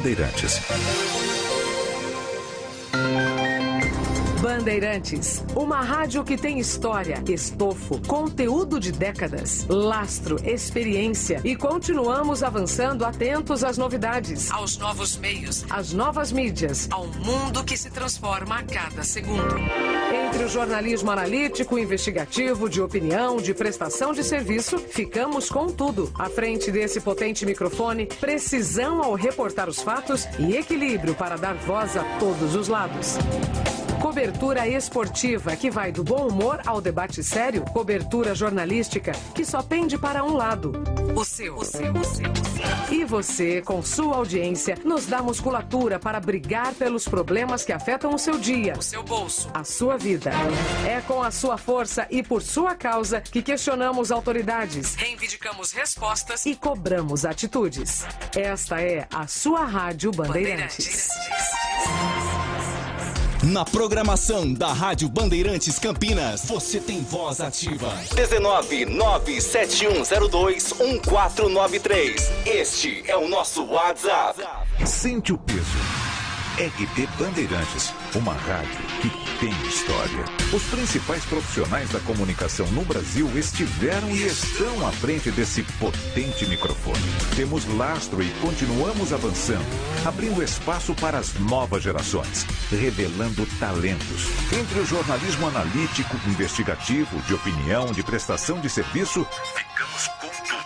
Bandeirantes. Bandeirantes, uma rádio que tem história, estofo, conteúdo de décadas, lastro, experiência e continuamos avançando atentos às novidades, aos novos meios, às novas mídias, ao mundo que se transforma a cada segundo. Entre o jornalismo analítico, investigativo, de opinião, de prestação de serviço, ficamos com tudo. À frente desse potente microfone, precisão ao reportar os fatos e equilíbrio para dar voz a todos os lados. Cobertura esportiva que vai do bom humor ao debate sério. Cobertura jornalística que só pende para um lado. O seu. E você, com sua audiência, nos dá musculatura para brigar pelos problemas que afetam o seu dia, o seu bolso, a sua vida. É com a sua força e por sua causa que questionamos autoridades, reivindicamos respostas e cobramos atitudes. Esta é a sua Rádio Bandeirantes. Na programação da Rádio Bandeirantes Campinas, você tem voz ativa. 19971021493. Este é o nosso WhatsApp. Sente o peso. RB Bandeirantes, uma rádio que tem história. Os principais profissionais da comunicação no Brasil estiveram e estão à frente desse potente microfone. Temos lastro e continuamos avançando, abrindo espaço para as novas gerações, revelando talentos. Entre o jornalismo analítico, investigativo, de opinião, de prestação de serviço, ficamos com tudo.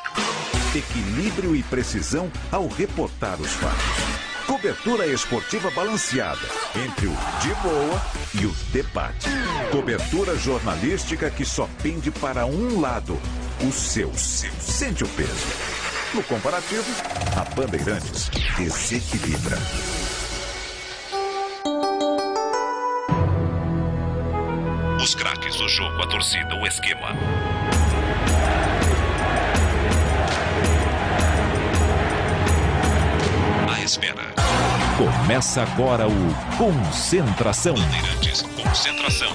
Equilíbrio e precisão ao reportar os fatos. Cobertura esportiva balanceada entre o de boa e o debate. Cobertura jornalística que só pende para um lado, o seu. Sente o peso. No comparativo, a Bandeirantes desequilibra. Os craques do jogo, a torcida, o esquema. Espera. Começa agora o Concentração. Bandeirantes, concentração.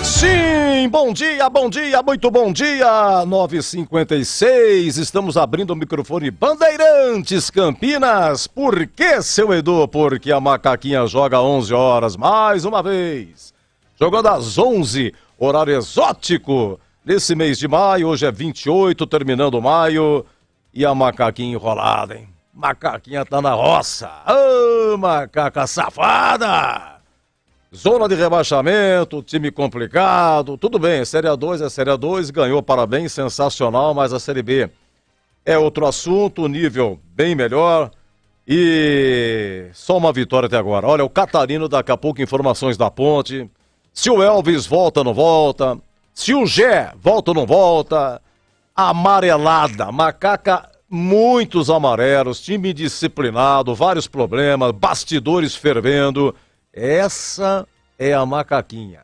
Sim, bom dia, muito bom dia, 9h56, estamos abrindo o microfone Bandeirantes Campinas. Por que, seu Edu? Porque a macaquinha joga 11 horas, mais uma vez, jogando às 11, horário exótico, nesse mês de maio, hoje é 28, terminando maio, e a macaquinha enrolada, hein? Macaquinha tá na roça, ô macaca safada! Zona de rebaixamento, time complicado, tudo bem, Série A2 é Série A2, ganhou, parabéns, sensacional, mas a Série B é outro assunto, nível bem melhor e só uma vitória até agora. Olha, o Catarino, daqui a pouco informações da Ponte, se o Elvis volta ou não volta, se o Gé volta ou não volta, amarelada, macaca, muitos amarelos, time disciplinado, vários problemas, bastidores fervendo. Essa é a macaquinha.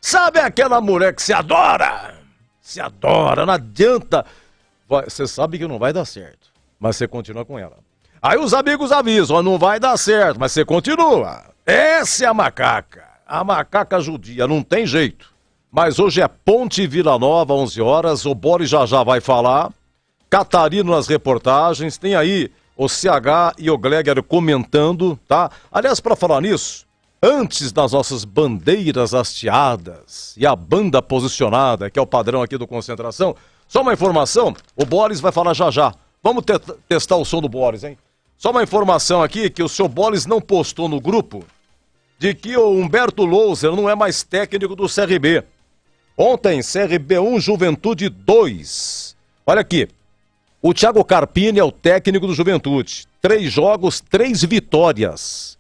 Sabe aquela mulher que se adora? Se adora, não adianta. Você sabe que não vai dar certo, mas você continua com ela. Aí os amigos avisam, não vai dar certo, mas você continua. Essa é a macaca judia, não tem jeito. Mas hoje é Ponte Vila Nova, 11 horas, o Boris já vai falar. Catarino nas reportagens, tem aí o CH e o Gleger comentando, tá? Aliás, para falar nisso, antes das nossas bandeiras hasteadas e a banda posicionada, que é o padrão aqui do Concentração, só uma informação, o Boris vai falar já. Vamos testar o som do Boris, hein? Só uma informação aqui, que o seu Boris não postou no grupo, de que o Humberto Louser não é mais técnico do CRB. Ontem, CRB 1, Juventude 2. Olha aqui, o Thiago Carpini é o técnico do Juventude. 3 jogos, 3 vitórias.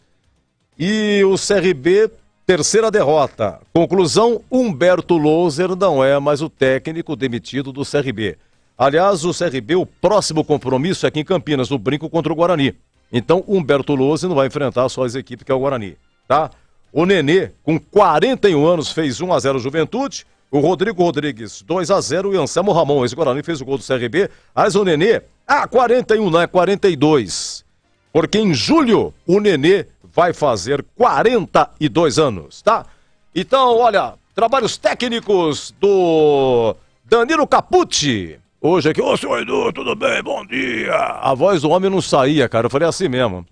E o CRB, terceira derrota. Conclusão, Humberto Louser não é mais o técnico demitido do CRB. Aliás, o CRB, o próximo compromisso é aqui em Campinas, no Brinco contra o Guarani. Então, Humberto Louser não vai enfrentar só as equipes que é o Guarani, tá? O Nenê, com 41 anos, fez 1-0 Juventude. O Rodrigo Rodrigues, 2-0. E o Anselmo Ramon, esse Guarani, fez o gol do CRB. Mas o Nenê, 41 não, é 42. Porque em julho, o Nenê vai fazer 42 anos, tá? Então, olha, trabalhos técnicos do Danilo Capucci. Hoje aqui, ô senhor Edu, tudo bem? Bom dia. A voz do homem não saía, cara, eu falei assim mesmo.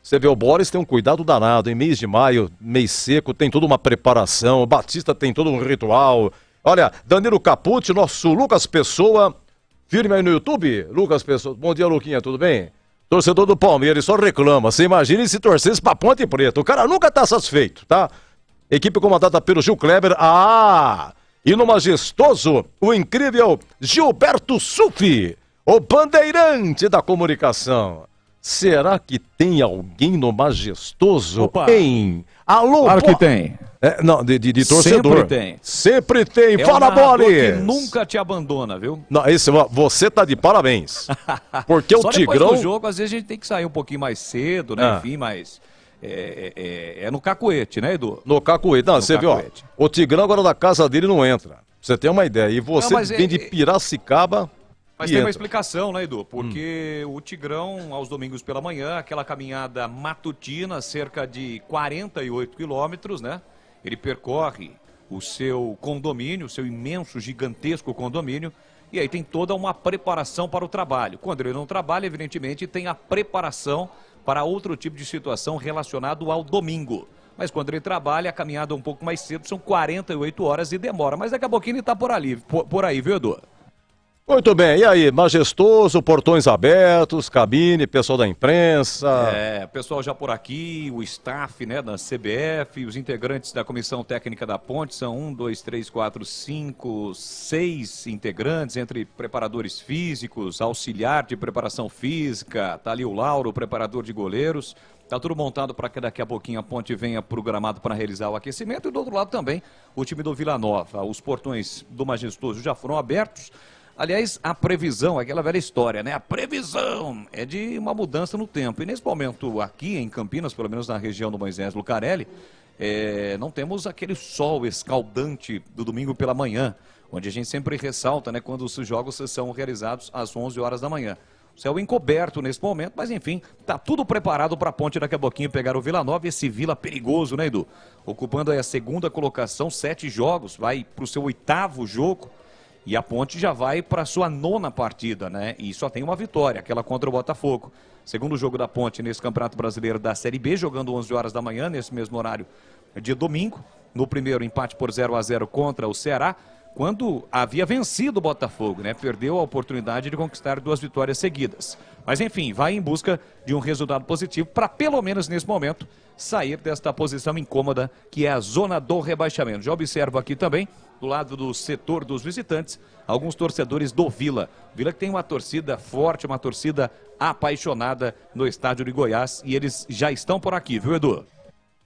Você vê, o Boris tem um cuidado danado, em mês de maio, mês seco, tem toda uma preparação, o Batista tem todo um ritual. Olha, Danilo Capucci, nosso Lucas Pessoa, firme aí no YouTube. Lucas Pessoa, bom dia, Luquinha, tudo bem? Torcedor do Palmeiras, só reclama. Você imagina se torcesse pra Ponte Preta. O cara nunca tá satisfeito, tá? Equipe comandada pelo Gil Kleber. E no majestoso, o incrível Gilberto Sufi, o bandeirante da comunicação. Será que tem alguém no majestoso? Opa. Tem. Alô, Claro que tem. Não, de torcedor. Sempre tem. Sempre tem. É Fala, um narrador Boris. que nunca te abandona, viu? Não, você tá de parabéns. Porque Só o depois Tigrão... do jogo, às vezes a gente tem que sair um pouquinho mais cedo, né? Enfim, mas é no cacuete, né, Edu? No cacuete. Não, você viu, ó, o Tigrão agora da casa dele não entra. Pra você ter uma ideia. E você vem de Piracicaba... Mas tem uma explicação, né, Edu? Porque o Tigrão, aos domingos pela manhã, aquela caminhada matutina, cerca de 48 quilômetros, né? Ele percorre o seu condomínio, o seu imenso, gigantesco condomínio, e aí tem toda uma preparação para o trabalho. Quando ele não trabalha, evidentemente, tem a preparação para outro tipo de situação relacionado ao domingo. Mas quando ele trabalha, a caminhada um pouco mais cedo, são 48 horas e demora. Mas daqui a pouquinho ele tá por aí, viu, Edu? Muito bem, e aí, majestoso, portões abertos, cabine, pessoal da imprensa. Pessoal já por aqui, o staff, né, da CBF, os integrantes da Comissão Técnica da Ponte, são 6 integrantes, entre preparadores físicos, auxiliar de preparação física, tá ali o Lauro, preparador de goleiros. Tá tudo montado para que daqui a pouquinho a Ponte venha pro gramado para realizar o aquecimento. E do outro lado também, o time do Vila Nova. Os portões do Majestoso já foram abertos. Aliás, a previsão, aquela velha história, né? A previsão é de uma mudança no tempo. E nesse momento aqui em Campinas, pelo menos na região do Moisés Lucarelli, não temos aquele sol escaldante do domingo pela manhã, onde a gente sempre ressalta, né? Quando os jogos são realizados às 11 horas da manhã. O céu encoberto nesse momento, mas enfim, tá tudo preparado para a Ponte daqui a pouquinho pegar o Vila Nova. Esse Vila perigoso, né, Edu? Ocupando aí a segunda colocação, 7 jogos, vai para o seu 8º jogo. E a Ponte já vai para a sua 9ª partida, né? E só tem uma vitória, aquela contra o Botafogo. Segundo jogo da Ponte nesse Campeonato Brasileiro da Série B, jogando 11 horas da manhã, nesse mesmo horário de domingo. No primeiro, empate por 0-0 contra o Ceará, quando havia vencido o Botafogo, né? Perdeu a oportunidade de conquistar 2 vitórias seguidas. Mas enfim, vai em busca de um resultado positivo para, pelo menos nesse momento, sair desta posição incômoda que é a zona do rebaixamento. Já observo aqui também, do lado do setor dos visitantes, alguns torcedores do Vila. Vila que tem uma torcida forte, uma torcida apaixonada no estádio de Goiás, e eles já estão por aqui, viu, Edu?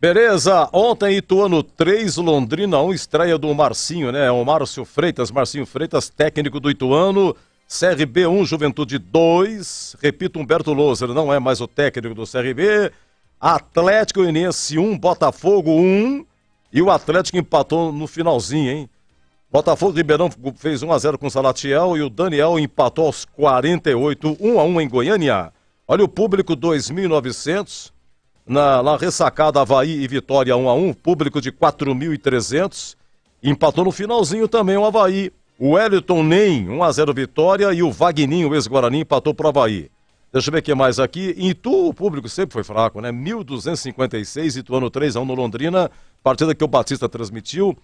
Beleza, ontem Ituano 3, Londrina 1, estreia do Marcinho, né? O Marcinho Freitas, técnico do Ituano. CRB 1, Juventude 2. Repito, Humberto Loser não é mais o técnico do CRB. Atlético Goianiense 1, Botafogo 1. E o Atlético empatou no finalzinho, hein? Botafogo Ribeirão fez 1-0 com o Salatiel e o Daniel empatou aos 48, 1-1 em Goiânia. Olha o público, 2.900. Na ressacada Avaí e Vitória 1-1, público de 4.300. Empatou no finalzinho também o Avaí. O Wellington Nem, 1-0 Vitória, e o Vagninho, o ex-Guarani, empatou pro Avaí. Deixa eu ver o que mais aqui. Em Itu, o público sempre foi fraco, né? 1.256, Ituano 3-1 no Londrina. Partida que o Batista transmitiu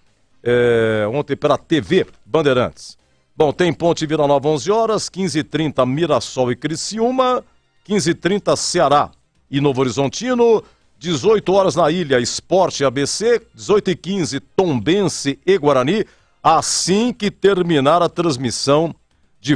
ontem pela TV Bandeirantes. Bom, tem Ponte Vila Nova 11 horas, 15h30 Mirassol e Criciúma, 15h30 Ceará e Novo Horizontino, 18 horas na Ilha Sport e ABC, 18h15 Tombense e Guarani. Assim que terminar a transmissão de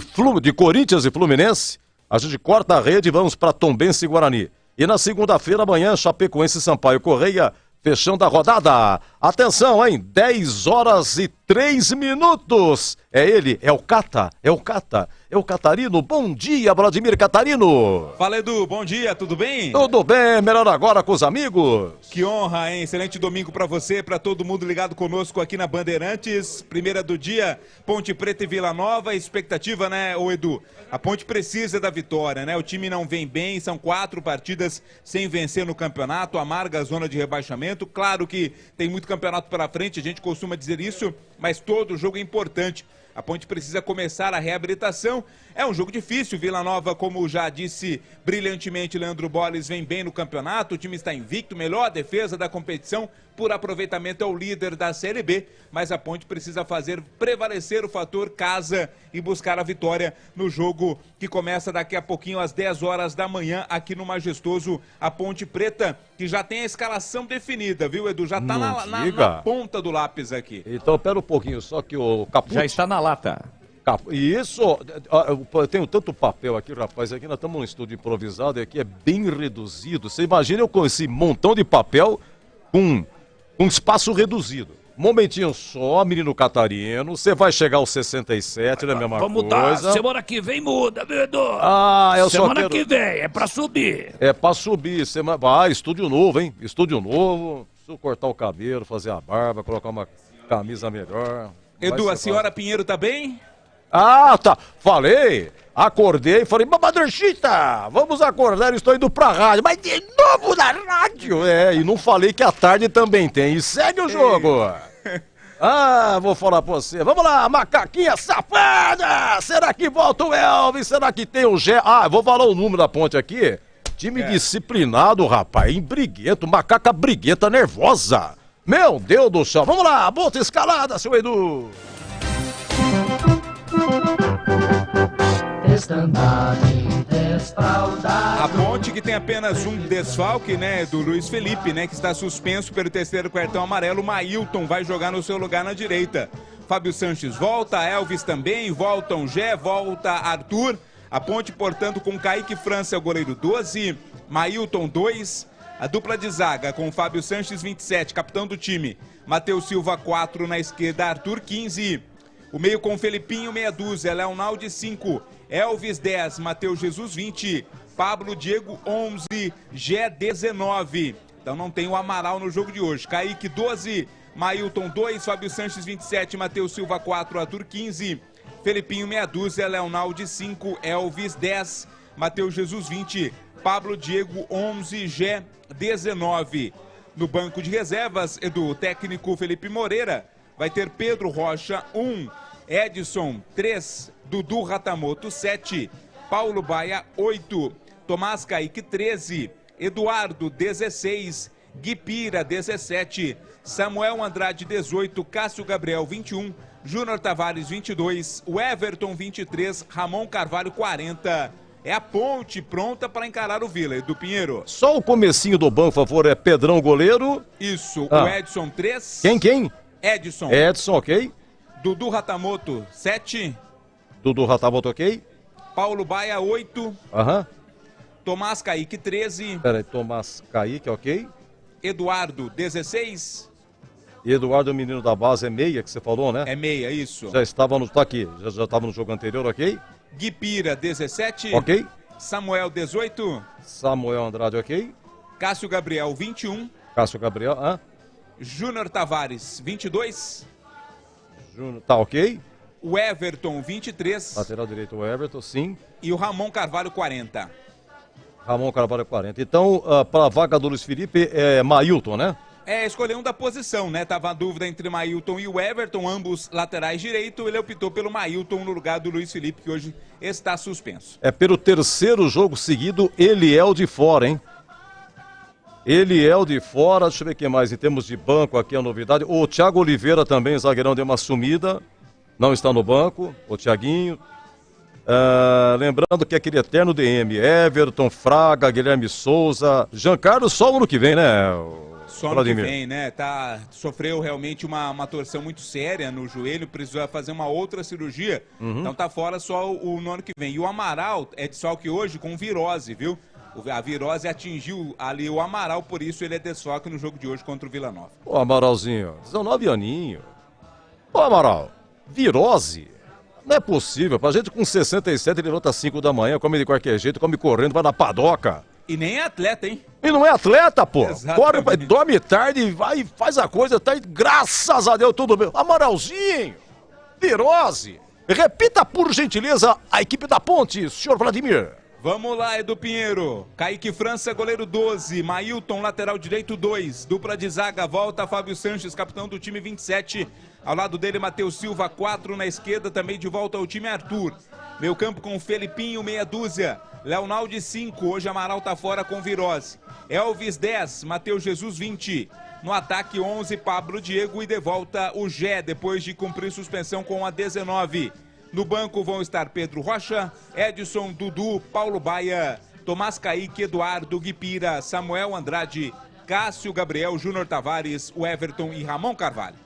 Corinthians e Fluminense, a gente corta a rede e vamos para Tombense e Guarani. E na segunda-feira, amanhã, Chapecoense e Sampaio Correia, fechando a rodada. Atenção, hein? 10 horas e 3 minutos. É ele, é o Catarino. Bom dia, Vladimir Catarino. Fala, Edu, bom dia, tudo bem? Tudo bem, melhor agora com os amigos. Que honra, hein? Excelente domingo pra você, pra todo mundo ligado conosco aqui na Bandeirantes. Primeira do dia, Ponte Preta e Vila Nova. Expectativa, né, ô Edu? A Ponte precisa da vitória, né? O time não vem bem, são 4 partidas sem vencer no campeonato, amarga a zona de rebaixamento. Claro que tem muito campeonato pela frente, a gente costuma dizer isso, mas todo jogo é importante. A Ponte precisa começar a reabilitação. É um jogo difícil. Vila Nova, como já disse brilhantemente Leandro Bolles, vem bem no campeonato. O time está invicto, melhor defesa da competição. Por aproveitamento é o líder da Série B. Mas a Ponte precisa fazer prevalecer o fator casa e buscar a vitória no jogo que começa daqui a pouquinho às 10 horas da manhã aqui no Majestoso. A Ponte Preta, que já tem a escalação definida, viu, Edu? Já está na ponta do lápis aqui. Então, pera um pouquinho, só que o Caputo... Já está na lata. Isso, eu tenho tanto papel aqui, rapaz, aqui nós estamos num estúdio improvisado e aqui é bem reduzido. Você imagina eu com esse montão de papel com espaço reduzido. Momentinho só, menino Catarino, você vai chegar aos 67, não é a mesma coisa. Vamos mudar, semana que vem muda, viu, Edu? Semana que vem, é pra subir. É pra subir, estúdio novo, hein? Estúdio novo, preciso cortar o cabelo, fazer a barba, colocar uma camisa melhor. Edu, a senhora Pinheiro tá bem? Tá. Acordei e falei, Madrechita, vamos acordar, estou indo pra rádio. Mas de novo na rádio? E não falei que à tarde também tem. E segue o jogo. Vou falar pra você. Vamos lá, macaquinha safada! Será que volta o Elvis? Será que tem o Gé? Vou falar o número da Ponte aqui. Time disciplinado, rapaz, em briguento, macaca brigueta nervosa. Meu Deus do céu. Vamos lá, bota escalada, seu Edu. A Ponte que tem apenas um desfalque, né, do Luiz Felipe, né, que está suspenso pelo terceiro cartão amarelo. Mailton vai jogar no seu lugar na direita. Fábio Sanches volta, Elvis também, voltam Gé, volta Arthur. A Ponte, portanto, com Kaique França, o goleiro 12, Mailton 2, a dupla de zaga com Fábio Sanches 27, capitão do time, Matheus Silva 4 na esquerda, Arthur 15. O meio com Felipinho, meia dúzia, Leonaldi 5, Elvis 10, Matheus Jesus 20, Pablo Diego 11, Gé 19. Então não tem o Amaral no jogo de hoje. Kaique 12, Mailton 2, Fábio Sanches 27, Matheus Silva 4, Arthur 15, Felipinho meia dúzia, Leonaldi 5, Elvis 10, Matheus Jesus 20, Pablo Diego 11, Gé 19. No banco de reservas, Edu, o técnico Felipe Moreira vai ter Pedro Rocha 1, Edson 3, Dudu Ratamoto 7, Paulo Baia 8, Tomás Kaique 13, Eduardo 16, Guipira 17, Samuel Andrade 18, Cássio Gabriel 21, Júnior Tavares 22, o Everton 23, Ramon Carvalho 40. É a Ponte pronta para encarar o Vila, Edu Pinheiro. Só o comecinho do banco, por favor, é Pedrão goleiro. Isso, o Edson 3. Quem? Edson, ok. Dudu Ratamoto 7. Dudu Ratamoto, ok. Paulo Baia 8. Tomás Kaique 13. Peraí, Tomás Kaique, ok. Eduardo 16. Eduardo, menino da base, é meia que você falou, né? É meia, isso. Já estava no... Tá aqui, já estava no jogo anterior, ok. Guipira 17. Ok. Samuel 18. Samuel Andrade, ok. Cássio Gabriel 21. Cássio Gabriel, Júnior Tavares 22. Júnior, tá ok. O Everton 23. Lateral direito, o Everton, sim. E o Ramon Carvalho 40. Ramon Carvalho 40. Então, para a vaga do Luiz Felipe, é Mailton, né? Escolher um da posição, né? Tava a dúvida entre Mailton e o Everton, ambos laterais direito. Ele optou pelo Mailton no lugar do Luiz Felipe, que hoje está suspenso. Pelo terceiro jogo seguido, ele é o de fora, hein? Ele é o de fora. Deixa eu ver o que mais em termos de banco aqui, a novidade. O Thiago Oliveira também, zagueirão, deu uma sumida. Não está no banco, o Thiaguinho. Lembrando que aquele eterno DM, Everton, Fraga, Guilherme Souza, Giancarlo só o ano que vem, né? Só ano que vem, né? Sofreu realmente uma torção muito séria no joelho, precisou fazer uma outra cirurgia. Então tá fora só no ano que vem. E o Amaral é desfalque hoje com virose, viu? A virose atingiu ali o Amaral, por isso ele é desfalque no jogo de hoje contra o Vila Nova. Ô, Amaralzinho, 19 aninho. Ô, Amaral, virose? Não é possível. Pra gente com 67, ele levanta às 5 da manhã, come de qualquer jeito, come correndo, vai na padoca. E nem é atleta, hein? E não é atleta, pô. Exatamente. Corre, dorme tarde, vai e faz a coisa, tá? Graças a Deus, tudo bem. Amaralzinho, virose. Repita, por gentileza, a equipe da Ponte, senhor Vladimir. Vamos lá, Edu Pinheiro. Kaique França, goleiro 12. Mailton, lateral direito 2. Dupla de zaga, volta Fábio Sanches, capitão do time 27. Ao lado dele, Matheus Silva, 4 na esquerda. Também de volta ao time Arthur. Meio campo com Felipinho, meia dúzia. Leonaldi, 5. Hoje Amaral tá fora com virose. Elvis, 10. Matheus Jesus, 20. No ataque, 11. Pablo Diego e de volta o Gé, depois de cumprir suspensão com a 19. No banco vão estar Pedro Rocha, Edson, Dudu, Paulo Baia, Tomás Caíque, Eduardo, Guipira, Samuel Andrade, Cássio, Gabriel, Júnior Tavares, o Everton e Ramon Carvalho.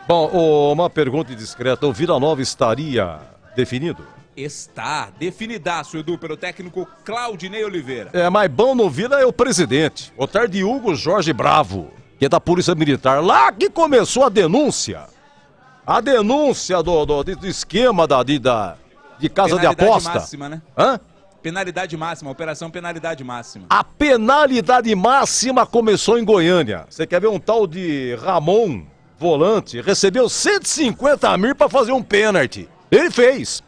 Bom, uma pergunta indiscreta. O Vila Nova estaria definido? Está definidaço, Edu, pelo técnico Claudinei Oliveira. Mas bom no Vila é o presidente, o tarde Hugo Jorge Bravo, que é da Polícia Militar. Lá que começou a denúncia. A denúncia do esquema de casa de aposta. Máxima, né? Hã? Penalidade máxima, operação penalidade máxima. A penalidade máxima começou em Goiânia. Você quer ver um tal de Ramon, volante, recebeu 150 mil para fazer um pênalti. Ele fez.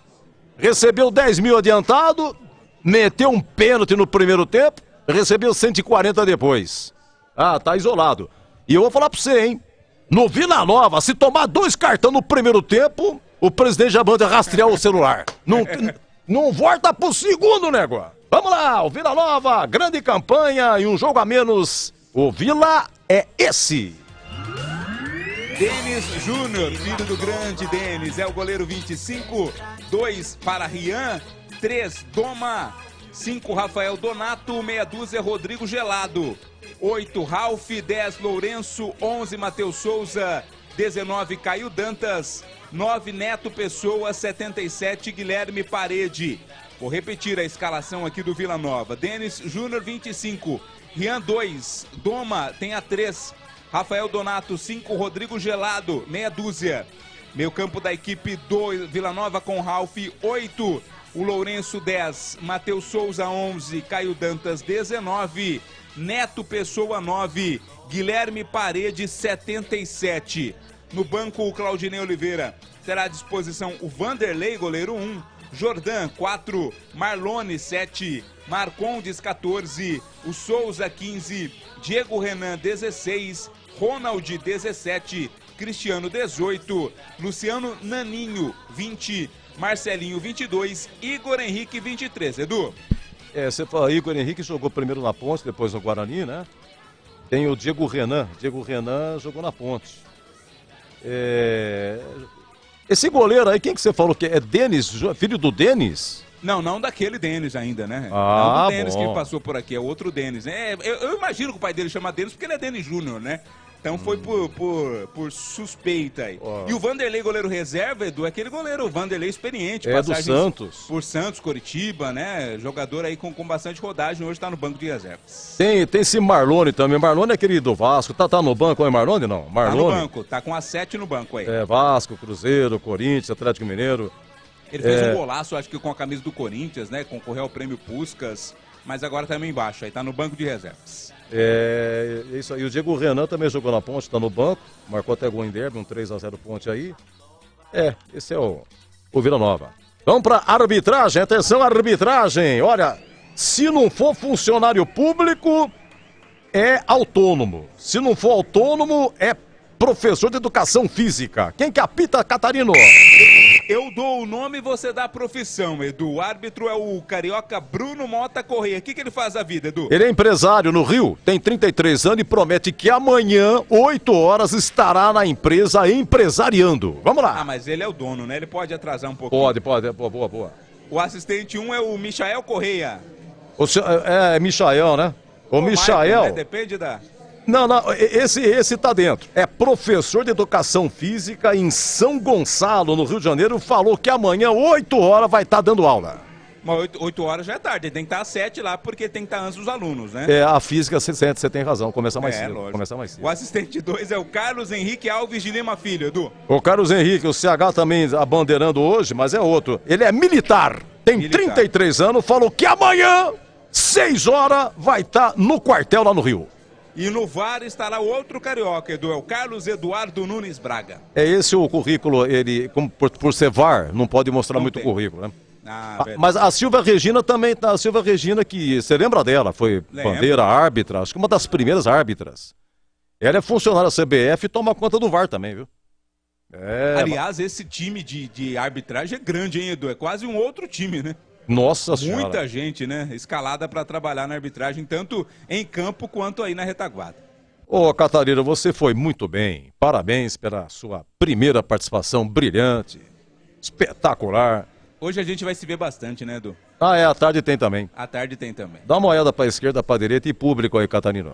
Recebeu 10 mil adiantado, meteu um pênalti no primeiro tempo, recebeu 140 depois. Ah, tá isolado. E eu vou falar pra você, hein? No Vila Nova, se tomar 2 cartões no primeiro tempo, o presidente já manda rastrear o celular. Não volta pro segundo negócio. Vamos lá, o Vila Nova, grande campanha e um jogo a menos. O Vila é esse. Denis Júnior, filho do grande Denis, é o goleiro 25. 2 para Rian, 3 Doma, 5 Rafael Donato, meia dúzia Rodrigo Gelado. 8, Ralf, 10, Lourenço, 11, Matheus Souza, 19, Caio Dantas, 9, Neto Pessoa, 77, Guilherme Parede. Vou repetir a escalação aqui do Vila Nova. Denis Júnior, 25, Rian, 2, Doma tem a 3, Rafael Donato, 5, Rodrigo Gelado, meia dúzia. Meio campo da equipe do Vila Nova com Ralf, 8, o Lourenço, 10, Matheus Souza, 11, Caio Dantas, 19, Neto Pessoa, 9, Guilherme Parede, 77. No banco, o Claudinei Oliveira terá à disposição o Vanderlei, goleiro 1, Jordan, 4, Marlone, 7, Marcondes, 14, o Souza, 15, Diego Renan, 16, Ronald, 17, Cristiano, 18, Luciano Naninho, 20, Marcelinho, 22, Igor Henrique, 23. Edu? Você fala, Igor Henrique jogou primeiro na Ponte, depois no Guarani, né? Tem o Diego Renan. Diego Renan jogou na Ponte. Esse goleiro aí, quem que você falou que é Denis, filho do Denis? Não daquele Denis ainda, né? Ah, não do Denis bom. que passou por aqui, é outro Denis. Eu imagino que o pai dele chama Denis porque ele é Denis Júnior, né? Então foi por suspeita aí. E o Vanderlei, goleiro reserva, Edu, é aquele goleiro, o Vanderlei experiente. É do Santos. Por Santos, Coritiba, né? Jogador aí com bastante rodagem, hoje tá no banco de reservas. Tem esse Marlone também. Marlone é aquele do Vasco. Tá no banco aí, Marlone? Não, Marlone. Tá no banco, tá com a 7 no banco aí. Vasco, Cruzeiro, Corinthians, Atlético Mineiro. Ele fez um golaço, acho que com a camisa do Corinthians, né? Concorreu ao prêmio Puskás, mas agora também embaixo, aí tá no banco de reservas. É isso aí. O Diego Renan também jogou na Ponte, tá no banco. Marcou até gol em derby, um 3-0 Ponte aí. Esse é o Vila Nova. Vamos pra arbitragem. Atenção, arbitragem. Olha, se não for funcionário público, é autônomo. Se não for autônomo, é professor de educação física. Quem que apita, Catarino? Eu dou o nome e você dá a profissão, Edu. O árbitro é o carioca Bruno Mota Correia. O que ele faz da vida, Edu? Ele é empresário no Rio, tem 33 anos e promete que amanhã, 8 horas, estará na empresa empresariando. Vamos lá. Mas ele é o dono, né? Ele pode atrasar um pouquinho. Pode. Boa. O assistente 1 é o Michael Correia. É Michael, né? O Michael... Michael, né? Depende da... Não, esse tá dentro. É professor de educação física em São Gonçalo, no Rio de Janeiro. Falou que amanhã, 8 horas, vai estar dando aula. Mas 8 horas já é tarde, tem que estar às 7 lá, porque tem que estar antes dos alunos, né? A física, você tem razão, começa mais cedo. Lógico. Começa mais cedo. O assistente 2 é o Carlos Henrique Alves de Lima Filho, Edu. O Carlos Henrique, o CH também abandeirando hoje, mas é outro. Ele é militar, tem 33 anos, falou que amanhã, 6 horas, vai estar no quartel lá no Rio. E no VAR estará outro carioca, Edu, é o Carlos Eduardo Nunes Braga. É esse o currículo, ele, por ser VAR, não pode mostrar muito currículo, né? Mas a Silvia Regina também tá. A Silvia Regina, que você lembra dela? Foi bandeira árbitra, acho que uma das primeiras árbitras. Ela é funcionária da CBF e toma conta do VAR também, viu? Aliás, esse time de arbitragem é grande, hein, Edu? É quase um outro time, né? Nossa Senhora. Muita gente, né? Escalada para trabalhar na arbitragem, tanto em campo quanto aí na retaguarda. Ô, Catarina, você foi muito bem. Parabéns pela sua primeira participação brilhante, espetacular. Hoje a gente vai se ver bastante, né, Edu? À tarde tem também. À tarde tem também. Dá uma olhada para a esquerda, para a direita e público aí, Catarina.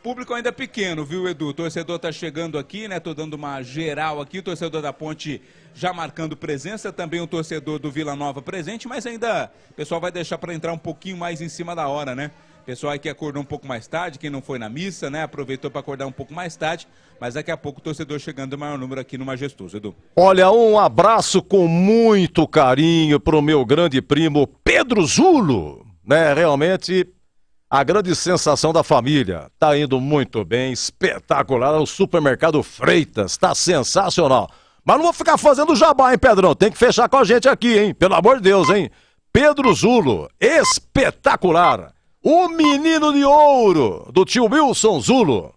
Público ainda pequeno, viu, Edu? O torcedor tá chegando aqui, né? Tô dando uma geral aqui. O torcedor da Ponte já marcando presença. Também o torcedor do Vila Nova presente. Mas ainda o pessoal vai deixar para entrar um pouquinho mais em cima da hora, né? Pessoal aí que acordou um pouco mais tarde, quem não foi na missa, né? Aproveitou para acordar um pouco mais tarde. Mas daqui a pouco o torcedor chegando em maior número aqui no Majestoso, Edu. Olha, um abraço com muito carinho pro meu grande primo Pedro Zulo, né? Realmente a grande sensação da família. Tá indo muito bem, espetacular. O supermercado Freitas, tá sensacional. Mas não vou ficar fazendo jabá, hein, Pedrão? Tem que fechar com a gente aqui, hein? Pelo amor de Deus, hein? Pedro Zulo, espetacular. O menino de ouro do tio Wilson Zulo.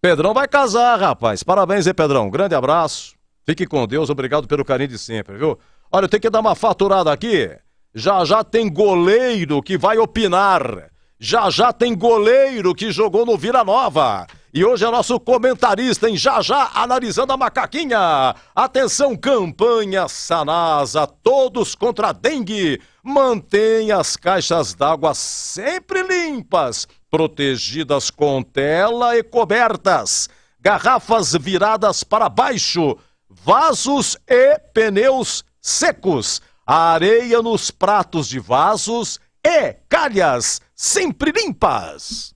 Pedrão vai casar, rapaz. Parabéns aí, Pedrão. Grande abraço. Fique com Deus. Obrigado pelo carinho de sempre, viu? Olha, eu tenho que dar uma faturada aqui. Já tem goleiro que vai opinar. Já tem goleiro que jogou no Vila Nova. E hoje é nosso comentarista em Já analisando a macaquinha. Atenção, campanha Sanasa, todos contra a dengue. Mantenha as caixas d'água sempre limpas, protegidas com tela e cobertas. Garrafas viradas para baixo, vasos e pneus secos. Areia nos pratos de vasos e calhas sempre limpas.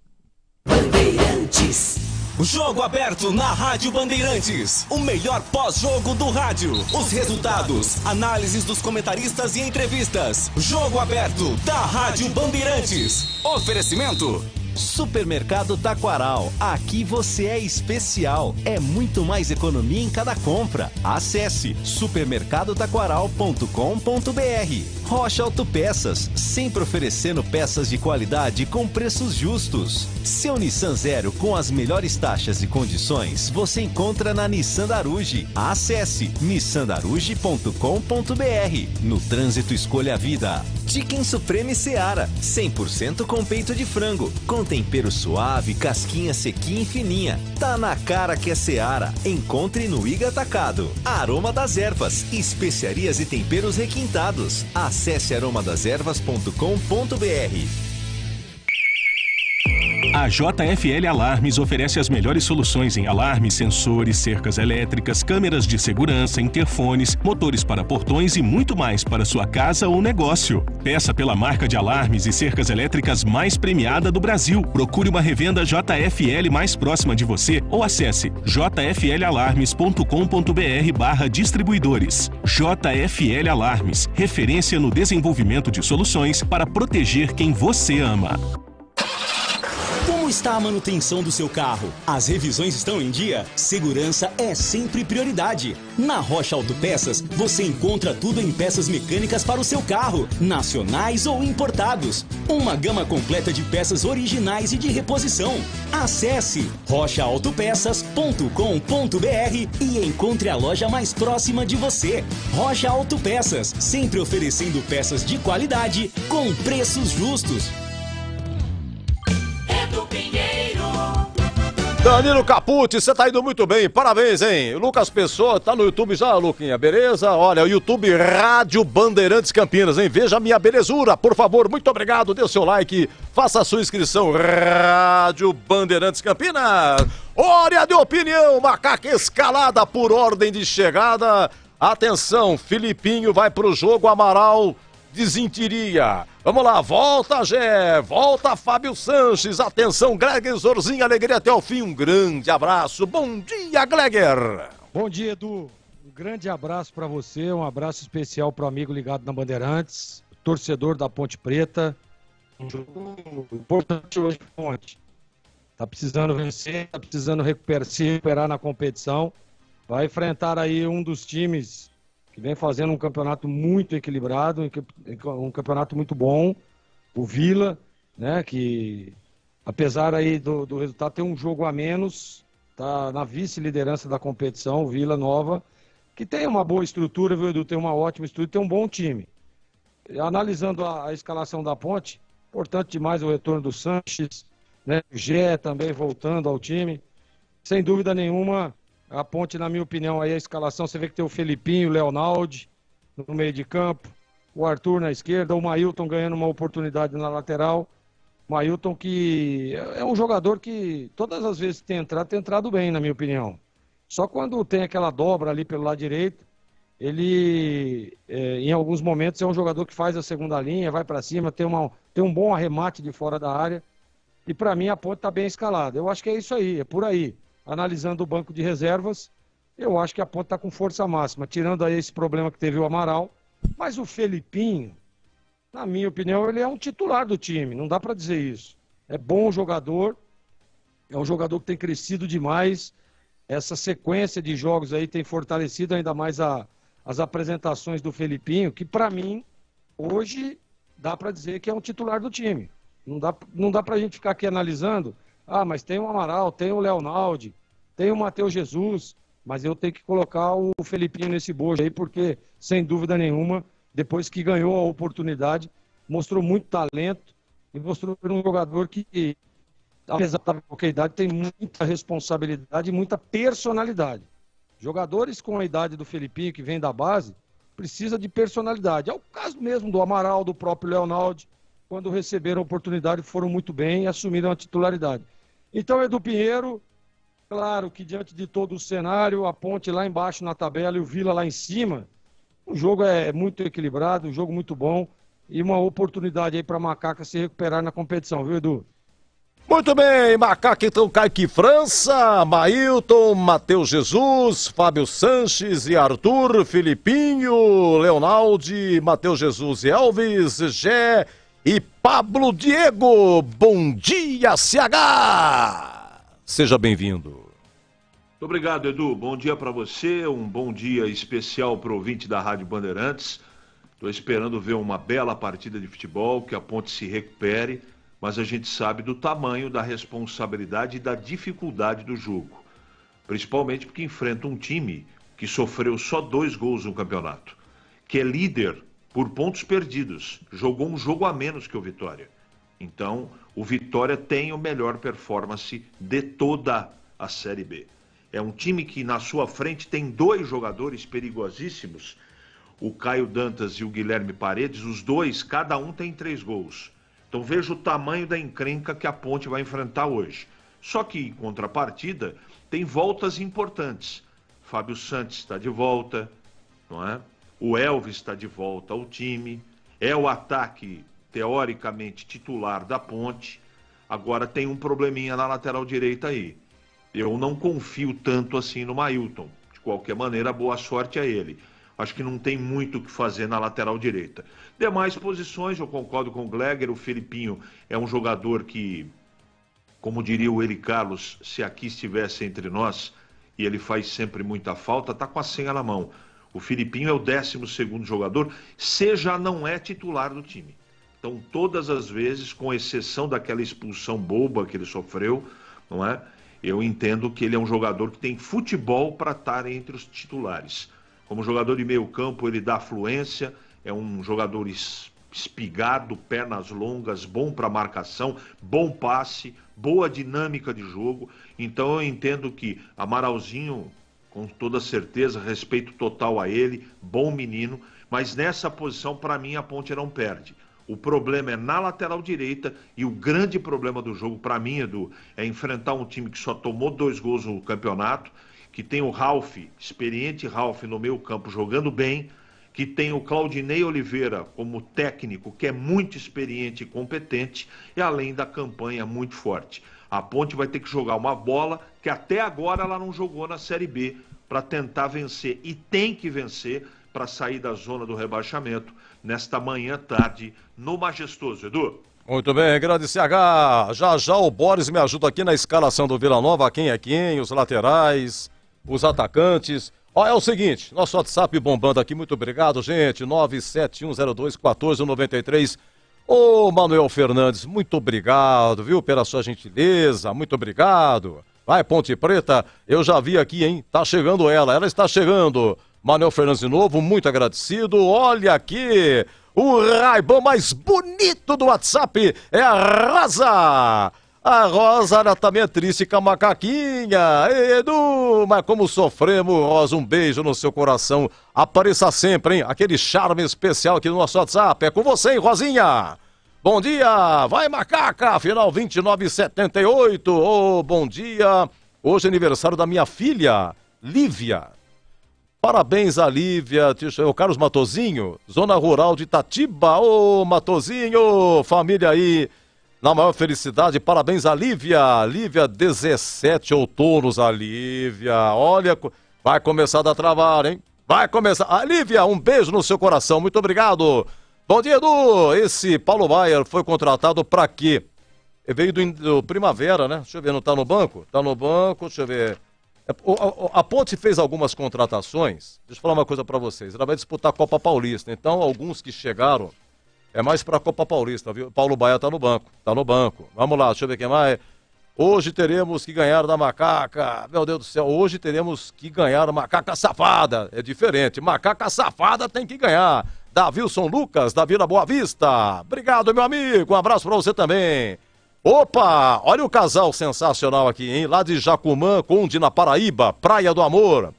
Bandeirantes. Jogo aberto na Rádio Bandeirantes. O melhor pós-jogo do rádio. Os resultados, análises dos comentaristas e entrevistas. Jogo aberto da Rádio Bandeirantes. Oferecimento Supermercado Taquaral. Aqui você é especial. É muito mais economia em cada compra. Acesse supermercadotaquaral.com.br. Rocha Autopeças, sempre oferecendo peças de qualidade com preços justos. Seu Nissan Zero com as melhores taxas e condições você encontra na Nissan Daruge. Acesse nissandaruge.com.br. No trânsito, escolha a vida. Chicken Supreme Seara, 100% com peito de frango, com tempero suave, casquinha sequinha e fininha. Tá na cara que é Seara. Encontre no Iga Atacado. Aroma das Ervas, especiarias e temperos requintados. Acesse aromadeservas.com.br. A JFL Alarmes oferece as melhores soluções em alarmes, sensores, cercas elétricas, câmeras de segurança, interfones, motores para portões e muito mais para sua casa ou negócio. Peça pela marca de alarmes e cercas elétricas mais premiada do Brasil. Procure uma revenda JFL mais próxima de você ou acesse jflalarmes.com.br/distribuidores. JFL Alarmes, referência no desenvolvimento de soluções para proteger quem você ama. Como está a manutenção do seu carro? As revisões estão em dia? Segurança é sempre prioridade. Na Rocha Autopeças, você encontra tudo em peças mecânicas para o seu carro, nacionais ou importados. Uma gama completa de peças originais e de reposição. Acesse rochaautopeças.com.br e encontre a loja mais próxima de você. Rocha Autopeças, sempre oferecendo peças de qualidade com preços justos. Danilo Capucci, você tá indo muito bem, parabéns, hein? Lucas Pessoa, tá no YouTube já, Luquinha, beleza? Olha, o YouTube Rádio Bandeirantes Campinas, hein? Veja a minha belezura, por favor, muito obrigado, dê o seu like, faça a sua inscrição, Rádio Bandeirantes Campinas. Hora de opinião, macaca escalada por ordem de chegada. Atenção, Filipinho vai pro jogo, Amaral desentiria. Vamos lá, volta Gé, volta Fábio Sanches, atenção Gleger Zorzinho, alegria até o fim, um grande abraço, bom dia Gleger. Bom dia, Edu, um grande abraço para você, um abraço especial para o amigo ligado na Bandeirantes, torcedor da Ponte Preta, um jogo importante hoje para a Ponte, tá precisando vencer, tá precisando se recuperar na competição, vai enfrentar aí um dos times que vem fazendo um campeonato muito equilibrado, um campeonato muito bom, o Vila, né, que apesar aí do resultado tem um jogo a menos, tá na vice-liderança da competição, o Vila Nova, que tem uma boa estrutura, viu, Edu? Tem uma ótima estrutura, tem um bom time. Analisando a escalação da Ponte, importante demais o retorno do Sanches, né, o Gé também voltando ao time, sem dúvida nenhuma. A Ponte, na minha opinião, aí a escalação, você vê que tem o Felipinho, o Leonaldi no meio de campo, o Arthur na esquerda, o Mailton ganhando uma oportunidade na lateral. Mailton que é um jogador que todas as vezes que tem entrado bem, na minha opinião. Só quando tem aquela dobra ali pelo lado direito, ele, em alguns momentos, é um jogador que faz a segunda linha, vai para cima, tem um bom arremate de fora da área. E para mim a Ponte está bem escalada. Eu acho que é isso aí, é por aí. Analisando o banco de reservas, eu acho que a Ponte está com força máxima, tirando aí esse problema que teve o Amaral. Mas o Felipinho, na minha opinião, ele é um titular do time, não dá para dizer isso. É bom jogador, é um jogador que tem crescido demais. Essa sequência de jogos aí tem fortalecido ainda mais as apresentações do Felipinho, que para mim, hoje, dá para dizer que é um titular do time. Não dá para a gente ficar aqui analisando. Ah, mas tem o Amaral, tem o Leonaldi, tem o Matheus Jesus, mas eu tenho que colocar o Felipinho nesse bojo aí, porque, sem dúvida nenhuma, depois que ganhou a oportunidade, mostrou muito talento e mostrou um jogador que, apesar da pouca idade, tem muita responsabilidade e muita personalidade. Jogadores com a idade do Felipinho, que vem da base, precisa de personalidade. É o caso mesmo do Amaral, do próprio Leonaldi, quando receberam a oportunidade, foram muito bem e assumiram a titularidade. Então, Edu Pinheiro, claro que diante de todo o cenário, a Ponte lá embaixo na tabela e o Vila lá em cima, o jogo é muito equilibrado, um jogo muito bom e uma oportunidade aí para a Macaca se recuperar na competição, viu, Edu? Muito bem, Macaca então Kaique França, Mailton, Matheus Jesus, Fábio Sanches e Arthur, Felipinho, Leonaldi, Matheus Jesus e Elvis, Gé e Pablo Diego. Bom dia, CH! Seja bem-vindo. Muito obrigado, Edu. Bom dia para você, um bom dia especial para o ouvinte da Rádio Bandeirantes. Estou esperando ver uma bela partida de futebol, que a Ponte se recupere, mas a gente sabe do tamanho da responsabilidade e da dificuldade do jogo. Principalmente porque enfrenta um time que sofreu só 2 gols no campeonato, que é líder por pontos perdidos, jogou um jogo a menos que o Vitória. Então, o Vitória tem a melhor performance de toda a Série B. É um time que na sua frente tem 2 jogadores perigosíssimos, o Caio Dantas e o Guilherme Paredes, os dois, cada um tem 3 gols. Então veja o tamanho da encrenca que a Ponte vai enfrentar hoje. Só que, em contrapartida, tem voltas importantes. Fábio Santos está de volta, não é? O Elvis está de volta ao time, é o ataque, teoricamente, titular da Ponte. Agora tem um probleminha na lateral direita aí. Eu não confio tanto assim no Mailton. De qualquer maneira, boa sorte a ele. Acho que não tem muito o que fazer na lateral direita. Demais posições, eu concordo com o Gleger. O Felipinho é um jogador que, como diria o Eli Carlos, se aqui estivesse entre nós, e ele faz sempre muita falta, tá com a senha na mão. O Felipinho é o 12º jogador, se já não é titular do time. Então, todas as vezes, com exceção daquela expulsão boba que ele sofreu, não é? Eu entendo que ele é um jogador que tem futebol para estar entre os titulares. Como jogador de meio campo, ele dá fluência, é um jogador espigado, pernas longas, bom para marcação, bom passe, boa dinâmica de jogo. Então eu entendo que Amaralzinho, com toda certeza, respeito total a ele, bom menino, mas nessa posição, para mim, a Ponte não perde. O problema é na lateral direita e o grande problema do jogo, para mim, Edu, é enfrentar um time que só tomou 2 gols no campeonato, que tem o Ralf, experiente Ralf no meio campo, jogando bem, que tem o Claudinei Oliveira como técnico, que é muito experiente e competente, e além da campanha muito forte. A Ponte vai ter que jogar uma bola que até agora ela não jogou na Série B, para tentar vencer, e tem que vencer para sair da zona do rebaixamento nesta manhã tarde no Majestoso. Edu? Muito bem, grande CH. Já o Boris me ajuda aqui na escalação do Vila Nova, quem é quem, os laterais, os atacantes. Ó, é o seguinte, nosso WhatsApp bombando aqui, muito obrigado, gente, 971021493. Ô, Manuel Fernandes, muito obrigado, viu, pela sua gentileza, muito obrigado. Vai, Ponte Preta, eu já vi aqui, hein, tá chegando ela está chegando. Manuel Fernandes de novo, muito agradecido. Olha aqui, o Ray-Ban mais bonito do WhatsApp é a Rosa. A Rosa, ela também é triste com a macaquinha. Edu, mas como sofremos, Rosa, um beijo no seu coração. Apareça sempre, hein? Aquele charme especial aqui no nosso WhatsApp. É com você, hein, Rosinha? Bom dia, vai macaca, final 2978. Ô, bom dia. Hoje é aniversário da minha filha, Lívia. Parabéns a Lívia, o Carlos Matozinho, zona rural de Itatiba. Ô, Matozinho, família aí. Na maior felicidade, parabéns a Lívia. Lívia, 17 outonos, a Lívia. Olha, vai começar a dar trabalho, hein? Vai começar. A Lívia, um beijo no seu coração, muito obrigado. Bom dia, Edu. Esse Paulo Baier foi contratado pra quê? Ele veio do Primavera, né? Deixa eu ver, não tá no banco? Tá no banco, deixa eu ver. A Ponte fez algumas contratações. Deixa eu falar uma coisa pra vocês. Ela vai disputar a Copa Paulista. Então, alguns que chegaram é mais pra Copa Paulista, viu? Paulo Baier tá no banco. Tá no banco. Vamos lá, deixa eu ver quem mais. Hoje teremos que ganhar da macaca. Meu Deus do céu, hoje teremos que ganhar da macaca safada. É diferente. Macaca safada tem que ganhar. Davilson Lucas, da Vila Boa Vista. Obrigado, meu amigo. Um abraço pra você também. Opa, olha o casal sensacional aqui, hein? Lá de Jacumã, Conde, na Paraíba, Praia do Amor.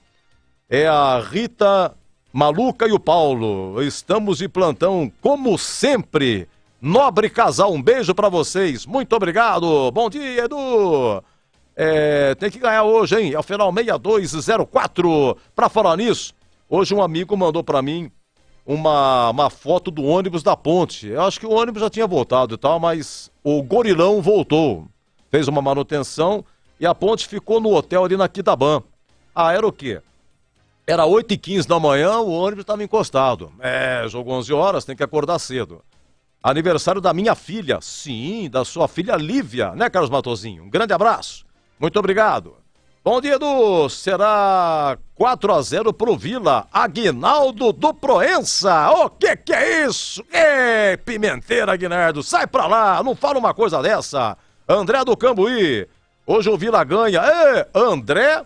É a Rita Maluca e o Paulo. Estamos de plantão, como sempre. Nobre casal, um beijo pra vocês. Muito obrigado. Bom dia, Edu. Tem que ganhar hoje, hein? É o final 6204. Pra falar nisso, hoje um amigo mandou pra mim uma foto do ônibus da Ponte. Eu acho que o ônibus já tinha voltado e tal, mas o gorilão voltou. Fez uma manutenção e a Ponte ficou no hotel ali na Quitaban. Ah, era o quê? Era 8h15 da manhã, o ônibus estava encostado. Jogo 11 horas, tem que acordar cedo. Aniversário da minha filha. Sim, da sua filha Lívia, né, Carlos Matozinho? Um grande abraço. Muito obrigado. Bom dia, Edu. Será 4-0 pro Vila. Aguinaldo do Proença. O que é isso? Pimenteira, Aguinaldo. Sai pra lá. Não fala uma coisa dessa. André do Cambuí. Hoje o Vila ganha. André.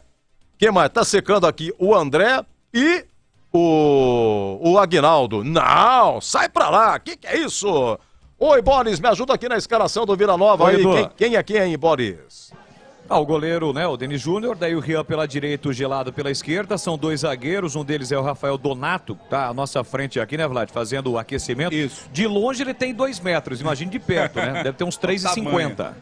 Quem mais? Tá secando aqui o André e o Aguinaldo. Não, sai pra lá. Que é isso? Oi, Boris. Me ajuda aqui na escalação do Vila Nova. Oi, aí. Quem é quem, Boris? O goleiro, né, o Denis Júnior, daí o Rian pela direita, o Gelado pela esquerda, são dois zagueiros, um deles é o Rafael Donato, tá à nossa frente aqui, né, Vlad, fazendo o aquecimento. Isso. De longe ele tem 2 metros, imagine de perto, né, deve ter uns 3,50.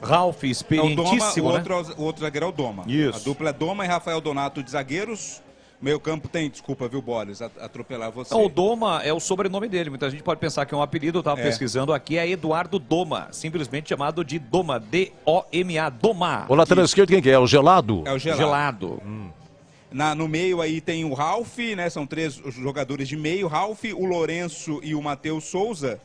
Ralf, experientíssimo, né? O outro zagueiro é o Doma. Isso. A dupla é Doma e Rafael Donato de zagueiros. Meio campo tem, desculpa, viu, Boris, atropelar você. O Doma é o sobrenome dele, muita gente pode pensar que é um apelido, eu tava pesquisando aqui, é Eduardo Doma, simplesmente chamado de Doma, D-O-M-A, Doma. O lateral esquerdo quem que é? O Gelado? É o Gelado. No meio aí tem o Ralf, né, são 3 jogadores de meio, Ralf, o Lourenço e o Matheus Souza.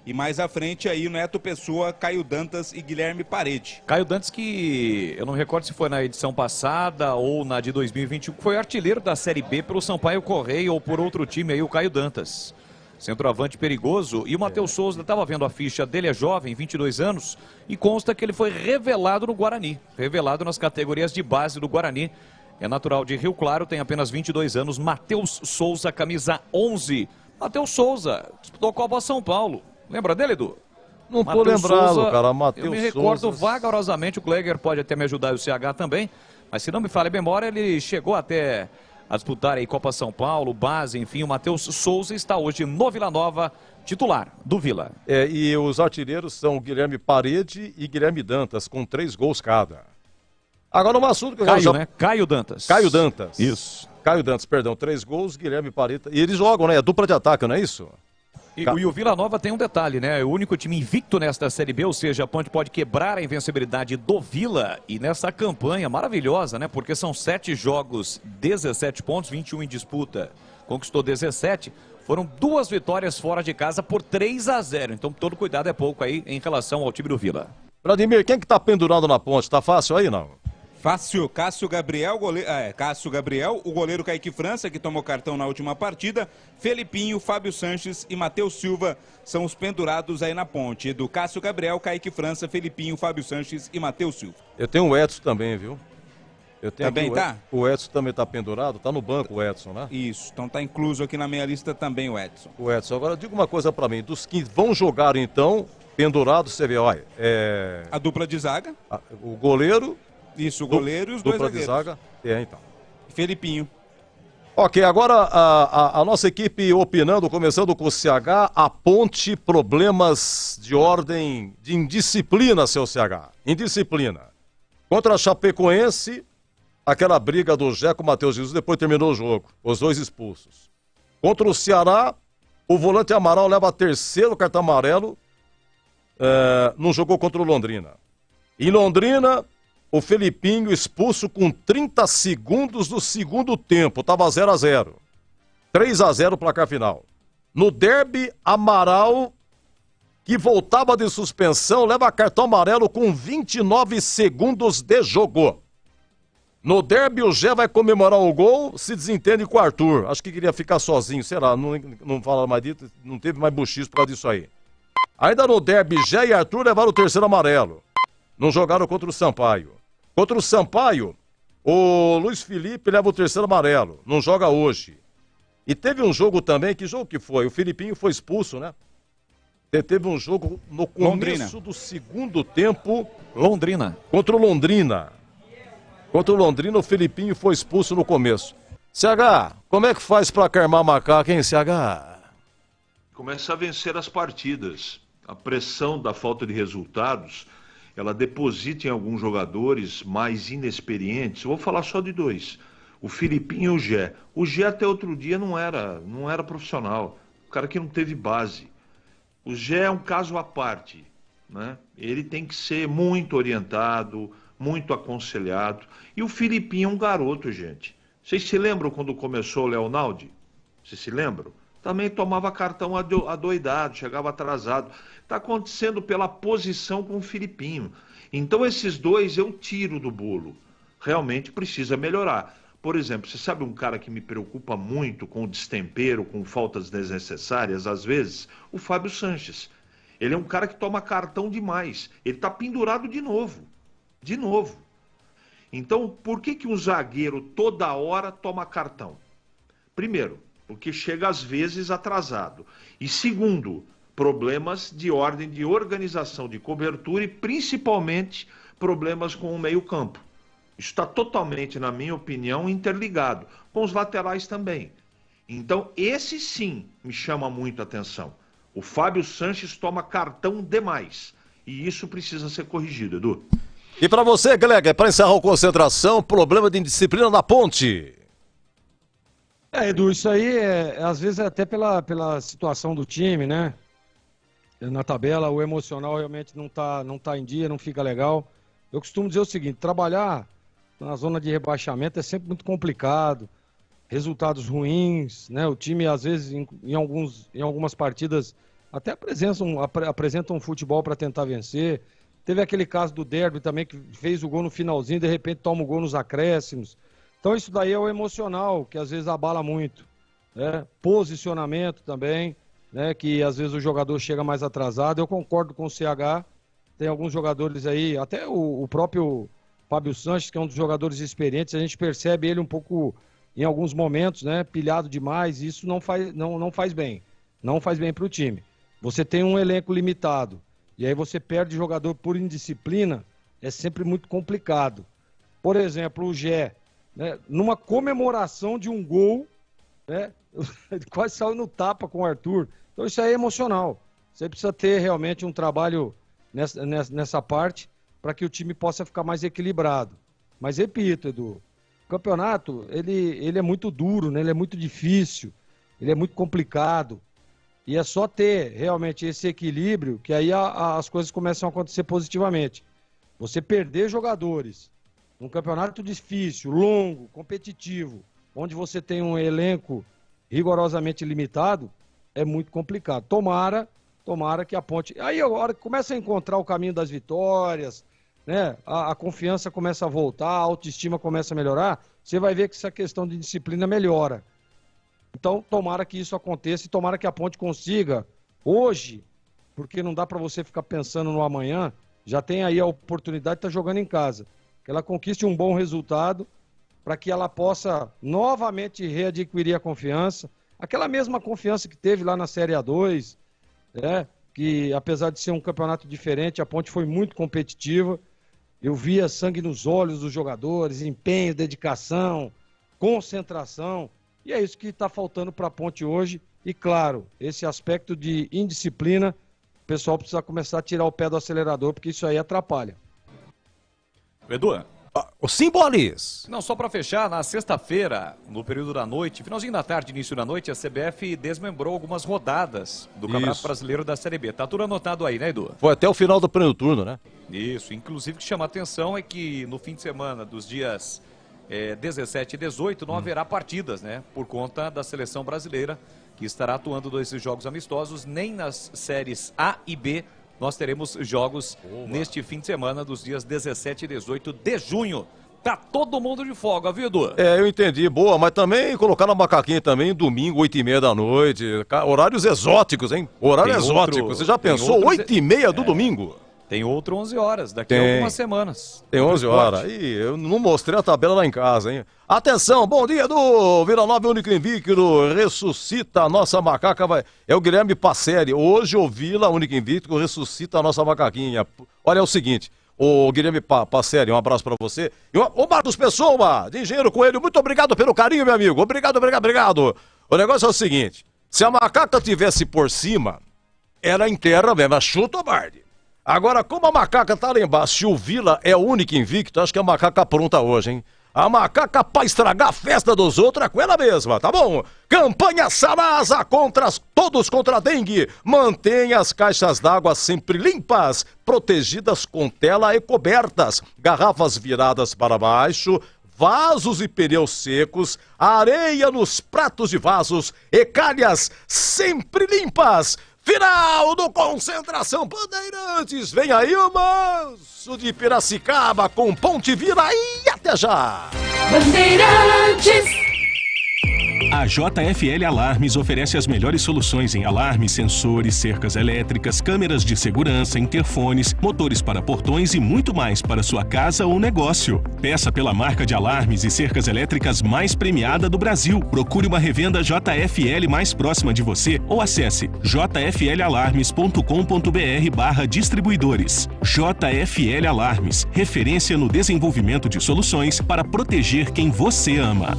E mais à frente aí o Neto Pessoa, Caio Dantas e Guilherme Parede. Caio Dantas que, eu não me recordo se foi na edição passada ou na de 2021, que foi artilheiro da Série B pelo Sampaio Correia ou por outro time aí, o Caio Dantas. Centroavante perigoso. E o Matheus Souza, estava vendo a ficha dele, é jovem, 22 anos, e consta que ele foi revelado no Guarani. Revelado nas categorias de base do Guarani. É natural de Rio Claro, tem apenas 22 anos. Matheus Souza, camisa 11. Matheus Souza, disputou a Copa São Paulo. Lembra dele, Edu? Não tô lembrado, Souza, cara, Matheus Souza. Eu me recordo vagarosamente, o Klegger pode até me ajudar e o CH também, mas se não me falha a memória, ele chegou até a disputar aí Copa São Paulo, base, enfim, o Matheus Souza está hoje no Vila Nova, titular do Vila. E os artilheiros são Guilherme Parede e Guilherme Dantas, com 3 gols cada. Agora um assunto que Caio, né? Caio Dantas. Caio Dantas. Isso. Caio Dantas, perdão, 3 gols, Guilherme Parita. E eles jogam, né? É dupla de ataque, não é isso? E o Vila Nova tem um detalhe, né? É o único time invicto nesta Série B, ou seja, a Ponte pode quebrar a invencibilidade do Vila. E nessa campanha maravilhosa, né? Porque são 7 jogos, 17 pontos, 21 em disputa. Conquistou 17. Foram 2 vitórias fora de casa por 3-0. Então todo cuidado é pouco aí em relação ao time do Vila. Vladimir, quem que tá pendurado na ponte? Tá fácil aí, não? Fácil, Cássio Gabriel, Cássio Gabriel, o goleiro Kaique França, que tomou cartão na última partida, Felipinho, Fábio Sanches e Matheus Silva são os pendurados aí na ponte. Do Cássio Gabriel, Kaique França, Felipinho, Fábio Sanches e Matheus Silva. Eu tenho o Edson também, viu? Eu tenho também aqui, tá? O Edson também tá pendurado, tá no banco o Edson, né? Isso, então tá incluso aqui na minha lista também o Edson. O Edson, agora diga uma coisa pra mim, dos que vão jogar então, pendurados, você vê, olha, a dupla de zaga. O goleiro... Isso, o goleiro e os 2 zagueiros. Dupla de zaga, então. Felipinho. Ok, agora a nossa equipe opinando, começando com o CH, a Ponte, problemas de ordem de indisciplina, seu CH. Indisciplina. Contra a Chapecoense, aquela briga do Jé com o Matheus Jesus, depois terminou o jogo, os 2 expulsos. Contra o Ceará, o volante Amaral leva 3º cartão amarelo, não jogou contra o Londrina. Em Londrina, o Felipinho expulso com 30 segundos do segundo tempo, estava 0-0. 3-0 o placar final. No derby, Amaral, que voltava de suspensão, leva cartão amarelo com 29 segundos de jogo. No derby, o Gé vai comemorar o gol, se desentende com o Arthur. Acho que queria ficar sozinho, sei lá, não fala mais disso, não teve mais buchiço por causa disso aí. Ainda no derby, Gé e Arthur levaram o 3º amarelo. Não jogaram contra o Sampaio. Contra o Sampaio, o Luiz Felipe leva o 3º amarelo. Não joga hoje. E teve um jogo também, que jogo que foi? O Felipinho foi expulso, né? Teve um jogo no começo do segundo tempo. Londrina. Contra o Londrina. Contra o Londrina, o Felipinho foi expulso no começo. CH, como é que faz pra carmar macaco, hein, CH? Começa a vencer as partidas. A pressão da falta de resultados, ela deposita em alguns jogadores mais inexperientes. Eu vou falar só de 2. O Felipinho e o Gé. O Gé até outro dia não era profissional. O cara que não teve base. O Gé é um caso à parte, né? Ele tem que ser muito orientado, muito aconselhado. E o Felipinho é um garoto, gente. Vocês se lembram quando começou o Leonaldi? Vocês se lembram? Também tomava cartão adoidado, chegava atrasado. Está acontecendo pela posição com o Felipinho. Então esses 2 eu tiro do bolo. Realmente precisa melhorar. Por exemplo, você sabe um cara que me preocupa muito com o destempero, com faltas desnecessárias, às vezes? O Fábio Sanches. Ele é um cara que toma cartão demais. Ele está pendurado de novo. De novo. Então, por que um zagueiro toda hora toma cartão? Primeiro, porque chega às vezes atrasado. E segundo, problemas de ordem de organização de cobertura e principalmente problemas com o meio-campo. Isso está totalmente, na minha opinião, interligado, com os laterais também. Então, esse sim me chama muito a atenção. O Fábio Sanches toma cartão demais. E isso precisa ser corrigido, Edu. E para você, Glega, para encerrar a concentração, problema de indisciplina na Ponte. Edu, isso aí às vezes até pela situação do time, né? Na tabela, o emocional realmente não tá em dia, não fica legal. Eu costumo dizer o seguinte, trabalhar na zona de rebaixamento é sempre muito complicado, resultados ruins, né? O time, às vezes, em algumas partidas, até apresentam um futebol para tentar vencer. Teve aquele caso do Derby também, que fez o gol no finalzinho, de repente toma o gol nos acréscimos. Então isso daí é o emocional, que às vezes abala muito, né? Posicionamento também, né? Que às vezes o jogador chega mais atrasado. Eu concordo com o CH, tem alguns jogadores aí, até o próprio Fábio Sanches, que é um dos jogadores experientes, a gente percebe ele um pouco, em alguns momentos, né? Pilhado demais, e isso não faz bem. Não faz bem para o time. Você tem um elenco limitado, e aí você perde jogador por indisciplina, é sempre muito complicado. Por exemplo, o Gé, né, numa comemoração de um gol, né, quase saiu no tapa com o Arthur. Então isso aí é emocional. Você precisa ter realmente um trabalho nessa parte para que o time possa ficar mais equilibrado. Mas repito, Edu, O campeonato, ele é muito duro, né? Ele é muito difícil, ele é muito complicado. E é só ter realmente esse equilíbrio que aí as coisas começam a acontecer positivamente. Você perder jogadores num campeonato difícil, longo, competitivo, onde você tem um elenco rigorosamente limitado, é muito complicado. Tomara que a Ponte... Aí a hora que começa a encontrar o caminho das vitórias, né? A confiança começa a voltar, a autoestima começa a melhorar, você vai ver que essa questão de disciplina melhora. Então, tomara que isso aconteça e tomara que a Ponte consiga, hoje, porque não dá para você ficar pensando no amanhã, já tem aí a oportunidade de estar jogando em casa. Que ela conquiste um bom resultado para que ela possa novamente readquirir a confiança, aquela mesma confiança que teve lá na Série A2, né? Que apesar de ser um campeonato diferente, a Ponte foi muito competitiva. Eu via sangue nos olhos dos jogadores, empenho, dedicação, concentração. E é isso que está faltando para a Ponte hoje. E claro, esse aspecto de indisciplina, o pessoal precisa começar a tirar o pé do acelerador, porque isso aí atrapalha. Edu. O Simbolis. Não, só para fechar, na sexta-feira, no período da noite, finalzinho da tarde, início da noite, a CBF desmembrou algumas rodadas do Campeonato Brasileiro da Série B. Tá tudo anotado aí, né, Edu? Foi até o final do primeiro turno, né? Isso, inclusive o que chama a atenção é que no fim de semana dos dias 17 e 18 não haverá partidas, né? Por conta da seleção brasileira, que estará atuando nesses jogos amistosos, nem nas séries A e B nós teremos jogos neste fim de semana dos dias 17 e 18 de junho. Tá todo mundo de folga, viu, Edu? Eu entendi, boa, mas também colocar na macaquinha também, domingo, 8h30 da noite, horários exóticos, hein? Horário exótico, você já pensou? 8h30 do domingo? Tem outro 11 horas, daqui a algumas semanas. Tem 11 horas. Ih, eu não mostrei a tabela lá em casa, hein? Atenção, bom dia do Vila Nova Único Invicto, ressuscita a nossa macaca, é o Guilherme Passeri. Hoje o Vila Único Invicto ressuscita a nossa macaquinha. Olha, é o seguinte, o Guilherme Passeri, um abraço pra você. E o Marcos Pessoa, de Engenheiro Coelho, muito obrigado pelo carinho, meu amigo. Obrigado. O negócio é o seguinte, se a macaca tivesse por cima, era em terra mesmo, ela chuta o barde. Agora, como a macaca tá lá embaixo e o Vila é o único invicto, acho que a macaca pronta hoje, hein? A macaca pra estragar a festa dos outros é com ela mesma, tá bom? Campanha Sarasa todos contra a dengue. Mantenha as caixas d'água sempre limpas, protegidas com tela e cobertas. Garrafas viradas para baixo, vasos e pneus secos, areia nos pratos de vasos e calhas sempre limpas. Final do Concentração Bandeirantes. Vem aí o Manso de Piracicaba com Ponte Vila e até já. Bandeirantes. A JFL Alarmes oferece as melhores soluções em alarmes, sensores, cercas elétricas, câmeras de segurança, interfones, motores para portões e muito mais para sua casa ou negócio. Peça pela marca de alarmes e cercas elétricas mais premiada do Brasil. Procure uma revenda JFL mais próxima de você ou acesse jflalarmes.com.br/distribuidores. JFL Alarmes, referência no desenvolvimento de soluções para proteger quem você ama.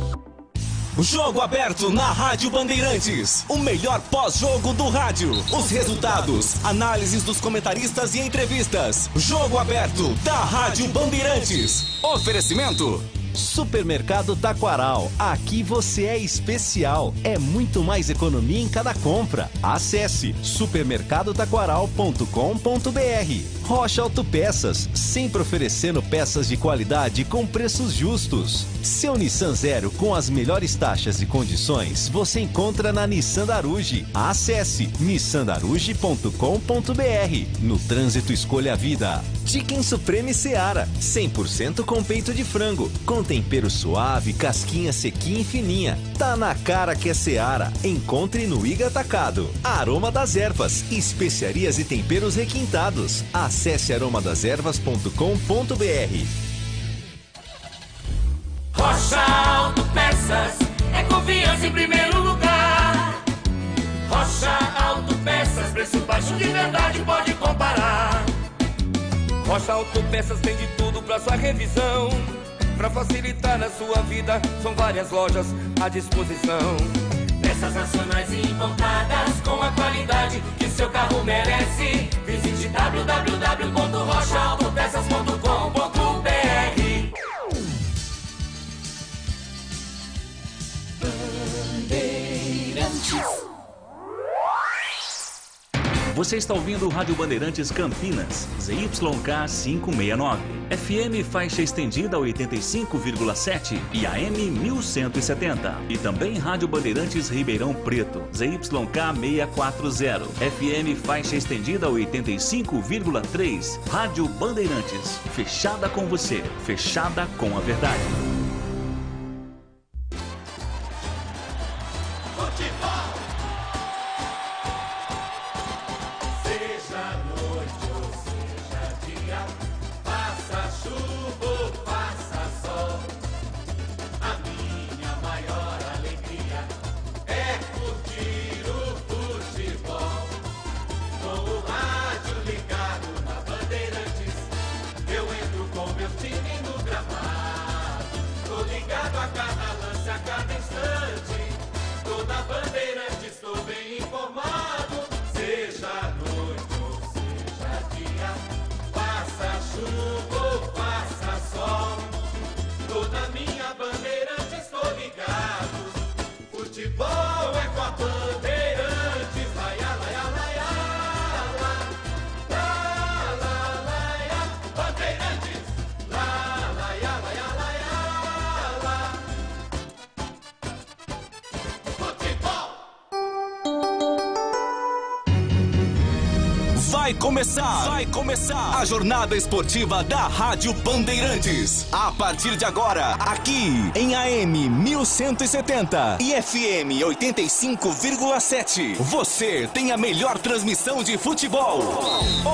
Jogo aberto na Rádio Bandeirantes. O melhor pós-jogo do rádio. Os resultados, análises dos comentaristas e entrevistas. Jogo aberto da Rádio Bandeirantes. Oferecimento. Supermercado Taquaral. Aqui você é especial. É muito mais economia em cada compra. Acesse supermercadotaquaral.com.br. Rocha Autopeças, sempre oferecendo peças de qualidade com preços justos. Seu Nissan Zero com as melhores taxas e condições você encontra na Nissan Daruge. Acesse nissandaruge.com.br. No trânsito, escolha a vida. Chicken Supreme Seara, 100% com peito de frango, com tempero suave, casquinha sequinha e fininha. Tá na cara que é Seara. Encontre no Iga Atacado. Aroma das Ervas, especiarias e temperos requintados. Acesse aromadeservas.com.br. Rocha Autopeças é confiança em primeiro lugar. Rocha Autopeças, preço baixo de verdade, pode comparar. Rocha Autopeças tem de tudo pra sua revisão. Pra facilitar na sua vida, são várias lojas à disposição. Peças nacionais e importadas com a qualidade que seu carro merece. Visite www.rochaautopeças.com.br. Você está ouvindo o Rádio Bandeirantes Campinas, ZYK 569. FM faixa estendida 85,7 e AM 1170. E também Rádio Bandeirantes Ribeirão Preto, ZYK 640. FM faixa estendida 85,3. Rádio Bandeirantes, fechada com você, fechada com a verdade. Vai começar a jornada esportiva da Rádio Bandeirantes. A partir de agora, aqui em AM 1170 e FM 85,7. Você tem a melhor transmissão de futebol.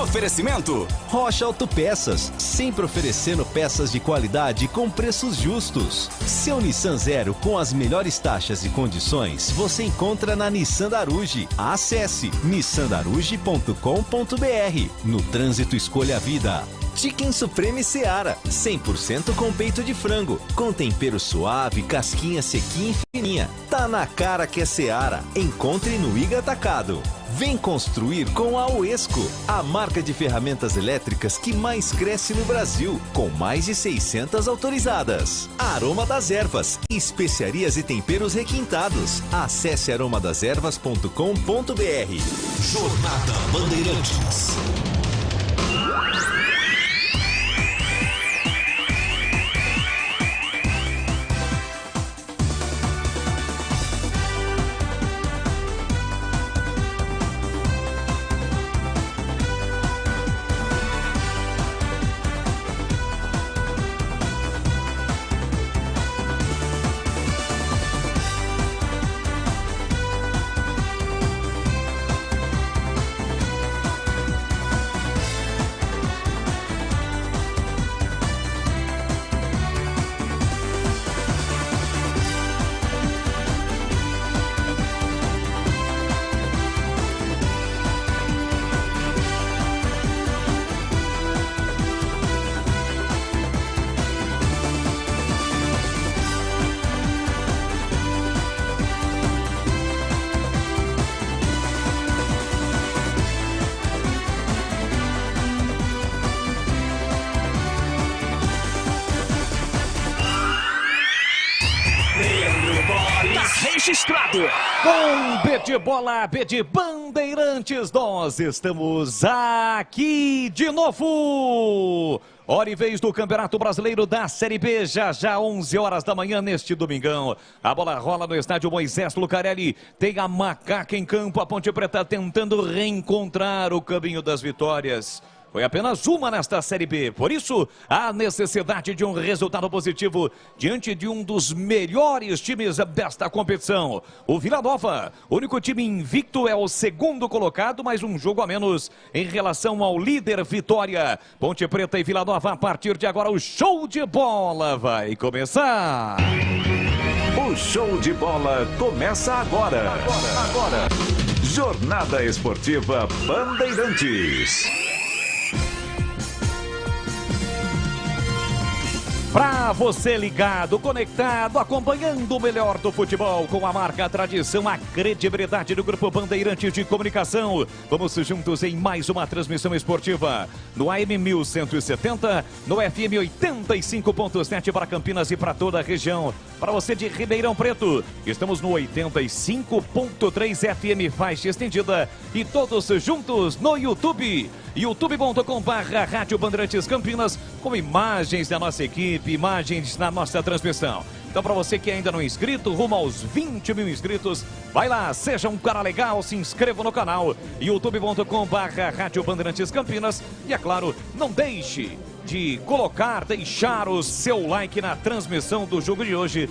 Oferecimento Rocha Autopeças, sempre oferecendo peças de qualidade com preços justos. Seu Nissan Zero com as melhores taxas e condições você encontra na Nissan Daruge. Acesse nissandaruge.com.br. No trânsito, escolha a vida. Chicken Supreme Seara, 100% com peito de frango, com tempero suave, casquinha sequinha e fininha. Tá na cara que é Seara. Encontre no Iga Atacado. Vem construir com a Oesco, a marca de ferramentas elétricas que mais cresce no Brasil, com mais de 600 autorizadas. Aroma das Ervas, especiarias e temperos requintados. Acesse aromadeservas.com.br. Jornada Bandeirantes. Registrado com B de Bola, B de Bandeirantes, nós estamos aqui de novo. Hora e vez do Campeonato Brasileiro da Série B, já 11 horas da manhã neste domingão. A bola rola no estádio Moisés Lucarelli, tem a Macaca em campo, a Ponte Preta tentando reencontrar o caminho das vitórias. Foi apenas uma nesta Série B, por isso há necessidade de um resultado positivo diante de um dos melhores times desta competição. O Vila Nova, o único time invicto, é o segundo colocado, mais um jogo a menos em relação ao líder Vitória. Ponte Preta e Vila Nova, a partir de agora o show de bola vai começar. O show de bola começa agora. Jornada Esportiva Bandeirantes. Pra você ligado, conectado, acompanhando o melhor do futebol com a marca, a tradição, a credibilidade do Grupo Bandeirantes de Comunicação. Vamos juntos em mais uma transmissão esportiva no AM 1170, no FM 85.7 para Campinas e para toda a região. Para você de Ribeirão Preto, estamos no 85.3 FM faixa estendida e todos juntos no YouTube. youtube.com/Rádio Bandeirantes Campinas, com imagens da nossa equipe, imagens na nossa transmissão. Então, para você que ainda não é inscrito, rumo aos 20 mil inscritos, vai lá, seja um cara legal, se inscreva no canal, youtube.com/Rádio Bandeirantes Campinas. E, é claro, não deixe de deixar o seu like na transmissão do jogo de hoje,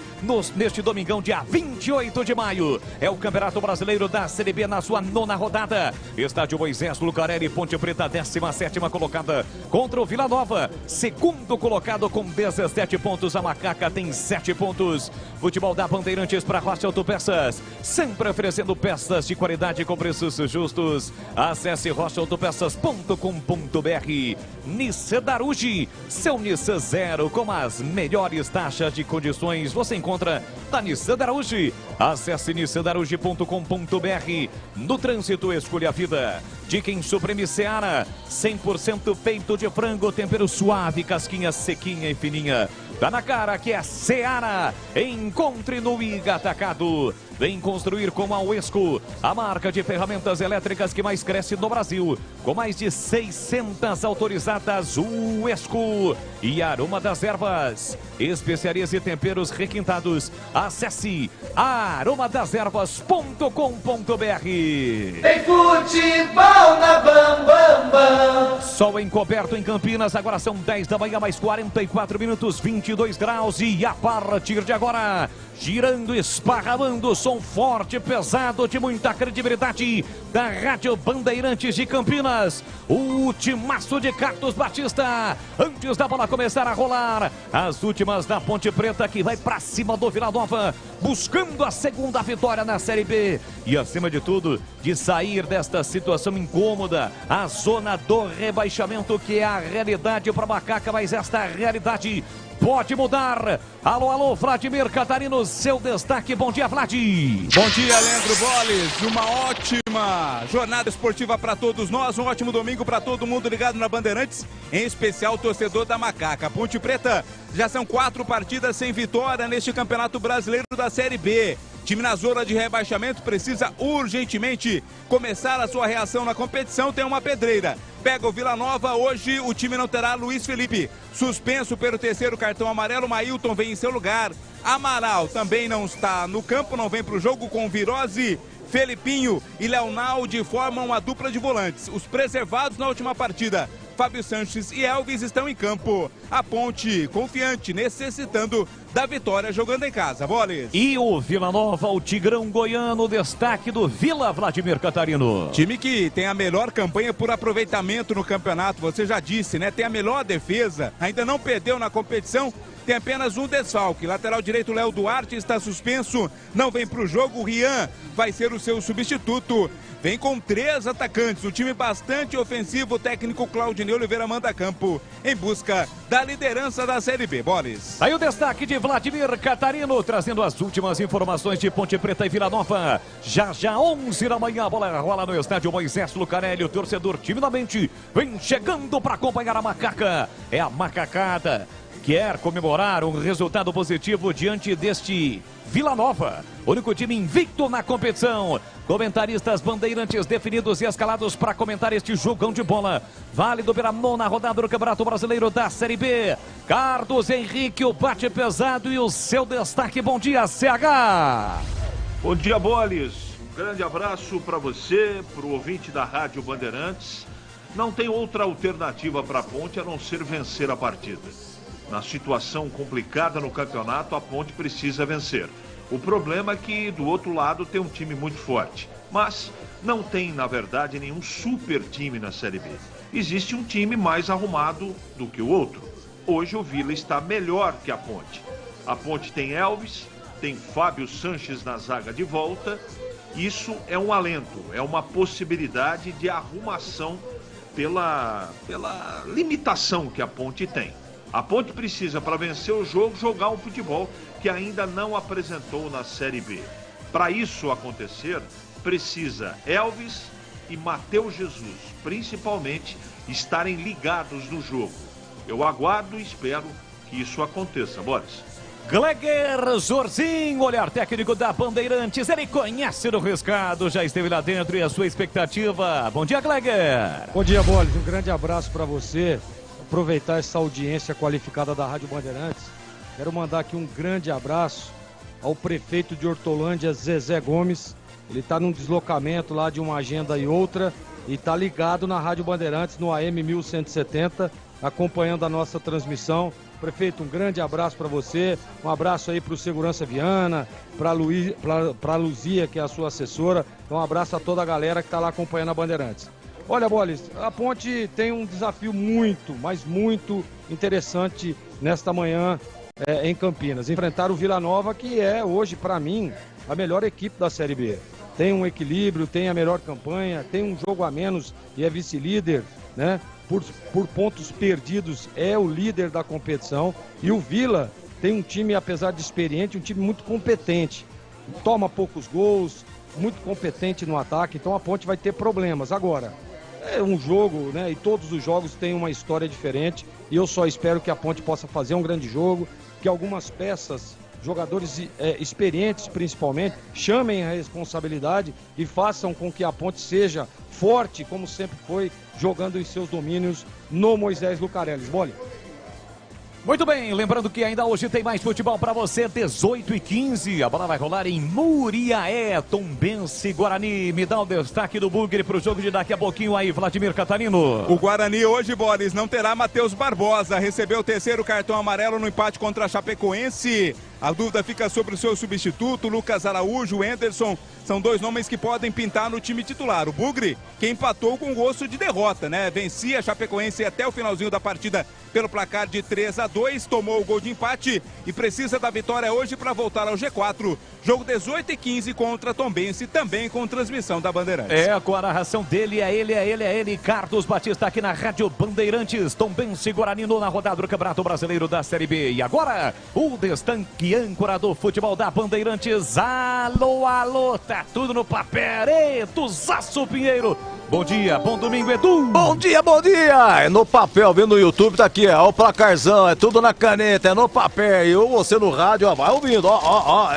neste domingão, dia 28 de maio. É o Campeonato Brasileiro da Série B na sua 9ª rodada. Estádio Moisés Lucarelli, Ponte Preta, 17ª colocada contra o Vila Nova. Segundo colocado com 17 pontos, a Macaca tem 7 pontos. Futebol da Bandeirantes para Rocha Autopeças, sempre oferecendo peças de qualidade com preços justos. Acesse rochaautopeças.com.br. Nissan Darugi, seu Nissan Zero com as melhores taxas de condições você encontra na Nissan Darugi. Acesse nissandarugi.com.br. No trânsito, escolha a vida. Diquem Supreme Seara, 100% peito de frango, tempero suave, casquinha sequinha e fininha. Tá na cara que é Seara. Encontre no Iga Atacado. Vem construir com a Uesco, a marca de ferramentas elétricas que mais cresce no Brasil. Com mais de 600 autorizadas, Uesco. E Aroma das Ervas, especiarias e temperos requintados. Acesse aromadeservas.com.br. Tem futebol na Bam Bam Bam. Sol encoberto em Campinas, agora são 10 da manhã, mais 44 minutos, 22 graus. E a partir de agora, girando, esparramando, som forte, pesado, de muita credibilidade, da Rádio Bandeirantes de Campinas. O ultimaço de Carlos Batista, antes da bola começar a rolar. As últimas da Ponte Preta, que vai pra cima do Vila Nova, buscando a segunda vitória na Série B. E acima de tudo, de sair desta situação incômoda, a zona do rebaixamento, que é a realidade para Macaca, mas esta realidade pode mudar. Alô, alô, Vladimir Catarino, seu destaque. Bom dia, Vlad. Bom dia, Leandro Boles. Uma ótima jornada esportiva para todos nós. Um ótimo domingo para todo mundo ligado na Bandeirantes, em especial o torcedor da Macaca. Ponte Preta, já são 4 partidas sem vitória neste Campeonato Brasileiro da Série B. Time na zona de rebaixamento precisa urgentemente começar a sua reação na competição. Tem uma pedreira. Pega o Vila Nova, hoje o time não terá Luiz Felipe. Suspenso pelo 3º cartão amarelo, Mailton vem em seu lugar. Amaral também não está no campo, não vem para o jogo com Virose. Felipinho e Leonaldi formam uma dupla de volantes. Os preservados na última partida, Fábio Sanches e Elvis, estão em campo. A Ponte, confiante, necessitando da vitória, jogando em casa. Boles. E o Vila Nova, o Tigrão Goiano, destaque do Vila, Vladimir Catarino. Time que tem a melhor campanha por aproveitamento no campeonato, você já disse, né? Tem a melhor defesa, ainda não perdeu na competição. Tem apenas um desfalque. Lateral direito, Léo Duarte, está suspenso, não vem para o jogo. O Rian vai ser o seu substituto. Vem com 3 atacantes, um time bastante ofensivo. O técnico Claudinei Oliveira manda campo em busca da liderança da Série B. Boles. Aí o destaque de Vladimir Catarino, trazendo as últimas informações de Ponte Preta e Vila Nova. Já 11 da manhã, a bola rola no estádio Moisés Lucarelli. O torcedor timidamente vem chegando para acompanhar a Macaca. É a macacada. Quer comemorar um resultado positivo diante deste Vila Nova, único time invicto na competição. Comentaristas bandeirantes definidos e escalados para comentar este jogão de bola válido pela 9ª rodada do Campeonato Brasileiro da Série B. Carlos Henrique, o bate pesado e o seu destaque. Bom dia, CH. Bom dia, Boles. Um grande abraço para você, para o ouvinte da Rádio Bandeirantes. Não tem outra alternativa para a Ponte a não ser vencer a partida. Na situação complicada no campeonato, a Ponte precisa vencer. O problema é que do outro lado tem um time muito forte, mas não tem, na verdade, nenhum super time na Série B. Existe um time mais arrumado do que o outro. Hoje o Vila está melhor que a Ponte. A Ponte tem Elvis, tem Fábio Sanches na zaga de volta. Isso é um alento, é uma possibilidade de arrumação pela limitação que a Ponte tem. A Ponte precisa, para vencer o jogo, jogar um futebol que ainda não apresentou na Série B. Para isso acontecer, precisa Elvis e Matheus Jesus, principalmente, estarem ligados no jogo. Eu aguardo e espero que isso aconteça. Boris. Gleger Jorzinho, olhar técnico da Bandeirantes, ele conhece do riscado, já esteve lá dentro e a sua expectativa. Bom dia, Gleger. Bom dia, Bolis, um grande abraço para você. Aproveitar essa audiência qualificada da Rádio Bandeirantes. Quero mandar aqui um grande abraço ao prefeito de Hortolândia, Zezé Gomes. Ele está num deslocamento lá de uma agenda e outra e está ligado na Rádio Bandeirantes, no AM 1170, acompanhando a nossa transmissão. Prefeito, um grande abraço para você, um abraço aí para o Segurança Viana, para a Luzia, que é a sua assessora, então um abraço a toda a galera que está lá acompanhando a Bandeirantes. Olha, Bolis, a Ponte tem um desafio muito, mas muito interessante nesta manhã em Campinas. Enfrentar o Vila Nova, que é hoje, para mim, a melhor equipe da Série B. Tem um equilíbrio, tem a melhor campanha, tem um jogo a menos e é vice-líder, né? Por pontos perdidos, é o líder da competição. E o Vila tem um time, apesar de experiente, um time muito competente. Toma poucos gols, muito competente no ataque, então a Ponte vai ter problemas. Agora, é um jogo, né? E todos os jogos têm uma história diferente. E eu só espero que a Ponte possa fazer um grande jogo, que algumas peças, jogadores experientes principalmente, chamem a responsabilidade e façam com que a Ponte seja forte, como sempre foi, jogando em seus domínios no Moisés Lucarelli. Bole. Muito bem, lembrando que ainda hoje tem mais futebol para você, 18h15, a bola vai rolar em Muriaé, Tombense, Guarani. Me dá o destaque do Bugre para o jogo de daqui a pouquinho aí, Vladimir Catarino. O Guarani hoje, Boris, não terá Matheus Barbosa, recebeu o terceiro cartão amarelo no empate contra a Chapecoense. A dúvida fica sobre o seu substituto, Lucas Araújo, Anderson. São dois nomes que podem pintar no time titular. O Bugre, que empatou com gosto de derrota, né? Vencia a Chapecoense até o finalzinho da partida pelo placar de 3-2, tomou o gol de empate e precisa da vitória hoje para voltar ao G4. Jogo 18h15 contra Tombense, também com transmissão da Bandeirantes. É, com a narração dele, é ele, Carlos Batista aqui na Rádio Bandeirantes. Tombense Guarani na rodada do Campeonato Brasileiro da Série B. E agora, o destaque âncora do futebol da Bandeirantes. Alô, alô, tá tudo no papel. Tuzaço Pinheiro. Bom dia, bom domingo, Edu. Bom dia, bom dia. É no papel, vendo no YouTube, tá aqui, ó, o placarzão, é tudo na caneta, é no papel. E você no rádio, ó, vai ouvindo, ó,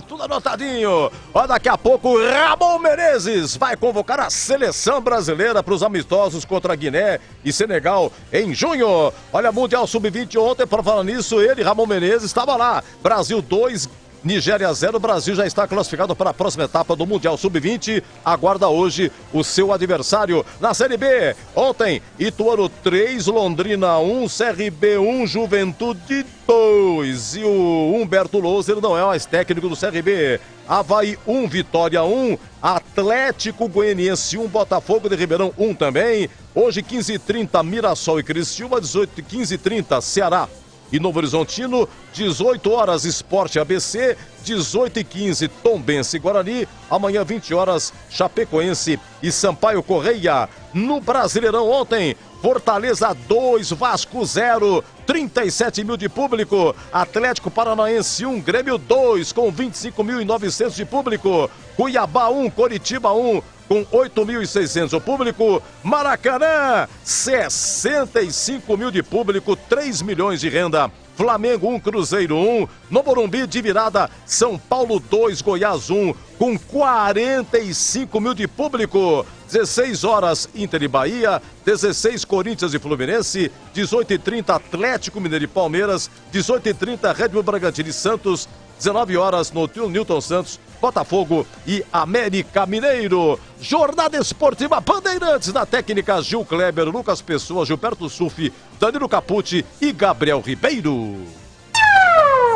tudo anotadinho. Ó, daqui a pouco, Ramon Menezes vai convocar a seleção brasileira para os amistosos contra Guiné e Senegal em junho. Olha, Mundial Sub-20 ontem, para falar nisso, ele, Ramon Menezes, estava lá. Brasil 2, Nigéria 0, o Brasil já está classificado para a próxima etapa do Mundial Sub-20, aguarda hoje o seu adversário. Na Série B, ontem, Ituano 3, Londrina 1, CRB 1, Juventude 2. E o Humberto Louser não é mais técnico do CRB. Avaí 1, Vitória 1, Atlético Goianiense 1, Botafogo de Ribeirão 1 também. Hoje 15h30, Mirassol e Criciúma, 15h30, Ceará e Novo Horizontino, 18 horas Sport ABC, 18h15 Tombense e Guarani, amanhã 20 horas Chapecoense e Sampaio Correia. No Brasileirão ontem, Fortaleza 2, Vasco 0, 37 mil de público. Atlético Paranaense 1, Grêmio 2, com 25.900 de público. Cuiabá 1, Coritiba 1, com 8.600 o público. Maracanã, 65 mil de público, 3 milhões de renda. Flamengo 1, Cruzeiro 1. No Morumbi, de virada, São Paulo 2, Goiás 1, com 45 mil de público. 16 horas, Inter e Bahia, 16 Corinthians e Fluminense, 18h30 Atlético Mineiro e Palmeiras, 18h30 Red Bull Bragantino e Santos, 19 horas no Newton Santos, Botafogo e América Mineiro. Jornada Esportiva Bandeirantes, na técnica Gil Kleber, Lucas Pessoa, Gilberto Sufi, Danilo Capucci e Gabriel Ribeiro.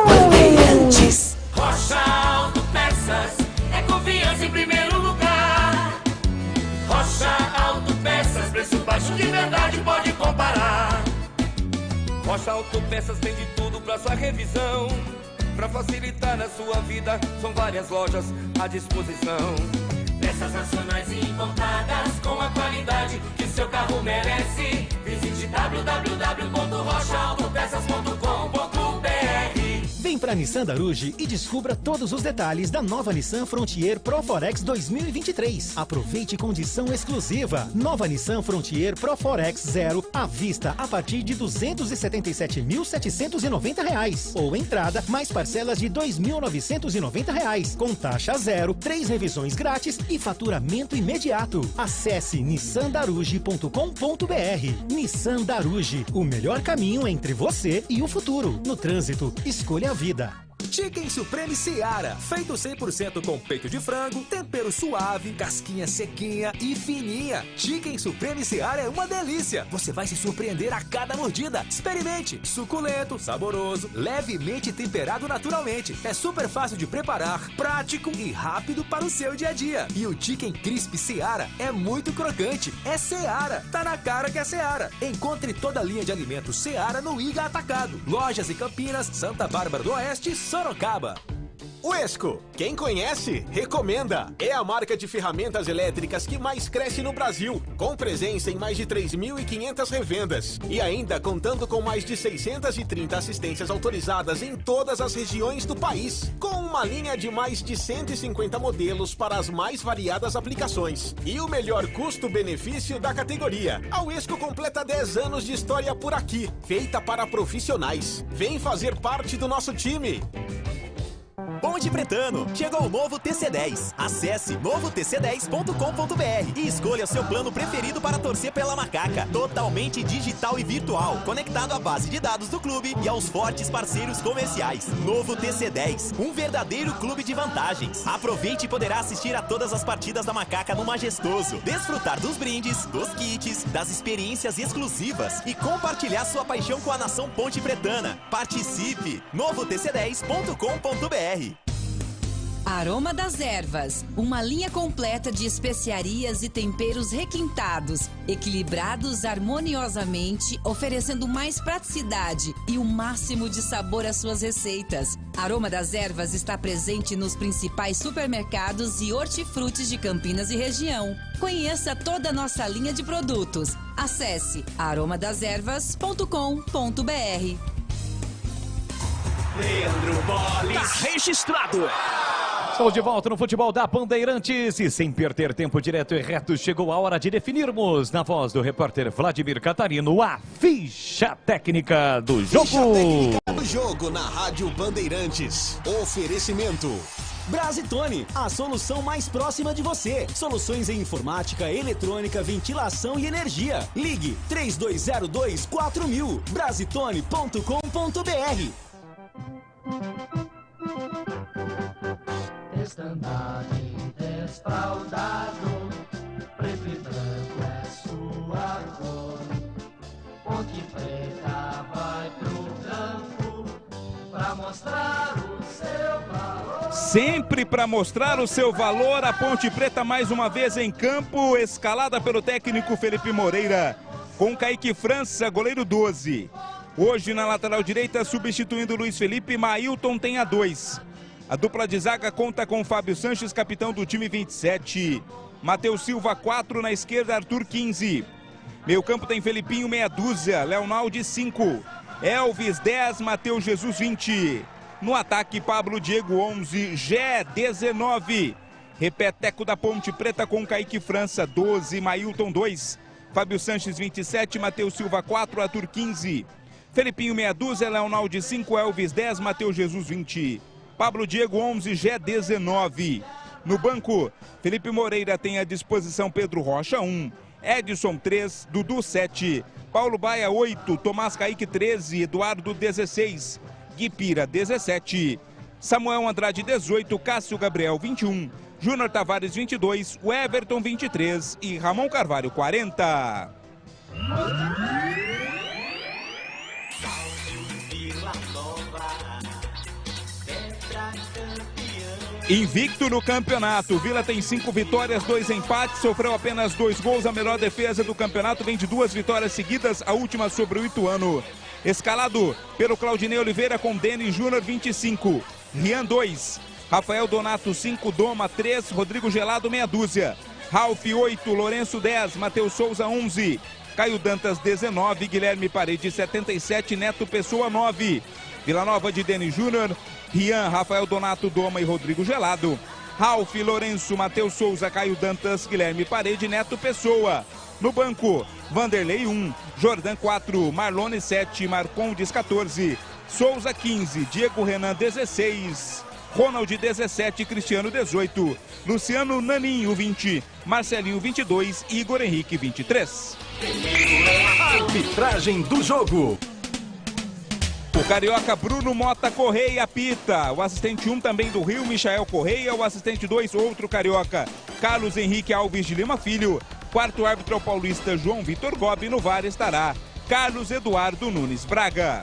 Bandeirantes. Rocha Autopeças, é confiança em primeiro lugar. Rocha Autopeças, preço baixo de verdade, pode comparar. Rocha Autopeças tem de tudo pra sua revisão. Pra facilitar na sua vida, são várias lojas à disposição. Peças nacionais e importadas, com a qualidade que seu carro merece. Visite www.rochaautopeças.com.br. para Nissan Daruge e descubra todos os detalhes da nova Nissan Frontier Pro Forex 2023. Aproveite condição exclusiva. Nova Nissan Frontier Pro Forex Zero à vista a partir de R$ 277.790 ou entrada mais parcelas de R$ 2.990 com taxa zero, 3 revisões grátis e faturamento imediato. Acesse nissandaruge.com.br. Nissan Daruge, o melhor caminho entre você e o futuro. No trânsito, escolha a vida. Chicken Supreme Seara, feito 100% com peito de frango, tempero suave, casquinha sequinha e fininha. Chicken Supreme Seara é uma delícia. Você vai se surpreender a cada mordida. Experimente. Suculento, saboroso, levemente temperado naturalmente. É super fácil de preparar, prático e rápido para o seu dia a dia. E o Chicken Crisp Seara é muito crocante. É Seara. Tá na cara que é Seara. Encontre toda a linha de alimentos Seara no Iga Atacado. Lojas em Campinas, Santa Bárbara do Oeste e Sorocaba. Uesco, quem conhece, recomenda. É a marca de ferramentas elétricas que mais cresce no Brasil, com presença em mais de 3.500 revendas. E ainda contando com mais de 630 assistências autorizadas em todas as regiões do país. Com uma linha de mais de 150 modelos para as mais variadas aplicações. E o melhor custo-benefício da categoria. A Uesco completa 10 anos de história por aqui, feita para profissionais. Vem fazer parte do nosso time. Ponte Pretano, chegou o novo TC10. Acesse novotc10.com.br e escolha seu plano preferido para torcer pela Macaca. Totalmente digital e virtual, conectado à base de dados do clube e aos fortes parceiros comerciais. Novo TC10, um verdadeiro clube de vantagens. Aproveite e poderá assistir a todas as partidas da Macaca no Majestoso, desfrutar dos brindes, dos kits, das experiências exclusivas e compartilhar sua paixão com a nação Ponte Pretana. Participe! novotc10.com.br. Aroma das Ervas, uma linha completa de especiarias e temperos requintados, equilibrados harmoniosamente, oferecendo mais praticidade e o máximo de sabor às suas receitas. Aroma das Ervas está presente nos principais supermercados e hortifrutis de Campinas e região. Conheça toda a nossa linha de produtos. Acesse aromadaservas.com.br. Leandro Bolis. Tá registrado. Estamos de volta no futebol da Bandeirantes e sem perder tempo, direto e reto, chegou a hora de definirmos, na voz do repórter Vladimir Catarino, a ficha técnica do jogo. Ficha técnica do jogo na Rádio Bandeirantes. Oferecimento. Brasitone, a solução mais próxima de você. Soluções em informática, eletrônica, ventilação e energia. Ligue 3202-4000. Brasitone.com.br. Estandarte desfraldado, preto e branco é sua cor. Ponte Preta vai pro campo pra mostrar o seu valor. Sempre para mostrar o seu valor, a Ponte Preta mais uma vez em campo, escalada pelo técnico Felipe Moreira, com Kaique França, goleiro 12. Hoje na lateral direita, substituindo Luiz Felipe, Mailton tem a 2. A dupla de zaga conta com Fábio Sanches, capitão do time 27. Matheus Silva 4, na esquerda Arthur 15. Meio campo tem Felipinho meia dúzia, Leonaldi 5. Elvis 10, Matheus Jesus 20. No ataque Pablo Diego 11, Gé 19. Repeteco da Ponte Preta com Kaique França 12, Mailton 2. Fábio Sanches 27, Matheus Silva 4, Arthur 15. Felipinho meia dúzia, Leonaldi 5, Elvis 10, Matheus Jesus 20. Pablo Diego 11, Gé 19. No banco, Felipe Moreira tem à disposição Pedro Rocha 1, Edson 3, Dudu 7, Paulo Baia 8, Tomás Kaique 13, Eduardo 16, Gui Pira 17, Samuel Andrade 18, Cássio Gabriel 21, Júnior Tavares 22, o Everton 23 e Ramon Carvalho 40. Invicto no campeonato, Vila tem 5 vitórias, 2 empates, sofreu apenas 2 gols. A melhor defesa do campeonato vem de 2 vitórias seguidas, a última sobre o Ituano. Escalado pelo Claudinei Oliveira com Denis Júnior 25, Rian 2, Rafael Donato 5, Doma 3, Rodrigo Gelado meia dúzia, Ralf 8, Lourenço 10, Matheus Souza 11, Caio Dantas 19, Guilherme Paredes 77, Neto Pessoa 9. Vila Nova de Denis Júnior, Rian, Rafael Donato, Doma e Rodrigo Gelado. Ralf, Lourenço, Matheus Souza, Caio Dantas, Guilherme Parede, Neto Pessoa. No banco, Vanderlei 1, Jordan 4, Marlone 7, Marcondes 14, Souza 15, Diego Renan 16, Ronald 17, Cristiano 18, Luciano Naninho 20, Marcelinho 22, Igor Henrique 23. Arbitragem do jogo. O carioca Bruno Mota Correia apita. O assistente 1 também do Rio, Michael Correia. O assistente 2, outro carioca, Carlos Henrique Alves de Lima Filho. Quarto árbitro paulista João Vitor Gobi. No VAR estará Carlos Eduardo Nunes Braga.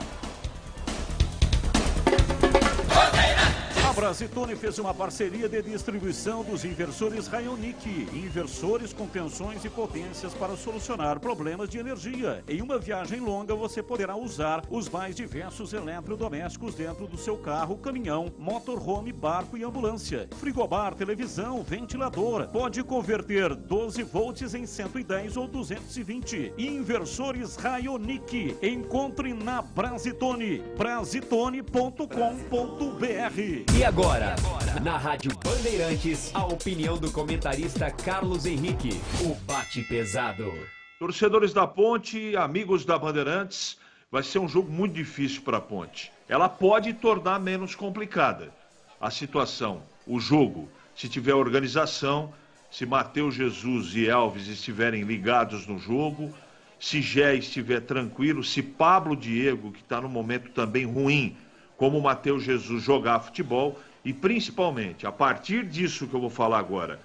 A Brasitone fez uma parceria de distribuição dos inversores Rayonic. Inversores com tensões e potências para solucionar problemas de energia. Em uma viagem longa, você poderá usar os mais diversos eletrodomésticos dentro do seu carro, caminhão, motorhome, barco e ambulância. Frigobar, televisão, ventilador. Pode converter 12 volts em 110 ou 220. Inversores Rayonic. Encontre na Brasitone. Brasitone.com.br. E agora, na Rádio Bandeirantes, a opinião do comentarista Carlos Henrique, o bate pesado. Torcedores da Ponte, amigos da Bandeirantes, vai ser um jogo muito difícil para a Ponte. Ela pode tornar menos complicada a situação, o jogo, se tiver organização, se Matheus Jesus e Elvis estiverem ligados no jogo, se Gé estiver tranquilo, se Pablo Diego, que está num momento também ruim, como o Matheus Jesus jogar futebol e principalmente, a partir disso que eu vou falar agora,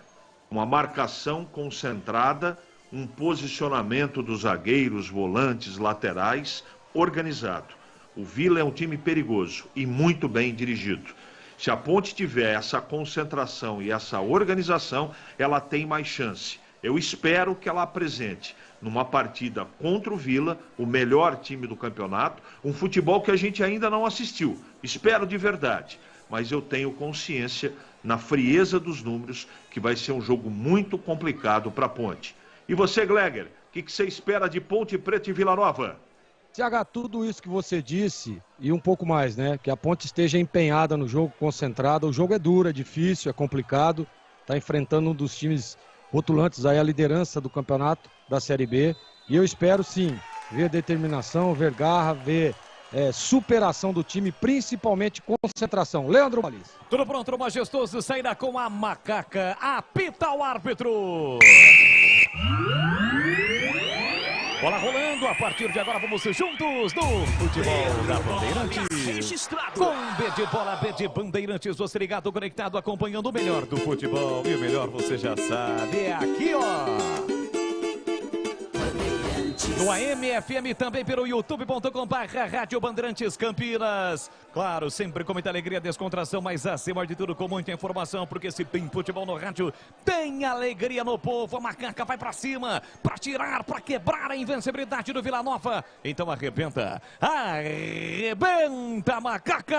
uma marcação concentrada, um posicionamento dos zagueiros, volantes, laterais, organizado. O Vila é um time perigoso e muito bem dirigido. Se a Ponte tiver essa concentração e essa organização, ela tem mais chance. Eu espero que ela apresente numa partida contra o Vila, o melhor time do campeonato, um futebol que a gente ainda não assistiu. Espero de verdade, mas eu tenho consciência, na frieza dos números, que vai ser um jogo muito complicado para a Ponte. E você, Gleger, o que você espera de Ponte Preta e Vila Nova? CH, tudo isso que você disse e um pouco mais, né? Que a Ponte esteja empenhada no jogo, concentrada. O jogo é duro, é difícil, é complicado. Está enfrentando um dos times rotulantes aí, a liderança do campeonato da Série B. E eu espero, sim, ver determinação, ver garra, ver superação do time, principalmente concentração. Leandro Malis. Tudo pronto, majestoso, sairá com a macaca. Apita o árbitro. Bola rolando, a partir de agora vamos juntos no Futebol da Bandeirantes. Registrado. Com B de bola, B de Bandeirantes, você ligado, conectado, acompanhando o melhor do futebol. E o melhor você já sabe, é aqui, ó. No AM, FM, também pelo youtube.com/Rádio Bandeirantes Campinas. Claro, sempre com muita alegria, descontração, mas acima de tudo com muita informação, porque se tem futebol no rádio, tem alegria no povo. A macaca vai pra cima, pra tirar, pra quebrar a invencibilidade do Vila Nova. Então arrebenta, arrebenta, macaca!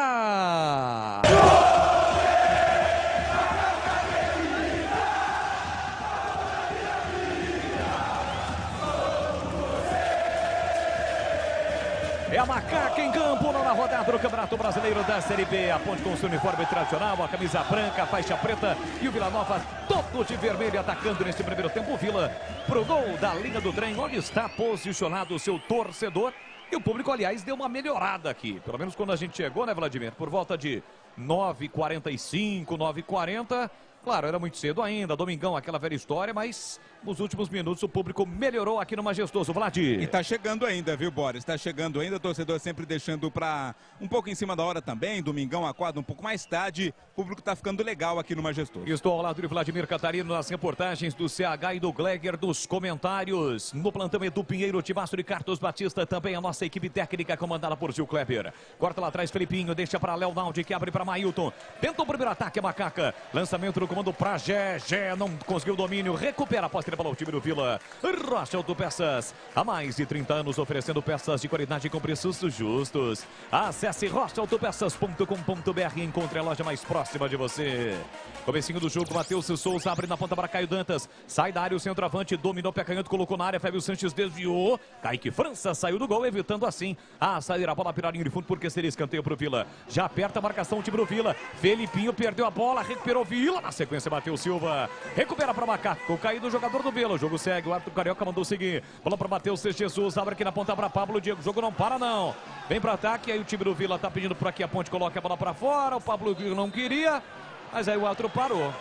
É a macaca em campo na rodada do Campeonato Brasileiro da Série B. A Ponte com seu uniforme tradicional, a camisa branca, a faixa preta e o Vila Nova todo de vermelho atacando neste primeiro tempo. O Vila pro gol da linha do trem, onde está posicionado o seu torcedor. E o público, aliás, deu uma melhorada aqui. Pelo menos quando a gente chegou, né, Vladimir? Por volta de 9h45, 9h40. Claro, era muito cedo ainda, domingão, aquela velha história, mas nos últimos minutos o público melhorou aqui no Majestoso, Vladir. E tá chegando ainda, viu, Boris? Tá chegando ainda, o torcedor sempre deixando pra um pouco em cima da hora também, domingão acorda um pouco mais tarde, o público tá ficando legal aqui no Majestoso. Estou ao lado de Vladimir Catarino nas reportagens do CH e do Gleger, dos comentários. No plantão Edu Pinheiro, Timaço de Carlos Batista, também a nossa equipe técnica comandada por Gil Kleber. Corta lá atrás, Felipinho, deixa para Léo Naldi, que abre para Mailton. Tenta o primeiro ataque, a macaca. Lançamento do comando para Gé, não conseguiu o domínio, recupera após ter bola ao time do Vila. Rocha Autopeças, há mais de 30 anos oferecendo peças de qualidade com preços justos. Acesse rochaautopeças.com.br e encontre a loja mais próxima de você. Comecinho do jogo, Matheus Souza abre na ponta para Caio Dantas. Sai da área o centroavante, dominou, pé canhoto, colocou na área, Fábio Sanches desviou. Kaique França saiu do gol, evitando assim a sair a bola para a linha de fundo, porque seria escanteio para o Vila. Já aperta a marcação o time do Vila. Felipinho perdeu a bola, recuperou Vila. Na sequência, Matheus Silva. Recupera para Macaco, caído o jogador do Vila. O jogo segue, o árbitro Carioca mandou seguir. Bola para Matheus Jesus, abre aqui na ponta para Pablo Diego. O jogo não para, não. Vem para ataque, aí o time do Vila tá pedindo por aqui a ponte, coloca a bola para fora. O Pablo Diego não queria, mas aí o árbitro parou.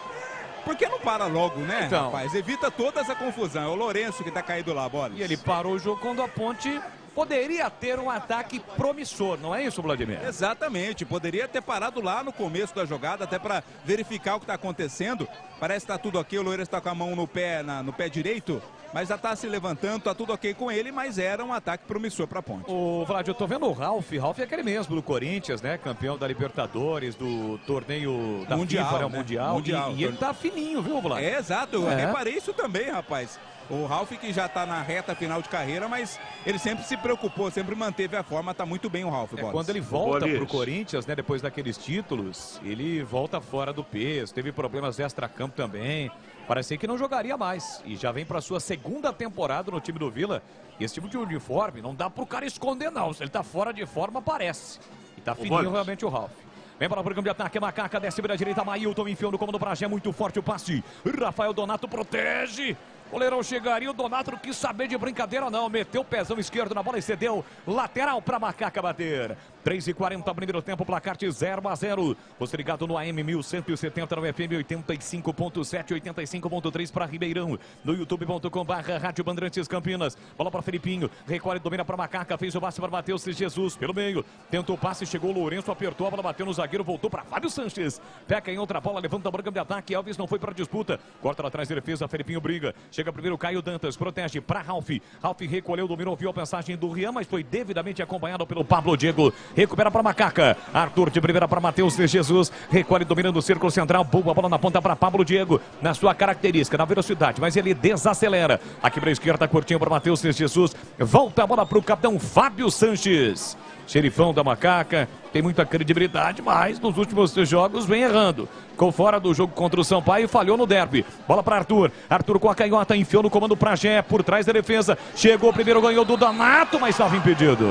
Por que não para logo, né, então, rapaz? Evita toda essa confusão. É o Lourenço que tá caído lá, bola. E ele parou o jogo quando a ponte poderia ter um ataque promissor, não é isso, Vladimir? Exatamente, poderia ter parado lá no começo da jogada, até para verificar o que está acontecendo. Parece que está tudo ok, o Lourenço está com a mão no pé direito, mas já está se levantando, está tudo ok com ele, mas era um ataque promissor para a ponte. O Vlad, eu tô vendo o Ralf é aquele mesmo do Corinthians, né? Campeão da Libertadores, do torneio da Mundial, FIFA, né? O Mundial. E ele tá fininho, viu, Vlad? É, exato, eu reparei isso também, rapaz. O Ralf que já está na reta final de carreira, mas ele sempre se preocupou, sempre manteve a forma, está muito bem o Ralf. Quando ele volta pro Corinthians, né, depois daqueles títulos, ele volta fora do peso, teve problemas extra-campo também, parecia que não jogaria mais, e já vem para sua segunda temporada no time do Vila, e esse tipo de uniforme não dá pro cara esconder não, se ele tá fora de forma, aparece, e tá fininho realmente o Ralf. Vem para o campo de ataque, Macaca, desce pela direita, Mailton enfiou no comando para Gé, muito forte o passe, Rafael Donato protege. Goleirão chegaria, o Donato não quis saber de brincadeira não, meteu o pezão esquerdo na bola e cedeu, lateral para Macaca bater. 3h40, primeiro tempo, placar de 0-0. Você ligado no AM 1170, no FM 85.7, 85.3 para Ribeirão, no youtube.com/Rádio Bandeirantes Campinas. Bola para Felipinho, recolhe, domina para Macaca, fez o passe para Matheus Jesus pelo meio, tentou o passe, chegou o Lourenço, apertou, a bola bateu no zagueiro, voltou para Fábio Sanches. Peca em outra bola, levanta a branca de ataque, Elvis não foi para disputa, corta lá atrás de defesa, Felipinho briga. Chega primeiro Caio Dantas, protege para Ralf. Ralf recolheu, dominou, viu a passagem do Rian, mas foi devidamente acompanhado pelo Pablo Diego. Recupera para Macaca. Arthur de primeira para Matheus Jesus. Recolhe, dominando o círculo central. Boa bola na ponta para Pablo Diego. Na sua característica, na velocidade, mas ele desacelera. Aqui para a esquerda, curtinho para Matheus Jesus. Volta a bola para o capitão Fábio Sanches. Xerifão da Macaca, tem muita credibilidade, mas nos últimos jogos vem errando. Ficou fora do jogo contra o Sampaio e falhou no derby. Bola para Arthur. Arthur com a canhota, enfiou no comando para Gé, por trás da defesa. Chegou primeiro, ganhou do Donato, mas estava impedido.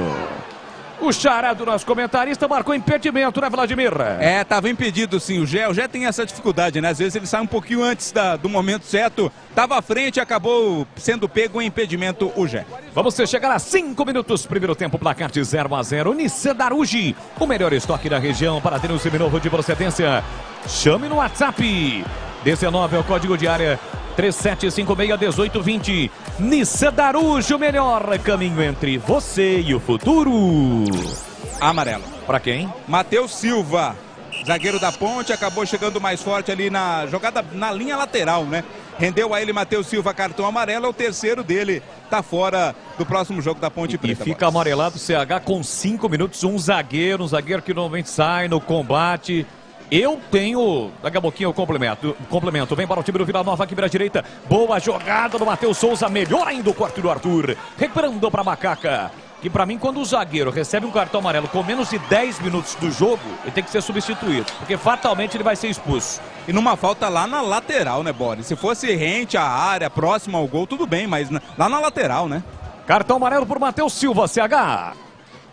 O xará do nosso comentarista marcou impedimento, né, Vladimir? Tava impedido sim, o Gé tem essa dificuldade, né? Às vezes ele sai um pouquinho antes do momento certo, tava à frente e acabou sendo pego em impedimento o Gé. Vamos chegar a 5 minutos, primeiro tempo, placar de 0-0. Nissan Darugi, o melhor estoque da região para ter um seminovo de procedência. Chame no WhatsApp, 19 é o código de área, 3756-1820. Nissan Darugi, o melhor caminho entre você e o futuro. Amarelo. Pra quem? Matheus Silva, zagueiro da Ponte, acabou chegando mais forte ali na jogada na linha lateral, né? Rendeu a ele Matheus Silva, cartão amarelo, é o terceiro dele, tá fora do próximo jogo da Ponte Preta. E fica amarelado o CH com 5 minutos, um zagueiro que normalmente sai no combate. Eu tenho, daqui a pouquinho eu complemento. Vem para o time do Vila Nova aqui pela direita. Boa jogada do Matheus Souza, melhor ainda o corte do Arthur. Recuperando para Macaca. Que para mim, quando o zagueiro recebe um cartão amarelo com menos de 10 minutos do jogo, ele tem que ser substituído, porque fatalmente ele vai ser expulso. E numa falta lá na lateral, né, Boris? Se fosse rente à área, próximo ao gol, tudo bem, mas lá na lateral, né? Cartão amarelo por Matheus Silva, CH.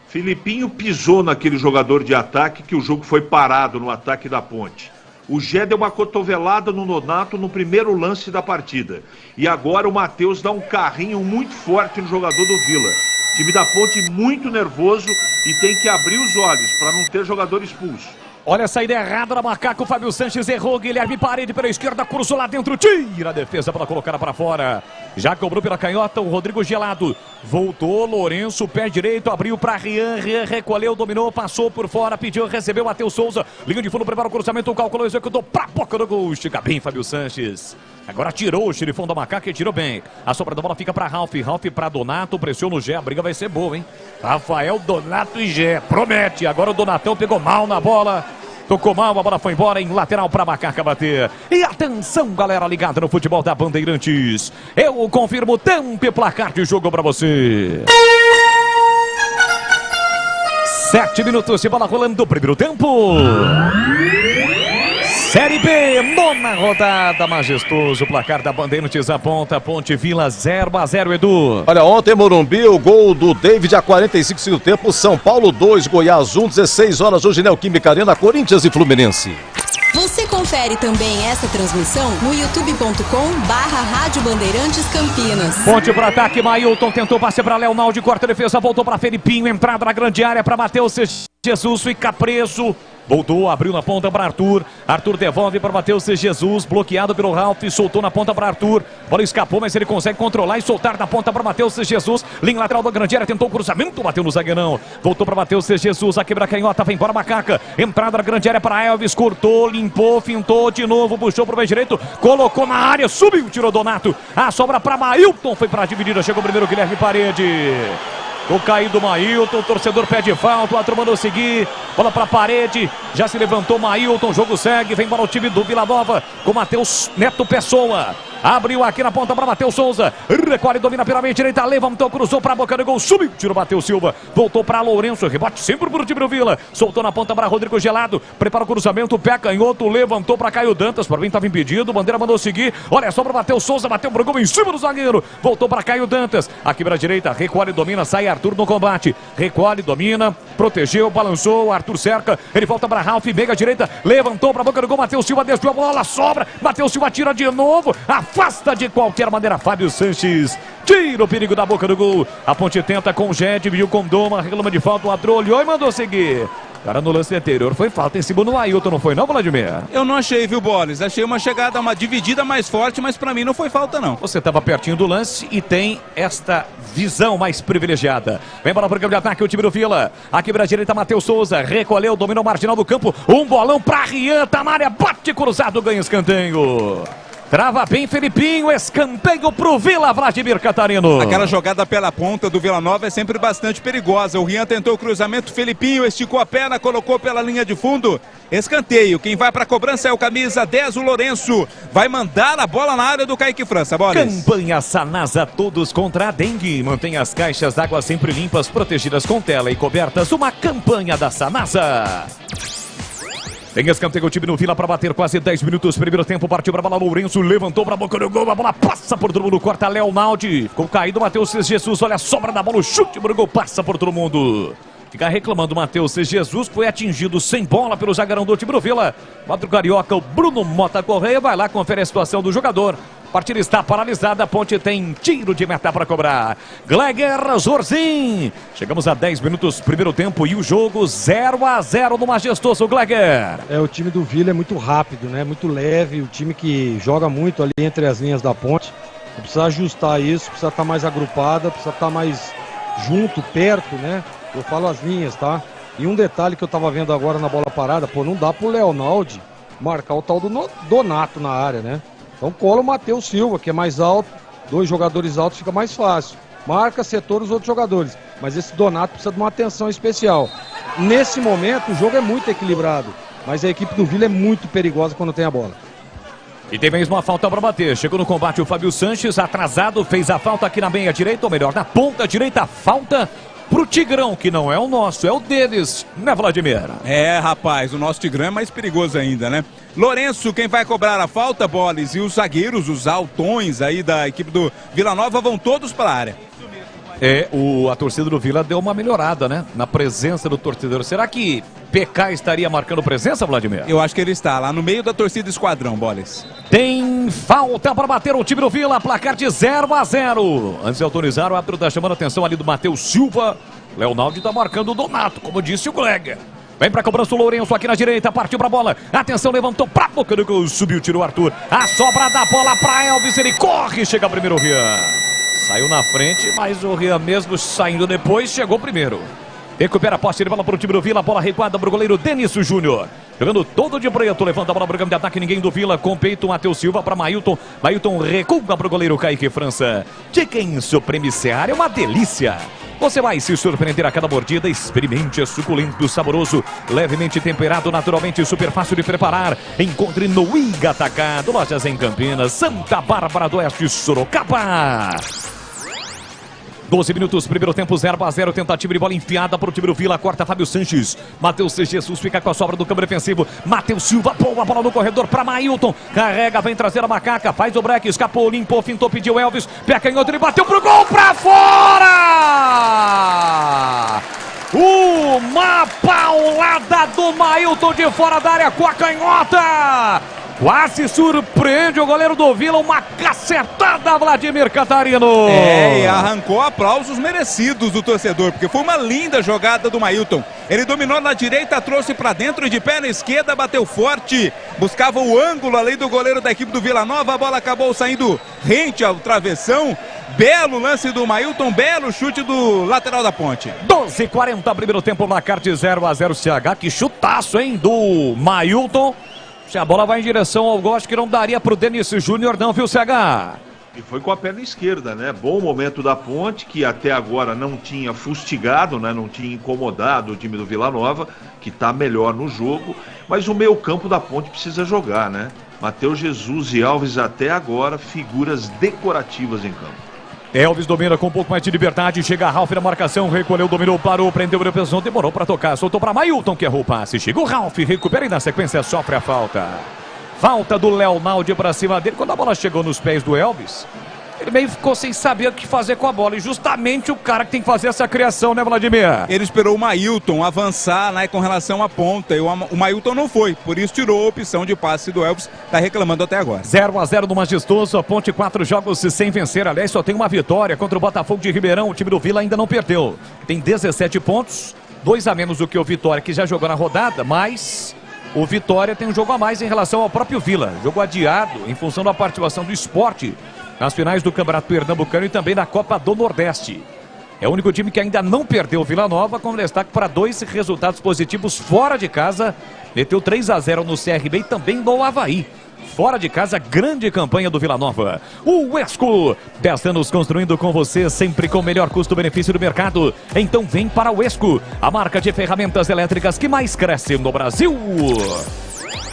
Felipinho pisou naquele jogador de ataque que o jogo foi parado no ataque da Ponte. O Gé deu uma cotovelada no Donato no primeiro lance da partida. E agora o Matheus dá um carrinho muito forte no jogador do Vila. Time da Ponte muito nervoso e tem que abrir os olhos para não ter jogador expulso. Olha a saída errada da Macaco, o Fábio Sanches errou, Guilherme Parede pela esquerda, cruzou lá dentro, tira a defesa para colocar para fora. Já cobrou pela canhota o Rodrigo Gelado, voltou, Lourenço, pé direito, abriu para Rian, recolheu, dominou, passou por fora, pediu, recebeu, Matheus Souza, linha de fundo, prepara o cruzamento, calculou, executou para a boca do gol, estica bem Fábio Sanches. Agora tirou o xerifão da Macaca e tirou bem. A sobra da bola fica para Ralf para Donato, pressiona o Gé, a briga vai ser boa, hein? Rafael, Donato e Gé, promete. Agora o Donatão pegou mal na bola. Tocou mal, a bola foi embora em lateral para Macaca bater. E atenção, galera ligada no futebol da Bandeirantes. Eu confirmo tempo e placar de jogo para você. 7 minutos de bola rolando do primeiro tempo. Série B, nona rodada, majestoso. Placar da Bandeirantes aponta Ponte Vila 0-0, Edu. Olha, ontem Morumbi, o gol do David a 45 do tempo. São Paulo 2, Goiás 1, 16 horas. Hoje Neoquímica Arena, Corinthians e Fluminense. Você confere também essa transmissão no youtube.com/Rádio Bandeirantes Campinas. Ponte para ataque, Mailton tentou passe para Leonaldo, corta a defesa, voltou para Felipinho, entrada na grande área para Matheus Jesus, fica preso. Voltou, abriu na ponta para Arthur. Arthur devolve para Matheus Jesus, bloqueado pelo Ralf, soltou na ponta para Arthur. Bola escapou, mas ele consegue controlar e soltar na ponta para Matheus Jesus. Linha lateral da grande área, tentou o cruzamento, bateu no zagueirão. Voltou para Matheus Jesus, a quebra canhota, vem embora Macaca. Entrada na grande área para Elvis, cortou, limpou, fintou de novo, puxou para o meio direito, colocou na área, subiu, tirou Donato. A sobra para Mailton, foi para a dividida, chegou primeiro Guilherme Parede. O caído Mailton, o torcedor pede falta, o outro mandou seguir, bola para a parede, já se levantou Mailton, o jogo segue, vem para o time do Vila Nova com Matheus Neto Pessoa. Abriu aqui na ponta para Matheus Souza. Recolhe, domina pela meia direita. Levantou, cruzou para a boca do gol. Subiu, tirou Matheus Silva. Voltou para Lourenço. Rebote sempre para o time do Vila. Soltou na ponta para Rodrigo Gelado. Prepara o cruzamento. Pé canhoto. Levantou para Caio Dantas. Por mim estava impedido. Bandeira mandou seguir. Olha só para Matheus Souza. Bateu pro gol em cima do zagueiro. Voltou para Caio Dantas. Aqui para a direita. Recolhe, domina. Sai Arthur no combate. Recolhe, domina. Protegeu, balançou. Arthur cerca. Ele volta para Ralf. Meia direita. Levantou para a boca do gol. Matheus Silva desceu a bola. Sobra. Matheus Silva tira de novo. Afasta de qualquer maneira Fábio Sanches. Tira o perigo da boca do gol. A Ponte tenta com o Gé, dividiu com Doma, reclama de falta, o Adro olhou e mandou seguir. Cara, no lance anterior foi falta em cima do Ailton, não foi não, Vladimir? Eu não achei, viu, Boles? Achei uma chegada, uma dividida mais forte, mas pra mim não foi falta, não. Você estava pertinho do lance e tem esta visão mais privilegiada. Vem para o programa de ataque, o time do Vila. Aqui para a direita, Matheus Souza, recolheu, dominou o marginal do campo. Um bolão pra Rian, tá na área, bate cruzado, ganha escanteio. Trava bem Felipinho, escanteio pro Vila, Vladimir Catarino. Aquela jogada pela ponta do Vila Nova é sempre bastante perigosa. O Rian tentou o cruzamento, Felipinho esticou a perna, colocou pela linha de fundo. Escanteio, quem vai pra cobrança é o camisa 10, o Lourenço. Vai mandar a bola na área do Kaique França, Boles. Campanha Sanasa, todos contra a dengue. Mantém as caixas d'água sempre limpas, protegidas com tela e cobertas. Uma campanha da Sanasa. Tem escanteio o time no Vila para bater quase 10 minutos. Primeiro tempo, partiu para a bola, Lourenço levantou para a boca do gol. A bola passa por todo mundo, corta Leonaldi. Ficou caído Matheus Jesus, olha a sobra da bola, o chute para o gol, passa por todo mundo. Fica reclamando o Matheus Jesus, foi atingido sem bola pelo zagueirão do time do Vila. Quadro carioca, o Bruno Mota Correia vai lá, confere a situação do jogador. A partida está paralisada, a Ponte tem tiro de meta para cobrar. Gleger Zorzin. Chegamos a 10 minutos, primeiro tempo e o jogo 0-0 no majestoso Gleger. O time do Vila é muito rápido, né? Muito leve, o time que joga muito ali entre as linhas da Ponte. Precisa ajustar isso, precisa estar mais agrupada, precisa estar mais junto, perto, né? Eu falo as linhas, tá? E um detalhe que eu tava vendo agora na bola parada, não dá pro Leonaldi marcar o tal do Donato na área, né? Então cola o Matheus Silva, que é mais alto, 2 jogadores altos fica mais fácil. Marca setor os outros jogadores, mas esse Donato precisa de uma atenção especial. Nesse momento o jogo é muito equilibrado, mas a equipe do Vila é muito perigosa quando tem a bola. E tem mesmo uma falta para bater. Chegou no combate o Fábio Sanches, atrasado, fez a falta aqui na meia direita, ou melhor, na ponta direita, falta pro Tigrão, que não é o nosso, é o deles, né, Vladimir? Rapaz, o nosso Tigrão é mais perigoso ainda, né? Lourenço, quem vai cobrar a falta, Boles, e os zagueiros, os altões aí da equipe do Vila Nova vão todos para a área. A torcida do Vila deu uma melhorada, né? Na presença do torcedor. Será que PK estaria marcando presença, Vladimir? Eu acho que ele está lá no meio da torcida esquadrão, Boles. Tem falta para bater o time do Vila, placar de 0-0. Antes de autorizar, o árbitro está chamando a atenção ali do Matheus Silva. Leonaldo está marcando o Donato, como disse o Gleger. Vem pra cobrança o Lourenço aqui na direita, partiu pra bola. Atenção, levantou pra boca do gol, subiu, tirou o Arthur. A sobra da bola pra Elvis, ele corre, chega primeiro o Rian. Saiu na frente, mas o Rian mesmo saindo depois, chegou primeiro. Recupera a posse de bola para o time do Vila, bola recuada para o goleiro Denício Júnior. Jogando todo de preto, levanta a bola para o campo de ataque, ninguém do Vila, com peito, Matheus Silva para Mailton. Mailton recua para o goleiro Kaique França. Chicken Supreme Seara é uma delícia. Você vai se surpreender a cada mordida. Experimente, é suculento, saboroso, levemente temperado, naturalmente super fácil de preparar. Encontre no Iga Atacado, lojas em Campinas, Santa Bárbara do Oeste, Sorocaba. 12 minutos, primeiro tempo, 0-0, tentativa de bola enfiada para o time do Vila, corta Fábio Sanches. Matheus Jesus fica com a sobra do campo defensivo. Matheus Silva, boa bola no corredor para Mailton. Carrega, vem trazer a macaca, faz o break, escapou, limpou, fintou, pediu Elvis. Pé canhoto, ele bateu pro gol, para fora! Uma paulada do Mailton de fora da área com a canhota. Quase surpreende o goleiro do Vila, uma cacetada, Vladimir Catarino. E arrancou aplausos merecidos do torcedor, porque foi uma linda jogada do Mailton. Ele dominou na direita, trouxe para dentro, de pé na esquerda, bateu forte, buscava o ângulo além do goleiro da equipe do Vila Nova, a bola acabou saindo rente ao travessão. Belo lance do Mailton, belo chute do lateral da Ponte. 12:40, primeiro tempo, placar de 0-0, CH, que chutaço, hein, do Mailton. Se a bola vai em direção ao gol, acho que não daria pro Denis Júnior não, viu, CH? E foi com a perna esquerda, né? Bom momento da Ponte, que até agora não tinha fustigado, né? Não tinha incomodado o time do Vila Nova, que tá melhor no jogo. Mas o meio campo da Ponte precisa jogar, né? Matheus Jesus e Alves até agora, figuras decorativas em campo. Elvis domina com um pouco mais de liberdade, chega a Ralf na marcação, recolheu, dominou, parou, prendeu a pressão, demorou para tocar, soltou para Mailton, que errou o passe, chega o Ralf, recupera e na sequência sofre a falta. Falta do Léo Naldi para cima dele, quando a bola chegou nos pés do Elvis, ele meio ficou sem saber o que fazer com a bola, e justamente o cara que tem que fazer essa criação, né, Vladimir? Ele esperou o Mailton avançar, né, com relação à ponta, e o Mailton não foi, por isso tirou a opção de passe do Elvis, tá reclamando até agora. 0-0 no Majestoso, a Ponte 4 jogos sem vencer, aliás, só tem uma vitória contra o Botafogo de Ribeirão, o time do Vila ainda não perdeu, tem 17 pontos, 2 a menos do que o Vitória, que já jogou na rodada, mas o Vitória tem um jogo a mais em relação ao próprio Vila, jogo adiado em função da participação do Sport nas finais do Campeonato Pernambucano e também da Copa do Nordeste. É o único time que ainda não perdeu o Vila Nova, com destaque para 2 resultados positivos fora de casa. Meteu 3-0 no CRB e também no Avaí. Fora de casa, grande campanha do Vila Nova. O Esco, 10 anos construindo com você, sempre com o melhor custo-benefício do mercado. Então vem para o Esco, a marca de ferramentas elétricas que mais cresce no Brasil.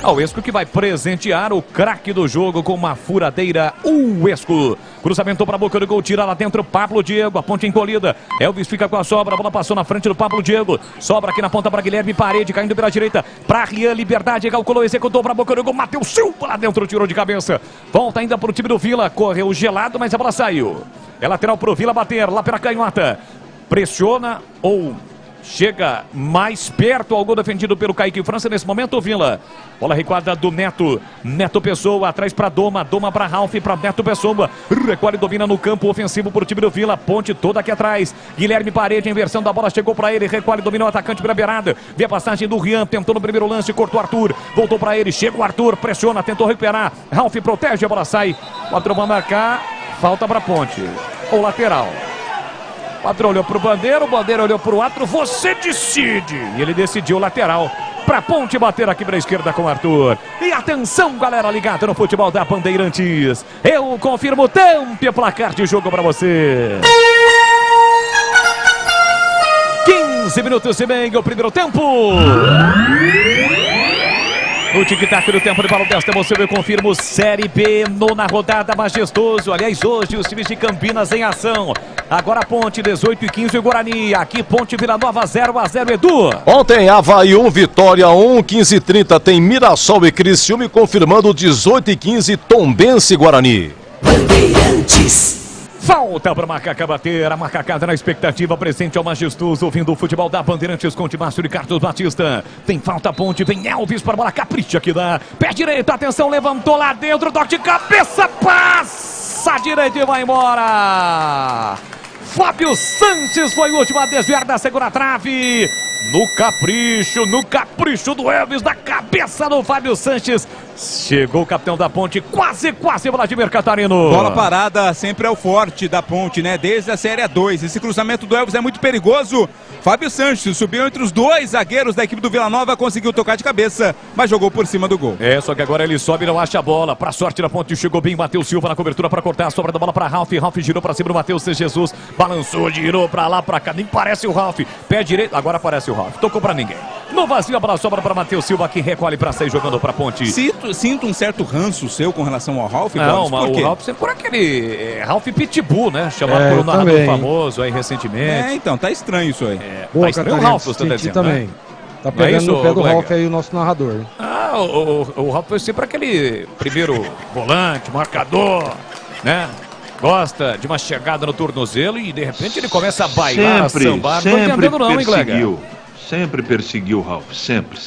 O Esco que vai presentear o craque do jogo com uma furadeira, o Esco. Cruzamento para a boca do gol, tira lá dentro Pablo Diego, a ponte encolhida. Elvis fica com a sobra, a bola passou na frente do Pablo Diego. Sobra aqui na ponta para Guilherme, parede, caindo pela direita. Para Rian, Liberdade, calculou, executou para a boca do gol. Matheus Silva lá dentro, tirou de cabeça. Volta ainda para o time do Vila, correu gelado, mas a bola saiu. É lateral para o Vila bater, lá pela canhota. Pressiona ou chega mais perto ao gol defendido pelo Kaique França. Nesse momento o Vila, bola recuada do Neto, Neto Pessoa, atrás para Doma, Doma para Ralf, para Neto Pessoa, recolhe, domina no campo ofensivo por time do Vila, ponte toda aqui atrás, Guilherme Parede, inversão da bola, chegou para ele, recolhe, dominou o atacante pela beirada, vê a passagem do Rian, tentou no primeiro lance, cortou Arthur, voltou para ele, chega o Arthur, pressiona, tentou recuperar, Ralf protege, a bola sai, o patrão vai marcar, falta para ponte, ou lateral. O patrão olhou para o Bandeira, o Bandeira olhou para o Atro, você decide. E ele decidiu lateral para Ponte bater aqui para a esquerda com o Arthur. E atenção, galera ligada no futebol da Bandeirantes. Eu confirmo o tempo e placar de jogo para você. 15 minutos e meio, o primeiro tempo. No tic-tac do tempo de bola desta, você eu confirmo Série B, nona rodada, Majestoso. Aliás, hoje os times de Campinas em ação. Agora Ponte, 18-15 e Guarani. Aqui Ponte Vila Nova 0-0, Edu. Ontem Avaí 1, Vitória 1, 15-30 tem Mirassol e Criciúma, confirmando 18-15 Tombense e Guarani. Bandeirantes. Falta para a Macaca bater, a Macacada na expectativa, presente ao Majestoso, ouvindo o futebol da Bandeirantes com o Timácio de Carlos Batista. Tem falta Ponte, vem Elvis para a bola, capricha aqui dá. Pé direito, atenção, levantou lá dentro, toque de cabeça, passa direito e vai embora. Fábio Sanches foi o último a desviar da segunda trave. No capricho do Elvis, da cabeça do Fábio Sanches. Chegou o capitão da Ponte, quase, Vladimir Catarino. Bola parada sempre é o forte da Ponte, né? Desde a Série A2. Esse cruzamento do Elvis é muito perigoso. Fábio Sanches subiu entre os dois zagueiros da equipe do Vila Nova, conseguiu tocar de cabeça, mas jogou por cima do gol. Só que agora ele sobe e não acha a bola. Pra sorte da ponte, chegou bem, Matheus Silva na cobertura pra cortar a sobra da bola pra Ralf. Ralf girou pra cima do Matheus Jesus, balançou, girou pra lá, pra cá, nem parece o Ralf. Pé direito, agora aparece o Ralf, tocou pra ninguém. No vazio, a bola sobra pra Matheus Silva, que recolhe pra sair jogando pra ponte. Sinto um certo ranço seu com relação ao Ralf. Não, mas o Ralf sempre por aquele Ralf Pitbull, né? Chamado por um narrador famoso aí recentemente. Então, tá estranho isso aí. Boa, tá estranho o Ralf, você tá dizendo, também. Né? Tá pegando no pé do Ralf aí o nosso narrador. Hein? O Ralf foi sempre aquele primeiro volante, marcador, né? Gosta de uma chegada no tornozelo e de repente ele começa a bailar, a sambar. Não tô entendendo não, hein, Glega? Sempre perseguiu o Ralf, sempre.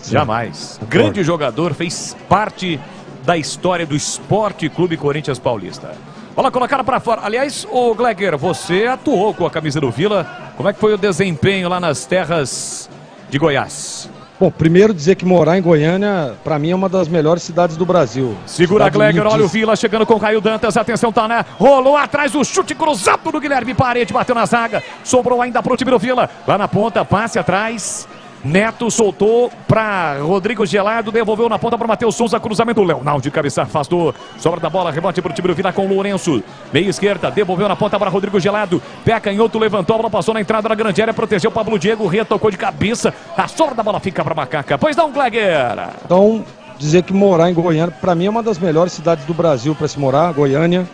Jamais. Grande jogador, fez parte da história do Esporte Clube Corinthians Paulista. Bola colocada para fora. Aliás, o Gleger, você atuou com a camisa do Vila. Como é que foi o desempenho lá nas terras de Goiás? Bom, primeiro dizer que morar em Goiânia, pra mim, é uma das melhores cidades do Brasil. Segura Gleger, olha o Vila chegando com o Caio Dantas. Atenção, Tané. Rolou atrás o chute cruzado do Guilherme Parede. Bateu na zaga. Sobrou ainda pro time do Vila. Lá na ponta, passe atrás. Neto soltou para Rodrigo Gelado, devolveu na ponta para Matheus Souza, cruzamento, Leonardo de cabeça afastou, sobra da bola, rebote para o time do Vila com o Lourenço, meia esquerda, devolveu na ponta para Rodrigo Gelado, pé canhoto, levantou, a bola passou na entrada da grande área, protegeu Pablo Diego, retocou de cabeça, a sobra da bola fica para Macaca, pois não, Gleger? Então, dizer que morar em Goiânia, para mim é uma das melhores cidades do Brasil para se morar, Goiânia,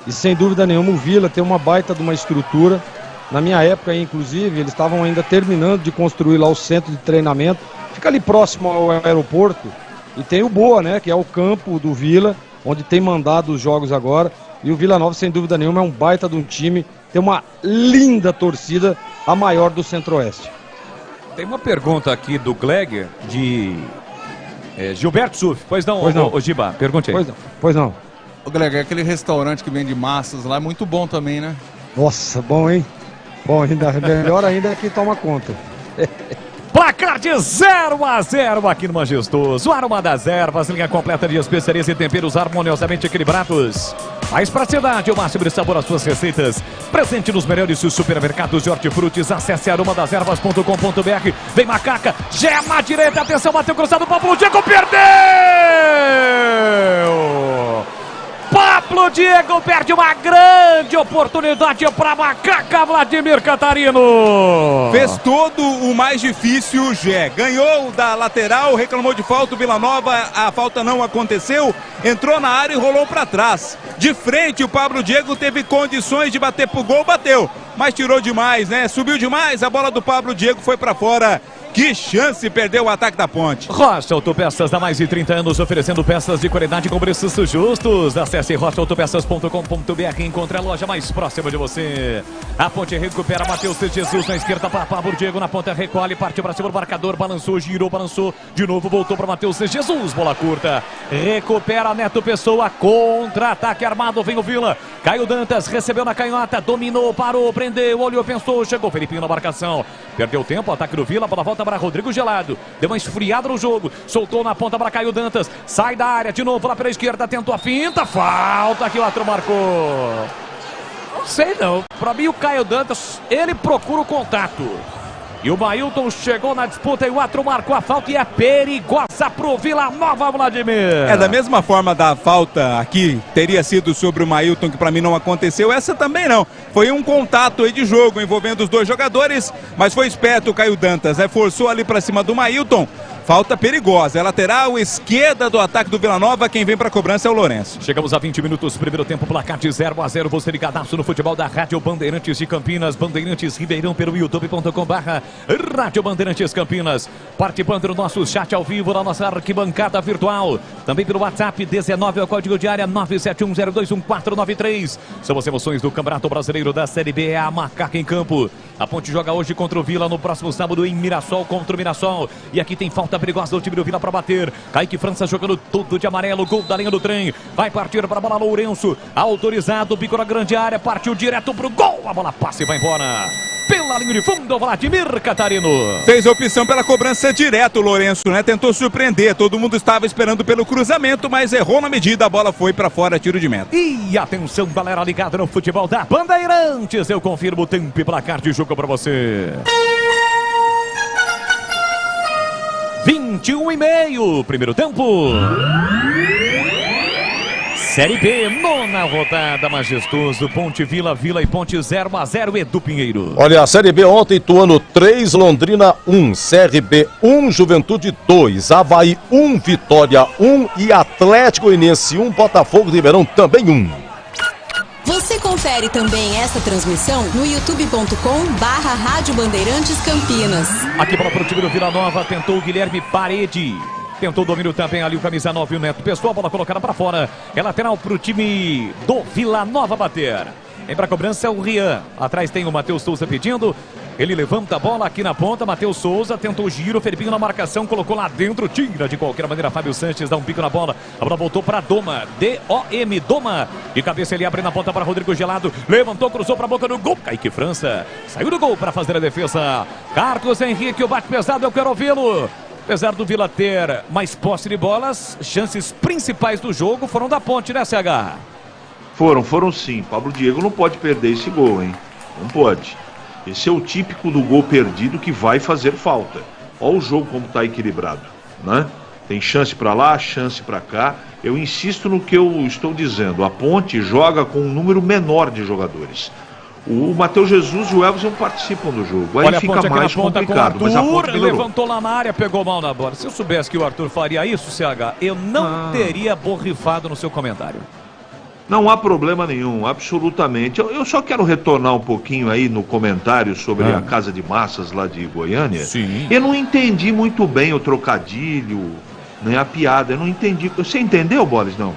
e sem dúvida nenhuma o Vila tem uma baita de uma estrutura. Na minha época, inclusive, eles estavam ainda terminando de construir lá o centro de treinamento. Fica ali próximo ao aeroporto. E tem o Boa, né? Que é o campo do Vila, onde tem mandado os jogos agora. E o Vila Nova, sem dúvida nenhuma, é um baita de um time. Tem uma linda torcida, a maior do Centro-Oeste. Tem uma pergunta aqui do Gleger, de Gilberto Suf. Pois não, o Giba, pergunte aí. Pois não. Ô Gleger, aquele restaurante que vende massas lá é muito bom também, né? Nossa, bom, hein? Bom, melhor ainda é que toma conta. Placar de 0-0 aqui no Majestoso. Aroma das Ervas, linha completa de especiarias e temperos harmoniosamente equilibrados. Mais praticidade, o máximo de sabor às suas receitas. Presente nos melhores supermercados de hortifrutis. Acesse aromadeservas.com.br. Vem Macaca, gema direita, atenção, bateu cruzado, Pablo Diego perdeu! Pablo Diego perde uma grande oportunidade para Macaca, Vladimir Catarino. Fez todo o mais difícil, Gé. Ganhou da lateral, reclamou de falta o Vila Nova, a falta não aconteceu, entrou na área e rolou para trás. De frente, o Pablo Diego teve condições de bater pro gol, bateu, mas tirou demais, né? Subiu demais, a bola do Pablo Diego foi para fora. Que chance, perdeu o ataque da ponte. Rocha Autopeças, há mais de 30 anos, oferecendo peças de qualidade com preços justos. Acesse rochaautopeças.com.br e encontre a loja mais próxima de você. A ponte recupera, Matheus Jesus na esquerda para Pablo Diego, na ponta recolhe, partiu para cima do marcador, balançou, girou, balançou, de novo voltou para Matheus Jesus, bola curta. Recupera Neto Pessoa, contra-ataque armado, vem o Vila. Caio Dantas, recebeu na canhota, dominou, parou, prendeu, olhou, pensou, chegou Felipinho na marcação. Perdeu tempo, ataque do Vila, bola volta para Rodrigo Gelado, deu uma esfriada no jogo, soltou na ponta para Caio Dantas, sai da área de novo lá pela esquerda, tentou a finta, falta que o outro marcou. Não sei não, para mim o Caio Dantas, ele procura o contato. E o Mailton chegou na disputa e o outro marcou a falta e é perigosa pro Vila Nova, Vladimir. Da mesma forma da falta aqui, teria sido sobre o Mailton, que pra mim não aconteceu, essa também não. Foi um contato aí de jogo envolvendo os dois jogadores, mas foi esperto o Caio Dantas, né? Forçou ali pra cima do Mailton. Falta perigosa, é lateral esquerda do ataque do Vila Nova, quem vem para a cobrança é o Lourenço. Chegamos a 20 minutos, primeiro tempo, placar de 0-0, você ligadaço no futebol da Rádio Bandeirantes de Campinas, Bandeirantes Ribeirão pelo youtube.com/Rádio Bandeirantes Campinas, participando do nosso chat ao vivo, na nossa arquibancada virtual, também pelo WhatsApp 19, é o código de área 971021493, são as emoções do Campeonato Brasileiro da Série B, é a Macaca em campo, a Ponte joga hoje contra o Vila, no próximo sábado em Mirassol contra o Mirassol, e aqui tem falta perigosa do time do Vila para bater. Kaique França jogando tudo de amarelo, gol da linha do trem. Vai partir para a bola Lourenço, autorizado, bico na grande área, partiu direto pro gol. A bola passa e vai embora. pela linha de fundo, Vladimir Catarino. Fez a opção pela cobrança direto, o Lourenço, né? Tentou surpreender, todo mundo estava esperando pelo cruzamento, mas errou na medida, a bola foi pra fora, tiro de meta. E atenção, galera ligada no futebol da Bandeirantes, eu confirmo o tempo e placar de jogo pra você. 21,5, primeiro tempo. Série B, nona rodada, majestoso. Ponte Vila e Ponte 0-0, Edu Pinheiro. Olha, a Série B ontem, Ituano 3, Londrina 1, CRB 1, Juventude 2, Avaí 1, Vitória 1 e Atlético Goianiense 1, Botafogo de Ribeirão também 1. Você confere também essa transmissão no youtube.com/Rádio Bandeirantes Campinas. Aqui para o time do Vila Nova, tentou o Guilherme Parede. Tentou o domínio também ali o camisa 9, o Neto Pessoa, a bola colocada para fora. É lateral para o time do Vila Nova bater. Vem para a cobrança o Rian. Atrás tem o Matheus Souza pedindo. Ele levanta a bola aqui na ponta. Matheus Souza tentou o giro. Felipinho na marcação. Colocou lá dentro. Tira de qualquer maneira. Fábio Sanches dá um pico na bola. A bola voltou para Doma. D-O-M. Doma. De cabeça ele abre na ponta para Rodrigo Gelado. Levantou, cruzou para a boca do gol. Kaique França. Saiu do gol para fazer a defesa. Carlos Henrique. O bate pesado. Eu quero ouvi-lo. Apesar do Vila ter mais posse de bolas, chances principais do jogo foram da Ponte, né, CH? Foram sim. Pablo Diego não pode perder esse gol, hein? Não pode. Esse é o típico do gol perdido que vai fazer falta. Olha o jogo como está equilibrado, né? Tem chance para lá, chance para cá. Eu insisto no que eu estou dizendo. A Ponte joga com um número menor de jogadores. O Matheus Jesus e o Elvis não participam do jogo. Aí olha, fica mais complicado. Mas a Ponte levantou lá na área, pegou mal na bola. Se eu soubesse que o Arthur faria isso, CH, eu não teria borrifado no seu comentário. Não há problema nenhum, absolutamente. Eu só quero retornar um pouquinho aí no comentário sobre a Casa de Massas lá de Goiânia. Sim. Eu não entendi muito bem o trocadilho, né, a piada. Eu não entendi. Você entendeu, Boris, não?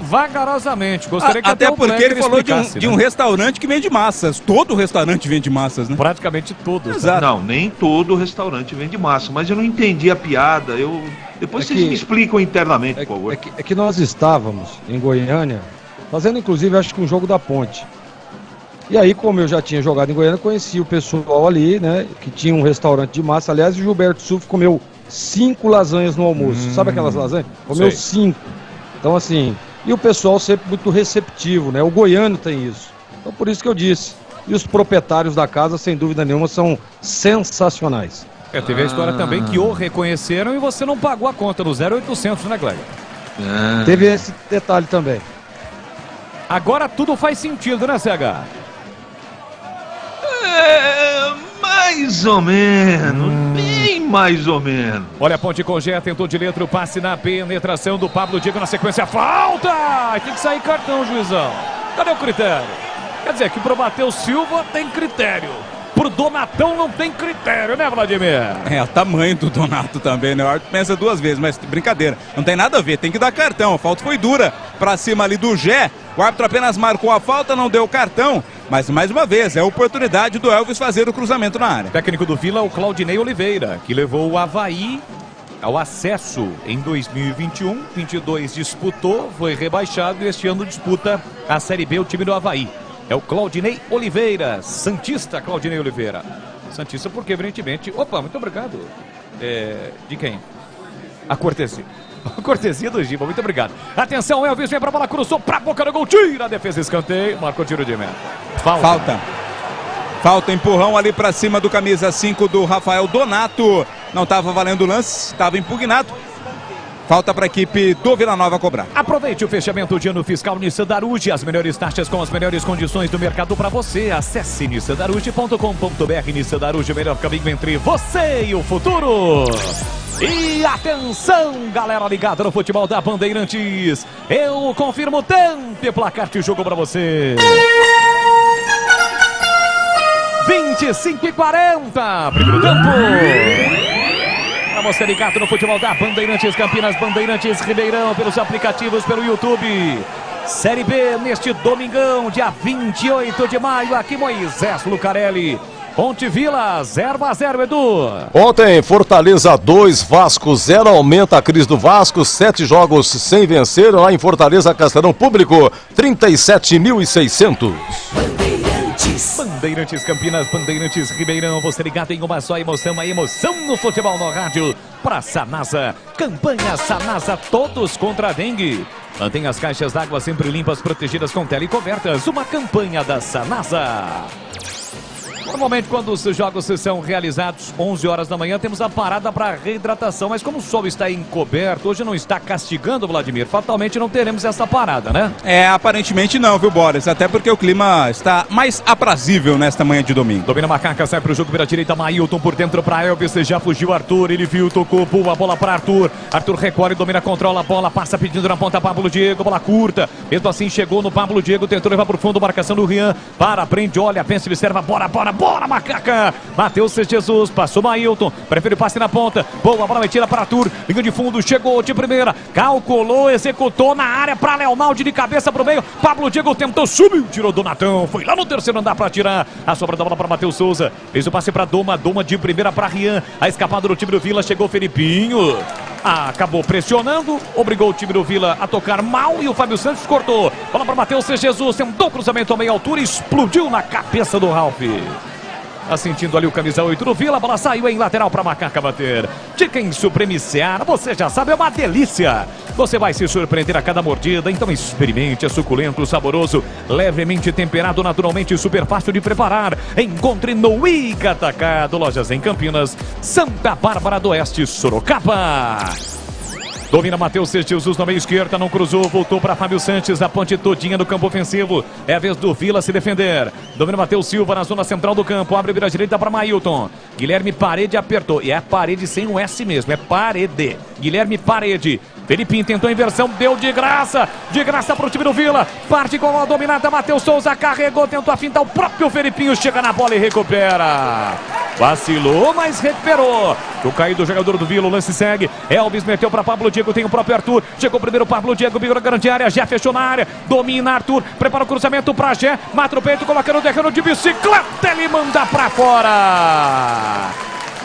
Vagarosamente. Gostaria que até porque ele falou de um né? restaurante que vende massas. Todo restaurante vende massas, né? Praticamente todos. Exato. Não, nem todo restaurante vende massa. Mas eu não entendi a piada. Depois vocês me explicam internamente, por favor. É que nós estávamos em Goiânia, fazendo inclusive acho que um jogo da Ponte. E aí, como eu já tinha jogado em Goiânia, conheci o pessoal ali, né? Que tinha um restaurante de massa. Aliás, o Gilberto Suf comeu 5 lasanhas no almoço. Sabe aquelas lasanhas? Comeu 5. Então, assim, e o pessoal sempre muito receptivo, né? O goiano tem isso. Então, por isso que eu disse. E os proprietários da casa, sem dúvida nenhuma, são sensacionais. Teve a história também que o reconheceram e você não pagou a conta do 0800, né, Gleber? Teve esse detalhe também. Agora tudo faz sentido, né, CH? Mais ou menos, bem mais ou menos. Olha, a Ponte Cogé tentou de letra o passe na penetração do Pablo Diego na sequência. Falta! Tem que sair cartão, juizão. Cadê o critério? Quer dizer que pro Matheus Silva tem critério. Pro Donatão não tem critério, né, Vladimir? O tamanho do Donato também, né? O árbitro pensa 2 vezes, mas brincadeira. Não tem nada a ver, tem que dar cartão. A falta foi dura pra cima ali do Gé. O árbitro apenas marcou a falta, não deu cartão. Mas, mais uma vez, é a oportunidade do Elvis fazer o cruzamento na área. Técnico do Vila, o Claudinei Oliveira, que levou o Avaí ao acesso em 2021. 22 disputou, foi rebaixado e este ano disputa a Série B, o time do Avaí. É o Claudinei Oliveira, santista Claudinei Oliveira. Santista porque, evidentemente... Opa, muito obrigado. De quem? A cortesia. A cortesia do Giba, muito obrigado. Atenção, Elvis vem pra bola, cruzou pra boca do gol, tira a defesa, escanteio, marcou tiro de meta. Falta, empurrão ali pra cima do camisa 5 do Rafael Donato. Não estava valendo o lance, estava impugnado. Falta para a equipe do Vila Nova cobrar. Aproveite o fechamento de ano fiscal Nissan Darude. As melhores taxas com as melhores condições do mercado para você. Acesse nissandarude.com.br. Nissan Darude, o melhor caminho entre você e o futuro. E atenção, galera ligada no futebol da Bandeirantes. Eu confirmo o tempo e placar de jogo para você. 25:40. Primeiro tempo. Para você ligado no futebol da Bandeirantes Campinas, Bandeirantes Ribeirão, pelos aplicativos, pelo YouTube. Série B neste domingão, dia 28 de maio, aqui Moisés Lucarelli. Ponte Vila, 0-0, Edu. Ontem, Fortaleza 2, Vasco 0, aumenta a crise do Vasco, 7 jogos sem vencer, lá em Fortaleza, Castelão Público, 37.600. Bandeirantes. Bandeirantes Campinas, Bandeirantes Ribeirão, você ligado em uma só emoção, a emoção no futebol no rádio. Para Sanasa, campanha Sanasa, todos contra a dengue. Mantenha as caixas d'água sempre limpas, protegidas com tela e cobertas. Uma campanha da Sanasa. Normalmente, quando os jogos são realizados 11 horas da manhã, temos a parada para reidratação. Mas como o sol está encoberto, hoje não está castigando, Vladimir, fatalmente não teremos essa parada, né? Aparentemente não, viu, Boris? Até porque o clima está mais aprazível nesta manhã de domingo. Domina a Macaca, sai para o jogo pela direita, Mailton por dentro para Elvis, já fugiu Arthur, ele viu, tocou, boa bola para Arthur. Arthur recolhe, domina, controla a bola, passa pedindo na ponta Pablo Diego, bola curta. Mesmo assim, chegou no Pablo Diego, tentou levar para o fundo, marcação do Rian. Prende, olha, pensa, observa, bora, Macaca! Matheus Jesus, passou Mailton, prefere passe na ponta, boa bola metida para Arthur, linha de fundo, chegou de primeira, calculou, executou na área para Leonaldi de cabeça pro meio, Pablo Diego tentou, subiu, tirou Donatão, foi lá no terceiro andar para tirar, a sobra da bola para Matheus Souza, fez o passe para Doma de primeira para Rian, a escapada do time do Vila, chegou Felipinho, acabou pressionando, obrigou o time do Vila a tocar mal e o Fábio Santos cortou, bola para Matheus Jesus, tentou o cruzamento a meia altura e explodiu na cabeça do Ralf. Tá sentindo ali o camisa 8 do Vila, a bola saiu em lateral para Macaca bater. Chicken Supreme Seara, você já sabe, é uma delícia. Você vai se surpreender a cada mordida, então experimente, é suculento, saboroso, levemente temperado, naturalmente super fácil de preparar. Encontre no Ica Atacado, lojas em Campinas, Santa Bárbara do Oeste, Sorocaba. Domina Matheus Jesus na meia esquerda, não cruzou, voltou para Fábio Santos, a ponte todinha no campo ofensivo. É a vez do Vila se defender. Domina Matheus Silva na zona central do campo, abre vira direita para Mailton. Guilherme Parede apertou, e é Parede sem o S mesmo, é Parede. Guilherme Parede. Felipinho tentou a inversão, deu de graça para o time do Vila. Parte com a dominada, Matheus Souza carregou, tentou afintar, o próprio Felipinho chega na bola e recupera. Vacilou, mas recuperou. O caído jogador do Vila, o lance segue. Elvis meteu para Pablo Diego, tem o próprio Arthur. Chegou primeiro Pablo Diego, virou a grande área, já fechou na área. Domina Arthur, prepara o cruzamento para Gé. Mata o peito, coloca no terreno de bicicleta, ele manda para fora.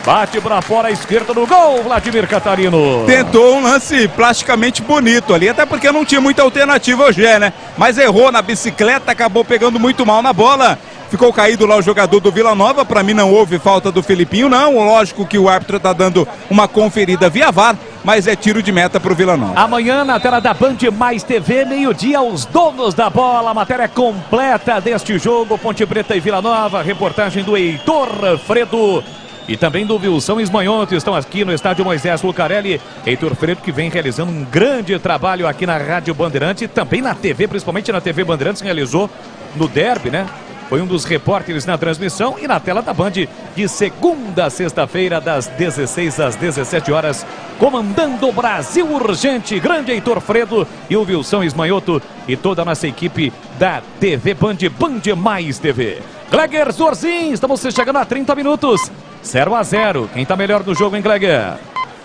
Bate para fora a esquerda do gol, Vladimir Catarino. Tentou um lance plasticamente bonito ali, até porque não tinha muita alternativa hoje, né? Mas errou na bicicleta, acabou pegando muito mal na bola. Ficou caído lá o jogador do Vila Nova. Para mim não houve falta do Felipinho, não. Lógico que o árbitro está dando uma conferida via VAR, mas é tiro de meta para o Vila Nova. Amanhã na tela da Band Mais TV, meio-dia, os donos da bola. Matéria completa deste jogo, Ponte Preta e Vila Nova. Reportagem do Heitor Fredo e também do Wilson Ismanhoto. Estão aqui no estádio Moisés Lucarelli. Heitor Fredo, que vem realizando um grande trabalho aqui na Rádio Bandeirantes, também na TV, principalmente na TV Bandeirantes, realizou no derby, né? Foi um dos repórteres na transmissão e na tela da Band de segunda a sexta-feira, das 16 às 17 horas, comandando o Brasil Urgente, grande Heitor Fredo e o Wilson Ismanhoto e toda a nossa equipe da TV Band, Band Mais TV. Gleger Zorzin, estamos chegando a 30 minutos, 0-0. Quem está melhor no jogo, hein, Gleger?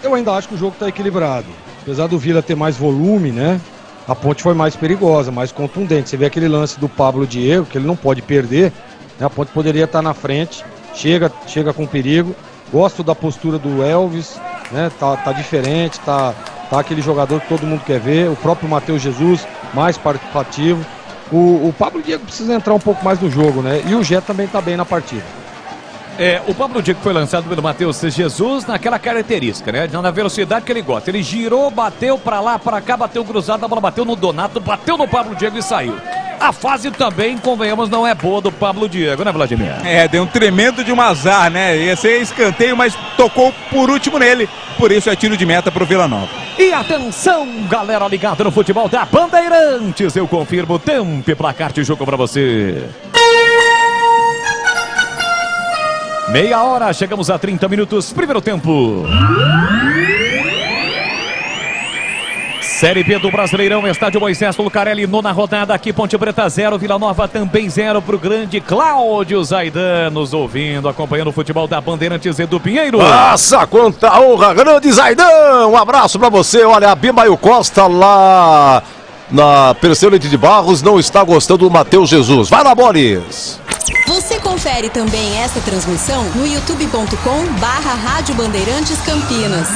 Eu ainda acho que o jogo está equilibrado. Apesar do Vila ter mais volume, né? A Ponte foi mais perigosa, mais contundente. Você vê aquele lance do Pablo Diego, que ele não pode perder, né? A Ponte poderia estar na frente, chega com perigo. Gosto da postura do Elvis, né? Tá diferente, tá aquele jogador que todo mundo quer ver. O próprio Matheus Jesus, mais participativo. O Pablo Diego precisa entrar um pouco mais no jogo, né? E o Gé também tá bem na partida. O Pablo Diego foi lançado pelo Matheus Jesus naquela característica, né? Na velocidade que ele gosta. Ele girou, bateu pra lá, pra cá, bateu cruzado, a bola bateu no Donato, bateu no Pablo Diego e saiu. A fase também, convenhamos, não é boa do Pablo Diego, né, Vladimir? Deu um tremendo de um azar, né? Ia ser escanteio, mas tocou por último nele. Por isso é tiro de meta pro Vila Nova. E atenção, galera ligada no futebol da Bandeirantes. Eu confirmo o tempo e placar de jogo pra você. Meia hora, chegamos a 30 minutos, primeiro tempo. Série B do Brasileirão, estádio Moisés Lucarelli, nona rodada aqui, Ponte Preta 0, Vila Nova também 0 pro grande Cláudio Zaidan, nos ouvindo, acompanhando o futebol da Bandeirantes, Edu Pinheiro. Nossa, quanta honra, grande Zaidan, um abraço pra você. Olha, a Bimaio Costa lá na Perseu Leite de Barros não está gostando do Matheus Jesus. Vai lá, Boris. Você confere também esta transmissão no youtube.com/Rádio Bandeirantes Campinas.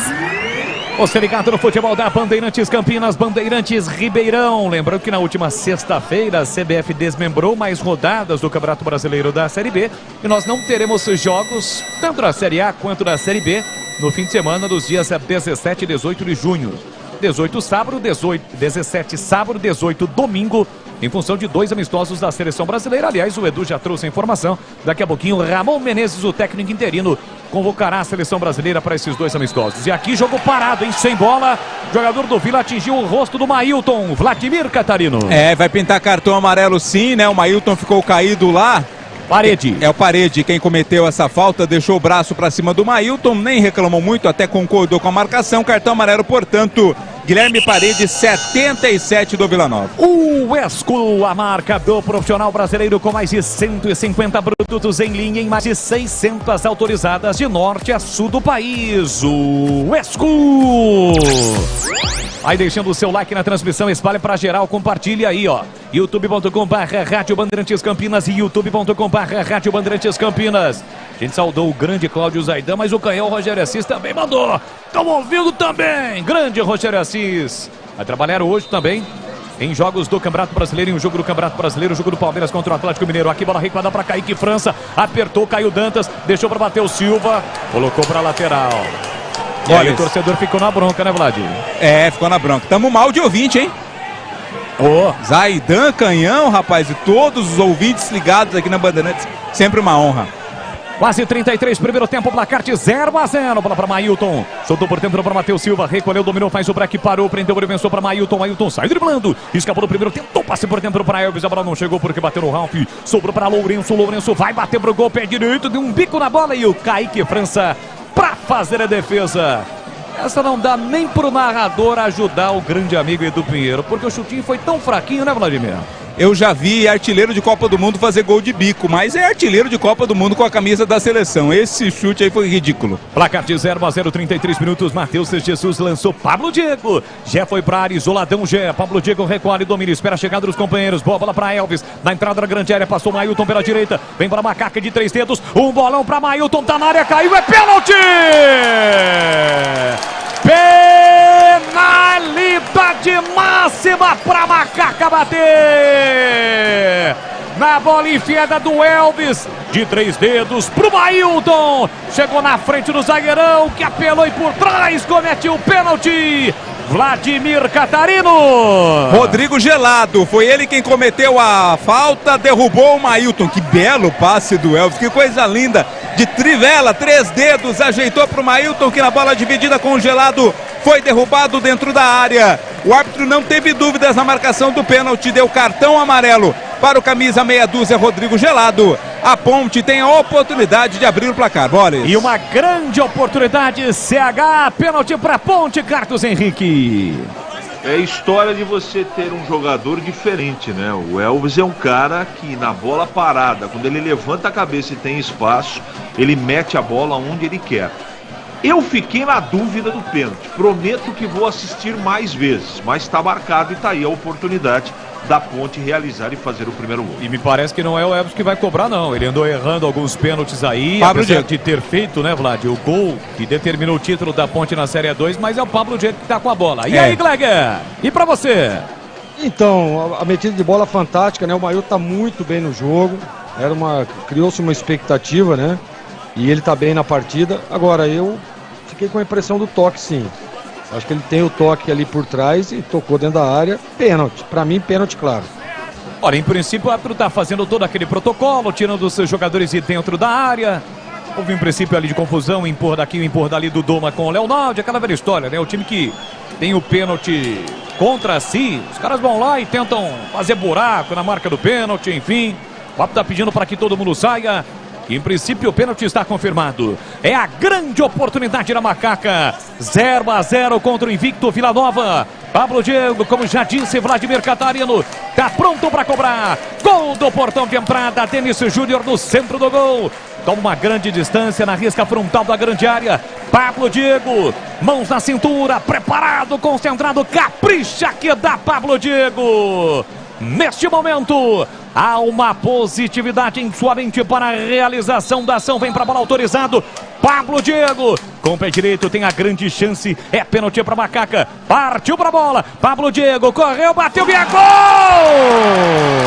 Você ligado no futebol da Bandeirantes Campinas, Bandeirantes Ribeirão. Lembrando que na última sexta-feira a CBF desmembrou mais rodadas do Campeonato Brasileiro da Série B. E nós não teremos jogos, tanto da Série A quanto da Série B, no fim de semana dos dias 17 e 18 de junho. 18 sábado, 17 sábado, 18 domingo, em função de 2 amistosos da Seleção Brasileira. Aliás, o Edu já trouxe a informação. Daqui a pouquinho, Ramon Menezes, o técnico interino, convocará a Seleção Brasileira para esses 2 amistosos. E aqui, jogo parado, hein? Sem bola. O jogador do Vila atingiu o rosto do Mailton, Vladimir Catarino. Vai pintar cartão amarelo sim, né? O Mailton ficou caído lá. Parede. É o Parede quem cometeu essa falta, deixou o braço para cima do Mailton, nem reclamou muito, até concordou com a marcação. Cartão amarelo, portanto, Guilherme Parede, 77 do Vila Nova. O Esco, a marca do profissional brasileiro, com mais de 150 produtos em linha em mais de 600 autorizadas de norte a sul do país. O Esco. Aí deixando o seu like na transmissão, espalhe para geral, compartilhe aí, ó. youtube.com/Rádio Bandeirantes Campinas e youtube.com/Rádio Bandeirantes Campinas. A gente saudou o grande Cláudio Zaidan, mas o canhão Rogério Assis também mandou. Estão ouvindo também, grande Rogério Assis. Vai trabalhar hoje também em jogos do Campeonato Brasileiro, em um jogo do Campeonato Brasileiro, o jogo do Palmeiras contra o Atlético Mineiro. Aqui, bola recuada para Kaique França, apertou, caiu Dantas, deixou para bater o Silva, colocou para lateral. E olha, aí o torcedor ficou na bronca, né, Vlad? Ficou na bronca. Tamo mal de ouvinte, hein? Zaidan, Canhão, rapaz, e todos os ouvintes ligados aqui na Bandeirantes, sempre uma honra. Quase 33, primeiro tempo, placar de 0-0. Bola para Mailton. Soltou por dentro para Matheus Silva. Recolheu, dominou, faz o break, parou, prendeu, venceu para Mailton. Mailton sai driblando. Escapou no primeiro, tentou passe por dentro para Elvis. A bola não chegou porque bateu no Ralf. Sobrou para Lourenço. Lourenço vai bater pro gol, pé direito, deu um bico na bola. E o Kaique França para fazer a defesa. Essa não dá nem pro narrador ajudar o grande amigo Edu Pinheiro, porque o chutinho foi tão fraquinho, né, Vladimir? Eu já vi artilheiro de Copa do Mundo fazer gol de bico, mas é artilheiro de Copa do Mundo com a camisa da seleção. Esse chute aí foi ridículo. Placar de 0-0, 33 minutos. Matheus Jesus lançou Pablo Diego. Jé foi pra área, isoladão Jé. Pablo Diego recolhe, domina, espera a chegada dos companheiros. Boa bola pra Elvis. Na entrada da grande área, passou Mailton pela direita. Vem para Macaca de 3 dedos. Um bolão pra Mailton, tá na área, caiu, é pênalti! Penalidade máxima para Macaca bater. Na bola enfiada do Elvis, de 3 dedos pro Mailton. Chegou na frente do zagueirão, que apelou e por trás comete o pênalti. Vladimir Catarino. Rodrigo Gelado, foi ele quem cometeu a falta, derrubou o Mailton. Que belo passe do Elvis, que coisa linda. De trivela, 3 dedos, ajeitou para o Mailton, que na bola dividida com o Gelado foi derrubado dentro da área. O árbitro não teve dúvidas na marcação do pênalti, deu cartão amarelo para o camisa meia dúzia Rodrigo Gelado. A Ponte tem a oportunidade de abrir o placar. Boris. E uma grande oportunidade, CH, pênalti para Ponte, Carlos Henrique. É história de você ter um jogador diferente, né? O Elvis é um cara que na bola parada, quando ele levanta a cabeça e tem espaço, ele mete a bola onde ele quer. Eu fiquei na dúvida do pênalti, prometo que vou assistir mais vezes, mas está marcado e está aí a oportunidade da Ponte realizar e fazer o primeiro gol. E me parece que não é o Elvis que vai cobrar, não. Ele andou errando alguns pênaltis aí, Pablo apesar Diego de ter feito, né, Vlad, o gol que determinou o título da Ponte na Série 2, mas é o Pablo Diego que tá com a bola. E aí, Gleger? E pra você? Então, a metida de bola fantástica, né? O Mailton tá muito bem no jogo. Criou-se uma expectativa, né? E ele tá bem na partida. Agora, eu fiquei com a impressão do toque, sim. Acho que ele tem o toque ali por trás e tocou dentro da área. Pênalti. Pra mim, pênalti claro. Olha, em princípio o árbitro tá fazendo todo aquele protocolo, tirando os seus jogadores de dentro da área. Houve um princípio ali de confusão, impor daqui, impor dali do Doma com o Leonardo. Aquela velha história, né? O time que tem o pênalti contra si, os caras vão lá e tentam fazer buraco na marca do pênalti, enfim. O árbitro tá pedindo para que todo mundo saia. Em princípio, o pênalti está confirmado. É a grande oportunidade da Macaca. 0-0 contra o invicto Vila Nova. Pablo Diego, como já disse, Vladimir Catarino, está pronto para cobrar. Gol do portão de entrada. Denis Júnior no centro do gol. Toma uma grande distância na risca frontal da grande área. Pablo Diego, mãos na cintura, preparado, concentrado. Capricha que dá Pablo Diego. Neste momento, há uma positividade em sua mente para a realização da ação. Vem para a bola autorizado. Pablo Diego com o pé direito, tem a grande chance, é pênalti para Macaca, partiu para a bola, Pablo Diego, correu, bateu, e é gol!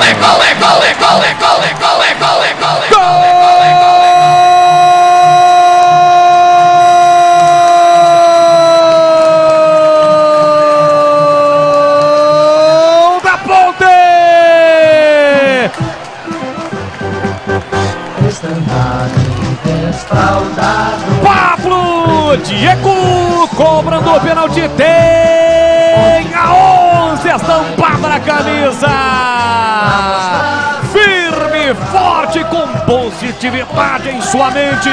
É gol, é gol, é gol, é gol, é gol, é gol, é gol, é gol da Ponte! Pablo Diego cobrando o pênalti, tem a 11 estampada na camisa, firme, forte, com positividade em sua mente,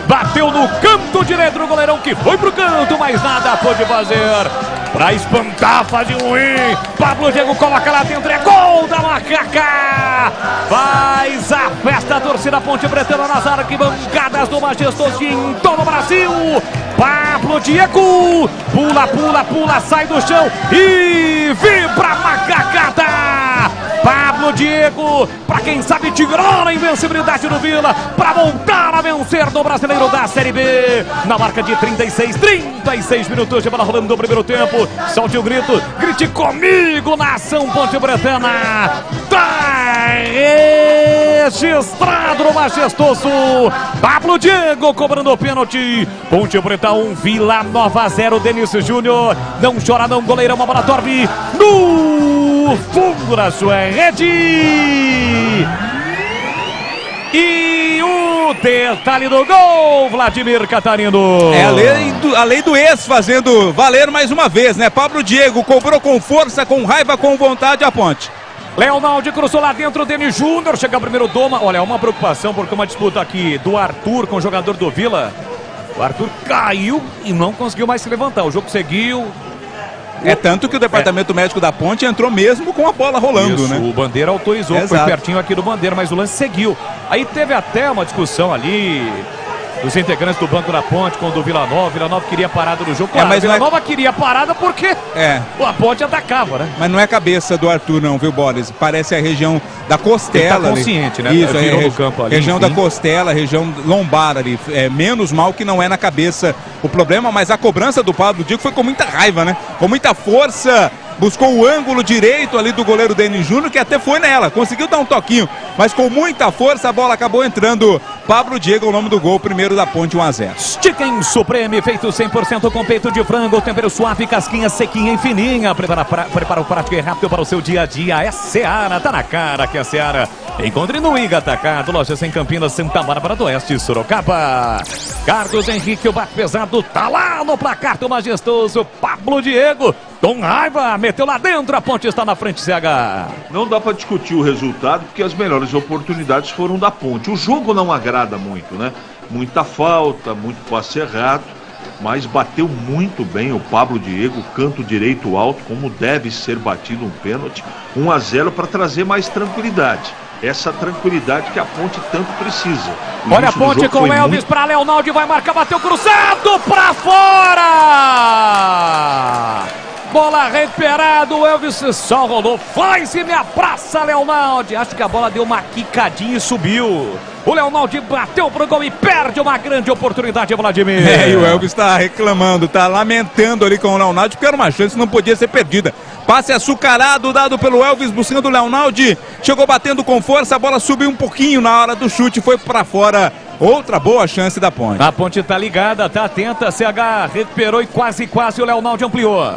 bateu no canto direito do goleirão que foi pro canto, mas nada pôde fazer pra espantar a fase ruim. Pablo Diego coloca lá dentro, é gol da Macaca! Faz a festa a torcida Ponte Pretana nas arquibancadas do Majestoso em todo o Brasil. Pablo Diego pula, pula, pula, sai do chão e vibra a macacada. Pablo Diego, pra quem sabe, tirou a invencibilidade do Vila pra voltar a vencer no Brasileiro da Série B. Na marca de 36 minutos de bola rolando no primeiro tempo. Solte o grito, grite comigo, nação Ponte Pretana. Tá registrado no Majestoso. Pablo Diego cobrando o pênalti. Ponte Preta 1, Vila Nova 0. Denício Júnior, não chora não, goleirão, uma bola torpe no fundo da sua rede. E o detalhe do gol, Vladimir Catarino. É a lei do ex fazendo valer mais uma vez, né? Pablo Diego cobrou com força, com raiva, com vontade a Ponte. Leonaldi cruzou lá dentro, Denis Júnior chega primeiro, doma. Olha, é uma preocupação porque uma disputa aqui do Arthur com o jogador do Vila. O Arthur caiu e não conseguiu mais se levantar. O jogo seguiu. É tanto que o departamento médico da Ponte entrou mesmo com a bola rolando, né? O Bandeira autorizou, foi pertinho aqui do Bandeira, mas o lance seguiu. Aí teve até uma discussão ali dos integrantes do banco da Ponte com o do Vila Nova. Vila Nova queria parada no jogo. Claro, mas Vila Nova queria parada porque a Ponte atacava, né? Mas não é a cabeça do Arthur não, viu, Boris? Parece a região da costela. Ele tá consciente, ali. Né? Isso, virou no campo ali. Região da costela, região lombar ali. É menos mal que não é na cabeça o problema, mas a cobrança do Pablo Diego foi com muita raiva, né? Com muita força. Buscou o ângulo direito ali do goleiro Denis Júnior, que até foi nela, conseguiu dar um toquinho, mas com muita força a bola acabou entrando. Pablo Diego, o nome do gol, primeiro da Ponte, 1-0. Chicken Supreme, feito 100% com peito de frango, tempero suave, casquinha sequinha e fininha. Prepara o prático e rápido para o seu dia a dia. É Seara, tá na cara que é Seara. Encontre no Iga Atacado, lojas em Campinas, Santa Bárbara do Oeste, Sorocaba. Carlos Henrique, o bate pesado, tá lá no placar do Majestoso. Pablo Diego, com raiva, meteu lá dentro, a Ponte está na frente, CH. Não dá para discutir o resultado, porque as melhores oportunidades foram da Ponte. O jogo não agrada muito, né? Muita falta, muito passe errado, mas bateu muito bem o Pablo Diego, canto direito alto, como deve ser batido um pênalti. 1-0 para trazer mais tranquilidade. Essa tranquilidade que a Ponte tanto precisa. Olha a Ponte com o Elvis para Leonaldi, vai marcar, bateu cruzado para fora! Bola recuperada, o Elvis só rolou, foi-se minha praça, Leonaldi. Acho que a bola deu uma quicadinha e subiu. O Leonaldi bateu pro gol e perde uma grande oportunidade, Vladimir. E o Elvis tá reclamando, tá lamentando ali com o Leonaldi, porque era uma chance que não podia ser perdida. Passe açucarado dado pelo Elvis, buscando o Leonaldi. Chegou batendo com força, a bola subiu um pouquinho na hora do chute, foi pra fora. Outra boa chance da Ponte. A Ponte tá ligada, tá atenta, CH recuperou e quase o Leonaldi ampliou.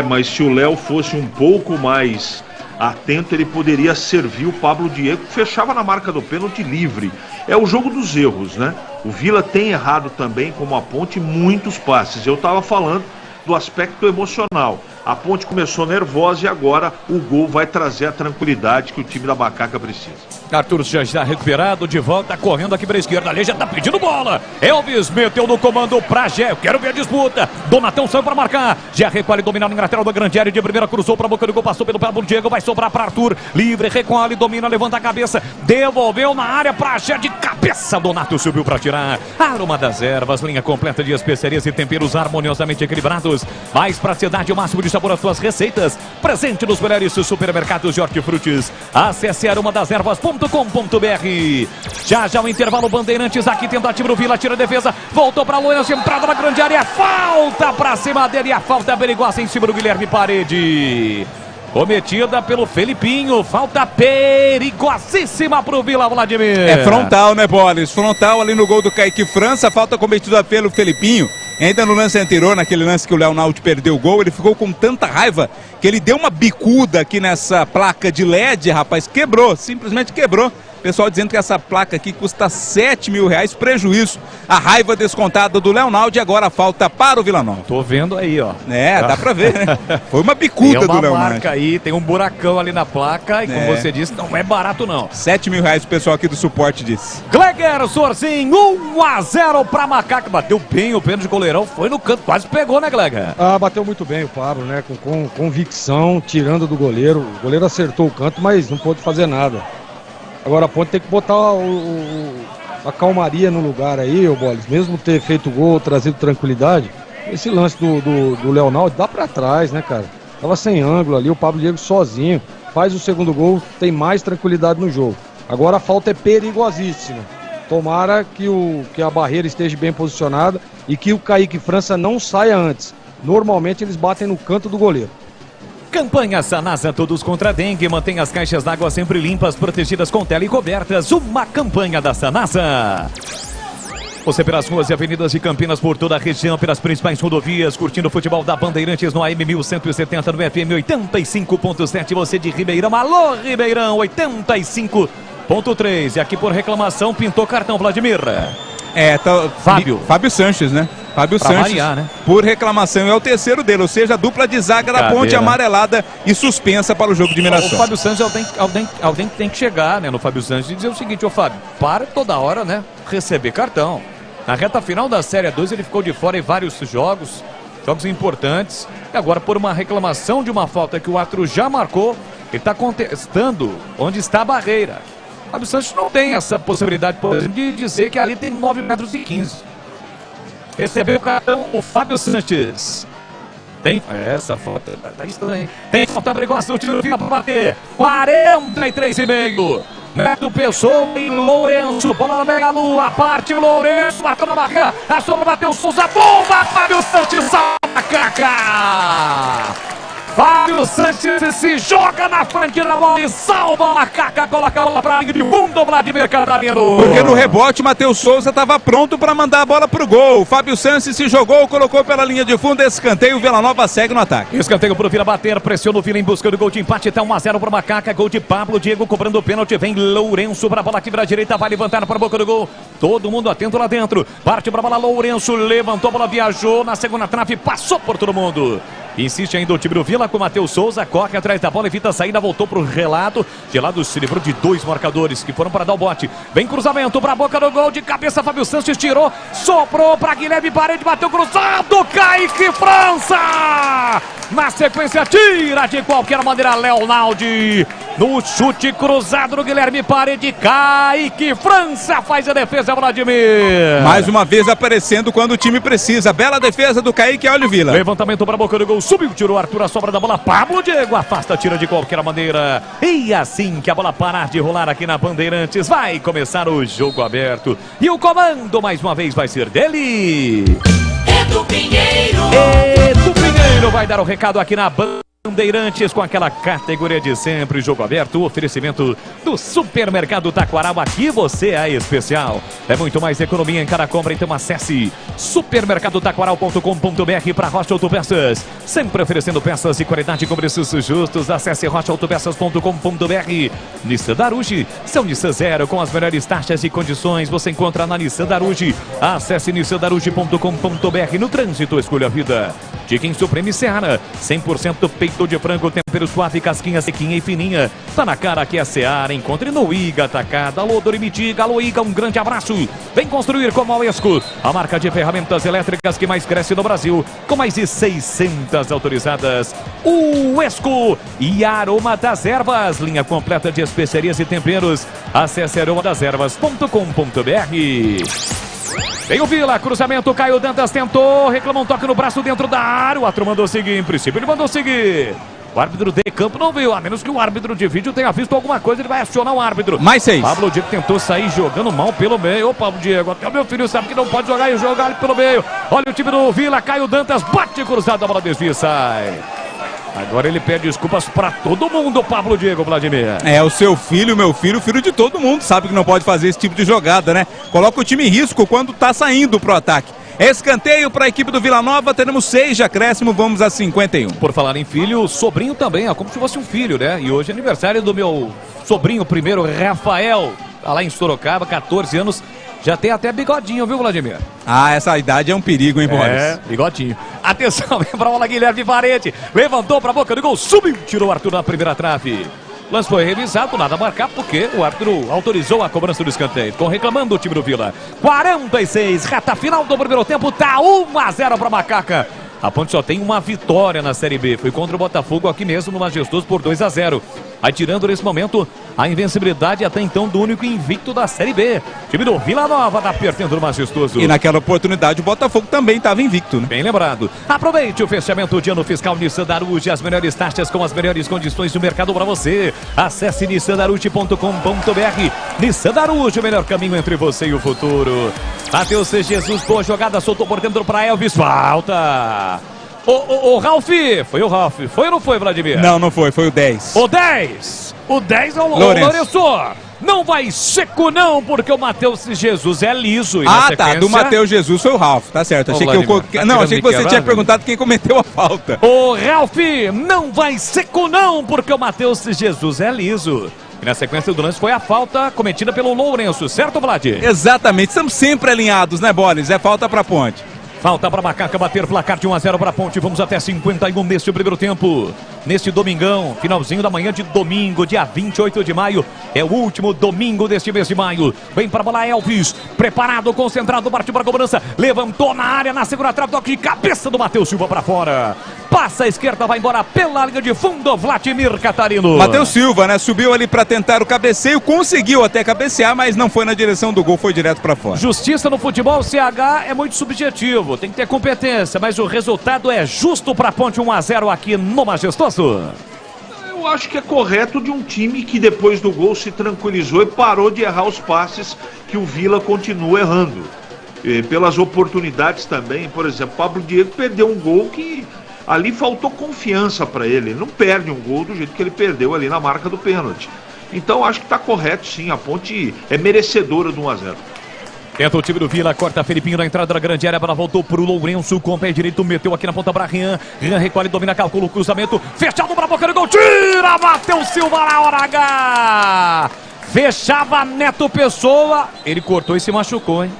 Mas se o Léo fosse um pouco mais atento, ele poderia servir o Pablo Diego, que fechava na marca do pênalti livre. É o jogo dos erros, né? O Vila tem errado também, como a Ponte, muitos passes. Eu estava falando do aspecto emocional. A Ponte começou nervosa e agora o gol vai trazer a tranquilidade que o time da Macaca precisa. Arthur já está recuperado, de volta, correndo aqui para a esquerda, ali já está pedindo bola. Elvis meteu no comando para Gé, eu quero ver a disputa. Donatão saiu para marcar. Gé recolhe, dominando em lateral da grande área de primeira, cruzou para a boca do gol, passou pelo Pablo Diego, vai sobrar para Arthur. Livre, recolhe, domina, levanta a cabeça, devolveu na área para Gé de cabeça. Donato subiu para tirar. Aroma das Ervas, linha completa de especiarias e temperos harmoniosamente equilibrados. Mais praticidade, o máximo de sabor às suas receitas. Presente nos melhores supermercados de hortifrutis. Acesse aromadasерvas.com.br. Já o intervalo, Bandeirantes aqui, tentativa do Vila, tira a defesa, voltou para Lourenço, entrada na grande área, falta para cima dele, a falta perigosa em cima do Guilherme Parede. Cometida pelo Felipinho, falta perigosíssima pro Vila, Vladimir. É frontal, né, Bolis? Frontal ali no gol do Kaique França, falta cometida pelo Felipinho. Ainda no lance anterior, naquele lance que o Leonardo perdeu o gol, ele ficou com tanta raiva que ele deu uma bicuda aqui nessa placa de LED, rapaz, quebrou, simplesmente quebrou. Pessoal dizendo que essa placa aqui custa R$7.000, prejuízo. A raiva descontada do Leonardo e agora falta para o Vila Nova. Tô vendo aí, ó. É, dá pra ver, né? Foi uma bicuda do Leonardo. Tem uma marca aí, tem um buracão ali na placa e como você disse, não é barato não. R$7.000 o pessoal aqui do suporte disse. Gleger Sorcin, 1-0 pra Macaco. Bateu bem o pênalti de goleirão, foi no canto, quase pegou, né, Gleger? Ah, bateu muito bem o Pablo, né? Com convicção, tirando do goleiro. O goleiro acertou o canto, mas não pôde fazer nada. Agora a Ponte tem que botar a calmaria no lugar aí, ô Bolis. Mesmo ter feito gol, trazido tranquilidade, esse lance do Leonardo dá pra trás, né, cara? Tava sem ângulo ali, o Pablo Diego sozinho. Faz o segundo gol, tem mais tranquilidade no jogo. Agora a falta é perigosíssima. Tomara que a barreira esteja bem posicionada e que o Kaique França não saia antes. Normalmente eles batem no canto do goleiro. Campanha Sanasa, todos contra a dengue. Mantenha as caixas d'água sempre limpas, protegidas com tela e cobertas. Uma campanha da Sanasa. Você pelas ruas e avenidas de Campinas, por toda a região, pelas principais rodovias, curtindo o futebol da Bandeirantes no AM 1170, no FM 85.7. Você de Ribeirão, alô Ribeirão, 85.3. E aqui por reclamação, pintou cartão, Vladimir. Fábio Sanches, né? Fábio pra Sanches, variar, né? por reclamação, é o terceiro dele, ou seja, a dupla de zaga da Ponte amarelada e suspensa para o jogo de Mirassol. O Fábio Sanches, alguém tem que chegar, né, no Fábio Sanches e dizer o seguinte, ô Fábio, para toda hora, né, receber cartão. Na reta final da Série 2 ele ficou de fora em vários jogos importantes, e agora por uma reclamação de uma falta que o árbitro já marcou, ele está contestando onde está a barreira. O Fábio Sanches não tem essa possibilidade, por exemplo, de dizer que ali tem 9,15 metros. Recebeu o cartão o Fábio Sanches. Tem essa falta, tá estranho. Tem falta perigosa, o tiro fica para bater. 43,5. Neto Pessoa e Lourenço. Bola na mega lua. Parte o Lourenço. Bateu na barra. A sobra bateu o Souza. Bomba! Fábio Sanches salva a Caca. Fábio Sanches se joga na frente da bola e salva a Macaca. Coloca a bola pra linha de fundo, Vladimir Cardarino. Porque no rebote, Matheus Souza estava pronto para mandar a bola pro gol. Fábio Sanches se jogou, colocou pela linha de fundo, escanteio, Vila Nova segue no ataque. Escanteio pro Vila bater, pressiona o Vila em busca do gol de empate, tá 1-0 pro Macaca, gol de Pablo, Diego cobrando o pênalti, vem Lourenço pra bola que vira a direita, vai levantar para a boca do gol. Todo mundo atento lá dentro, parte pra bola, Lourenço levantou a bola, viajou na segunda trave, passou por todo mundo. Insiste ainda o time do Vila com o Matheus Souza, corre atrás da bola, evita a saída, voltou pro Gelado. Gelado se livrou de 2 marcadores que foram para dar o bote. Vem cruzamento para a boca do gol, de cabeça Fábio Sanches tirou, soprou para Guilherme Parede, bateu cruzado, Kaique França! Na sequência tira de qualquer maneira Leonardo. No chute cruzado do Guilherme Parede, Kaique França faz a defesa, Vladimir. Mais uma vez aparecendo quando o time precisa. Bela defesa do Kaique, olha o Vila. Levantamento para a boca do gol, subiu, tirou Arthur, a sobra da bola, Pablo Diego afasta, tira de qualquer maneira. E assim que a bola parar de rolar aqui na Bandeirantes, vai começar o jogo aberto. E o comando mais uma vez vai ser dele. Edu Pinheiro. Edu Pinheiro vai dar o recado aqui na Bandeirantes com aquela categoria de sempre, jogo aberto, o oferecimento do Supermercado Taquaral, aqui você é especial. É muito mais economia em cada compra, então acesse supermercadotaquaral.com.br para Rocha Autopeças. Sempre oferecendo peças de qualidade com preços justos, acesse rochaautopeças.com.br. Nissan Daruge, seu Nissan Zero com as melhores taxas e condições, você encontra na Nissan Daruge. Acesse nissandaruge.com.br. No trânsito, escolha a vida. Chicken Supreme Seara, 100% peito de frango, tempero suave, casquinha sequinha e fininha. Tá na cara que é Seara, encontre no Iga Atacada. Alô, Dorimitiga, alô, Iga, um grande abraço. Vem construir com a Uesco, a marca de ferramentas elétricas que mais cresce no Brasil, com mais de 600 autorizadas. Uesco e Aroma das Ervas, linha completa de especiarias e temperos. Acesse aromadeservas.com.br. Vem o Vila, cruzamento, Caio Dantas tentou, reclamou um toque no braço dentro da área, o outro mandou seguir, em princípio ele mandou seguir. O árbitro de campo não viu, a menos que o árbitro de vídeo tenha visto alguma coisa, ele vai acionar o árbitro. Mais 6. Pablo Diego tentou sair jogando mal pelo meio. Ô, Pablo Diego, até o meu filho sabe que não pode jogar e jogar ele pelo meio. Olha o time do Vila, Caio Dantas, bate cruzado, a bola desvia e sai. Agora ele pede desculpas pra todo mundo, Pablo Diego, Vladimir. É, o seu filho, meu filho, o filho de todo mundo, sabe que não pode fazer esse tipo de jogada, né? Coloca o time em risco quando tá saindo pro ataque. Escanteio para a equipe do Vila Nova, teremos 6 de acréscimo, vamos a 51. Por falar em filho, sobrinho também, ó, como se fosse um filho, né? E hoje é aniversário do meu sobrinho primeiro, Rafael, tá lá em Sorocaba, 14 anos, já tem até bigodinho, viu, Vladimir? Ah, essa idade é um perigo, hein, Boris? É, bigodinho. Atenção, vem pra bola Guilherme Varete, levantou pra boca do gol, subiu, tirou o Arthur na primeira trave. O lance foi revisado, nada a marcar, porque o árbitro autorizou a cobrança do escanteio. Ficou reclamando o time do Vila. 46, reta final do primeiro tempo, tá 1-0 para Macaca. A Ponte só tem uma vitória na Série B. Foi contra o Botafogo aqui mesmo no Majestoso por 2-0. Vai tirando nesse momento a invencibilidade até então do único invicto da Série B. O time do Vila Nova tá perdendo no Majestoso. E naquela oportunidade o Botafogo também estava invicto, né? Bem lembrado. Aproveite o fechamento de ano fiscal Nissan Darude, as melhores taxas com as melhores condições do mercado para você. Acesse nissandarude.com.br. Nissan Darude, o melhor caminho entre você e o futuro. Matheus Jesus, boa jogada, soltou por dentro para Elvis, falta. O Ralf, foi o Ralf, foi ou não foi, Vladimir? Não foi, foi o 10. O 10 é o Lourenço. Não vai seco não, porque o Matheus Jesus é liso. E tá, do Matheus Jesus foi o Ralf, tá certo. Achei achei que você tinha perguntado quem cometeu a falta. O Ralf, não vai seco não, porque o Matheus Jesus é liso. E na sequência do lance foi a falta cometida pelo Lourenço, certo, Vlad? Exatamente, estamos sempre alinhados, né, Boris? É falta pra Ponte. Falta para Macaca bater placar de 1-0 para a Ponte. Vamos até 51 neste primeiro tempo. Neste domingão, finalzinho da manhã de domingo, dia 28 de maio. É o último domingo deste mês de maio. Vem para a bola Elvis. Preparado, concentrado, partiu para a cobrança. Levantou na área, na segunda trave, toque de cabeça do Matheus Silva para fora. Passa a esquerda, vai embora pela linha de fundo, Vladimir Catarino. Matheus Silva, né? Subiu ali para tentar o cabeceio, conseguiu até cabecear, mas não foi na direção do gol, foi direto para fora. Justiça no futebol, CH é muito subjetivo, tem que ter competência, mas o resultado é justo para a Ponte, 1-0 aqui no Majestoso. Eu acho que é correto de um time que depois do gol se tranquilizou e parou de errar os passes que o Vila continua errando. Pelas oportunidades também, por exemplo, Pablo Diego perdeu um gol que ali faltou confiança para ele. Ele não perde um gol do jeito que ele perdeu ali na marca do pênalti. Então acho que está correto sim, a Ponte é merecedora do 1-0. Tenta o time do Vila, corta Felipinho na entrada da grande área, a bola voltou pro Lourenço, com o pé direito, meteu aqui na ponta para Rian. Rian recolhe, domina, calcula o cruzamento, fechado para a boca do gol, tira, Matheus Silva na hora H. Fechava Neto Pessoa, ele cortou e se machucou, hein?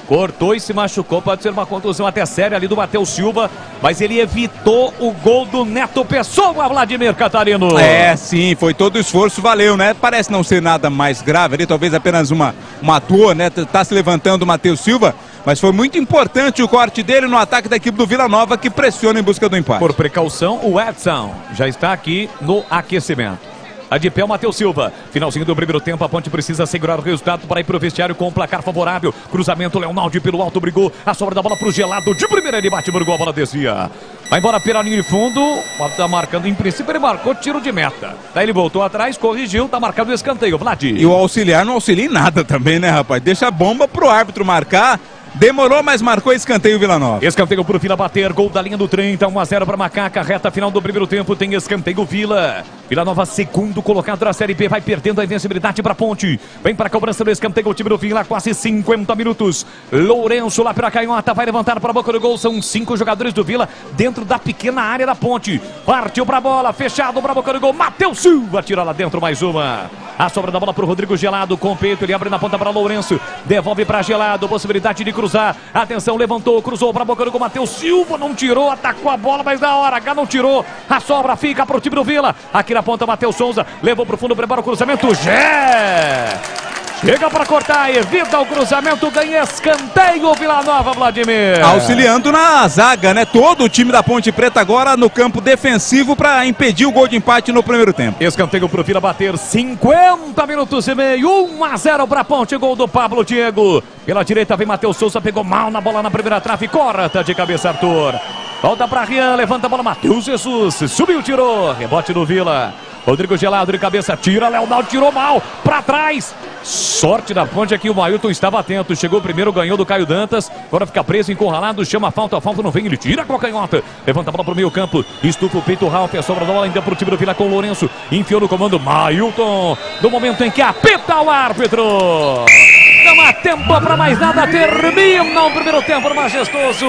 Cortou e se machucou, pode ser uma contusão até séria ali do Matheus Silva, mas ele evitou o gol do Neto Pessoa, Vladimir Catarino. É, sim, foi todo o esforço, valeu, né? Parece não ser nada mais grave ali, talvez apenas uma dor, né? Tá se levantando o Matheus Silva, mas foi muito importante o corte dele no ataque da equipe do Vila Nova, que pressiona em busca do empate. Por precaução, o Edson já está aqui no aquecimento. A de pé o Matheus Silva. Finalzinho do primeiro tempo, a Ponte precisa segurar o resultado para ir para o vestiário com um placar favorável. Cruzamento, Leonardo pelo alto, brigou. A sobra da bola para o Gelado. De primeira ele bate, brigou, a bola desvia. Vai embora pela linha de fundo. Tá marcando, em princípio ele marcou tiro de meta. Daí ele voltou atrás, corrigiu, tá marcado o escanteio. Vlad. E o auxiliar não auxilia em nada também, né, rapaz? Deixa a bomba pro árbitro marcar. Demorou, mas marcou escanteio Vila Nova. Escanteio pro Vila bater, gol da linha do 30, 1-0 para Macaca, reta final do primeiro tempo, tem escanteio Vila. Vila Nova, segundo colocado na Série B, vai perdendo a invencibilidade para Ponte. Vem para a cobrança do escanteio, o time do Vila, quase 50 minutos. Lourenço lá pela canhota, vai levantar para a boca do gol, são 5 jogadores do Vila dentro da pequena área da Ponte. Partiu para a bola, fechado para a boca do gol, Matheus Silva tira lá dentro mais uma. A sobra da bola para o Rodrigo Gelado, com o peito, ele abre na ponta para Lourenço, devolve para Gelado, possibilidade de cruzar. Atenção, levantou, cruzou para a boca do gol, Matheus Silva não tirou, atacou a bola, mas na hora H não tirou. A sobra fica para o time do Vila. Aqui na ponta, Matheus Souza, levou para o fundo, prepara o cruzamento, chega para cortar, evita o cruzamento, ganha escanteio Vila Nova, Vladimir. Auxiliando na zaga, né? Todo o time da Ponte Preta agora no campo defensivo para impedir o gol de empate no primeiro tempo. Escanteio pro Vila bater, 50 minutos e meio, 1-0 para Ponte, gol do Pablo Diego. Pela direita vem Matheus Souza, pegou mal na bola na primeira trave, corta de cabeça Arthur. Volta para Rian, levanta a bola, Matheus Jesus, subiu, tirou, rebote do Vila. Rodrigo Gelado de cabeça, tira, Leonardo tirou mal, para trás. Sorte da Ponte aqui, o Mailton estava atento, chegou primeiro, ganhou do Caio Dantas, agora fica preso, encurralado, chama a falta não vem, ele tira com a canhota, levanta a bola pro meio campo, estufa o peito, Ralf, sobra a bola ainda pro time do Vila com o Lourenço, enfiou no comando, Mailton, no momento em que apita o árbitro. Não há tempo para mais nada, termina o primeiro tempo majestoso.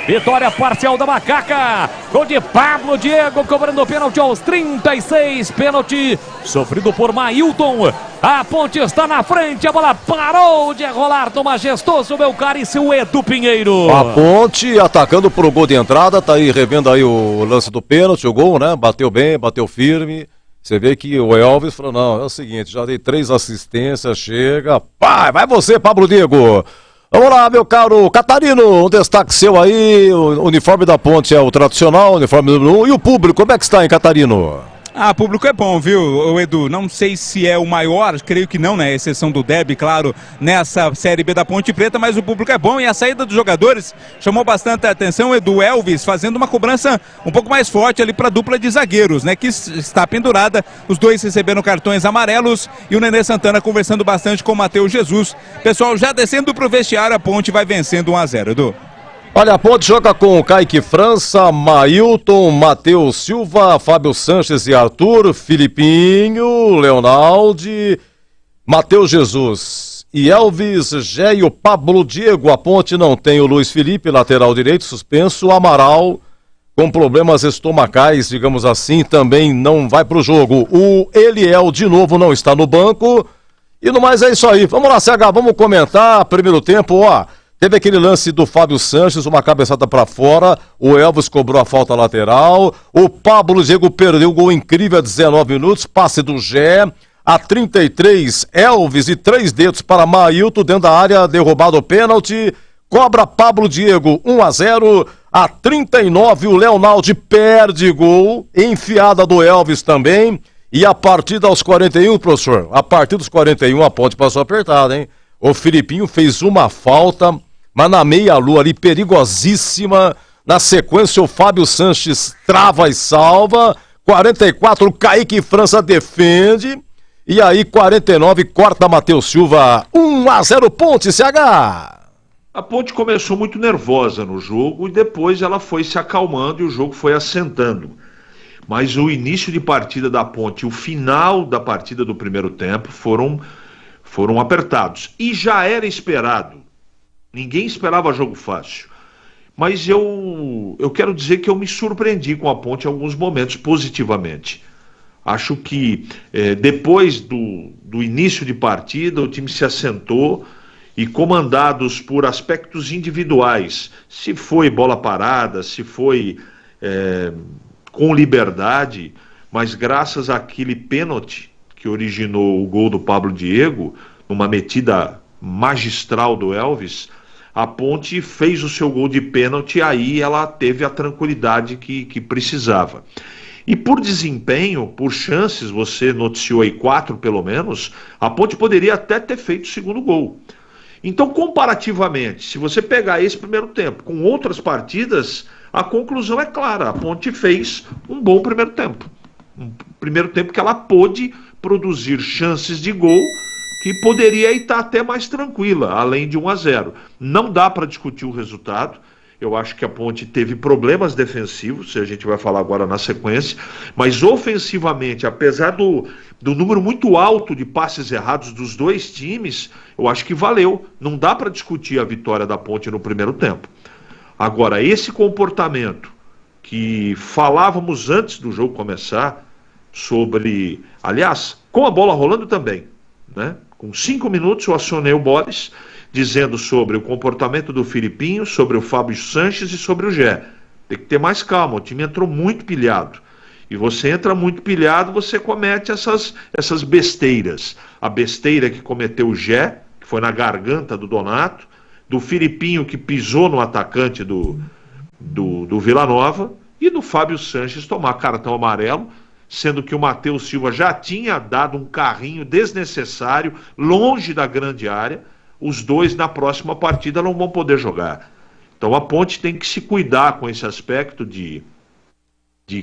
Vitória parcial da Macaca, gol de Pablo Diego, cobrando pênalti aos 36, pênalti sofrido por Mailton. A Ponte está na frente, a bola parou de rolar do majestoso, meu caríssimo Edu Pinheiro. A Ponte atacando pro gol de entrada, tá aí revendo aí o lance do pênalti, o gol, né? Bateu bem, bateu firme. Você vê que o Elvis falou, não, é o seguinte, já dei 3 assistências, chega, vai você, Pablo Diego. Vamos lá, meu caro Catarino, um destaque seu aí, o uniforme da Ponte é o tradicional, o uniforme número 1, e o público, como é que está, hein, Catarino? Ah, público é bom, viu, Edu? Não sei se é o maior, creio que não, né? Exceção do Derby, claro, nessa Série B da Ponte Preta, mas o público é bom e a saída dos jogadores chamou bastante atenção. Edu, Elvis fazendo uma cobrança um pouco mais forte ali para a dupla de zagueiros, né? Que está pendurada, os dois recebendo cartões amarelos e o Nenê Santana conversando bastante com o Matheus Jesus. Pessoal, já descendo para o vestiário, a Ponte vai vencendo 1-0, Edu. Olha, a Ponte joga com Kaique França, Mailton, Matheus Silva, Fábio Sanches e Arthur, Filipinho, Leonaldi, Matheus Jesus e Elvis, Gé e o Pablo Diego. A Ponte não tem o Luiz Felipe, lateral direito, suspenso. O Amaral, com problemas estomacais, digamos assim, também não vai para o jogo. O Eliel, de novo, não está no banco. E no mais é isso aí. Vamos lá, CH, vamos comentar. Primeiro tempo, ó. Teve aquele lance do Fábio Sanches, uma cabeçada para fora, o Elvis cobrou a falta lateral, o Pablo Diego perdeu o gol incrível a 19 minutos, passe do Gé, a 33, Elvis e 3 dedos para Mailton dentro da área, derrubado o pênalti, cobra Pablo Diego 1-0, a 39 o Leonaldi perde gol, enfiada do Elvis também, e a partir aos 41, professor, a partir dos 41 a Ponte passou apertada, hein? O Filipinho fez uma falta, mas na meia-lua ali, perigosíssima. Na sequência, o Fábio Sanches trava e salva. 44, o Kaique França defende. E aí, 49, corta Matheus Silva. 1-0 Ponte, CH. A Ponte começou muito nervosa no jogo e depois ela foi se acalmando e o jogo foi assentando. Mas o início de partida da Ponte e o final da partida do primeiro tempo foram apertados. E já era esperado. Ninguém esperava jogo fácil. Mas eu quero dizer que eu me surpreendi com a Ponte em alguns momentos, positivamente. Acho que depois do início de partida, o time se assentou e, comandados por aspectos individuais, se foi bola parada, se foi com liberdade, mas graças àquele pênalti que originou o gol do Pablo Diego, numa metida magistral do Elvis, a Ponte fez o seu gol de pênalti e aí ela teve a tranquilidade que precisava. E por desempenho, por chances, você noticiou aí 4 pelo menos, a Ponte poderia até ter feito o segundo gol. Então, comparativamente, se você pegar esse primeiro tempo com outras partidas, a conclusão é clara, a Ponte fez um bom primeiro tempo. Um primeiro tempo que ela pôde produzir chances de gol que poderia estar até mais tranquila, além de 1-0. Não dá para discutir o resultado. Eu acho que a Ponte teve problemas defensivos, a gente vai falar agora na sequência, mas ofensivamente, apesar do número muito alto de passes errados dos dois times, eu acho que valeu. Não dá para discutir a vitória da Ponte no primeiro tempo. Agora, esse comportamento que falávamos antes do jogo começar, sobre, aliás, com a bola rolando também, né? Com 5 minutos eu acionei o Boris, dizendo sobre o comportamento do Filipinho, sobre o Fábio Sanches e sobre o Gé. Tem que ter mais calma, o time entrou muito pilhado. E você entra muito pilhado, você comete essas besteiras. A besteira que cometeu o Gé, que foi na garganta do Donato, do Filipinho que pisou no atacante do Vila Nova, e do Fábio Sanches tomar cartão amarelo, sendo que o Matheus Silva já tinha dado um carrinho desnecessário, longe da grande área. Os dois na próxima partida não vão poder jogar. Então a Ponte tem que se cuidar com esse aspecto de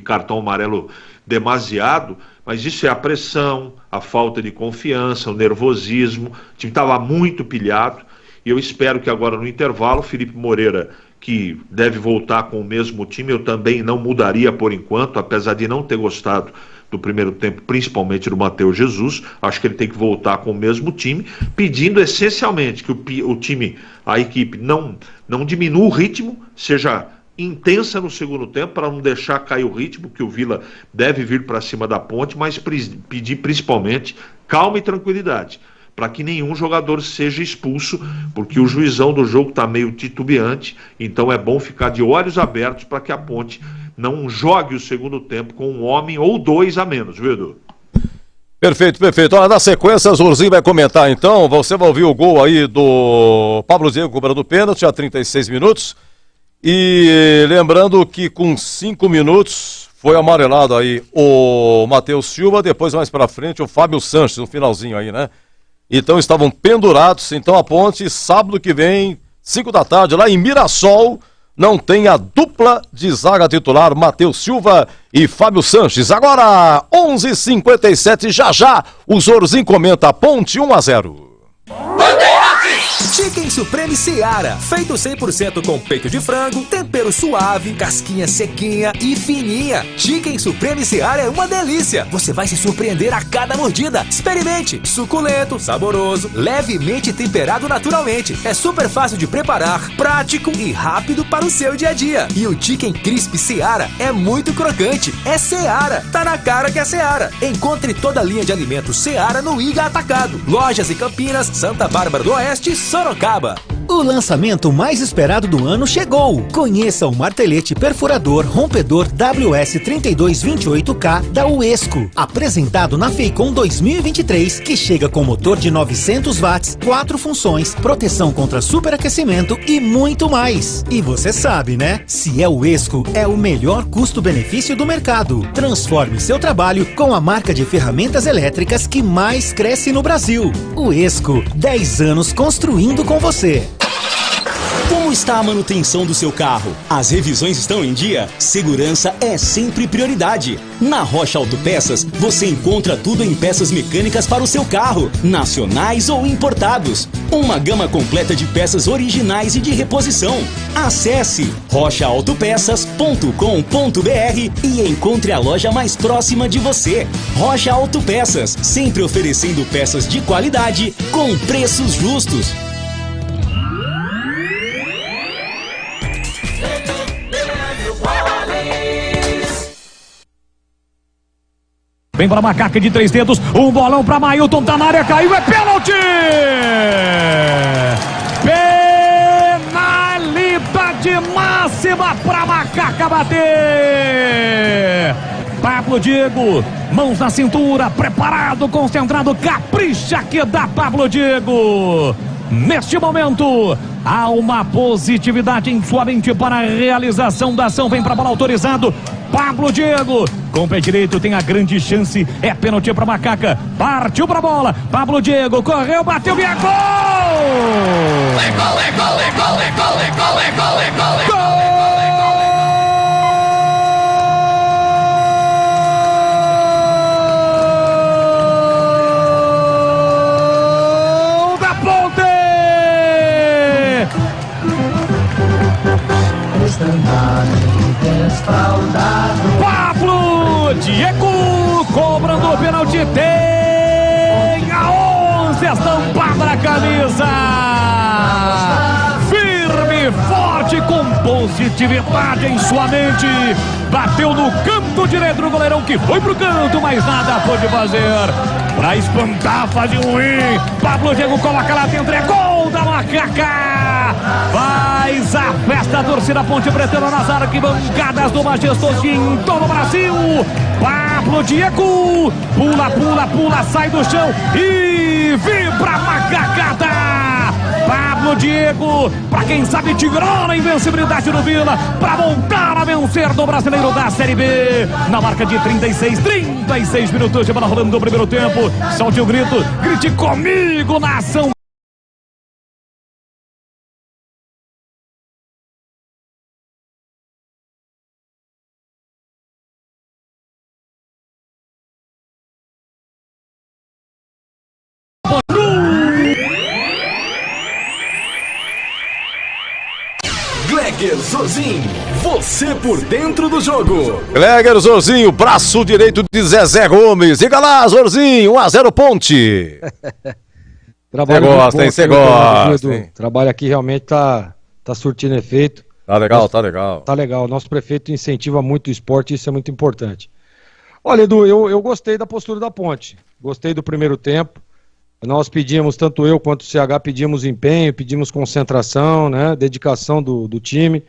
cartão amarelo demasiado, mas isso é a pressão, a falta de confiança, o nervosismo. O time estava muito pilhado e eu espero que agora no intervalo o Felipe Moreira, que deve voltar com o mesmo time, eu também não mudaria por enquanto, apesar de não ter gostado do primeiro tempo, principalmente do Matheus Jesus. Acho que ele tem que voltar com o mesmo time, pedindo essencialmente que o time, a equipe, não diminua o ritmo, seja intensa no segundo tempo, para não deixar cair o ritmo, que o Vila deve vir para cima da Ponte, mas pedir principalmente calma e tranquilidade, para que nenhum jogador seja expulso, porque o juizão do jogo está meio titubeante, então é bom ficar de olhos abertos para que a Ponte não jogue o segundo tempo com um homem ou dois a menos, viu, Edu? Perfeito, perfeito. Olha, na sequência, o Zorzinho vai comentar então. Você vai ouvir o gol aí do Pablo Diego cobrando pênalti a 36 minutos. E lembrando que com 5 minutos foi amarelado aí o Matheus Silva, depois mais pra frente o Fábio Sanches, no finalzinho aí, né? Então estavam pendurados. Então a Ponte, sábado que vem, 5 da tarde, lá em Mirassol, não tem a dupla de zaga titular, Matheus Silva e Fábio Sanches. Agora, 11h57, já, o Zorzinho comenta, Ponte 1-0. Chicken Supreme Seara, feito 100% com peito de frango, tempero suave, casquinha sequinha e fininha. Chicken Supreme Seara é uma delícia. Você vai se surpreender a cada mordida. Experimente. Suculento, saboroso, levemente temperado naturalmente. É super fácil de preparar, prático e rápido para o seu dia a dia. E o Chicken Crisp Seara é muito crocante. É Seara. Tá na cara que é Seara. Encontre toda a linha de alimentos Seara no Iga Atacado. Lojas em Campinas, Santa Bárbara do Oeste e Sorocaba. O lançamento mais esperado do ano chegou. Conheça o martelete perfurador rompedor WS3228K da Uesco, apresentado na Feicom 2023, que chega com motor de 900 watts, 4 funções, proteção contra superaquecimento e muito mais. E você sabe, né? Se é Uesco, é o melhor custo-benefício do mercado. Transforme seu trabalho com a marca de ferramentas elétricas que mais cresce no Brasil. Uesco, 10 anos construindo com você. Como está a manutenção do seu carro? As revisões estão em dia? Segurança é sempre prioridade. Na Rocha Autopeças, você encontra tudo em peças mecânicas para o seu carro, nacionais ou importados. Uma gama completa de peças originais e de reposição. Acesse rochaautopeças.com.br e encontre a loja mais próxima de você. Rocha Autopeças, sempre oferecendo peças de qualidade com preços justos. Vem para a macaca de 3 dedos, um bolão para Mailton, tá na área, caiu, é pênalti! Penalidade máxima para a macaca bater! Pablo Diego, mãos na cintura, preparado, concentrado, capricha que dá Pablo Diego! Neste momento, há uma positividade em sua mente para a realização da ação, vem para a bola autorizado, Pablo Diego, com o pé direito tem a grande chance, é pênalti para Macaca, partiu para a bola, Pablo Diego, correu, bateu e é gol! É gol, é gol, é gol, é gol, é gol, é gol, é gol, é gol! Pablo Diego cobrando o pênalti, tem a 11 estampada na camisa, firme e forte, com positividade em sua mente, bateu no canto direito do goleirão que foi pro canto, mas nada pôde fazer pra espantar a fase ruim. Pablo Diego coloca lá dentro, é gol da Macaca, faz a festa, a torcida Ponte Pretana nas arquibancadas do Majestosinho em todo o Brasil. Pablo Diego pula, pula, pula, sai do chão e vibra a macacada. Pablo Diego, pra quem sabe, tirou a invencibilidade do Vila pra voltar a vencer do Brasileiro da Série B. Na marca de 36 minutos de bola rolando no primeiro tempo. Solte o grito, grite comigo, nação. Gleger Zorzin, você por dentro do jogo. Gleger Zorzinho, braço direito de Zezé Gomes. Diga lá, Zorzinho, 1-0 Ponte. Você gosta, hein? Você gosta, hein? O trabalho aqui realmente tá surtindo efeito. Tá legal, tá legal. Tá legal. Nosso prefeito incentiva muito o esporte e isso é muito importante. Olha, Edu, eu gostei da postura da Ponte. Gostei do primeiro tempo. Nós pedimos, tanto eu quanto o CH, pedimos empenho, pedimos concentração, né? Dedicação do time.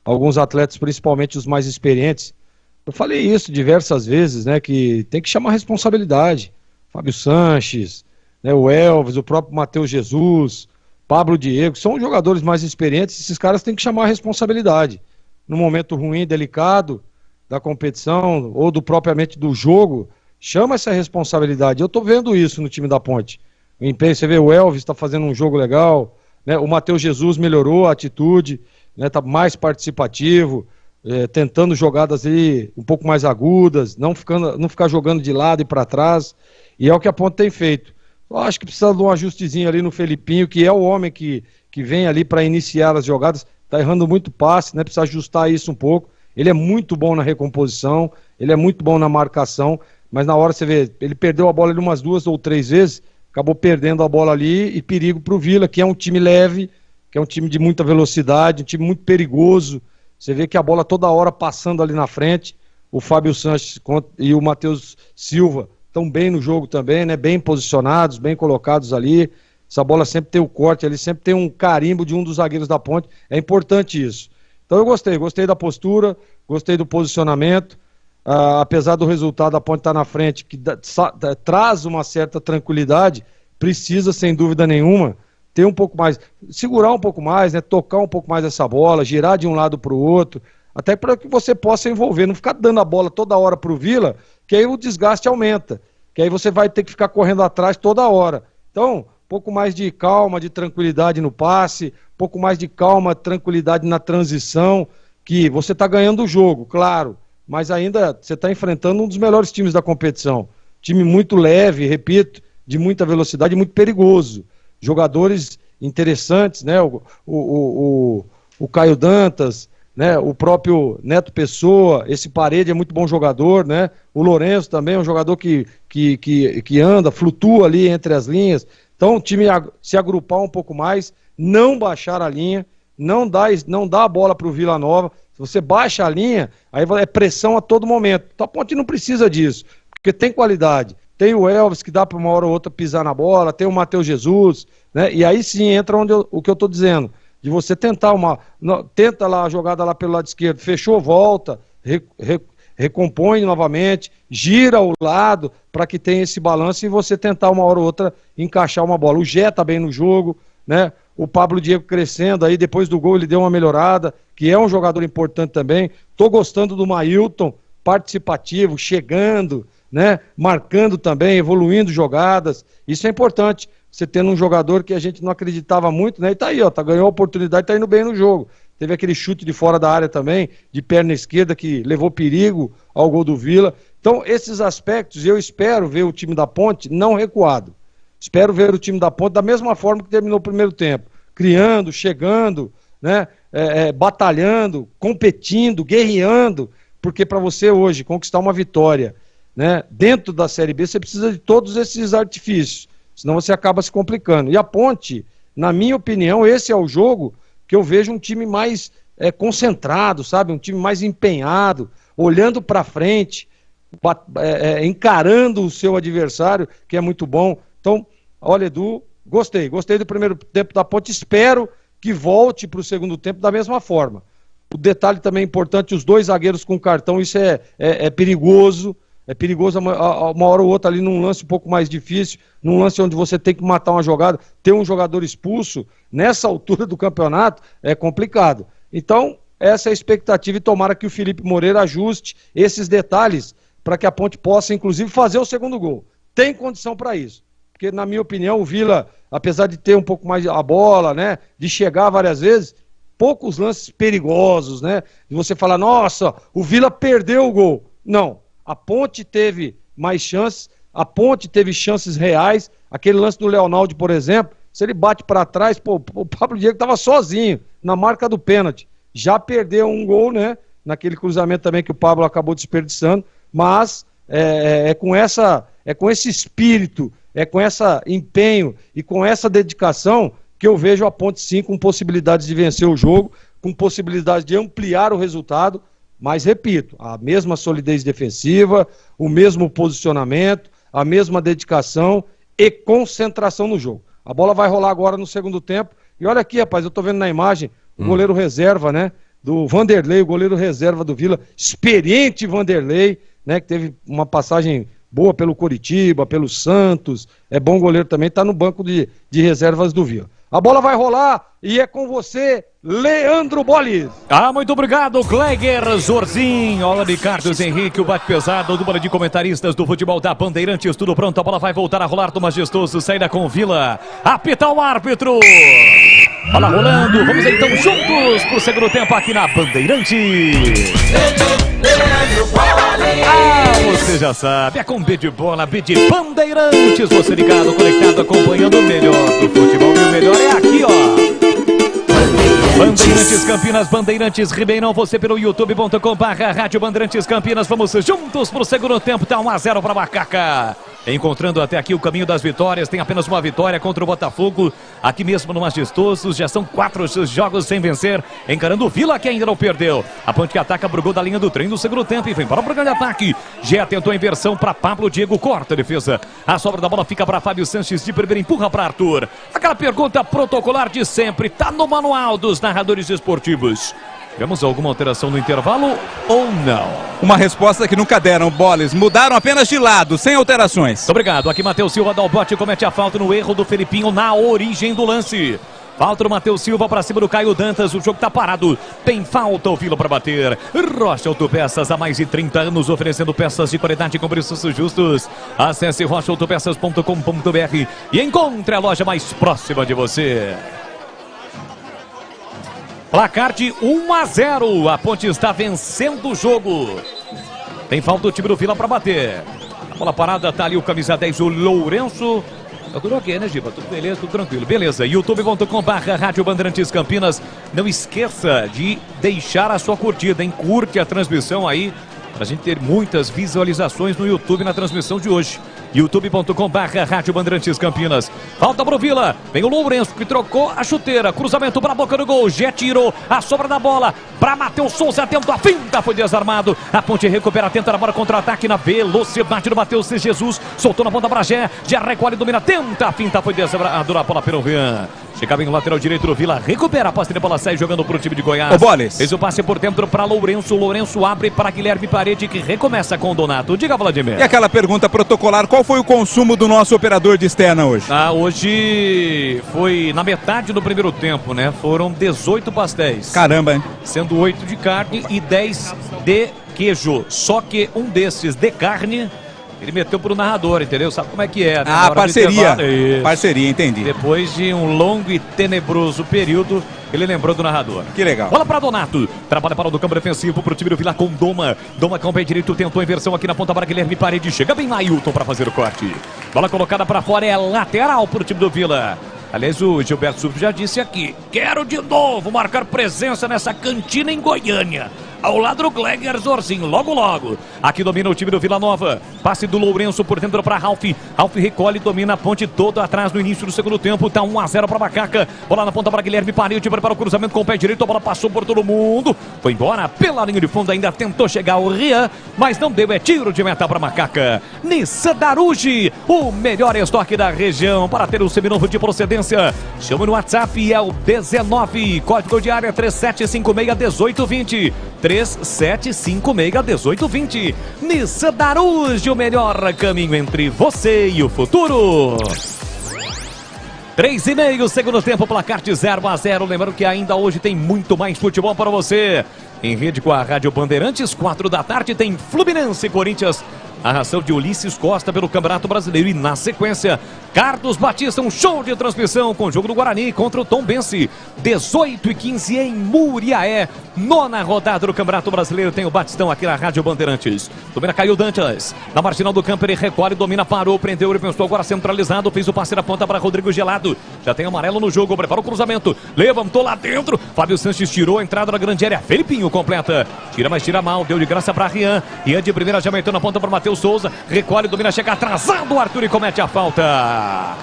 Alguns atletas, principalmente os mais experientes. Eu falei isso diversas vezes, né? Que tem que chamar responsabilidade. Fábio Sanches, né, o Elvis, o próprio Matheus Jesus, Pablo Diego, são os jogadores mais experientes, esses caras têm que chamar a responsabilidade. No momento ruim, delicado da competição, ou propriamente do jogo, chama essa responsabilidade. Eu tô vendo isso no time da Ponte. O empenho, você vê, o Elvis está fazendo um jogo legal, né, o Matheus Jesus melhorou a atitude, né, tá mais participativo, tentando jogadas ali um pouco mais agudas, não ficar jogando de lado e para trás, e é o que a Ponte tem feito. Eu acho que precisa de um ajustezinho ali no Felipinho, que é o homem que vem ali para iniciar as jogadas, tá errando muito passe, né? Precisa ajustar isso um pouco. Ele é muito bom na recomposição, ele é muito bom na marcação, mas na hora você vê, ele perdeu a bola ali umas 2 ou 3 vezes, acabou perdendo a bola ali e perigo pro Vila, que é um time leve, que é um time de muita velocidade, um time muito perigoso. Você vê que a bola toda hora passando ali na frente, o Fábio Sanches e o Matheus Silva estão bem no jogo também, né? Bem posicionados, bem colocados ali. Essa bola sempre tem o corte ali, sempre tem um carimbo de um dos zagueiros da Ponte. É importante isso. Então eu gostei da postura, gostei do posicionamento. Apesar do resultado da Ponte estar na frente, que traz uma certa tranquilidade, precisa, sem dúvida nenhuma, ter um pouco mais, segurar um pouco mais, né? Tocar um pouco mais essa bola, girar de um lado para o outro, até para que você possa envolver, não ficar dando a bola toda hora para o Vila, que aí o desgaste aumenta, que aí você vai ter que ficar correndo atrás toda hora. Então, um pouco mais de calma, de tranquilidade no passe, um pouco mais de calma, tranquilidade na transição, que você está ganhando o jogo, claro, mas ainda você está enfrentando um dos melhores times da competição. Time muito leve, repito, de muita velocidade, muito perigoso. Jogadores interessantes, né? O Caio Dantas, né? O próprio Neto Pessoa, esse Parede é muito bom jogador, né? O Lourenço também é um jogador que anda, flutua ali entre as linhas. Então o time se agrupar um pouco mais, não baixar a linha, não dá a bola para o Vila Nova. Se você baixa a linha, aí é pressão a todo momento. Então a Ponte não precisa disso, porque tem qualidade. Tem o Elvis, que dá para uma hora ou outra pisar na bola, tem o Matheus Jesus, né? E aí sim entra o que eu estou dizendo, de você tentar tenta lá a jogada lá pelo lado esquerdo, fechou, volta, recompõe novamente, gira ao lado para que tenha esse balanço e você tentar uma hora ou outra encaixar uma bola. O Gé tá bem no jogo, né? O Pablo Diego crescendo aí, depois do gol ele deu uma melhorada, que é um jogador importante também. Tô gostando do Mailton, participativo, chegando, né? Marcando também, evoluindo jogadas. Isso é importante, você tendo um jogador que a gente não acreditava muito, né? E tá aí, ó, ganhou a oportunidade, tá indo bem no jogo. Teve aquele chute de fora da área também, de perna esquerda, que levou perigo ao gol do Vila. Então, esses aspectos, eu espero ver o time da Ponte não recuado. Espero ver o time da Ponte da mesma forma que terminou o primeiro tempo. Criando, chegando, né? Batalhando, competindo, guerreando. Porque para você hoje conquistar uma vitória, né, dentro da Série B, você precisa de todos esses artifícios. Senão você acaba se complicando. E a Ponte, na minha opinião, esse é o jogo que eu vejo um time mais concentrado, sabe? Um time mais empenhado, olhando para frente, encarando o seu adversário, que é muito bom. Então, olha, Edu, gostei do primeiro tempo da Ponte, espero que volte para o segundo tempo da mesma forma. O detalhe também importante, os dois zagueiros com cartão, isso é perigoso. É perigoso uma hora ou outra ali num lance um pouco mais difícil, num lance onde você tem que matar uma jogada, ter um jogador expulso, nessa altura do campeonato, é complicado. Então, essa é a expectativa e tomara que o Felipe Moreira ajuste esses detalhes para que a Ponte possa, inclusive, fazer o segundo gol. Tem condição para isso. Porque, na minha opinião, o Vila, apesar de ter um pouco mais a bola, né, de chegar várias vezes, poucos lances perigosos, né, de você falar, nossa, o Vila perdeu o gol. Não. A Ponte teve mais chances, a Ponte teve chances reais. Aquele lance do Leonaldo, por exemplo, se ele bate para trás, o Pablo Diego estava sozinho na marca do pênalti. já perdeu um gol, né? Naquele cruzamento também que o Pablo acabou desperdiçando, mas é com esse espírito, é com esse empenho e com essa dedicação que eu vejo a Ponte sim com possibilidades de vencer o jogo, com possibilidade de ampliar o resultado, mas repito, a mesma solidez defensiva, o mesmo posicionamento, a mesma dedicação e concentração no jogo. A bola vai rolar agora no segundo tempo, e olha aqui, rapaz, eu tô vendo na imagem o goleiro reserva, né, do Vanderlei, o goleiro reserva do Vila, experiente Vanderlei, né, que teve uma passagem boa pelo Coritiba, pelo Santos, é bom goleiro também, tá no banco de reservas do Vila. A bola vai rolar e é com você, Leandro Bolis. Muito obrigado, Gleger Zorzinho. Olha de Carlos Henrique, o bate-pesado, dupla de comentaristas do futebol da Bandeirantes. Tudo pronto, a bola vai voltar a rolar do Majestoso, saída com o Vila. Apita o árbitro. Bola rolando, vamos então juntos pro segundo tempo aqui na Bandeirantes. Você já sabe, é com B de bola, B de Bandeirantes. Você ligado, conectado, acompanhando o melhor do futebol. E o melhor é aqui, ó. Bandeirantes Campinas, Bandeirantes Ribeirão, você pelo youtube.com/Rádio Bandeirantes Campinas. Vamos juntos pro segundo tempo, tá 1-0 para Macaca. Encontrando até aqui o caminho das vitórias, tem apenas uma vitória contra o Botafogo, aqui mesmo no Majestoso, já são 4 jogos sem vencer, encarando o Vila que ainda não perdeu. A Ponte que ataca, brigou da linha do trem no segundo tempo e vem para o grande ataque. Já tentou a inversão para Pablo, Diego corta a defesa. A sobra da bola fica para Fábio Sanches, de primeira empurra para Arthur. Aquela pergunta protocolar de sempre, tá no manual dos narradores esportivos. Tivemos alguma alteração no intervalo ou não? Uma resposta que nunca deram, Bolis. Mudaram apenas de lado, sem alterações. Muito obrigado. Aqui Matheus Silva dá o bote e comete a falta no erro do Felipinho na origem do lance. Falta o Matheus Silva para cima do Caio Dantas. O jogo tá parado. Tem falta o Vila para bater. Rocha Autopeças há mais de 30 anos oferecendo peças de qualidade com preços justos. Acesse rochaautopeças.com.br e encontre a loja mais próxima de você. Placar de 1-0. A Ponte está vencendo o jogo. Tem falta o time do Vila para bater. A bola parada, tá ali o camisa 10, o Lourenço. Eu tô aqui, né, Giba? Tudo beleza, tudo tranquilo. Beleza, youtube.com/Rádio Bandeirantes Campinas. Não esqueça de deixar a sua curtida, hein? Curte a transmissão aí, pra gente ter muitas visualizações no YouTube na transmissão de hoje. youtube.com/Rádio Bandeirantes Campinas. Falta pro Vila. Vem o Lourenço que trocou a chuteira. Cruzamento para a boca do gol. Já tirou a sobra da bola para Matheus Souza. Atento a finta. Foi desarmado. A Ponte recupera. Tenta na bola contra-ataque na velocidade do Matheus Jesus. Soltou na ponta para Gé. Já recolhe, domina. Tenta a finta. Foi desarmado na bola pelo Rian. Chega bem o lateral direito do Vila. Recupera a posse de bola. Sai jogando pro time de Goiás. Ô, Bolis. Fez o passe por dentro para Lourenço. Lourenço abre para Guilherme Parede que recomeça com o Donato. Diga, Vladimir. E aquela pergunta protocolar, qual foi o consumo do nosso operador de externa hoje? Hoje foi na metade do primeiro tempo, né? Foram 18 pastéis. Caramba, hein? Sendo 8 de carne e 10 de queijo. Só que um desses de carne, ele meteu pro narrador, entendeu? Sabe como é que é? Né? Parceria. Parceria, entendi. Depois de um longo e tenebroso período, ele lembrou do narrador. Que legal. Bola para Donato. Trabalha para o do campo defensivo pro time do Vila com Doma. Doma com o pé direito, tentou a inversão aqui na ponta para Guilherme Parede. Chega bem Ailton para fazer o corte. Bola colocada para fora, é lateral pro time do Vila. Aliás, o Gilberto Silva já disse aqui: quero de novo marcar presença nessa cantina em Goiânia. Ao lado do Gleger Zorzinho, logo logo. Aqui domina o time do Vila Nova. Passe do Lourenço por dentro para Ralf. Ralf recolhe, domina a Ponte todo atrás no início do segundo tempo. Tá 1-0 para Macaca. Bola na ponta para Guilherme Parede. Prepara o cruzamento com o pé direito. A bola passou por todo mundo. Foi embora pela linha de fundo. Ainda tentou chegar o Rian, mas não deu. É tiro de meta para Macaca. Nissan Daruge, o melhor estoque da região para ter um seminovo de procedência. Chama no WhatsApp, é o 19. Código de área 3756-1820. 3756-1820. Nissan Daruge, o melhor caminho entre você e o futuro. 3,5, segundo tempo, placar de 0-0. Lembrando que ainda hoje tem muito mais futebol para você. Em rede com a Rádio Bandeirantes, 4 da tarde, tem Fluminense e Corinthians. a ração de Ulisses Costa pelo Campeonato Brasileiro. E na sequência, Carlos Batista, um show de transmissão com o jogo do Guarani contra o Tombense. 18h15 em Muriaé. 9ª rodada do Campeonato Brasileiro. Tem o Batistão aqui na Rádio Bandeirantes. Domina Caio Dantas. Na marginal do campo ele recolhe, domina, parou, prendeu, ele pensou agora centralizado. Fez o passe na ponta para Rodrigo Gelado. Já tem amarelo no jogo, prepara o cruzamento. Levantou lá dentro. Fábio Sanches tirou a entrada da grande área. Felipinho completa. Tira, mas tira mal. Deu de graça para Rian. Rian de primeira já meteu na ponta para Matheus Souza. Recolhe, domina, chega atrasado o Arthur e comete a falta.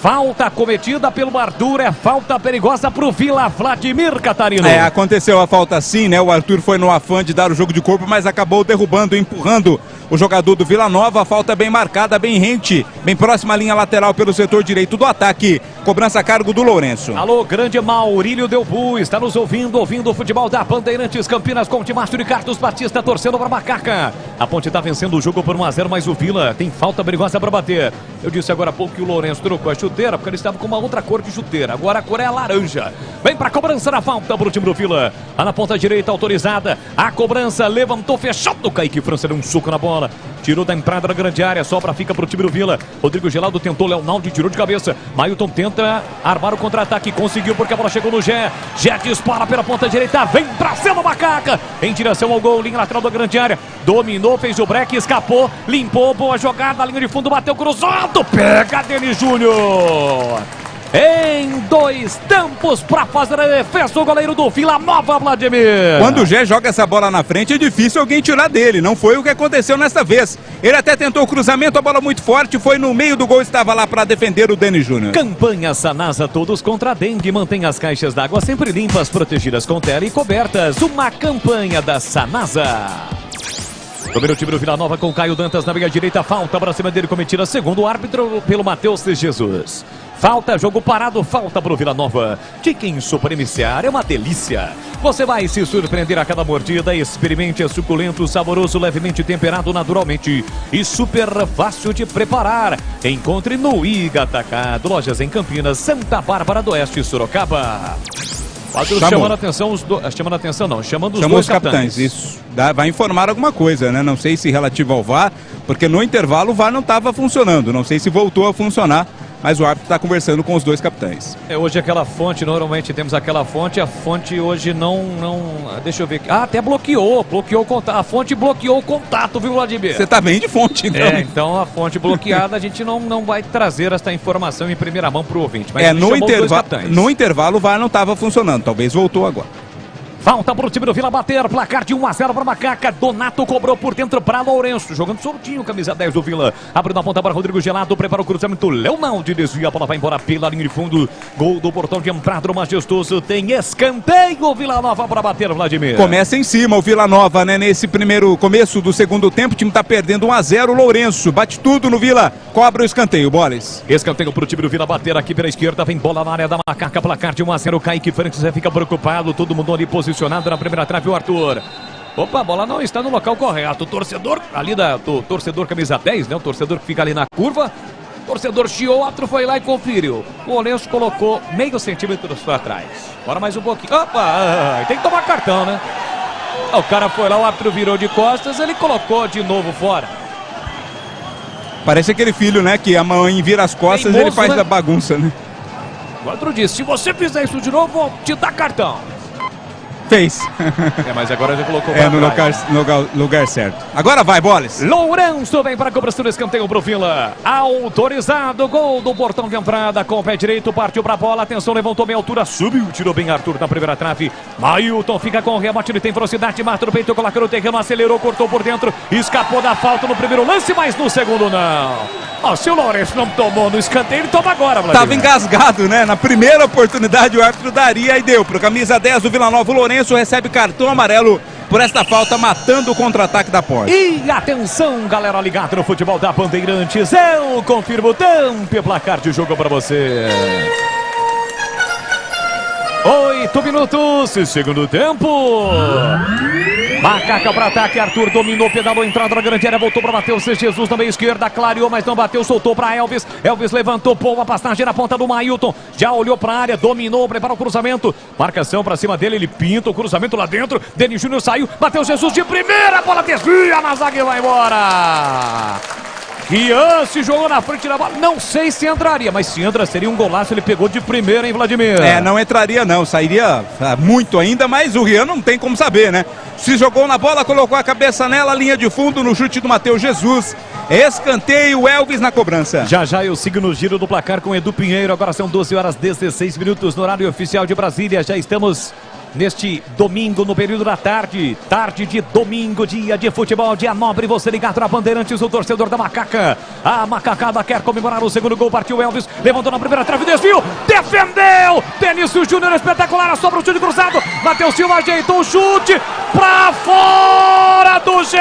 Falta cometida pelo Arthur, é falta perigosa pro Vila Vladimir, Catarino. Aconteceu a falta sim, né? O Arthur foi no afã de dar o jogo de corpo, mas acabou derrubando, empurrando o jogador do Vila Nova. Falta bem marcada, bem rente, bem próxima à linha lateral pelo setor direito do ataque. Cobrança a cargo do Lourenço. Alô, grande Maurílio Delbu, está nos ouvindo o futebol da Bandeirantes Campinas com o Timácio de Carlos Batista torcendo para Macaca. A Ponte está vencendo o jogo por 1-0, mas o Vila tem falta perigosa para bater. Eu disse agora há pouco que o Lourenço trocou a chuteira porque ele estava com uma outra cor de chuteira. Agora a cor é a laranja. Vem para a cobrança na falta para o time do Vila. Lá na ponta direita autorizada. A cobrança levantou fechado. Kaique França deu um soco na bola. Tirou da entrada da grande área. Sobra fica para o time do Vila. Rodrigo Gelado tentou, Leonaldo tirou de cabeça. Mailton tenta armar o contra-ataque. Conseguiu porque a bola chegou no Gé. Gé dispara pela ponta direita. Vem pra cima, Macaca. Em direção ao gol. Linha lateral da grande área. Dominou, fez o break, escapou. Limpou, boa jogada. Linha de fundo, bateu cruzado. Pega Denis Júnior. Em 2 tempos para fazer a defesa o goleiro do Vila Nova, Vladimir. Quando o Gé joga essa bola na frente é difícil alguém tirar dele, não foi o que aconteceu nessa vez. Ele até tentou o cruzamento, a bola muito forte, foi no meio do gol, estava lá para defender o Denis Júnior. Campanha Sanasa, todos contra a dengue, mantém as caixas d'água sempre limpas, protegidas com tela e cobertas. Uma campanha da Sanasa. Domina o time do Vila Nova com Caio Dantas na meia direita, falta para cima dele cometida segundo o árbitro pelo Matheus de Jesus. Falta, jogo parado, falta para o Vila Nova. Chicken Supreme Seara é uma delícia. Você vai se surpreender a cada mordida. Experimente, é suculento, saboroso, levemente temperado naturalmente e super fácil de preparar. Encontre no Iga Atacado, lojas em Campinas, Santa Bárbara do Oeste e Sorocaba. Chamando a atenção, chamando os dois capitães. Isso. Vai informar alguma coisa, né? Não sei se relativo ao VAR, porque no intervalo o VAR não estava funcionando. Não sei se voltou a funcionar, mas o árbitro está conversando com os dois capitães. Hoje aquela fonte, normalmente temos aquela fonte, a fonte hoje não deixa eu ver. Até bloqueou o contato, a fonte bloqueou o contato, viu, Vladimir? Você tá bem de fonte, então. Então a fonte bloqueada, a gente não vai trazer esta informação em primeira mão pro ouvinte. Mas no intervalo o VAR não estava funcionando, talvez voltou agora. Falta para o time do Vila bater, placar de 1-0 para Macaca. Donato cobrou por dentro para Lourenço, jogando soltinho, camisa 10 do Vila. Abre na ponta para Rodrigo Gelado, prepara o cruzamento. Leonaldo desvia, a bola vai embora pela linha de fundo. Gol do portão de entrada do Majestoso. Tem escanteio, Vila Nova para bater, Vladimir. Começa em cima o Vila Nova, né? Nesse começo do segundo tempo, o time está perdendo 1-0. Lourenço bate tudo no Vila, cobra o escanteio, Boles. Escanteio para o time do Vila bater aqui pela esquerda. Vem bola na área da Macaca, placar de 1-0. Kaique Francis fica preocupado, todo mundo ali posicionado na primeira trave, o Arthur. Opa, a bola não está no local correto. O torcedor ali do torcedor camisa 10, né? O torcedor que fica ali na curva. O torcedor chiou, o árbitro foi lá e conferiu. O Lourenço colocou meio centímetro para trás. Bora mais um pouquinho. Opa, tem que tomar cartão, né? O cara foi lá, o árbitro virou de costas, ele colocou de novo fora. Parece aquele filho, né? Que a mãe vira as costas e ele faz a bagunça, né? O árbitro disse, se você fizer isso de novo, vou te dar cartão. Fez. Mas agora já colocou no lugar certo. Agora vai, Boles. Lourenço vem para a cobrança do escanteio pro Vila. Autorizado, gol do portão de entrada. Com o pé direito, partiu para a bola. Atenção, levantou bem a altura, subiu, tirou bem Arthur na primeira trave. Mailton fica com o rebote, ele tem velocidade, mata no peito, coloca no terreno, acelerou, cortou por dentro. Escapou da falta no primeiro lance, mas no segundo não. Se o Lourenço não tomou no escanteio, ele toma agora, Vladimir. Tava engasgado, né? Na primeira oportunidade o árbitro daria e deu pro camisa 10 do Vila Nova. O Lourenço recebe cartão amarelo por esta falta, matando o contra-ataque da Ponte. E atenção, galera ligada no futebol da Bandeirantes. Eu confirmo o tempo e placar de jogo para você. 8 minutos, segundo tempo. Macaca para ataque, Arthur dominou, pedalou, entrada na grande área, voltou para Matheus Jesus na meia esquerda, clareou, mas não bateu, soltou para Elvis. Elvis levantou, pô, a passagem na ponta do Mailton, já olhou para a área, dominou, preparou o cruzamento, marcação para cima dele, ele pinta o cruzamento lá dentro, Denis Júnior saiu, Matheus Jesus de primeira, a bola desvia na zaga e vai embora. Rian se jogou na frente da bola, não sei se entraria, mas se entra seria um golaço, ele pegou de primeira, hein, Vladimir? Não entraria não, sairia muito ainda, mas o Rian não tem como saber, né? Se jogou na bola, colocou a cabeça nela, linha de fundo no chute do Matheus Jesus. Escanteio, Elvis na cobrança. Já eu sigo no giro do placar com Edu Pinheiro, agora são 12 horas 16 minutos no horário oficial de Brasília, já estamos neste domingo, no período da tarde, tarde de domingo, dia de futebol, dia nobre, você ligado na Bandeirantes, o torcedor da Macaca. A Macacada quer comemorar o segundo gol, partiu Elvis, levantou na primeira trave, desvio, defendeu, Denício Júnior espetacular, sobra o chute cruzado, Matheus Silva ajeitou o chute, pra fora do Gé!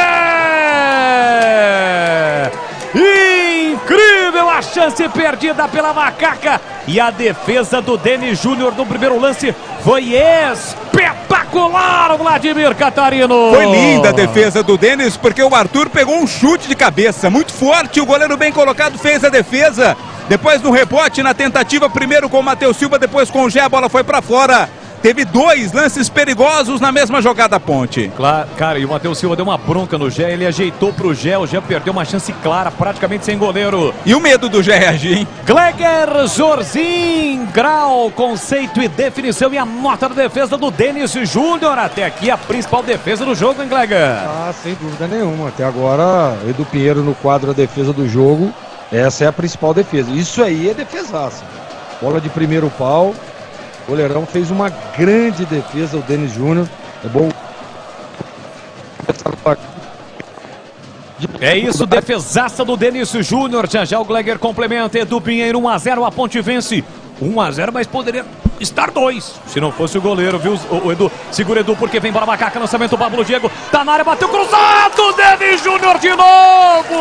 Incrível a chance perdida pela Macaca e a defesa do Denis Júnior no primeiro lance foi espetacular, Vladimir Catarino. Foi linda a defesa do Denis, porque o Arthur pegou um chute de cabeça muito forte, o goleiro bem colocado fez a defesa, depois no rebote na tentativa, primeiro com o Matheus Silva, depois com o Gé, a bola foi pra fora. Teve 2 lances perigosos na mesma jogada Ponte. Claro, cara, e o Matheus Silva deu uma bronca no Gé, ele ajeitou pro Gé, o Gé perdeu uma chance clara, praticamente sem goleiro. E o medo do Gé reagir, hein? Gleger Zorzin, grau, conceito e definição e a nota da defesa do Denis Júnior. Até aqui a principal defesa do jogo, hein, Gleger? Ah, sem dúvida nenhuma. Até agora, Edu Pinheiro no quadro a defesa do jogo, essa é a principal defesa. Isso aí é defesaça. Bola de primeiro pau. O goleirão fez uma grande defesa, o Denis Júnior. É bom. É isso, defesaça do Denis Júnior. Já o Gleger complementa. Edu Pinheiro 1-0, a Ponte vence. 1-0, mas poderia estar 2. Se não fosse o goleiro, viu? O Edu, segura Edu porque vem para a Macaca. Lançamento, o Pablo Diego. Tá na área, bateu cruzado. Denis Júnior de novo.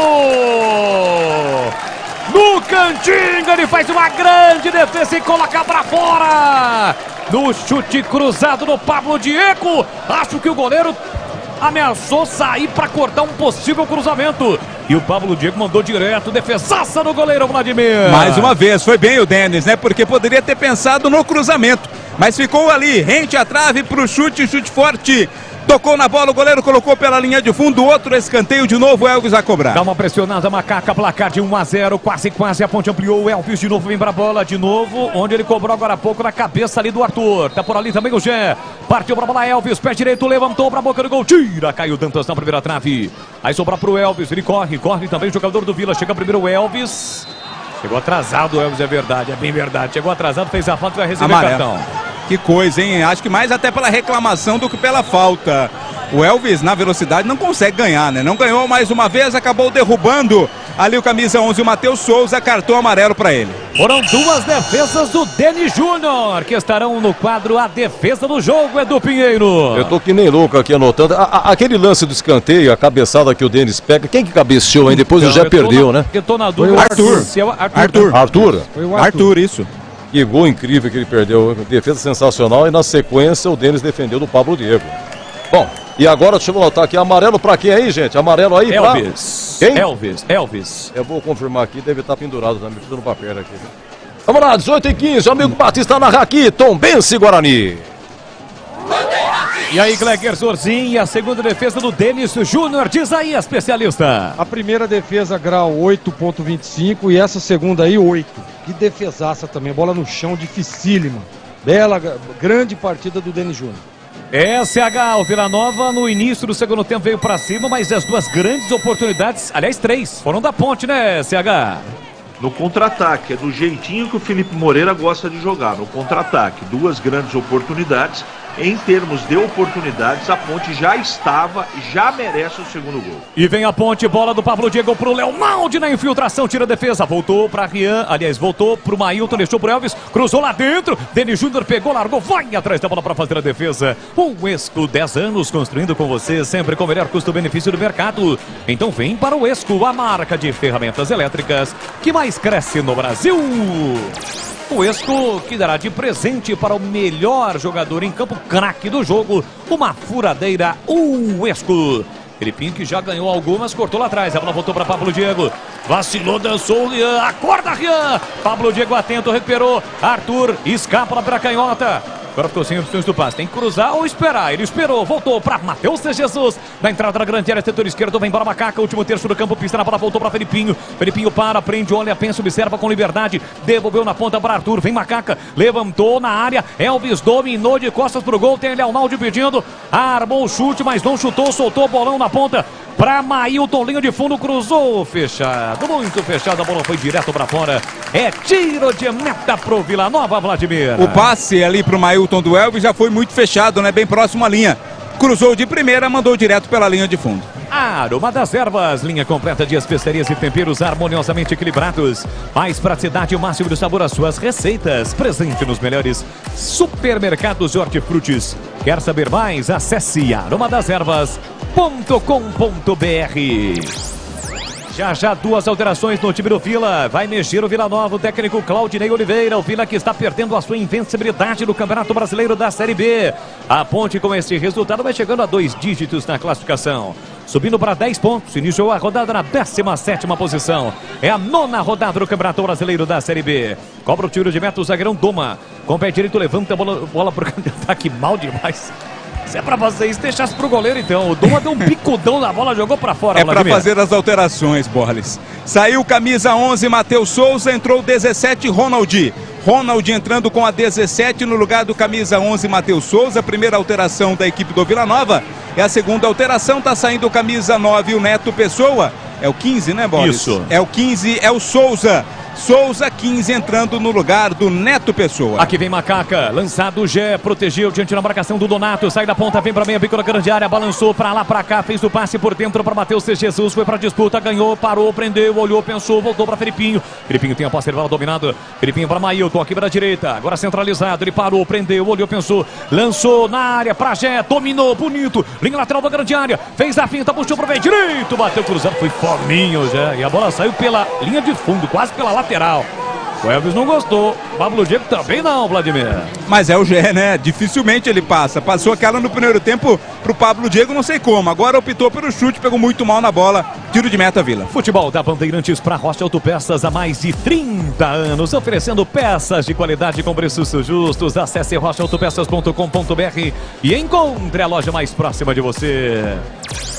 No cantinho, ele faz uma grande defesa e coloca pra fora. No chute cruzado do Pablo Diego. Acho que o goleiro ameaçou sair para cortar um possível cruzamento. E o Pablo Diego mandou direto, defesaça no goleiro Vladimir. Mais uma vez, foi bem o Denis, né? Porque poderia ter pensado no cruzamento. Mas ficou ali, rente à trave pro chute forte. Tocou na bola, o goleiro colocou pela linha de fundo, outro escanteio de novo, Elvis a cobrar. Dá uma pressionada, Macaca, placar de 1-0, quase, a Ponte ampliou, o Elvis de novo vem pra bola, de novo, onde ele cobrou agora há pouco na cabeça ali do Arthur. Tá por ali também o Gé, partiu pra bola Elvis, pé direito, levantou pra boca do gol, tira, caiu Dantas na primeira trave. Aí sobra pro Elvis, ele corre também o jogador do Vila, chega primeiro o Elvis. Chegou atrasado o Elvis, é verdade, é bem verdade, chegou atrasado, fez a falta e vai receber cartão. Que coisa, hein? Acho que mais até pela reclamação do que pela falta. O Elvis, na velocidade, não consegue ganhar, né? Não ganhou mais uma vez, acabou derrubando ali o camisa 11, o Matheus Souza, cartão amarelo para ele. Foram 2 defesas do Denis Júnior, que estarão no quadro a defesa do jogo, Edu Pinheiro. Eu tô que nem louco aqui anotando. Aquele lance do escanteio, a cabeçada que o Denis pega, quem que cabeceou, hein? Depois o Gé perdeu, né? Eu tô na dúvida. Arthur, isso. Que gol incrível que ele perdeu, defesa sensacional e na sequência o Denis defendeu do Pablo Diego. Bom, e agora deixa eu notar aqui, amarelo pra quem aí, gente? Amarelo aí Elvis. Pra... Quem? Elvis. Eu vou confirmar aqui, deve estar pendurado também, precisa no papel aqui. Vamos lá, 18h15, o amigo Batista narra aqui, Tombense Guarani. E aí, Gleger Zorzin, e a segunda defesa do Denis Júnior, diz aí, especialista. A primeira defesa, grau 8.25 e essa segunda aí, 8. Que defesaça também, bola no chão, dificílima. Bela, grande partida do Denis Júnior. SH, o Vila Nova no início do segundo tempo veio pra cima, mas as 2 grandes oportunidades, aliás 3, foram da Ponte, né, SH? No contra-ataque, é do jeitinho que o Felipe Moreira gosta de jogar, no contra-ataque. 2 grandes oportunidades em termos de oportunidades, a Ponte já merece o segundo gol. E vem a Ponte, bola do Pablo Diego pro Léo Naldi na infiltração, tira a defesa, voltou pra Rian, aliás, voltou pro Mailton, deixou pro Elvis, cruzou lá dentro, Denis Júnior pegou, largou, vai atrás da bola pra fazer a defesa. O Esco, 10 anos construindo com você, sempre com o melhor custo-benefício do mercado. Então vem para o Esco, a marca de ferramentas elétricas que mais cresce no Brasil. O Esco que dará de presente para o melhor jogador em campo, craque do jogo, uma furadeira, o Esco. Felipinho que já ganhou algumas, cortou lá atrás, a bola voltou para Pablo Diego, vacilou, dançou o Rian, acorda Rian, Pablo Diego atento, recuperou, Arthur escapa lá pela canhota. Agora ficou sem opções do passe, tem que cruzar ou esperar. Ele esperou, voltou para Matheus de Jesus. Na entrada da grande área, setor esquerdo, vem para Macaca. Último terço do campo, pista na bola, voltou para Felipinho. Felipinho para, prende, olha, pensa, observa com liberdade. Devolveu na ponta para Arthur, vem Macaca. Levantou na área, Elvis dominou de costas pro gol. Tem Léo Naldi pedindo, armou o chute, mas não chutou, soltou o bolão na ponta. Para Mailton, linha de fundo, cruzou, fechado, muito fechado, a bola foi direto para fora. É tiro de meta pro Vila Nova, Vladimir. O passe ali pro Mailton do Elvis já foi muito fechado, né? Bem próximo à linha. Cruzou de primeira, mandou direto pela linha de fundo. Aroma das Ervas, linha completa de especiarias e temperos harmoniosamente equilibrados. Mais praticidade e o máximo de sabor às suas receitas. Presente nos melhores supermercados de hortifrutis. Quer saber mais? Acesse aromadeservas.com.br. Já duas alterações no time do Vila. Vai mexer o Vila Nova, o técnico Claudinei Oliveira. O Vila que está perdendo a sua invencibilidade no Campeonato Brasileiro da Série B. A Ponte com esse resultado vai chegando a 2 dígitos na classificação. Subindo para 10 pontos, iniciou a rodada na 17ª posição. É a 9ª rodada do Campeonato Brasileiro da Série B. Cobra o tiro de meta o zagueirão Doma. Com o pé direito levanta a bola pro canto de ataque, mal demais. Se é pra vocês, deixasse pro goleiro então. O Doma deu um bicudão na bola, jogou pra fora. É pra fazer as alterações, Borles. Saiu camisa 11, Matheus Souza, entrou 17, Ronaldi. Ronaldi entrando com a 17 no lugar do camisa 11, Matheus Souza. Primeira alteração da equipe do Vila Nova. É a segunda alteração, tá saindo o camisa 9, o Neto Pessoa. É o 15, né, Borles? Isso. É o 15, é o Souza. Souza, 15, entrando no lugar do Neto Pessoa. Aqui vem Macaca, lançado o Gé, protegeu diante da marcação do Donato, sai da ponta, vem pra meia, bico da grande área, balançou pra lá, pra cá, fez o passe por dentro pra Matheus de Jesus, foi pra disputa, ganhou, parou, prendeu, olhou, pensou, voltou pra Felipinho. Felipinho tem a posse de bola dominada, Felipinho pra Mailton, aqui pela direita, agora centralizado, ele parou, prendeu, olhou, pensou, lançou na área pra Gé, dominou, bonito, linha lateral da grande área, fez a finta, puxou pro meio direito, bateu cruzado, foi fominho Gé, e a bola saiu pela linha de fundo, quase pela lateral. O Elvis não gostou, Pablo Diego também não, Vladimir. Mas é o Gé, né? Dificilmente ele passa. Passou aquela no primeiro tempo pro Pablo Diego, não sei como. Agora optou pelo chute, pegou muito mal na bola. Tiro de meta, Vila. Futebol da Bandeirantes para Rocha Autopeças há mais de 30 anos, oferecendo peças de qualidade com preços justos. Acesse rochaautopeças.com.br e encontre a loja mais próxima de você.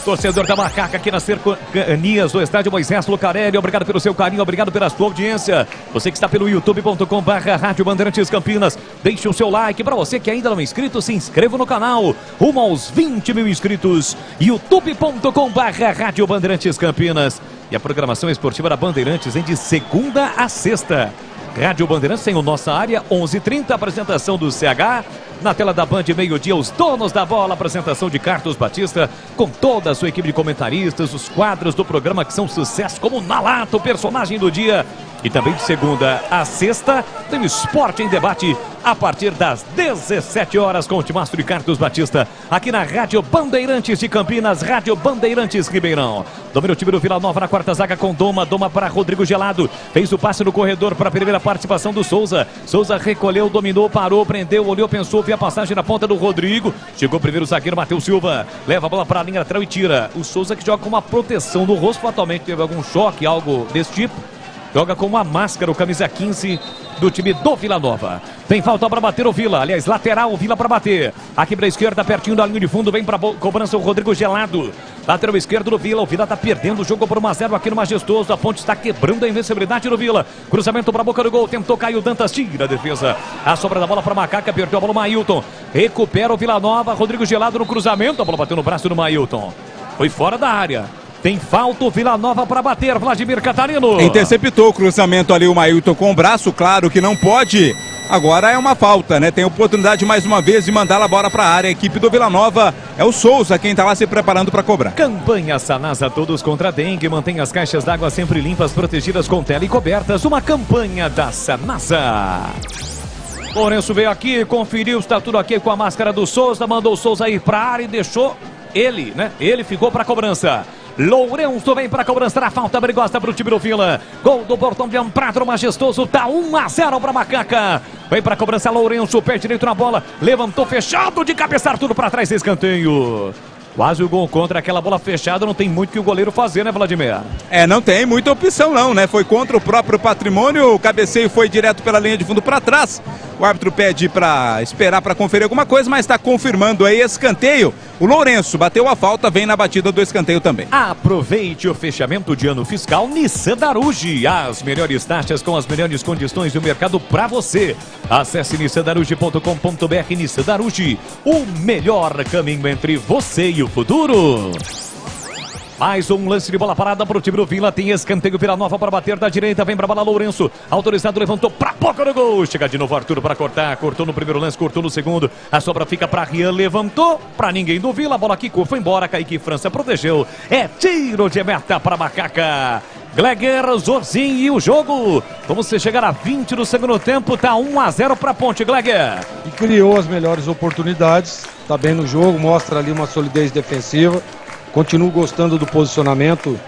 Torcedor da Macaca aqui nas cercanias do estádio Moisés Lucarelli, obrigado pelo seu carinho, obrigado pela sua audiência. Você que está pelo youtube.com/Rádio Bandeirantes Campinas, deixe o seu like. Para você que ainda não é inscrito, se inscreva no canal. Rumo aos 20 mil inscritos. youtube.com/Rádio Bandeirantes Campinas. E a programação esportiva da Bandeirantes vem de segunda a sexta. Rádio Bandeirantes tem o Nossa Área, 11h30, apresentação do CH. Na tela da Band, meio-dia, os donos da bola, apresentação de Carlos Batista, com toda a sua equipe de comentaristas, os quadros do programa que são sucesso, como Nalato, personagem do dia. E também de segunda a sexta, tem o Esporte em Debate, a partir das 17 horas, com o Timastro e Carlos Batista, aqui na Rádio Bandeirantes de Campinas, Rádio Bandeirantes Ribeirão. Domina o time do Vila Nova na quarta zaga com Doma para Rodrigo Gelado, fez o passe no corredor para a primeira participação do Souza. Souza recolheu, dominou, parou, prendeu, olhou, pensou, viu a passagem na ponta do Rodrigo. Chegou o primeiro zagueiro, Matheus Silva, leva a bola para a linha lateral e tira. O Souza que joga com uma proteção no rosto, atualmente teve algum choque, algo desse tipo. Joga com uma máscara, o camisa 15 do time do Vila Nova. Tem falta para bater o Vila, aliás, lateral o Vila para bater. Aqui para a esquerda, pertinho da linha de fundo, vem para cobrança o Rodrigo Gelado. Lateral esquerdo do Vila, o Vila está perdendo o jogo por 1-0 aqui no Majestoso. A Ponte está quebrando a invencibilidade do Vila. Cruzamento para a boca do gol, tentou cair o Dantas, tira a defesa. A sobra da bola para Macaca, perdeu a bola o Mailton. Recupera o Vila Nova, Rodrigo Gelado no cruzamento, a bola bateu no braço do Mailton. Foi fora da área. Tem falta o Vila Nova para bater, Vladimir Catarino. Interceptou o cruzamento ali o Mailton com o braço, claro que não pode Agora é uma falta, né? Tem oportunidade mais uma vez de mandar a bola para a área. A equipe do Vila Nova é o Souza quem está lá se preparando para cobrar. Campanha Sanasa, todos contra a dengue. Mantém as caixas d'água sempre limpas, protegidas com tela e cobertas. Uma campanha da Sanasa. Lourenço veio aqui, conferiu, está tudo aqui com a máscara do Souza. Mandou o Souza ir para a área e deixou ele, né? Ele ficou para a cobrança. Lourenço vem para a cobrança da falta perigosa para o time do Vila. Gol do Portão de Ampratro Majestoso, tá 1-0 para Macaca. Vem para a cobrança Lourenço, pé direito na bola, levantou fechado de cabeçar tudo para trás, escanteio. Quase o gol contra, aquela bola fechada, não tem muito que o goleiro fazer, né, Vladimir? Não tem muita opção não, né? Foi contra o próprio patrimônio, o cabeceio foi direto pela linha de fundo para trás. O árbitro pede para esperar para conferir alguma coisa, mas está confirmando aí escanteio. O Lourenço bateu a falta, vem na batida do escanteio também. Aproveite o fechamento de ano fiscal Nissan Daruge. As melhores taxas com as melhores condições do mercado para você. Acesse nissandaruge.com.br. Nissan Daruge, o melhor caminho entre você e o futuro. Mais um lance de bola parada para o time do Vila. Tem escanteio Vila Nova para bater da direita. Vem para a bola Lourenço. Autorizado, levantou para boca do gol. Chega de novo Arthur para cortar. Cortou no primeiro lance, cortou no segundo. A sobra fica para Rian. Levantou para ninguém do Vila. A bola quicou, foi embora. Kaique França protegeu. É tiro de meta para Macaca. Gleger, Zorzinho e o jogo. Vamos chegar a 20 do segundo tempo. Tá 1-0 para Ponte, Gleger. E criou as melhores oportunidades. Tá bem no jogo, mostra ali uma solidez defensiva. Continuo gostando do posicionamento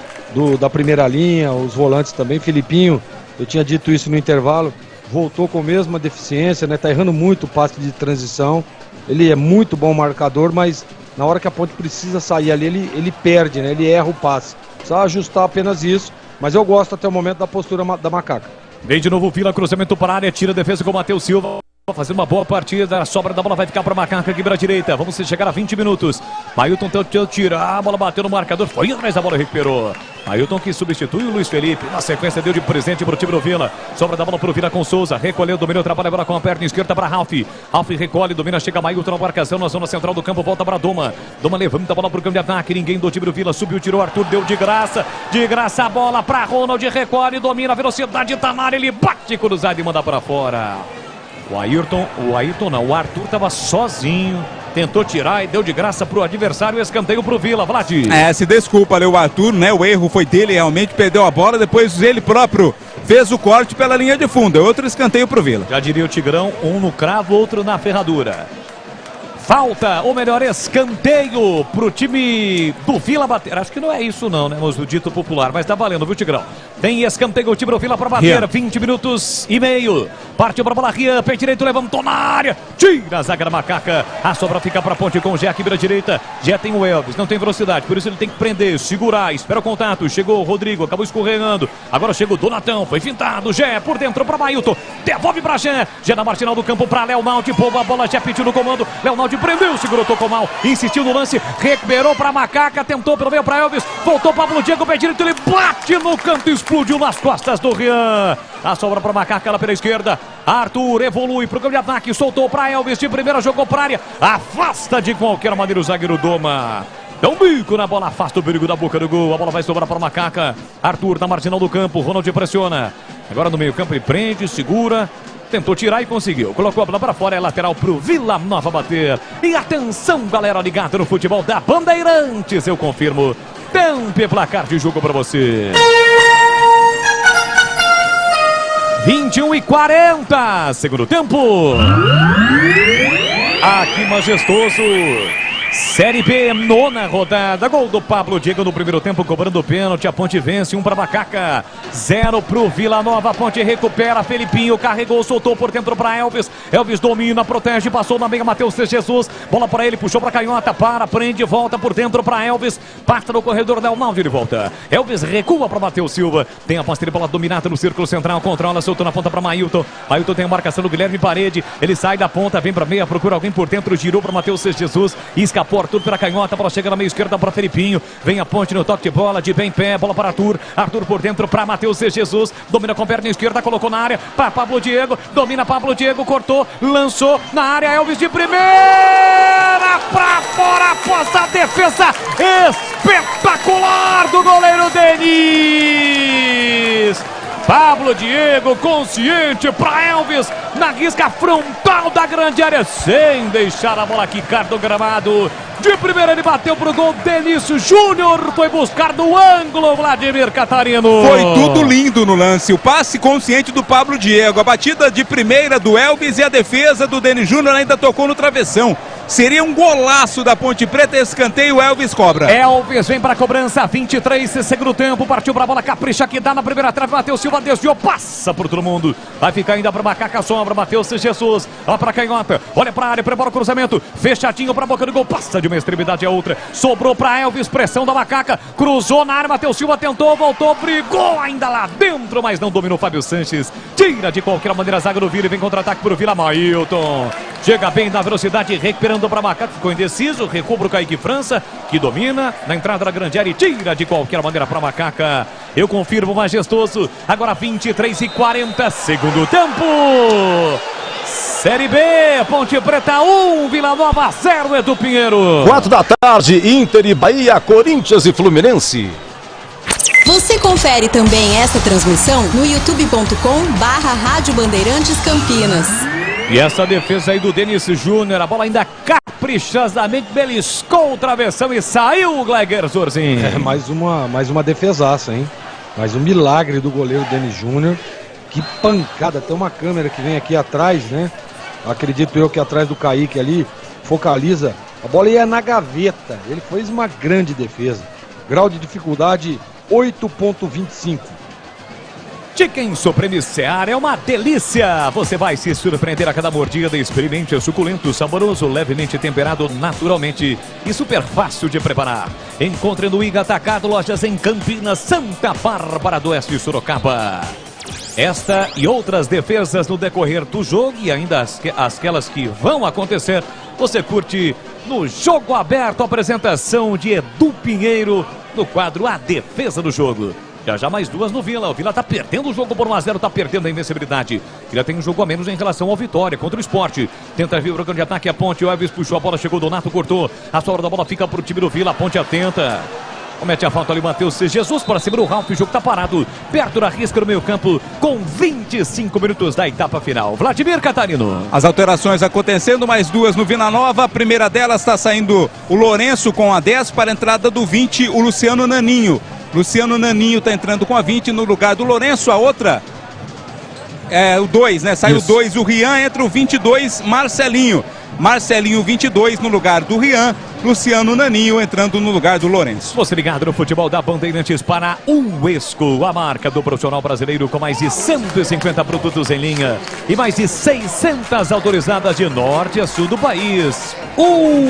da primeira linha, os volantes também. Filipinho, eu tinha dito isso no intervalo, voltou com a mesma deficiência, né? Tá errando muito o passe de transição. Ele é muito bom marcador, mas na hora que a Ponte precisa sair ali, ele perde, né? Ele erra o passe. Precisa ajustar apenas isso, mas eu gosto até o momento da postura da Macaca. Vem de novo o Vila, cruzamento para a área, tira a defesa com o Matheus Silva. Fazendo uma boa partida, a sobra da bola vai ficar para Macaca aqui para a direita. Vamos chegar a 20 minutos. Mailton tentou tirar, a bola bateu no marcador, foi atrás da bola e recuperou. Mailton que substitui o Luiz Felipe. Na sequência deu de presente para o time do Vila. Sobra da bola para o Vila com Souza. Recolheu, dominou, trabalha a bola com a perna esquerda para Ralf. Ralf recolhe, domina, chega Mailton na marcação na zona central do campo, volta para Doma. Doma levanta a bola para o campo de ataque. Ninguém do time do Vila subiu, tirou Arthur, deu de graça. De graça a bola para Ronald, recolhe, domina a velocidade, tá na área, ele bate cruzado e manda para fora. O Arthur estava sozinho, tentou tirar e deu de graça pro adversário, escanteio pro Vila, Vlad. Se desculpa ali o Arthur, né? O erro foi dele, realmente perdeu a bola, depois ele próprio fez o corte pela linha de fundo. É outro escanteio pro Vila. Já diria o Tigrão, um no cravo, outro na ferradura. Falta, ou melhor, escanteio pro time do Vila bater. Acho que não é isso não, né? O dito popular, mas tá valendo, viu, Tigrão? Tem escanteio o time do Vila para bater, Rian. 20 minutos e meio. Partiu para a bola, Rian, pé direito, levantou na área. Tira a zaga da Macaca. A sobra fica para a Ponte com o Gé aqui pela direita. Gé tem o Elvis, não tem velocidade, por isso ele tem que prender, segurar, espera o contato. Chegou o Rodrigo, acabou escorregando. Agora chega o Donatão, foi fintado. Gé por dentro para Mailton. Devolve para Gé. Gé na marginal do campo para Léo Naldi. Poupa a bola, Gé pediu no comando. Léo Naldi prendeu, segurou, tocou mal. Insistiu no lance, recuperou para Macaca. Tentou pelo meio para Elvis. Voltou Pablo Diego, pé direito, ele bate no canto, explodiu nas costas do Rian. A sobra para Macaca lá pela esquerda. Arthur evolui para o campo de ataque. Soltou para Elvis de primeira, jogou para a área. Afasta de qualquer maneira o zagueiro Doma. Dá um bico na bola, afasta o perigo da boca do gol. A bola vai sobrar para o Macaca. Arthur na marginal do campo. Ronald pressiona. Agora no meio campo ele prende, segura. Tentou tirar e conseguiu. Colocou a bola para fora, é lateral pro Vila Nova bater. E atenção, galera ligada no futebol da Bandeirantes. Eu confirmo. Tempo e placar de jogo para você. 21:40, segundo tempo. Aqui majestoso. Série B, 9ª rodada. Gol do Pablo Diego no primeiro tempo, cobrando o pênalti. A Ponte vence, 1 para Macaca, 0 pro Vila Nova. A Ponte recupera, Felipinho carregou, soltou por dentro para Elvis. Elvis domina, protege, passou na meia, Matheus Jesus. Bola para ele, puxou para Canhota, prende, volta por dentro para Elvis. Passa no corredor, Léo Naldi, ele volta. Elvis recua para Matheus Silva. Tem a posse de bola dominada no círculo central, controla, soltou na ponta para Mailton. Mailton tem a marcação do Guilherme Parede. Ele sai da ponta, vem para meia, procura alguém por dentro, girou para Matheus Jesus. Escapou Arthur pela Canhota, a bola chega na meia esquerda para Felipinho. Vem a Ponte no toque de bola, de bem pé, bola para Arthur. Arthur por dentro para Matheus Jesus. Domina com a perna esquerda, colocou na área para Pablo Diego. Domina Pablo Diego, cortou, lançou na área. Elvis de primeira para fora após a defesa espetacular do goleiro Denis. Pablo Diego, consciente para Elvis, na risca frontal da grande área, sem deixar a bola quicar do gramado. De primeira ele bateu pro gol, Denício Júnior foi buscar do ângulo, Vladimir Catarino. Foi tudo lindo no lance, o passe consciente do Pablo Diego, a batida de primeira do Elvis e a defesa do Denício Júnior ainda tocou no travessão. Seria um golaço da Ponte Preta, escanteio, Elvis cobra. Elvis vem para a cobrança, 23, segundo tempo, partiu para a bola, capricha que dá na primeira trave, Matheus Silva desviou, passa por todo mundo, vai ficar ainda para Macaca, sombra, Matheus Jesus, lá para canhota, olha para a área, prepara o cruzamento, fechadinho para a boca do gol, passa de uma extremidade a outra, sobrou para Elvis, pressão da Macaca, cruzou na área, Matheus Silva tentou, voltou, brigou ainda lá dentro, mas não dominou Fábio Sanches, tira de qualquer maneira a zaga do Vila e vem contra-ataque para o Vila, Mailton, chega bem na velocidade, recuperando para Macaca, ficou indeciso, recua para o Kaique França, que domina na entrada da grande área e tira de qualquer maneira para Macaca. Eu confirmo, majestoso, agora 23:40, segundo tempo. Série B, Ponte Preta 1, Vila Nova 0, Edu Pinheiro. 4 da tarde, Inter e Bahia, Corinthians e Fluminense. Você confere também essa transmissão no youtube.com/Rádio Bandeirantes Campinas. E essa defesa aí do Denício Júnior, a bola ainda caprichosamente beliscou o travessão e saiu o Gleiger Zorzin. Mais uma defesaça, hein? Mais um milagre do goleiro Denício Júnior. Que pancada, tem uma câmera que vem aqui atrás, né? Acredito eu que atrás do Kaique ali, focaliza. A bola ia na gaveta, ele fez uma grande defesa. Grau de dificuldade 8.25. Chicken Supreme Seara é uma delícia. Você vai se surpreender a cada mordida. Experimente o suculento, saboroso, levemente temperado naturalmente e super fácil de preparar. Encontre no Iga Atacado, lojas em Campinas, Santa Bárbara do Oeste e Sorocaba. Esta e outras defesas no decorrer do jogo e ainda aquelas que vão acontecer, você curte no Jogo Aberto, apresentação de Edu Pinheiro no quadro A Defesa do Jogo. Já mais duas no Vila. O Vila tá perdendo o jogo por 1-0, tá perdendo a invencibilidade. Vila tem um jogo a menos em relação ao Vitória contra o Sport. Tenta vir o grande ataque, a Ponte. O Elvis puxou a bola, chegou o Donato, cortou. A sobra da bola fica pro time do Vila. A Ponte atenta. Comete a falta ali, Matheus Jesus para cima do Ralf. O jogo tá parado, perto da risca no meio campo, com 25 minutos da etapa final. Vladimir Catarino. As alterações acontecendo, mais duas no Vila Nova. A primeira delas está saindo o Lourenço com a 10 para a entrada do 20, o Luciano Naninho. Luciano Naninho está entrando com a 20 no lugar do Lourenço. A outra é o 2, né? Sai o 2, o Rian, entra o 22, Marcelinho. Marcelinho 22 no lugar do Rian, Luciano Naninho entrando no lugar do Lourenço. Você ligado no futebol da Bandeirantes para Uesco, a marca do profissional brasileiro com mais de 150 produtos em linha e mais de 600 autorizadas de norte a sul do país.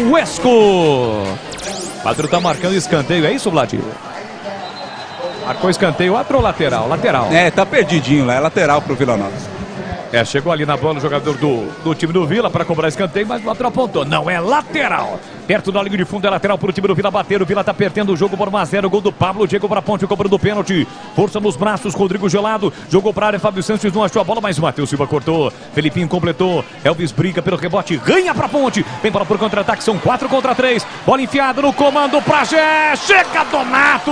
Uesco! O quadro tá marcando escanteio, é isso, Vladimir? Marcou escanteio, outro ou lateral? Lateral. É, tá perdidinho lá, é lateral pro Vila Nova. Chegou ali na bola o jogador do time do Vila para cobrar escanteio, mas o outro apontou. Não, é lateral. Perto da linha de fundo é lateral para o time do Vila bater. O Vila tá perdendo o jogo por 1-0. Gol do Pablo Diego para a Ponte, cobrando o pênalti. Força nos braços, Rodrigo Gelado. Jogou para a área, Fábio Sanches não achou a bola, mas o Matheus Silva cortou. Felipinho completou. Elvis briga pelo rebote, ganha para a Ponte. Vem para o contra-ataque, são 4 contra 3. Bola enfiada no comando para Gé. Chega Donato.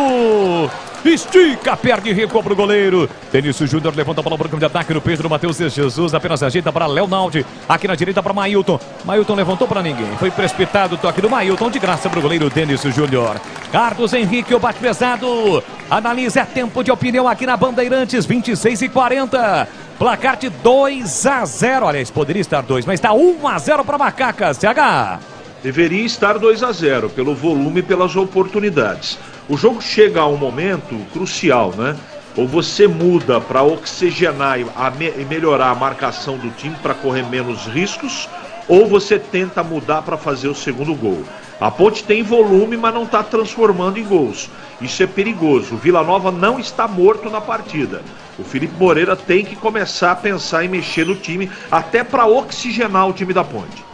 Estica, perde e recua para o goleiro. Denício Júnior levanta a bola para o campo de ataque no peito do Matheus Jesus. Apenas ajeita para Leonaldi. Aqui na direita para Mailton. Mailton levantou para ninguém. Foi precipitado o toque do Mailton de graça para o goleiro Denício Júnior. Carlos Henrique, o bate pesado. Analisa, é tempo de opinião aqui na Bandeirantes, 26:40. Placar de 2-0. Aliás, poderia estar 2, mas está 1-0 para Macacas. CH. Deveria estar 2-0 pelo volume e pelas oportunidades. O jogo chega a um momento crucial, né? Ou você muda para oxigenar e melhorar a marcação do time para correr menos riscos, ou você tenta mudar para fazer o segundo gol. A Ponte tem volume, mas não está transformando em gols. Isso é perigoso. O Vila Nova não está morto na partida. O Felipe Moreira tem que começar a pensar em mexer no time, até para oxigenar o time da Ponte.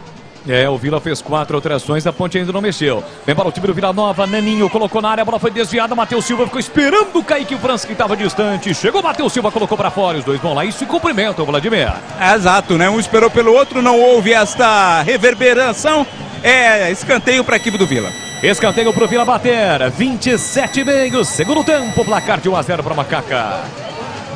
O Vila fez 4 alterações, a Ponte ainda não mexeu. Vem para o time do Vila Nova, Naninho colocou na área, a bola foi desviada, Matheus Silva ficou esperando o Kaique França, que estava distante. Chegou Matheus Silva, colocou para fora, os dois vão lá e se cumprimentam, Vladimir. Exato, né? Um esperou pelo outro, não houve esta reverberação. Escanteio para a equipe do Vila. Escanteio para o Vila bater, 27,5, segundo tempo, placar de 1-0 para Macaca.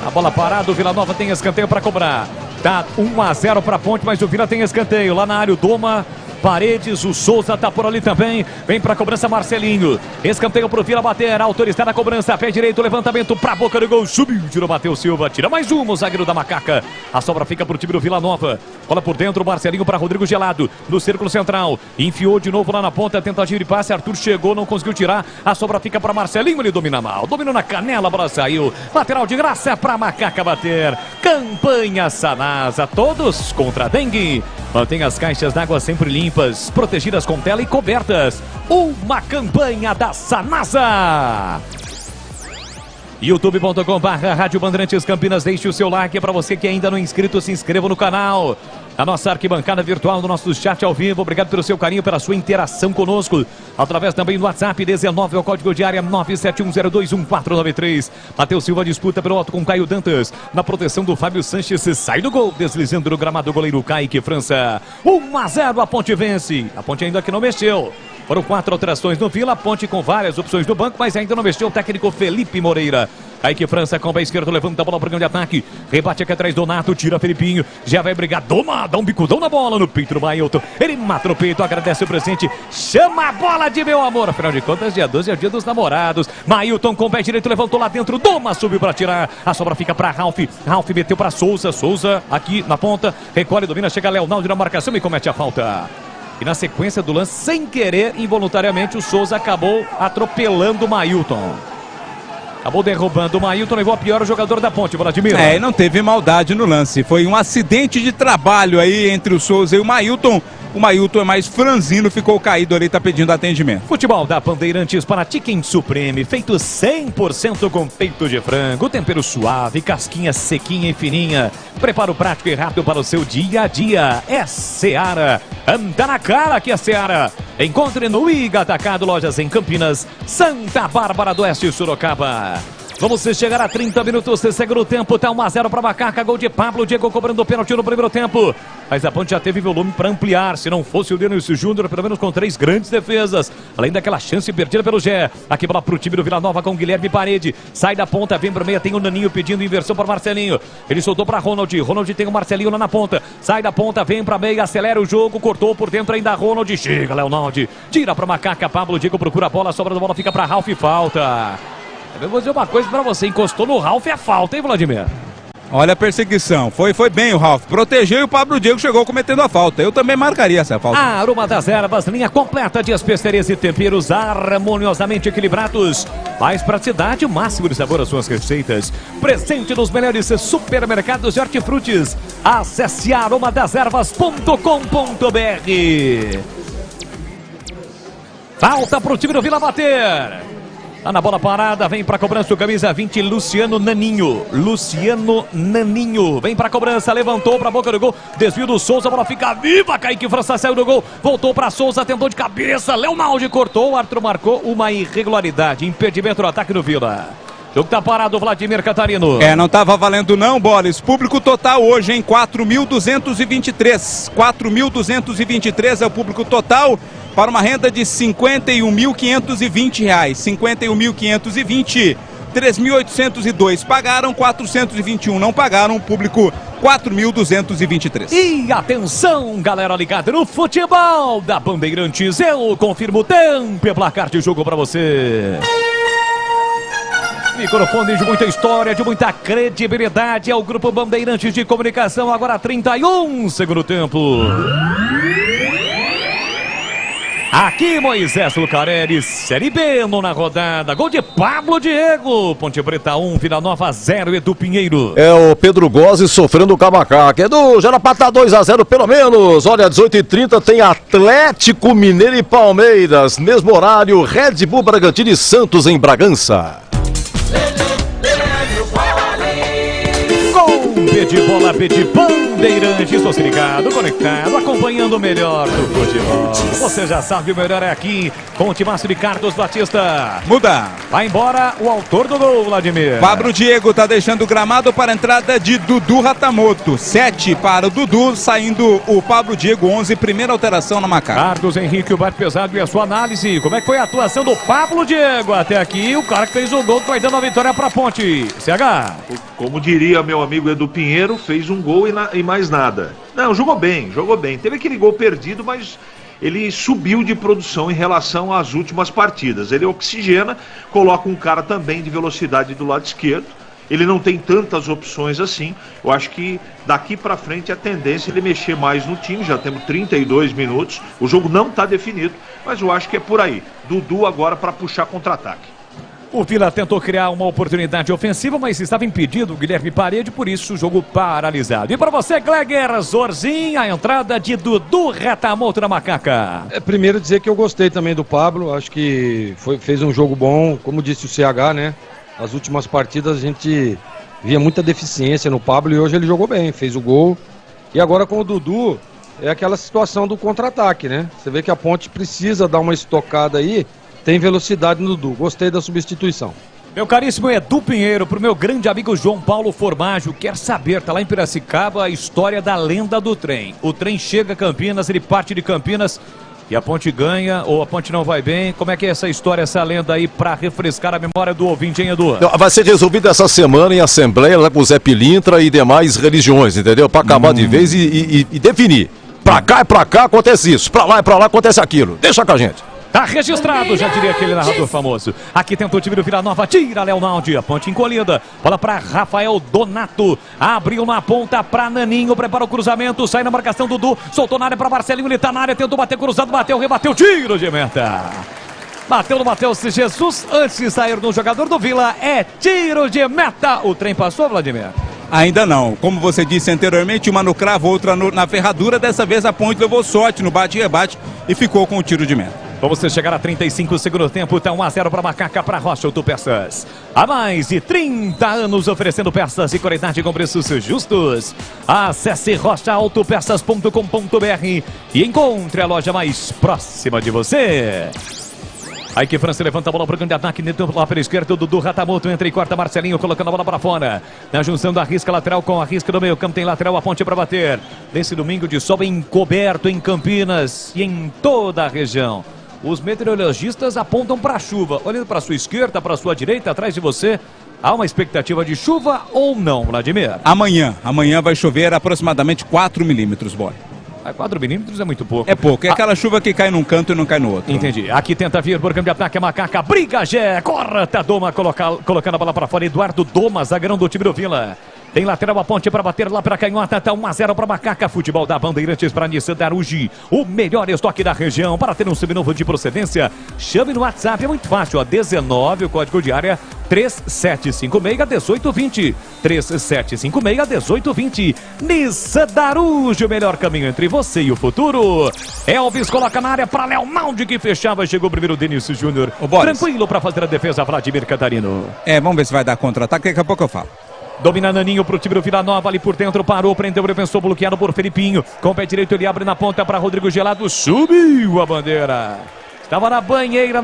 A bola parada, o Vila Nova tem escanteio para cobrar. Tá 1-0 para a Ponte, mas o Vila tem escanteio. Lá na área o Doma, Paredes, o Souza tá por ali também. Vem pra cobrança Marcelinho. Escanteio pro Vila bater. Autorizada a cobrança. Pé direito, levantamento pra boca do gol. Subiu, tirou, bateu Silva. Tira mais uma, o zagueiro da Macaca. A sobra fica pro time do Vila Nova. Bola por dentro, Marcelinho pra Rodrigo Gelado. No círculo central. Enfiou de novo lá na ponta. Tentativa de passe. Arthur chegou, não conseguiu tirar. A sobra fica pra Marcelinho. Ele domina mal. Dominou na canela, a bola saiu. Lateral de graça pra Macaca bater. Campanha Sanasa. Todos contra a dengue. Mantém as caixas d'água sempre limpas, protegidas com tela e cobertas. Uma campanha da Sanasa. youtube.com/Rádio Bandeirantes Campinas. Deixe o seu like. Para você que ainda não é inscrito, se inscreva no canal. A nossa arquibancada virtual, no nosso chat ao vivo. Obrigado pelo seu carinho, pela sua interação conosco. Através também do WhatsApp 19, é o código de área 971021493. Matheus Silva disputa pelo alto com Caio Dantas. Na proteção do Fábio Sanches, sai do gol. Deslizando no gramado, o goleiro Kaique França. 1-0, a Ponte vence. A Ponte ainda que não mexeu. Foram 4 alterações no Vila. A Ponte com várias opções do banco, mas ainda não mexeu o técnico Felipe Moreira. Kaique França com o pé esquerdo, levanta a bola para o grande ataque. Rebate aqui atrás, Donato, tira Felipinho. Já vai brigar, dá um bicudão na bola no peito do Mailton. Ele mata no peito, agradece o presente. Chama a bola de meu amor. Afinal de contas, dia 12 é o dia dos namorados. Mailton com o pé direito, levantou lá dentro. Doma, subiu para tirar. A sobra fica para Ralf. Ralf meteu para Souza. Souza aqui na ponta. Recolhe, domina, chega Leonardo na marcação e comete a falta. E na sequência do lance, sem querer, involuntariamente, o Souza acabou atropelando o Mailton. Acabou derrubando o Mailton, levou a pior o jogador da Ponte, Vladimir. E não teve maldade no lance. Foi um acidente de trabalho aí entre o Souza e o Mailton. O Mailton é mais franzino, ficou caído ali, tá pedindo atendimento. Futebol da Bandeirantes para Chicken Supreme, feito 100% com peito de frango, tempero suave, casquinha sequinha e fininha. Preparo prático e rápido para o seu dia a dia. É Seara. Anda na cara que é Seara. Encontre no Iga Atacado, lojas em Campinas, Santa Bárbara do Oeste e Sorocaba. Vamos chegar a 30 minutos de segundo tempo. Tá 1-0 para Macaca. Gol de Pablo Diego cobrando o pênalti no primeiro tempo. Mas a Ponte já teve volume para ampliar. Se não fosse o Denilson Júnior, pelo menos com 3 grandes defesas. Além daquela chance perdida pelo Gé. Aqui bola pro time do Vila Nova com Guilherme Parede. Sai da ponta, vem pro meio. Tem o Naninho pedindo inversão para Marcelinho. Ele soltou para Ronald. Ronald tem o Marcelinho lá na ponta. Sai da ponta, vem para meio, acelera o jogo. Cortou por dentro ainda Ronald. Chega, Leonardo. Tira para Macaca. Pablo Diego procura a bola. A sobra da bola fica para Ralf. Falta. Eu vou dizer uma coisa pra você, encostou no Ralf, é falta, hein, Vladimir? Olha a perseguição, foi bem o Ralf, protegeu e o Pablo Diego chegou cometendo a falta. Eu também marcaria essa falta. Aroma das Ervas, linha completa de especiarias e temperos harmoniosamente equilibrados. Mais praticidade, máximo de sabor às suas receitas. Presente nos melhores supermercados de hortifrutis. Acesse aromadeservas.com.br. Falta pro time do Vila bater. Tá na bola parada, vem pra cobrança o camisa 20, Luciano Naninho. Luciano Naninho, vem pra cobrança, levantou pra boca do gol, desvio do Souza, a bola fica viva, Kaique França saiu do gol, voltou pra Souza, tentou de cabeça, Leonardo cortou, o árbitro marcou uma irregularidade, impedimento no ataque do Vila. O jogo tá parado, Vladimir Catarino. Não tava valendo não, Boles. Público total hoje, hein? 4.223. 4.223 é o público total para uma renda de R$ 51.520. 51.520. 3.802 pagaram, 421 não pagaram, público 4.223. E atenção, galera ligada no futebol da Bandeirantes, eu confirmo o tempo e placar de jogo para você. Microfone de muita história, de muita credibilidade, é o Grupo Bandeirantes de Comunicação, agora 31, segundo tempo. Aqui Moisés Lucarelli, Série B, nona rodada, gol de Pablo Diego, Ponte Preta 1, Vila Nova 0, Edu Pinheiro. É o Pedro Gozzi sofrendo o Camacaca. Edu, já era pra estar 2-0 pelo menos. Olha, 18h30 tem Atlético Mineiro e Palmeiras, mesmo horário, Red Bull Bragantino e Santos em Bragança. Gol, B de bola, B de pão. Bandeirantes, você ligado, conectado, acompanhando o melhor do futebol. Você já sabe, o melhor é aqui, com o timaço de Carlos Batista. Muda. Vai embora o autor do gol, Vladimir. Pablo Diego tá deixando o gramado para a entrada de Dudu Ratamoto. 7 para o Dudu, saindo o Pablo Diego, 11, primeira alteração na Macaca. Carlos Henrique, o Bate Pesado e a sua análise. Como é que foi a atuação do Pablo Diego até aqui? O cara que fez o gol, que vai dando a vitória pra Ponte. CH. Como diria meu amigo Edu Pinheiro, fez um gol e mais nada. Não, jogou bem. Teve aquele gol perdido, mas ele subiu de produção em relação às últimas partidas. Ele oxigena, coloca um cara também de velocidade do lado esquerdo. Ele não tem tantas opções assim. Eu acho que daqui pra frente a tendência é ele mexer mais no time. Já temos 32 minutos. O jogo não está definido, mas eu acho que é por aí. Dudu agora para puxar contra-ataque. O Vila tentou criar uma oportunidade ofensiva, mas estava impedido o Guilherme Parede, por isso o jogo paralisado. E para você, Gleger Zorzinho, a entrada de Dudu Ratamoto na Macaca. Primeiro dizer que eu gostei também do Pablo, acho que fez um jogo bom, como disse o CH, né? As últimas partidas a gente via muita deficiência no Pablo e hoje ele jogou bem, fez o gol. E agora com o Dudu, é aquela situação do contra-ataque, né? Você vê que a Ponte precisa dar uma estocada aí. Tem velocidade no Dudu. Gostei da substituição. Meu caríssimo Edu Pinheiro, pro meu grande amigo João Paulo Formaggio, quer saber, tá lá em Piracicaba, a história da lenda do trem. O trem chega a Campinas, ele parte de Campinas e a Ponte ganha ou a Ponte não vai bem. Como é que é essa história, essa lenda aí, pra refrescar a memória do ouvinte, hein, Edu? Vai ser resolvido essa semana em assembleia lá com o Zé Pilintra e demais religiões, entendeu? Pra acabar de vez e definir. Pra cá e pra cá acontece isso, pra lá acontece aquilo. Deixa com a gente. Tá registrado, já diria aquele narrador famoso. Aqui tenta o time do Vila Nova, tira Léo Naldi, a Ponte encolhida. Bola para Rafael Donato, abriu na ponta para Naninho, prepara o cruzamento, sai na marcação Dudu, soltou na área para Marcelinho, ele tá na área, tentou bater cruzado, bateu, rebateu, tiro de meta. Bateu no Matheus Jesus, antes de sair no jogador do Vila, é tiro de meta. O trem passou, Vladimir? Ainda não. Como você disse anteriormente, uma no cravo, outra na ferradura. Dessa vez a Ponte levou sorte no bate e rebate e ficou com o tiro de meta. Vamos chegar a 35 segundo tempo, tá 1-0 para Macaca, para Rocha Autopeças. Há mais de 30 anos oferecendo peças de qualidade com preços justos. Acesse rochaautopeças.com.br e encontre a loja mais próxima de você. Aí que França levanta a bola para o grande ataque, lá pela esquerda, o Dudu Ratamoto entra e corta Marcelinho, colocando a bola para fora. Na junção da risca lateral com a risca do meio campo, tem lateral, a Ponte para bater. Nesse domingo de sol encoberto em Campinas e em toda a região. Os meteorologistas apontam para a chuva. Olhando para a sua esquerda, para a sua direita, atrás de você. Há uma expectativa de chuva ou não, Vladimir? Amanhã vai chover aproximadamente 4 milímetros, boy. 4 milímetros é muito pouco. É pouco, é aquela chuva que cai num canto e não cai no outro. Entendi. Aqui tenta vir por campo de ataque a Macaca. Briga, Gé. Corta Doma, colocando a bola para fora. Eduardo Doma, zagueirão do time do Vila. Tem lateral a Ponte para bater lá para canhota. Tá 1-0 para Macaca. Futebol da Bandeirantes para Nissan Darugi. O melhor estoque da região. Para ter um seminovo de procedência, chame no WhatsApp. É muito fácil, ó. 19, o código de área 3756-1820. 3756-1820. Nissan Darugi, o melhor caminho entre você e o futuro. Elvis coloca na área para Léo Naldi, que fechava. Chegou o primeiro Denis Júnior. Tranquilo para fazer a defesa, Vladimir Catarino. Vamos ver se vai dar contra-ataque. Daqui a pouco eu falo. Domina Naninho pro time do Vila Nova, ali por dentro, parou, prendeu, defensor bloqueado por Felipinho. Com o pé direito ele abre na ponta para Rodrigo Gelado, subiu a bandeira. Estava na banheira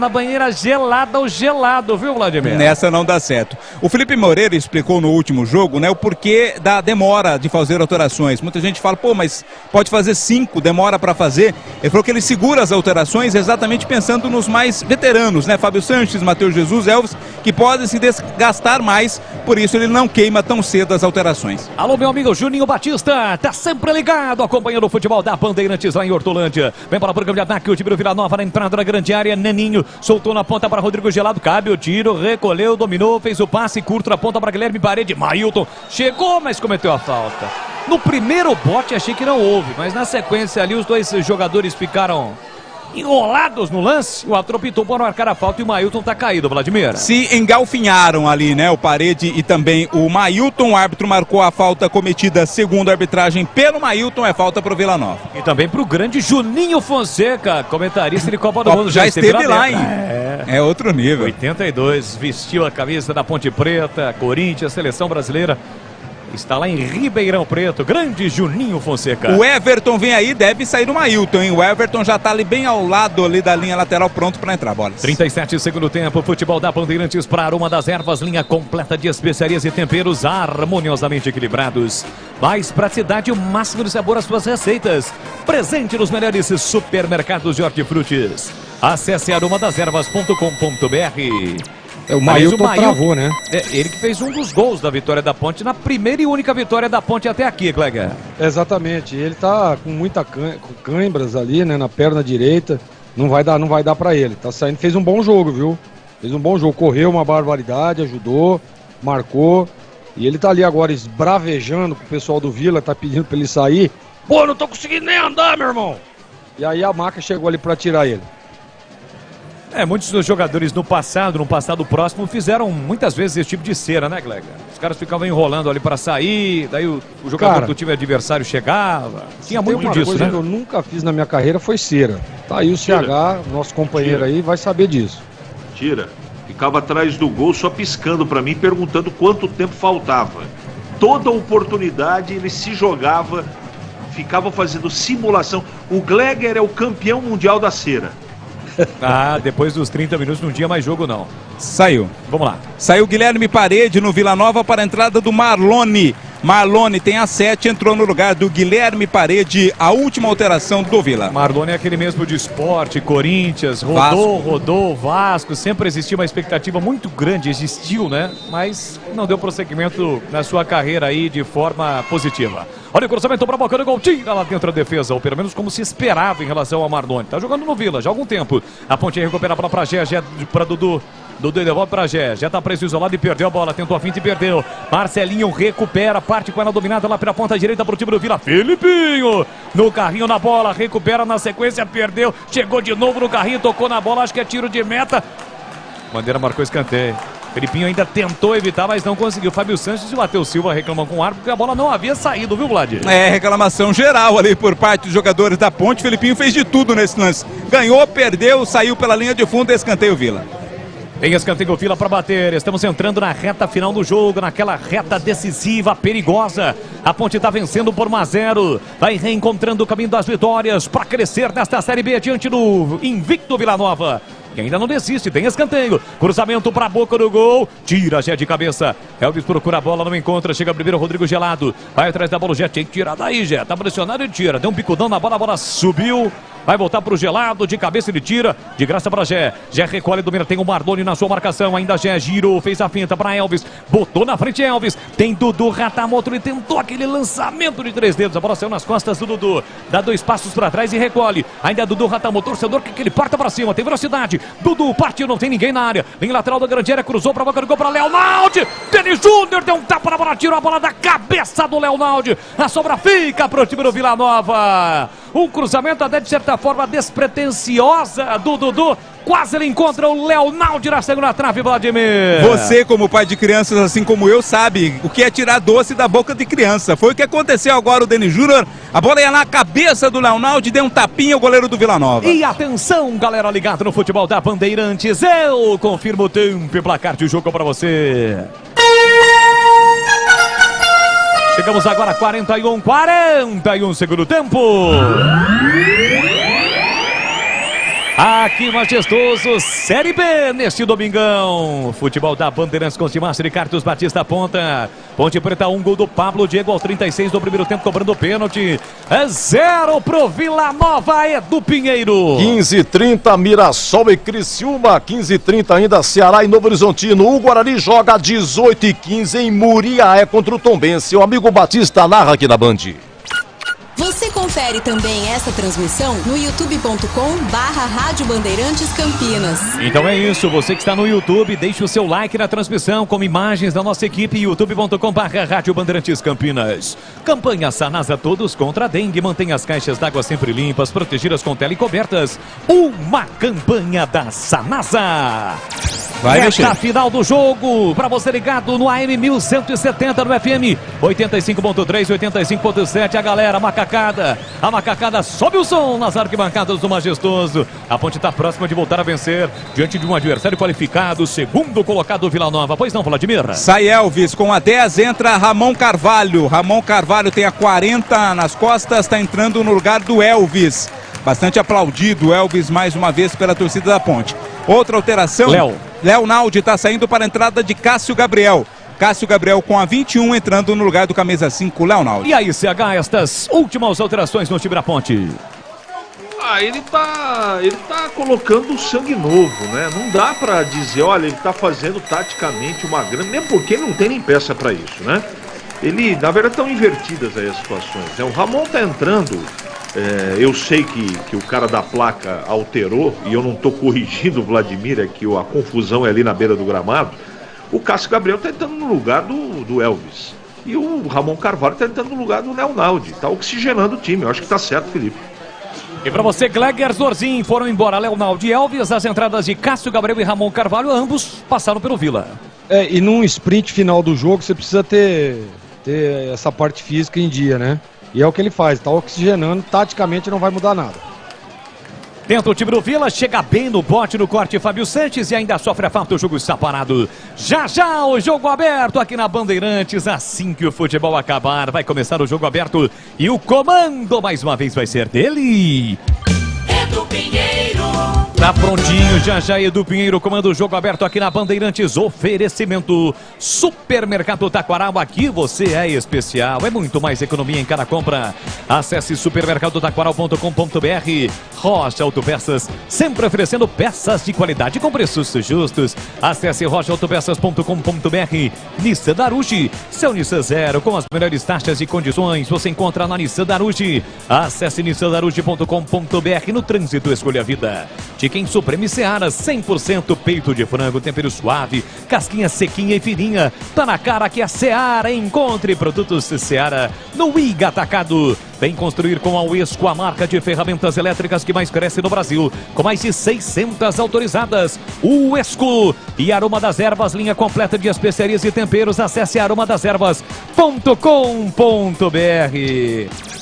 gelada ou gelado, viu, Vladimir? Nessa não dá certo. O Felipe Moreira explicou no último jogo, né, o porquê da demora de fazer alterações. Muita gente fala, mas pode fazer 5, demora para fazer. Ele falou que ele segura as alterações exatamente pensando nos mais veteranos, né? Fábio Sanches, Matheus Jesus, Elvis, que podem se desgastar mais, por isso ele não queima tão cedo as alterações. Alô, meu amigo Juninho Batista, tá sempre ligado, acompanhando o futebol da Bandeirantes lá em Hortolândia. Vem para o programa de ataque, o time do Vila Nova na entrada da grande área, Naninho soltou na ponta para Rodrigo Gelado, cabe o tiro, recolheu, dominou, fez o passe curto na ponta para Guilherme Parede, Mailton chegou, mas cometeu a falta. No primeiro bote achei que não houve, mas na sequência ali os dois jogadores ficaram enrolados no lance, o árbitro apitou para marcar a falta e o Mailton tá caído, Vladimir. Se engalfinharam ali, né, o Parede e também o Mailton. O árbitro marcou a falta cometida segundo a arbitragem pelo Mailton, é falta pro Vila Nova. E também pro grande Juninho Fonseca, comentarista de Copa do Mundo. Já esteve lá, hein? É outro nível. 82, vestiu a camisa da Ponte Preta, Corinthians, seleção brasileira. Está lá em Ribeirão Preto, grande Juninho Fonseca. O Everton vem aí, deve sair do Mailton, hein? O Everton já tá ali bem ao lado ali da linha lateral, pronto para entrar, bolas. 37 segundo tempo, futebol da Bandeirantes para Aroma das Ervas, linha completa de especiarias e temperos harmoniosamente equilibrados. Mais praticidade e o máximo de sabor às suas receitas. Presente nos melhores supermercados de hortifrutis. Acesse aromadeservas.com.br. O Mailton travou, né? Ele que fez um dos gols da vitória da Ponte, na primeira e única vitória da Ponte até aqui, Clega. Exatamente, ele tá com muita cãibras ali, né, na perna direita, não vai dar pra ele, tá saindo, fez um bom jogo, viu? Fez um bom jogo, correu uma barbaridade, ajudou, marcou, e ele tá ali agora esbravejando com o pessoal do Vila, tá pedindo pra ele sair. Pô, não tô conseguindo nem andar, meu irmão! E aí a Maca chegou ali pra tirar ele. Muitos dos jogadores no passado próximo, fizeram muitas vezes esse tipo de cera, né, Glega? Os caras ficavam enrolando ali para sair, daí o jogador do time adversário chegava. Tinha muito disso, coisa né? que eu nunca fiz na minha carreira foi cera. Tá aí o CH, nosso companheiro aí, vai saber disso. Tira. Ficava atrás do gol só piscando para mim, perguntando quanto tempo faltava. Toda oportunidade ele se jogava, ficava fazendo simulação. O Gleger é o campeão mundial da cera. Depois dos 30 minutos não tinha mais jogo, não. Saiu. Vamos lá. Saiu Guilherme Parede no Vila Nova para a entrada do Marlone. Marlone tem a 7, entrou no lugar do Guilherme Parede, a última alteração do Vila. Marlone é aquele mesmo de Sport, Corinthians, rodou, Vasco. Sempre existiu uma expectativa muito grande, existiu, né? Mas não deu prosseguimento na sua carreira aí de forma positiva. Olha o cruzamento para a boca do gol, tira lá dentro da defesa, ou pelo menos como se esperava em relação ao Marlone. Tá jogando no Vila já há algum tempo. A Ponte recupera a bola para Gé para Dudu. Dudu devolve para Gé, já tá preso isolado e perdeu a bola, tentou a finta e perdeu. Marcelinho recupera, parte com ela dominada lá pela ponta direita pro time do Vila. Felipinho no carrinho na bola, recupera na sequência, perdeu, chegou de novo no carrinho, tocou na bola, acho que é tiro de meta. Bandeira marcou escanteio. Felipinho ainda tentou evitar, mas não conseguiu. Fábio Sanches e o Matheus Silva reclamam com o árbitro porque a bola não havia saído, viu, Vlad? Reclamação geral ali por parte dos jogadores da Ponte. Felipinho fez de tudo nesse lance. Ganhou, perdeu, saiu pela linha de fundo, escanteio Vila. Tem escanteio Vila para bater. Estamos entrando na reta final do jogo, naquela reta decisiva, perigosa. A Ponte está vencendo por 1-0. Vai reencontrando o caminho das vitórias para crescer nesta Série B diante do invicto Vila Nova, que ainda não desiste, tem escanteio. Cruzamento para a boca do gol. Tira Gé de cabeça. Elvis procura a bola, não encontra. Chega primeiro Rodrigo Gelado. Vai atrás da bola o Gé. Tem que tirar daí, Gé. Tá pressionado e tira. Deu um bicudão na bola, a bola subiu. Vai voltar para o Gelado. De cabeça ele tira. De graça para Gé. Gé recolhe, domina. Tem o Marlone na sua marcação. Ainda Gé girou. Fez a finta para Elvis. Botou na frente Elvis. Tem Dudu Ratamoto. Ele tentou aquele lançamento de 3 dedos. A bola saiu nas costas do Dudu. Dá 2 passos para trás e recolhe. Ainda Dudu Ratamoto. Torcedor que ele porta para cima. Tem velocidade. Dudu partiu, não tem ninguém na área. Em lateral da grande área, cruzou para a boca do gol para Leonaldi. Denis Júnior deu um tapa na bola, tirou a bola da cabeça do Leonaldi. A sobra fica para o time do Vila Nova. Um cruzamento até de certa forma despretensiosa do Dudu. Quase ele encontra o Leonaldi na segunda trave, Vladimir. Você, como pai de crianças, assim como eu, sabe o que é tirar doce da boca de criança. Foi o que aconteceu agora, o Denis Júnior. A bola ia na cabeça do Leonaldi, deu um tapinha o goleiro do Vila Nova. E atenção, galera ligada no futebol da Bandeirantes. Eu confirmo o tempo e placar de jogo para você. Chegamos agora a 41 segundo tempo. Aqui majestoso, Série B neste domingão. Futebol da Bandeirantes com Timácio e Carlos Batista Ponta. Ponte Preta 1, gol do Pablo Diego aos 36 do primeiro tempo, cobrando pênalti. 0 pro Vila Nova, Edu Pinheiro. 15h30, Mirassol e Criciúma. 15h30 ainda, Ceará e Novo Horizontino. O Guarani joga 18h15 em Muriaé contra o Tombense. O amigo Batista narra aqui na Band. Você confere também essa transmissão no youtube.com/Rádio Bandeirantes Campinas. Então é isso, você que está no YouTube, deixe o seu like na transmissão com imagens da nossa equipe, youtube.com/Rádio Bandeirantes Campinas. Campanha Sanasa Todos contra a Dengue, mantenha as caixas d'água sempre limpas, protegidas com tela e cobertas. Uma campanha da Sanasa. Vai mexer. Reta final do jogo, para você ligado no AM 1170 no FM 85.3, 85.7, a galera macacada. A macacada sobe o som nas arquibancadas do Majestoso. A Ponte está próxima de voltar a vencer diante de um adversário qualificado, segundo colocado Vila Nova. Pois não, Vladimir? Sai Elvis, com a 10 entra Ramon Carvalho. Ramon Carvalho tem a 40 nas costas, está entrando no lugar do Elvis. Bastante aplaudido, Elvis, mais uma vez pela torcida da Ponte. Outra alteração, Léo Naldi está saindo para a entrada de Cássio Gabriel. Cássio Gabriel com a 21 entrando no lugar do camisa 5, Léo Naldi. E aí, CH, estas últimas alterações no time da Ponte? Ele tá colocando sangue novo, né? Não dá pra dizer, olha, ele tá fazendo taticamente uma grande... Mesmo porque ele não tem nem peça pra isso, né? Na verdade, estão invertidas aí as situações, né? O Ramon tá entrando... eu sei que o cara da placa alterou, e eu não estou corrigindo o Vladimir, é que a confusão é ali na beira do gramado. O Cássio Gabriel está entrando no lugar do Elvis. E o Ramon Carvalho está entrando no lugar do Leonaldi. Está oxigenando o time. Eu acho que está certo, Felipe. E para você, Gleger Zorzin, foram embora Leonaldi e Elvis. As entradas de Cássio Gabriel e Ramon Carvalho, ambos passaram pelo Vila. E num sprint final do jogo, você precisa ter essa parte física em dia, né? E é o que ele faz, tá oxigenando, taticamente não vai mudar nada. Tenta o time do Vila, chega bem no bote, no corte, Fábio Sanches, e ainda sofre a falta, o jogo está parado. Já já o jogo aberto aqui na Bandeirantes, assim que o futebol acabar, vai começar o jogo aberto e o comando mais uma vez vai ser dele. Edu Pinheiro. Tá prontinho, já Edu Pinheiro comanda o jogo aberto aqui na Bandeirantes. Oferecimento Supermercado Taquaral, aqui você é especial, é muito mais economia em cada compra. Acesse supermercadotaquaral.com.br. Rocha Autopeças, sempre oferecendo peças de qualidade com preços justos. Acesse rochaautopeças.com.br. Nissan Darugi, seu Nissan Zero com as melhores taxas e condições você encontra na Nissan Darugi. Acesse nissandarugi.com.br. No trânsito escolha a vida. Chicken Supreme Seara, 100% peito de frango, tempero suave, casquinha sequinha e fininha. Tá na cara que é Seara. Encontre produtos Seara no IG Atacado. Vem construir com a Uesco, a marca de ferramentas elétricas que mais cresce no Brasil, com mais de 600 autorizadas. Uesco e Aroma das Ervas, linha completa de especiarias e temperos. Acesse aromadas-ervas.com.br.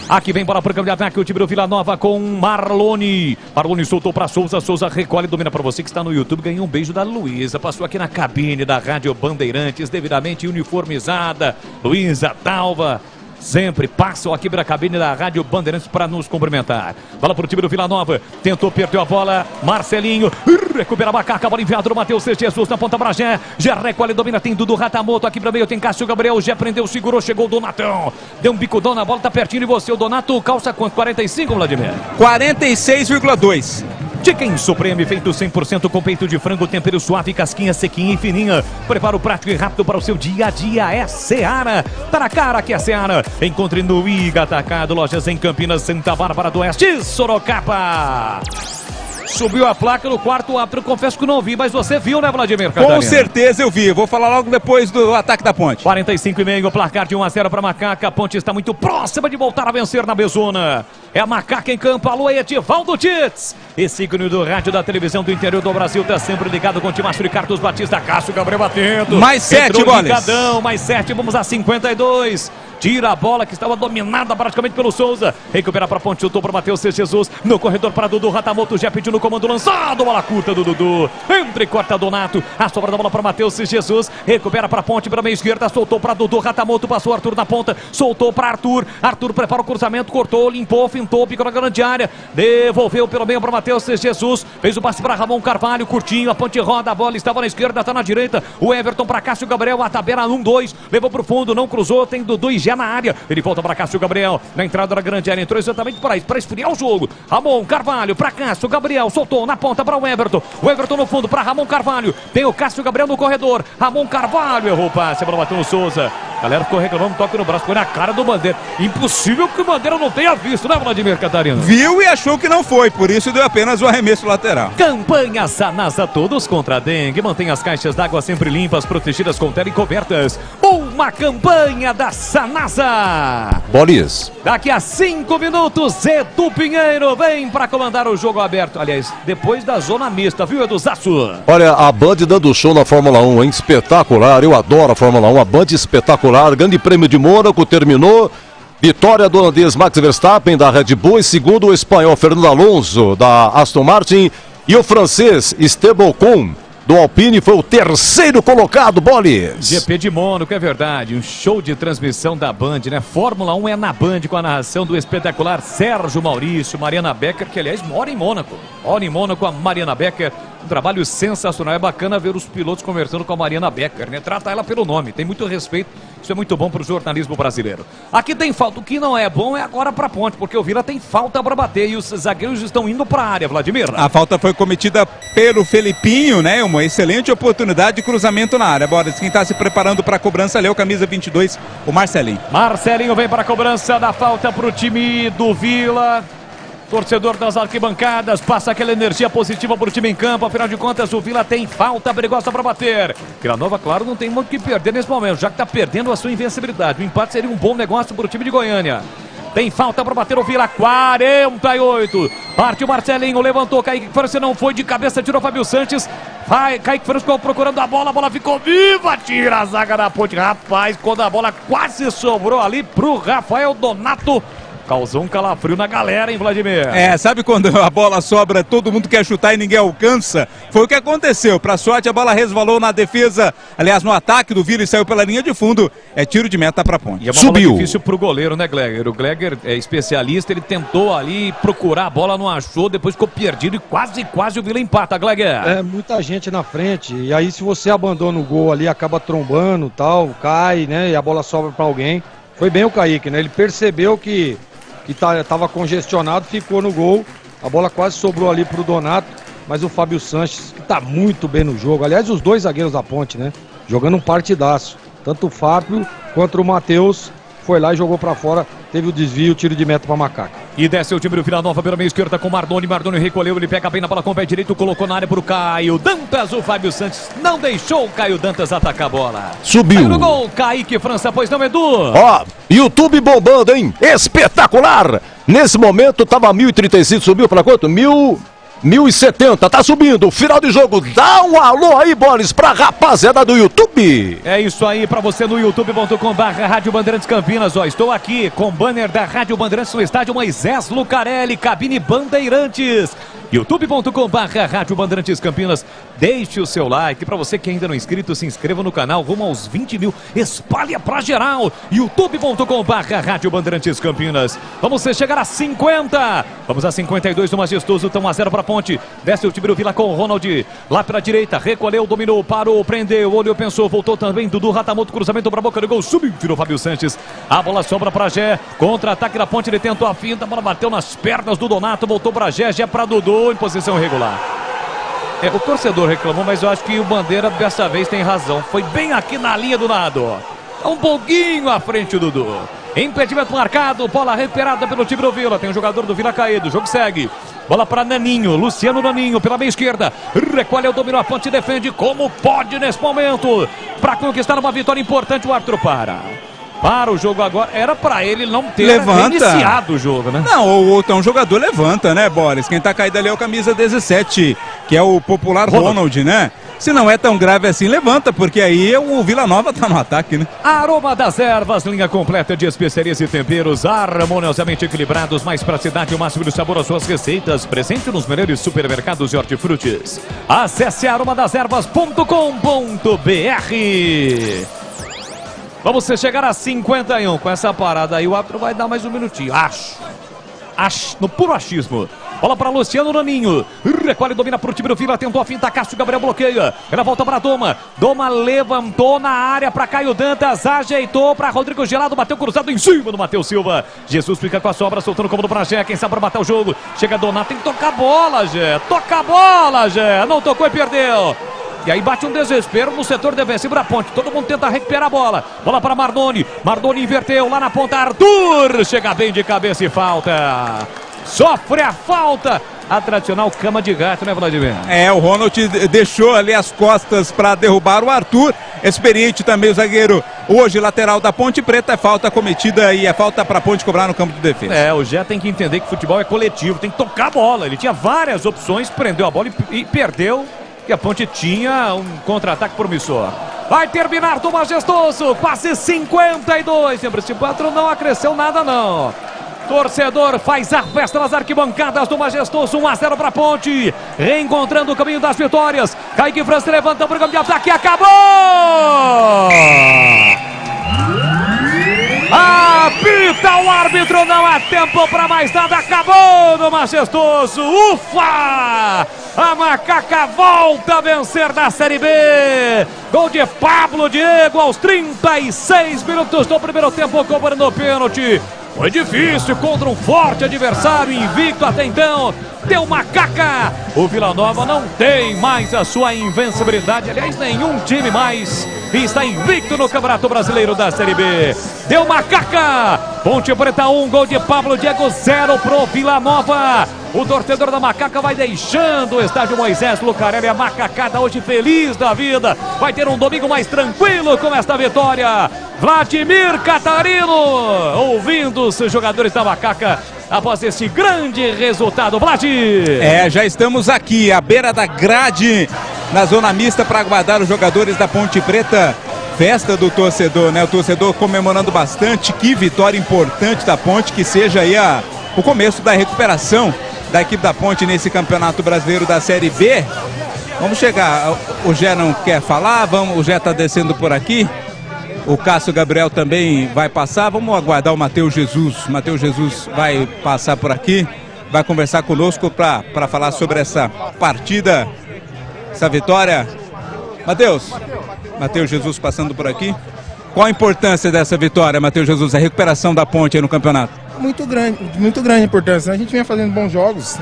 Aqui vem bola para o campo de ataque, o time do Vila Nova com Marlone. Marlone soltou para Souza, Souza recolhe, domina para você que está no YouTube, ganhou um beijo da Luísa, passou aqui na cabine da Rádio Bandeirantes, devidamente uniformizada. Luísa Dalva sempre passam aqui para a cabine da Rádio Bandeirantes para nos cumprimentar. Bola para o time do Vila Nova, tentou, perdeu a bola, Marcelinho, recupera a macaca, bola enviada do Matheus Jesus na ponta para Gé, Gé recolhe, domina, tem Dudu Ratamoto aqui para meio, tem Cássio Gabriel, Gé prendeu, segurou, chegou o Donatão, deu um bicudão na bola, tá pertinho de você, o Donato, calça quanto? 45, Vladimir? 46,2. Chicken Supreme, feito 100% com peito de frango, tempero suave, casquinha sequinha e fininha. Preparo prático e rápido para o seu dia a dia. É Seara. Tá na cara que é Seara. Encontre no IG Atacado, lojas em Campinas, Santa Bárbara do Oeste, Sorocaba. Subiu a placa no quarto árbitro, confesso que não vi, mas você viu, né, Vladimir Catarina? Com certeza eu vi, vou falar logo depois do ataque da Ponte. 45,5, placar de 1-0 para Macaca, a Ponte está muito próxima de voltar a vencer na Bezona. É a Macaca em campo, alô, Edivaldo Tits. Esse ícone do rádio da televisão do interior do Brasil está sempre ligado com o Timácio de Carlos Batista, Cássio Gabriel batendo. Mais 7 goles. Mais 7, vamos a 52. Tira a bola que estava dominada praticamente pelo Souza. Recupera para a Ponte, chutou para o Matheus Jesus. No corredor para Dudu Ratamoto, já pediu no comando lançado. Bola curta do Dudu. Entre corta Donato. A sobra da bola para Matheus Jesus. Recupera para a Ponte, para a meia esquerda. Soltou para Dudu Ratamoto. Passou Arthur na ponta. Soltou para Arthur. Arthur prepara o cruzamento. Cortou, limpou, fintou, picou na grande área. Devolveu pelo meio para Matheus Jesus. Fez o passe para Ramon Carvalho. Curtinho. A Ponte roda. A bola estava na esquerda, está na direita. O Everton para Cássio Gabriel. A tabela 1-2. Levou para o fundo. Não cruzou. Tem Dudu e já na área. Ele volta para Cássio Gabriel. Na entrada da grande área. Entrou exatamente para esfriar o jogo. Ramon Carvalho para Cássio Gabriel. Soltou na ponta para o Everton. O Everton no fundo para Ramon Carvalho. Tem o Cássio Gabriel no corredor. Ramon Carvalho errou o passe. A bola bateu no Souza. A galera ficou reclamando, toque no braço, foi na cara do Bandeira. Impossível que o Bandeira não tenha visto, né, Vladimir Catarino? Viu e achou que não foi, por isso deu apenas o arremesso lateral. Campanha Sanasa, todos contra a dengue. Mantém as caixas d'água sempre limpas, protegidas com tela e cobertas. Uma campanha da Sanasa. Bolis. Daqui a 5 minutos, Edu Pinheiro vem para comandar o jogo aberto. Aliás, depois da zona mista, viu, Edu Zaço? Olha, a Band dando show na Fórmula 1, hein? Espetacular, eu adoro a Fórmula 1, a Band espetacular. Grande Prêmio de Mônaco terminou. Vitória do holandês Max Verstappen da Red Bull, e segundo o espanhol Fernando Alonso da Aston Martin, e o francês Esteban Ocon do Alpine foi o terceiro colocado, Bolis. GP de Mônaco, é verdade, um show de transmissão da Band, né? Fórmula 1 é na Band, com a narração do espetacular Sérgio Maurício, Mariana Becker, que aliás mora em Mônaco. Mora em Mônaco a Mariana Becker, um trabalho sensacional, é bacana ver os pilotos conversando com a Mariana Becker, né? Trata ela pelo nome, tem muito respeito, isso é muito bom para o jornalismo brasileiro. Aqui tem falta, o que não é bom é agora para Ponte, porque o Vila tem falta para bater e os zagueiros estão indo para a área, Vladimir. A falta foi cometida pelo Felipinho, né? Uma excelente oportunidade de cruzamento na área. Bora, quem está se preparando para a cobrança ali é o camisa 22, o Marcelinho. Marcelinho vem para a cobrança da falta para o time do Vila. Torcedor das arquibancadas, passa aquela energia positiva para o time em campo. Afinal de contas, o Vila tem falta perigosa para bater. Vila Nova, claro, não tem muito o que perder nesse momento, já que está perdendo a sua invencibilidade. O empate seria um bom negócio para o time de Goiânia. Tem falta para bater o Vila, 48. Parte o Marcelinho, levantou, Kaique França não foi de cabeça, tirou Fábio Sanches. Vai, Kaique França ficou procurando a bola ficou viva, tira a zaga da Ponte. Rapaz, quando a bola quase sobrou ali pro Rafael Donato, causou um calafrio na galera, hein, Vladimir? Sabe quando a bola sobra, todo mundo quer chutar e ninguém alcança? Foi o que aconteceu. Pra sorte, a bola resvalou na defesa, aliás, no ataque do Vila e saiu pela linha de fundo. É tiro de meta pra Ponte. E é uma bola difícil pro goleiro, né, Gleger? O Gleger é especialista, ele tentou ali procurar a bola, não achou, depois ficou perdido e quase o Vila empata, Gleger. É, muita gente na frente, e aí se você abandona o gol ali, acaba trombando, tal, cai, né, e a bola sobra pra alguém. Foi bem o Kaique, né, ele percebeu que estava congestionado, ficou no gol, a bola quase sobrou ali pro Donato, mas o Fábio Sanches, que tá muito bem no jogo, aliás, os dois zagueiros da Ponte, né, jogando um partidaço, tanto o Fábio quanto o Matheus, foi lá e jogou pra fora, teve o desvio, o tiro de meta pra Macaca. E desce o time do Vila Nova pela meia esquerda com Mardoni recolheu, ele pega bem na bola com o pé direito, colocou na área pro Caio Dantas, o Fábio Sanches não deixou o Caio Dantas atacar a bola. Subiu. Saiu no gol, Kaique França, pois não, Edu? Ó, YouTube bombando, hein? Espetacular! Nesse momento tava 1.035, subiu pra quanto? 1.070, tá subindo, final de jogo, dá um alô aí, Boris, pra rapaziada do YouTube. É isso aí, pra você no youtube.com/Rádio Bandeirantes Campinas, ó, estou aqui com o banner da Rádio Bandeirantes no estádio Moisés Lucarelli, cabine Bandeirantes, youtube.com/Rádio Bandeirantes Campinas, deixe o seu like, pra você que ainda não é inscrito, se inscreva no canal, rumo aos 20 mil, espalha pra geral, youtube.com/Rádio Bandeirantes Campinas, vamos chegar a 50, vamos a 52 no Majestoso, estão 1-0 pra Ponte, desce o time do Vila com o Ronald, lá pela direita, recolheu, dominou, parou, prendeu, olhou, pensou, voltou também, Dudu Ratamoto, cruzamento pra boca do gol, subiu, tirou Fábio Sanches, a bola sobra pra Gé, contra-ataque da Ponte, ele tentou a finta, a bola bateu nas pernas do Donato, voltou pra Gé, Gé pra Dudu, em posição irregular. O torcedor reclamou, mas eu acho que o Bandeira dessa vez tem razão, foi bem aqui na linha do nado, um pouquinho à frente o Dudu. Impedimento marcado, bola recuperada pelo time do Vila, tem um jogador do Vila caído, o jogo segue. Bola para Naninho, Luciano Naninho pela meia esquerda, recolhe o domínio, a Ponte defende como pode nesse momento, para conquistar uma vitória importante, o árbitro para o jogo agora, era para ele não ter iniciado o jogo, né? Não, ou então o jogador levanta, né, Boris? Quem tá caído ali é o camisa 17, que é o popular Ronald, né? Se não é tão grave assim, levanta, porque aí o Vila Nova tá no ataque, né? Aroma das Ervas, linha completa de especiarias e temperos harmoniosamente equilibrados, mais praticidade e o máximo de sabor às suas receitas, presente nos melhores supermercados de hortifrutis. Acesse aromadeservas.com.br. Vamos chegar a 51 com essa parada aí, o árbitro vai dar mais um minutinho, acho, no puro achismo. Bola para Luciano Naninho, recolhe, domina para o time do Vila, tentou a finta, Cássio Gabriel bloqueia, ela volta para Doma levantou na área para Caio Dantas, ajeitou para Rodrigo Gelado, bateu cruzado em cima do Matheus Silva, Jesus fica com a sobra, soltando o comando para Gé, quem sabe para matar o jogo, chega Donato, tem que tocar a bola, Gé, toca a bola, Gé, não tocou e perdeu. E aí bate um desespero no setor defensivo da Ponte. Todo mundo tenta recuperar a bola. Bola para Mardoni. Mardoni inverteu lá na ponta. Arthur chega bem de cabeça e falta. Sofre a falta. A tradicional cama de gato, né, Vladimir? O Ronald deixou ali as costas para derrubar o Arthur. Experiente também o zagueiro, hoje lateral da Ponte Preta. É falta cometida e é falta para a Ponte cobrar no campo de defesa. O Gé tem que entender que futebol é coletivo, tem que tocar a bola. Ele tinha várias opções, prendeu a bola e perdeu. E a Ponte tinha um contra-ataque promissor. Vai terminar do Majestoso, quase 52. Sempre esse patrão não acresceu nada, não. Torcedor faz a festa nas arquibancadas do Majestoso. 1-0 para a Ponte. Reencontrando o caminho das vitórias. Kaique França levanta para o campo de ataque. Acabou! Apita o árbitro. Não há tempo para mais nada. Acabou no Majestoso. Ufa! A Macaca volta a vencer na Série B. Gol de Pablo Diego aos 36 minutos do primeiro tempo, cobrando o pênalti. Foi difícil contra um forte adversário, invicto até então. Deu Macaca. O Vila Nova não tem mais a sua invencibilidade. Aliás, nenhum time mais está invicto no Campeonato Brasileiro da Série B. Deu Macaca. Ponte Preta 1, gol de Pablo Diego, 0 pro Vila Nova. O torcedor da Macaca vai deixando o estádio Moisés Lucarelli. A macacada hoje feliz da vida. Vai ter um domingo mais tranquilo com esta vitória. Vladimir Catarino, ouvindo os jogadores da Macaca após esse grande resultado. Vlad! Já estamos aqui à beira da grade, na zona mista, para aguardar os jogadores da Ponte Preta. Festa do torcedor, né? O torcedor comemorando bastante. Que vitória importante da Ponte, que seja aí o começo da recuperação da equipe da Ponte nesse Campeonato Brasileiro da Série B. Vamos chegar. O Gé não quer falar, o Gé está descendo por aqui. O Cássio Gabriel também vai passar. Vamos aguardar o Matheus Jesus. Matheus Jesus vai passar por aqui, vai conversar conosco para falar sobre essa partida, essa vitória. Matheus Jesus passando por aqui. Qual a importância dessa vitória, Matheus Jesus? A recuperação da Ponte aí no campeonato? Muito grande a importância. A gente vinha fazendo bons jogos.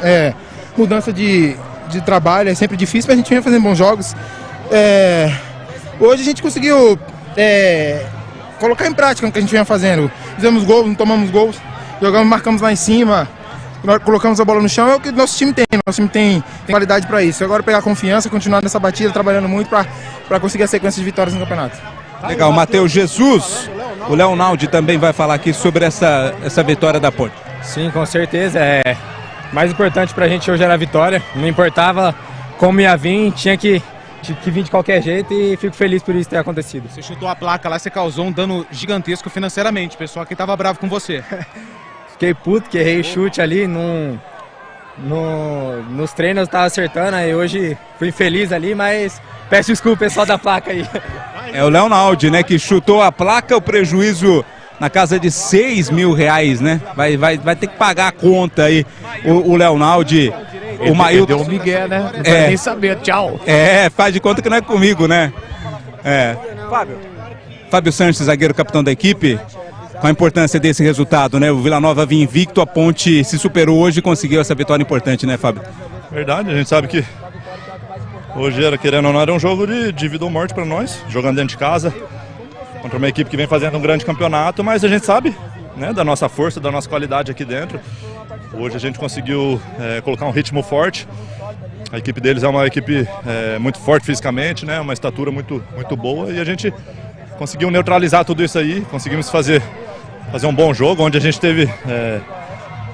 Mudança de trabalho é sempre difícil, mas a gente vinha fazendo bons jogos. Hoje a gente conseguiu colocar em prática o que a gente vinha fazendo. Fizemos gols, não tomamos gols, jogamos, marcamos lá em cima, colocamos a bola no chão. É o que nosso time tem. Nosso time tem qualidade para isso. Agora pegar confiança, continuar nessa batida, trabalhando muito para conseguir a sequência de vitórias no campeonato. Legal, Matheus Jesus. O Leonaldi também vai falar aqui sobre essa vitória da Ponte. Sim, com certeza. Mais importante pra gente hoje era a vitória. Não importava como ia vir, tinha que vir de qualquer jeito, e fico feliz por isso ter acontecido. Você chutou a placa lá, você causou um dano gigantesco financeiramente. O pessoal aqui tava bravo com você. Fiquei puto, que errei o chute ali, nos treinos eu tava acertando, aí hoje fui infeliz ali, mas peço desculpa, pessoal da placa aí. É o Leonaldi, né, que chutou a placa, o prejuízo na casa de R$6 mil, né? Vai ter que pagar a conta aí, o Leonaldi. O Mailton deu um migué, né? Não quero nem saber, tchau. Faz de conta que não é comigo, né? Fábio Sanches, zagueiro capitão da equipe. Qual a importância desse resultado, né? O Vila Nova vinha invicto, a Ponte se superou hoje e conseguiu essa vitória importante, né, Fábio? Verdade, a gente sabe que hoje, querendo ou não, era um jogo de vida ou morte para nós, jogando dentro de casa, contra uma equipe que vem fazendo um grande campeonato, mas a gente sabe, né, da nossa força, da nossa qualidade aqui dentro. Hoje a gente conseguiu colocar um ritmo forte. A equipe deles é uma equipe muito forte fisicamente, né, uma estatura muito boa, e a gente conseguiu neutralizar tudo isso aí, conseguimos fazer um bom jogo, onde a gente teve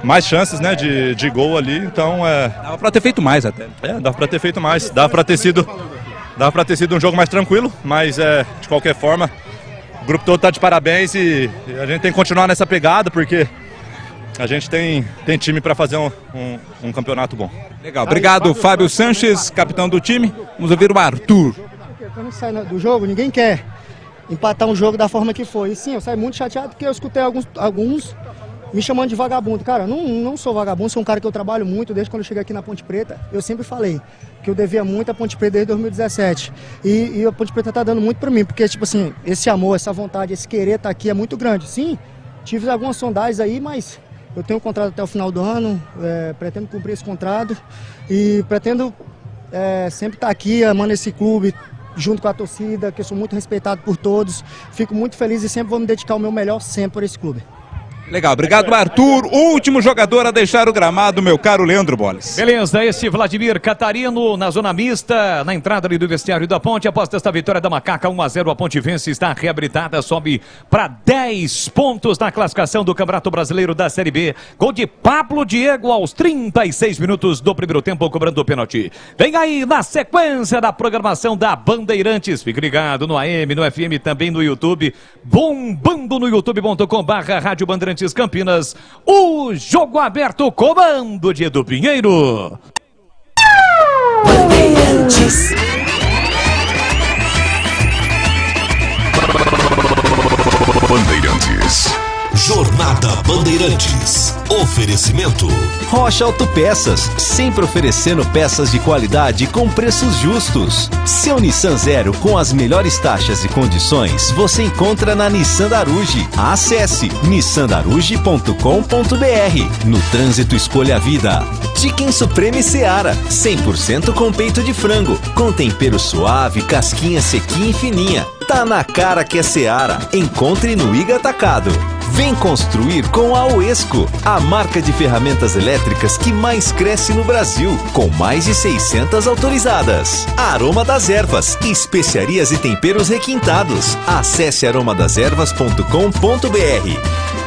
mais chances, né, de gol ali, então dava para ter feito mais até. Dava para ter feito mais, dava para ter sido um jogo mais tranquilo, mas de qualquer forma o grupo todo está de parabéns e a gente tem que continuar nessa pegada, porque a gente tem time para fazer um campeonato bom. Legal, obrigado Fábio Sanches, capitão do time. Vamos ouvir o Arthur. Quando sai do jogo, ninguém quer empatar um jogo da forma que foi. E sim, eu saio muito chateado porque eu escutei alguns me chamando de vagabundo. Cara, não sou vagabundo, sou um cara que eu trabalho muito desde quando eu cheguei aqui na Ponte Preta. Eu sempre falei que eu devia muito à Ponte Preta desde 2017. E a Ponte Preta tá dando muito pra mim, porque, tipo assim, esse amor, essa vontade, esse querer estar aqui é muito grande. Sim, tive algumas sondagens aí, mas eu tenho um contrato até o final do ano, pretendo cumprir esse contrato e pretendo sempre estar aqui amando esse clube, junto com a torcida, que eu sou muito respeitado por todos. Fico muito feliz e sempre vou me dedicar o meu melhor sempre por esse clube. Legal, obrigado Arthur, último jogador a deixar o gramado, meu caro Leandro Boles. Beleza, esse Vladimir Catarino na zona mista, na entrada ali do vestiário da Ponte, após esta vitória da Macaca 1-0, a Ponte vence, está reabilitada, sobe para 10 pontos na classificação do Campeonato Brasileiro da Série B. Gol de Pablo Diego aos 36 minutos do primeiro tempo, cobrando o pênalti. Vem aí na sequência da programação da Bandeirantes, fique ligado no AM, no FM, também no YouTube, bombando no youtube.com/Rádio Bandeirantes Campinas, o jogo aberto, comando de Edu Pinheiro. Bandeirantes. Bandeirantes. Jornada Bandeirantes. Oferecimento Rocha Autopeças, sempre oferecendo peças de qualidade com preços justos. Seu Nissan Zero com as melhores taxas e condições você encontra na Nissan Daruge. Acesse nissandaruge.com.br. No trânsito, escolha a vida. Chicken Supreme Seara, 100% com peito de frango, com tempero suave, casquinha sequinha e fininha. Tá na cara que é Seara. Encontre no Iga Atacado. Vem construir com a Oesco, a marca de ferramentas elétricas que mais cresce no Brasil, com mais de 600 autorizadas. Aroma das Ervas, especiarias e temperos requintados. Acesse aromadeservas.com.br.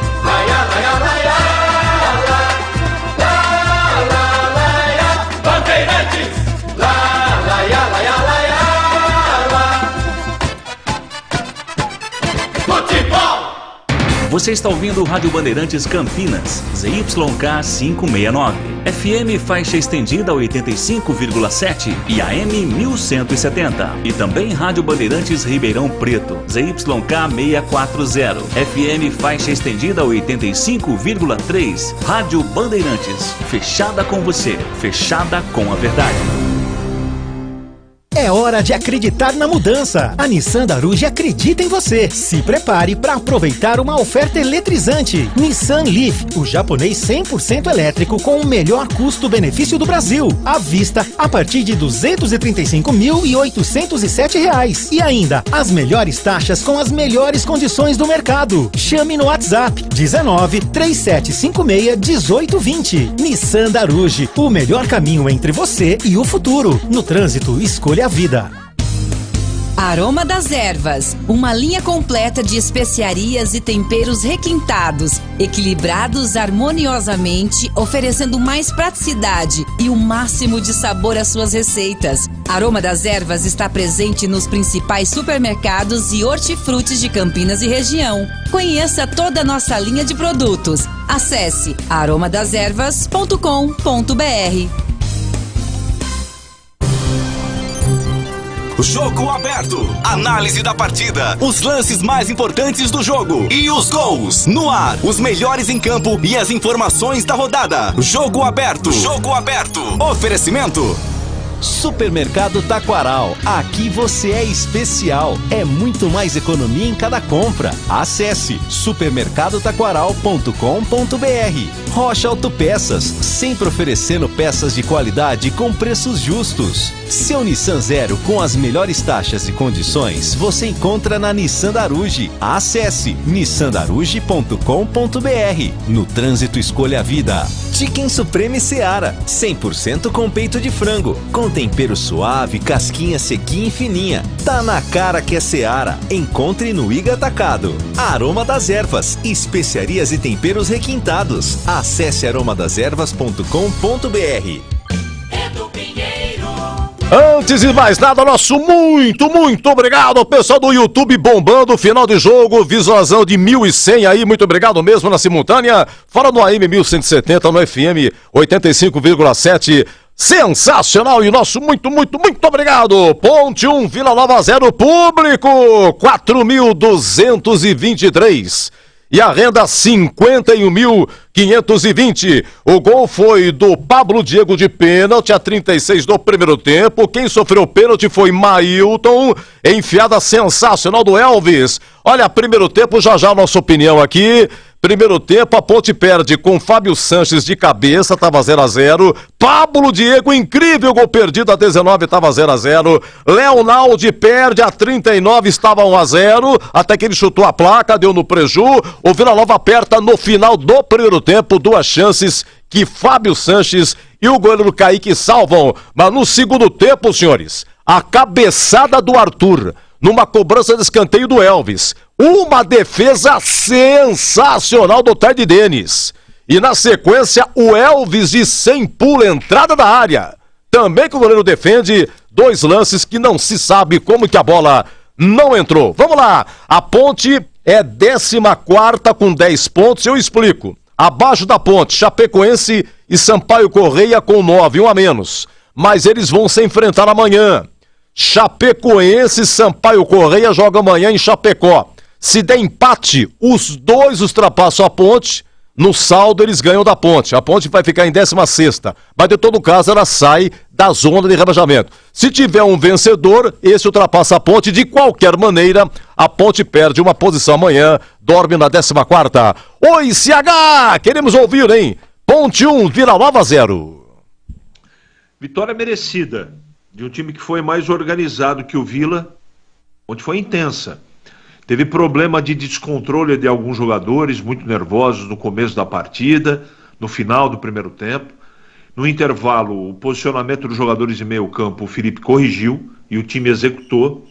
Você está ouvindo o Rádio Bandeirantes Campinas, ZYK 569, FM faixa estendida 85,7 e AM 1170. E também Rádio Bandeirantes Ribeirão Preto, ZYK 640, FM faixa estendida 85,3. Rádio Bandeirantes, fechada com você, fechada com a verdade. É hora de acreditar na mudança. A Nissan Daruge acredita em você. Se prepare para aproveitar uma oferta eletrizante. Nissan Leaf, o japonês 100% elétrico com o melhor custo-benefício do Brasil. À vista, a partir de R$ 235.807. E ainda, as melhores taxas com as melhores condições do mercado. Chame no WhatsApp 19 3756 1820. Nissan Daruge, o melhor caminho entre você e o futuro. No trânsito, escolha a vida. Aroma das Ervas, uma linha completa de especiarias e temperos requintados, equilibrados harmoniosamente, oferecendo mais praticidade e o máximo de sabor às suas receitas. Aroma das Ervas está presente nos principais supermercados e hortifrutis de Campinas e região. Conheça toda a nossa linha de produtos. Acesse aromadeservas.com.br. Jogo aberto. Análise da partida. Os lances mais importantes do jogo. E os gols. No ar. Os melhores em campo e as informações da rodada. Jogo aberto. Jogo aberto. Oferecimento Supermercado Taquaral. Aqui você é especial. É muito mais economia em cada compra. Acesse supermercadotaquaral.com.br. Rocha Autopeças, sempre oferecendo peças de qualidade com preços justos. Seu Nissan Zero com as melhores taxas e condições você encontra na Nissan Daruge. Acesse nissandaruge.com.br. No trânsito, escolha a vida. Chicken Supreme Seara, 100% com peito de frango, com tempero suave, casquinha sequinha e fininha. Tá na cara que é Seara. Encontre no Iga Atacado. Aroma das Ervas, especiarias e temperos requintados. Acesse aromadeservas.com.br. Antes de mais nada, nosso muito obrigado ao pessoal do YouTube bombando, final de jogo, visualização de 1.100 aí, muito obrigado mesmo na simultânea, fora no AM 1170, no FM 85,7, sensacional, e nosso muito obrigado, Ponte 1, Vila Nova 0, público 4.223. E a renda 51.520. O gol foi do Pablo Diego de pênalti a 36 do primeiro tempo. Quem sofreu o pênalti foi Mailton. Enfiada sensacional do Elvis. Olha, primeiro tempo, já a nossa opinião aqui. Primeiro tempo, a Ponte perde com Fábio Sanches de cabeça, estava 0-0. Pablo Diego, incrível gol perdido a 19, estava 0-0. Leonaldi perde a 39, estava 1-0. Até que ele chutou a placa, deu no preju. O Vila Nova aperta no final do primeiro tempo, 2 chances que Fábio Sanches e o goleiro Kaique salvam. Mas no segundo tempo, senhores, a cabeçada do Arthur, numa cobrança de escanteio do Elvis. Uma defesa sensacional do Ted Denis. E na sequência, o Elvis de sem pulo, entrada da área. Também que o goleiro defende, 2 lances que não se sabe como que a bola não entrou. Vamos lá, a Ponte é 14ª com 10 pontos, eu explico. Abaixo da Ponte, Chapecoense e Sampaio Correia com 9, 1 a menos. Mas eles vão se enfrentar amanhã. Chapecoense e Sampaio Correia jogam amanhã em Chapecó. Se der empate, os 2 ultrapassam a Ponte. No saldo, eles ganham da Ponte. A Ponte vai ficar em 16ª. Mas, de todo caso, ela sai da zona de rebaixamento. Se tiver um vencedor, esse ultrapassa a Ponte. De qualquer maneira, a Ponte perde uma posição amanhã. Dorme na 14ª. Oi, CH! Queremos ouvir, hein? Ponte 1, Vila Nova 0. Vitória merecida. De um time que foi mais organizado que o Vila, onde foi intensa. Teve problema de descontrole de alguns jogadores, muito nervosos no começo da partida, no final do primeiro tempo. No intervalo, o posicionamento dos jogadores de meio campo, o Felipe corrigiu e o time executou.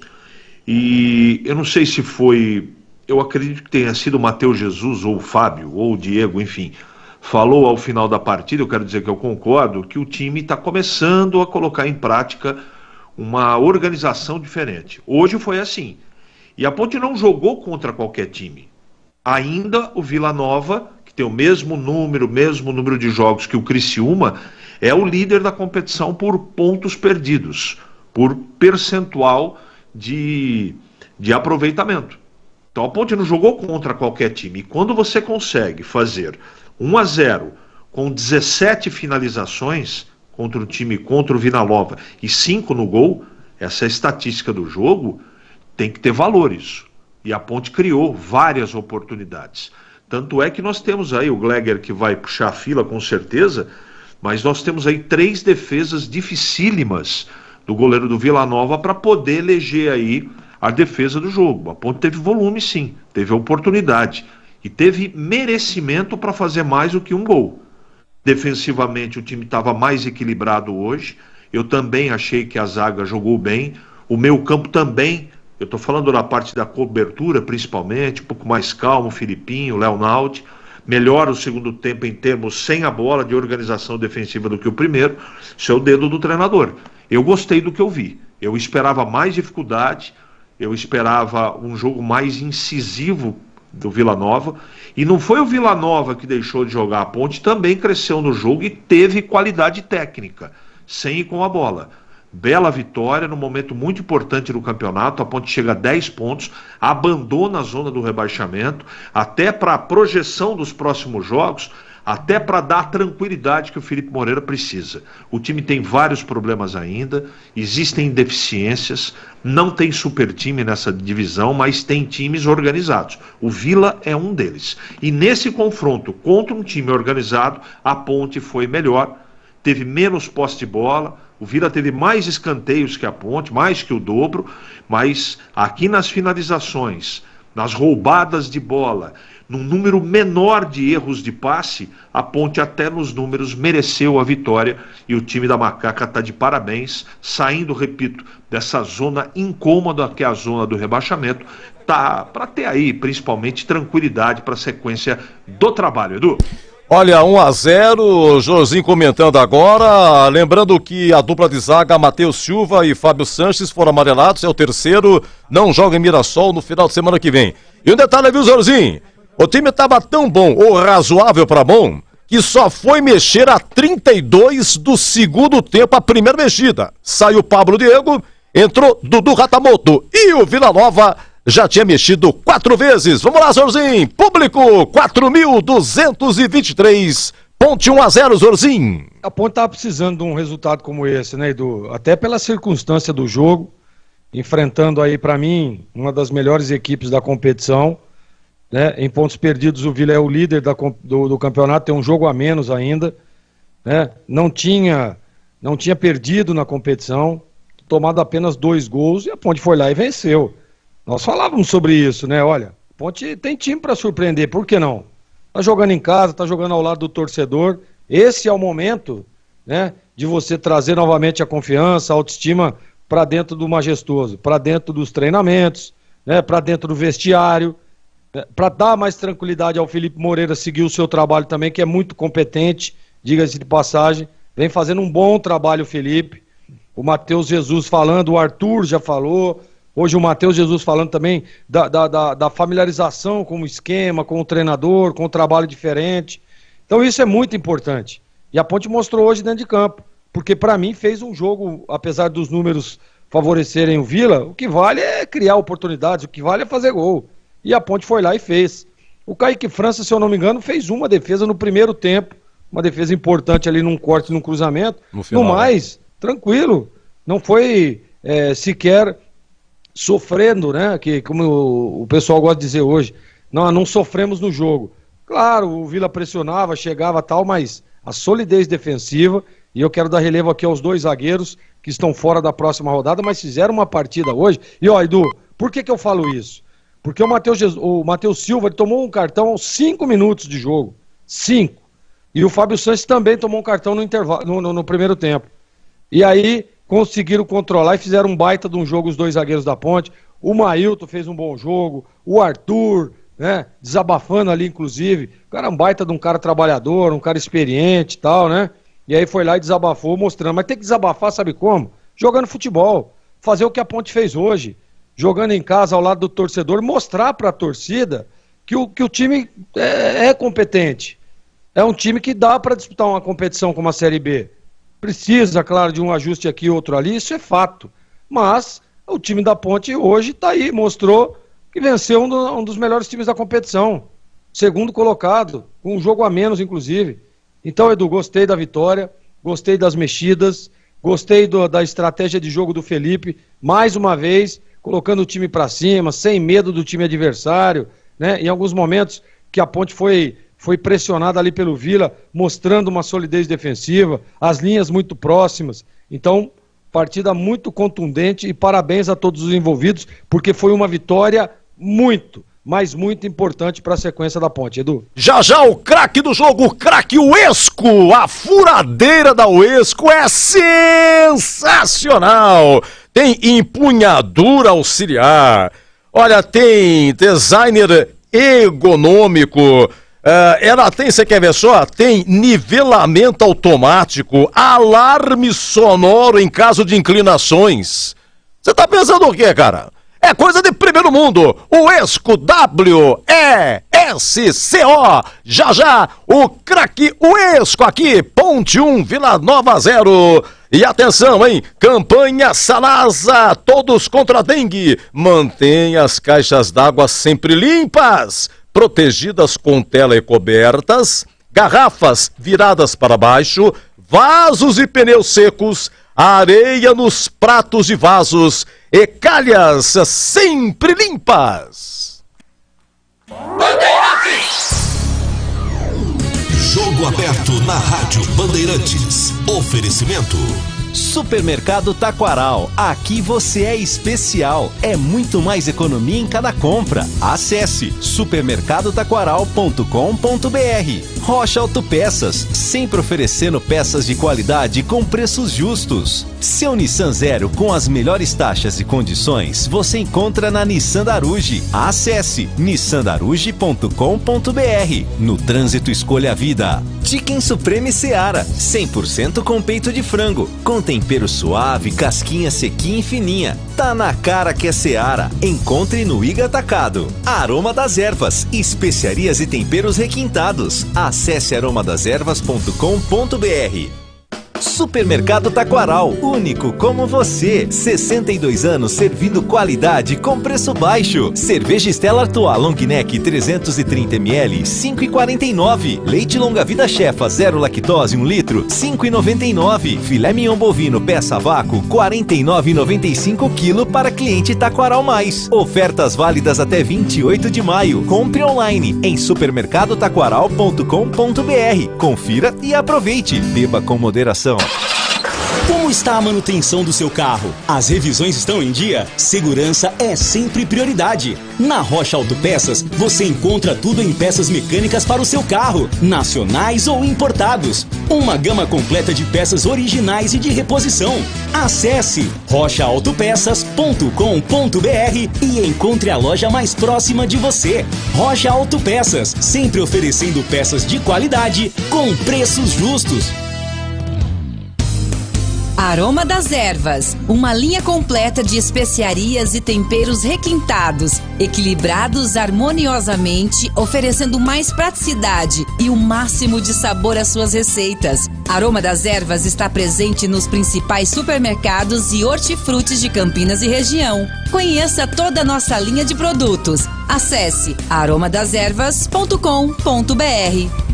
E eu não sei se foi, eu acredito que tenha sido o Matheus Jesus, ou o Fábio, ou o Diego, enfim, falou ao final da partida, eu quero dizer que eu concordo, que o time está começando a colocar em prática uma organização diferente. Hoje foi assim. E a Ponte não jogou contra qualquer time. Ainda o Vila Nova, que tem o mesmo número de jogos que o Criciúma, é o líder da competição por pontos perdidos, por percentual de aproveitamento. Então a Ponte não jogou contra qualquer time. E quando você consegue fazer 1-0 com 17 finalizações contra o time, contra o Vila Nova, e 5 no gol, essa é a estatística do jogo, tem que ter valor isso. E a Ponte criou várias oportunidades. Tanto é que nós temos aí o Gleger que vai puxar a fila com certeza, mas nós temos aí 3 defesas dificílimas do goleiro do Vila Nova para poder eleger aí a defesa do jogo. A Ponte teve volume sim, teve oportunidade e teve merecimento para fazer mais do que um gol. Defensivamente o time estava mais equilibrado hoje. Eu também achei que a zaga jogou bem. O meio campo também. Eu estou falando da parte da cobertura, principalmente, um pouco mais calmo, o Filipinho, o Leonaldi. Melhor o segundo tempo em termos sem a bola de organização defensiva do que o primeiro. Isso é o dedo do treinador. Eu gostei do que eu vi. Eu esperava mais dificuldade, eu esperava um jogo mais incisivo do Vila Nova. E não foi o Vila Nova que deixou de jogar. A Ponte também cresceu no jogo e teve qualidade técnica, sem ir com a bola. Bela vitória, num momento muito importante do campeonato. A Ponte chega a 10 pontos, abandona a zona do rebaixamento, até para a projeção dos próximos jogos, até para dar a tranquilidade que o Felipe Moreira precisa. O time tem vários problemas ainda, existem deficiências, não tem super time nessa divisão, mas tem times organizados. O Vila é um deles. E nesse confronto contra um time organizado, a Ponte foi melhor, teve menos posse de bola. O Vila teve mais escanteios que a Ponte, mais que o dobro, mas aqui nas finalizações, nas roubadas de bola, num número menor de erros de passe, a Ponte até nos números mereceu a vitória e o time da Macaca está de parabéns, saindo, repito, dessa zona incômoda que é a zona do rebaixamento, tá para ter aí principalmente tranquilidade para a sequência do trabalho, Edu. Olha, 1-0, Jorginho comentando agora, lembrando que a dupla de zaga, Matheus Silva e Fábio Sanches foram amarelados, é o terceiro, não joga em Mirassol no final de semana que vem. E um detalhe, viu, Jorginho? O time estava tão bom, ou razoável para bom, que só foi mexer a 32 do segundo tempo, a primeira mexida. Saiu Pablo Diego, entrou Dudu Ratamoto e o Vila Nova já tinha mexido 4 vezes. Vamos lá, Zorzinho. Público, 4.223. Ponte 1-0, Zorzinho. A Ponte estava precisando de um resultado como esse, né, Edu? Até pela circunstância do jogo, enfrentando aí, para mim, uma das melhores equipes da competição. né? Em pontos perdidos, o Vila é o líder do campeonato, tem um jogo a menos ainda, né? Não tinha perdido na competição, tomado apenas 2 gols, e a Ponte foi lá e venceu. Nós falávamos sobre isso, né? Olha, a Ponte tem time para surpreender, por que não? Tá jogando em casa, tá jogando ao lado do torcedor. Esse é o momento, né, de você trazer novamente a confiança, a autoestima para dentro do Majestoso, para dentro dos treinamentos, né, para dentro do vestiário, né, para dar mais tranquilidade ao Felipe Moreira seguir o seu trabalho também, que é muito competente, diga-se de passagem, vem fazendo um bom trabalho o Felipe. O Matheus Jesus falando, o Arthur já falou, hoje o Matheus Jesus falando também da familiarização com o esquema, com o treinador, com o trabalho diferente. Então isso é muito importante. E a Ponte mostrou hoje dentro de campo, porque para mim fez um jogo, apesar dos números favorecerem o Vila, o que vale é criar oportunidades, o que vale é fazer gol. E a Ponte foi lá e fez. O Kaique França, se eu não me engano, fez uma defesa no primeiro tempo, uma defesa importante ali num corte, num cruzamento. No mais, tranquilo, não foi sequer sofrendo, né? Que, como o pessoal gosta de dizer hoje, não sofremos no jogo. Claro, o Vila pressionava, chegava tal, mas a solidez defensiva, e eu quero dar relevo aqui aos 2 zagueiros que estão fora da próxima rodada, mas fizeram uma partida hoje. E ó, Edu, por que eu falo isso? Porque o Matheus Silva ele tomou um cartão aos 5 minutos de jogo. 5. E o Fábio Sanches também tomou um cartão no intervalo, no primeiro tempo. E aí conseguiram controlar e fizeram um baita de um jogo os 2 zagueiros da Ponte. O Mailton fez um bom jogo, o Arthur, né, desabafando ali inclusive. O cara é um baita de um cara trabalhador, um cara experiente e tal, né? E aí foi lá e desabafou mostrando. Mas tem que desabafar, sabe como? Jogando futebol. Fazer o que a Ponte fez hoje. Jogando em casa ao lado do torcedor, mostrar para a torcida que o time é competente. É um time que dá para disputar uma competição como a Série B. Precisa, claro, de um ajuste aqui e outro ali, isso é fato. Mas o time da Ponte hoje está aí, mostrou que venceu um dos melhores times da competição. Segundo colocado, com um jogo a menos, inclusive. Então, Edu, gostei da vitória, gostei das mexidas, gostei da estratégia de jogo do Felipe, mais uma vez, colocando o time para cima, sem medo do time adversário, né? Em alguns momentos que a Ponte foi pressionada ali pelo Vila, mostrando uma solidez defensiva, as linhas muito próximas. Então, partida muito contundente e parabéns a todos os envolvidos, porque foi uma vitória muito, mas muito importante para a sequência da Ponte, Edu. Já o craque do jogo, o craque Uesco, a furadeira da Uesco é sensacional. Tem empunhadura auxiliar, olha, tem designer ergonômico, ela tem, você quer ver só? Tem nivelamento automático, alarme sonoro em caso de inclinações. Você tá pensando o quê, cara? É coisa de primeiro mundo. O Uesco, W-E-S-C-O. Já, o craque Uesco aqui. Ponte 1, Vila Nova 0. E atenção, hein? Campanha Salasa, todos contra a dengue. Mantenha as caixas d'água sempre limpas, protegidas com tela e cobertas, garrafas viradas para baixo, vasos e pneus secos, areia nos pratos e vasos e calhas sempre limpas. Jogo aberto na Rádio Bandeirantes. Oferecimento Supermercado Taquaral. Aqui você é especial. É muito mais economia em cada compra. Acesse supermercadotaquaral.com.br. Rocha Autopeças, sempre oferecendo peças de qualidade com preços justos. Seu Nissan Zero com as melhores taxas e condições você encontra na Nissan Daruge. Acesse nissandaruge.com.br. No trânsito escolha a vida. Chicken Supreme Seara, 100% com peito de frango, com tempero suave, casquinha sequinha e fininha. Tá na cara que é Seara. Encontre no Iga Atacado. Aroma das Ervas, especiarias e temperos requintados. Acesse aromadeservas.com.br. Supermercado Taquaral, único como você. 62 anos servindo qualidade com preço baixo. Cerveja Stella Artois Long Neck 330 ml, 5,49. Leite Longa Vida Chefa 0 lactose 1 litro, 5,99. Filé mignon bovino peça a vácuo 49,95 kg para cliente Taquaral Mais. Ofertas válidas até 28 de maio. Compre online em supermercadotaquaral.com.br. Confira e aproveite. Beba com moderação. Como está a manutenção do seu carro? As revisões estão em dia? Segurança é sempre prioridade. Na Rocha Autopeças, você encontra tudo em peças mecânicas para o seu carro, nacionais ou importados. Uma gama completa de peças originais e de reposição. Acesse rochaautopeças.com.br e encontre a loja mais próxima de você. Rocha Autopeças, sempre oferecendo peças de qualidade com preços justos. Aroma das Ervas, uma linha completa de especiarias e temperos requintados, equilibrados harmoniosamente, oferecendo mais praticidade e o máximo de sabor às suas receitas. Aroma das Ervas está presente nos principais supermercados e hortifrutis de Campinas e região. Conheça toda a nossa linha de produtos. Acesse aromadaservas.com.br.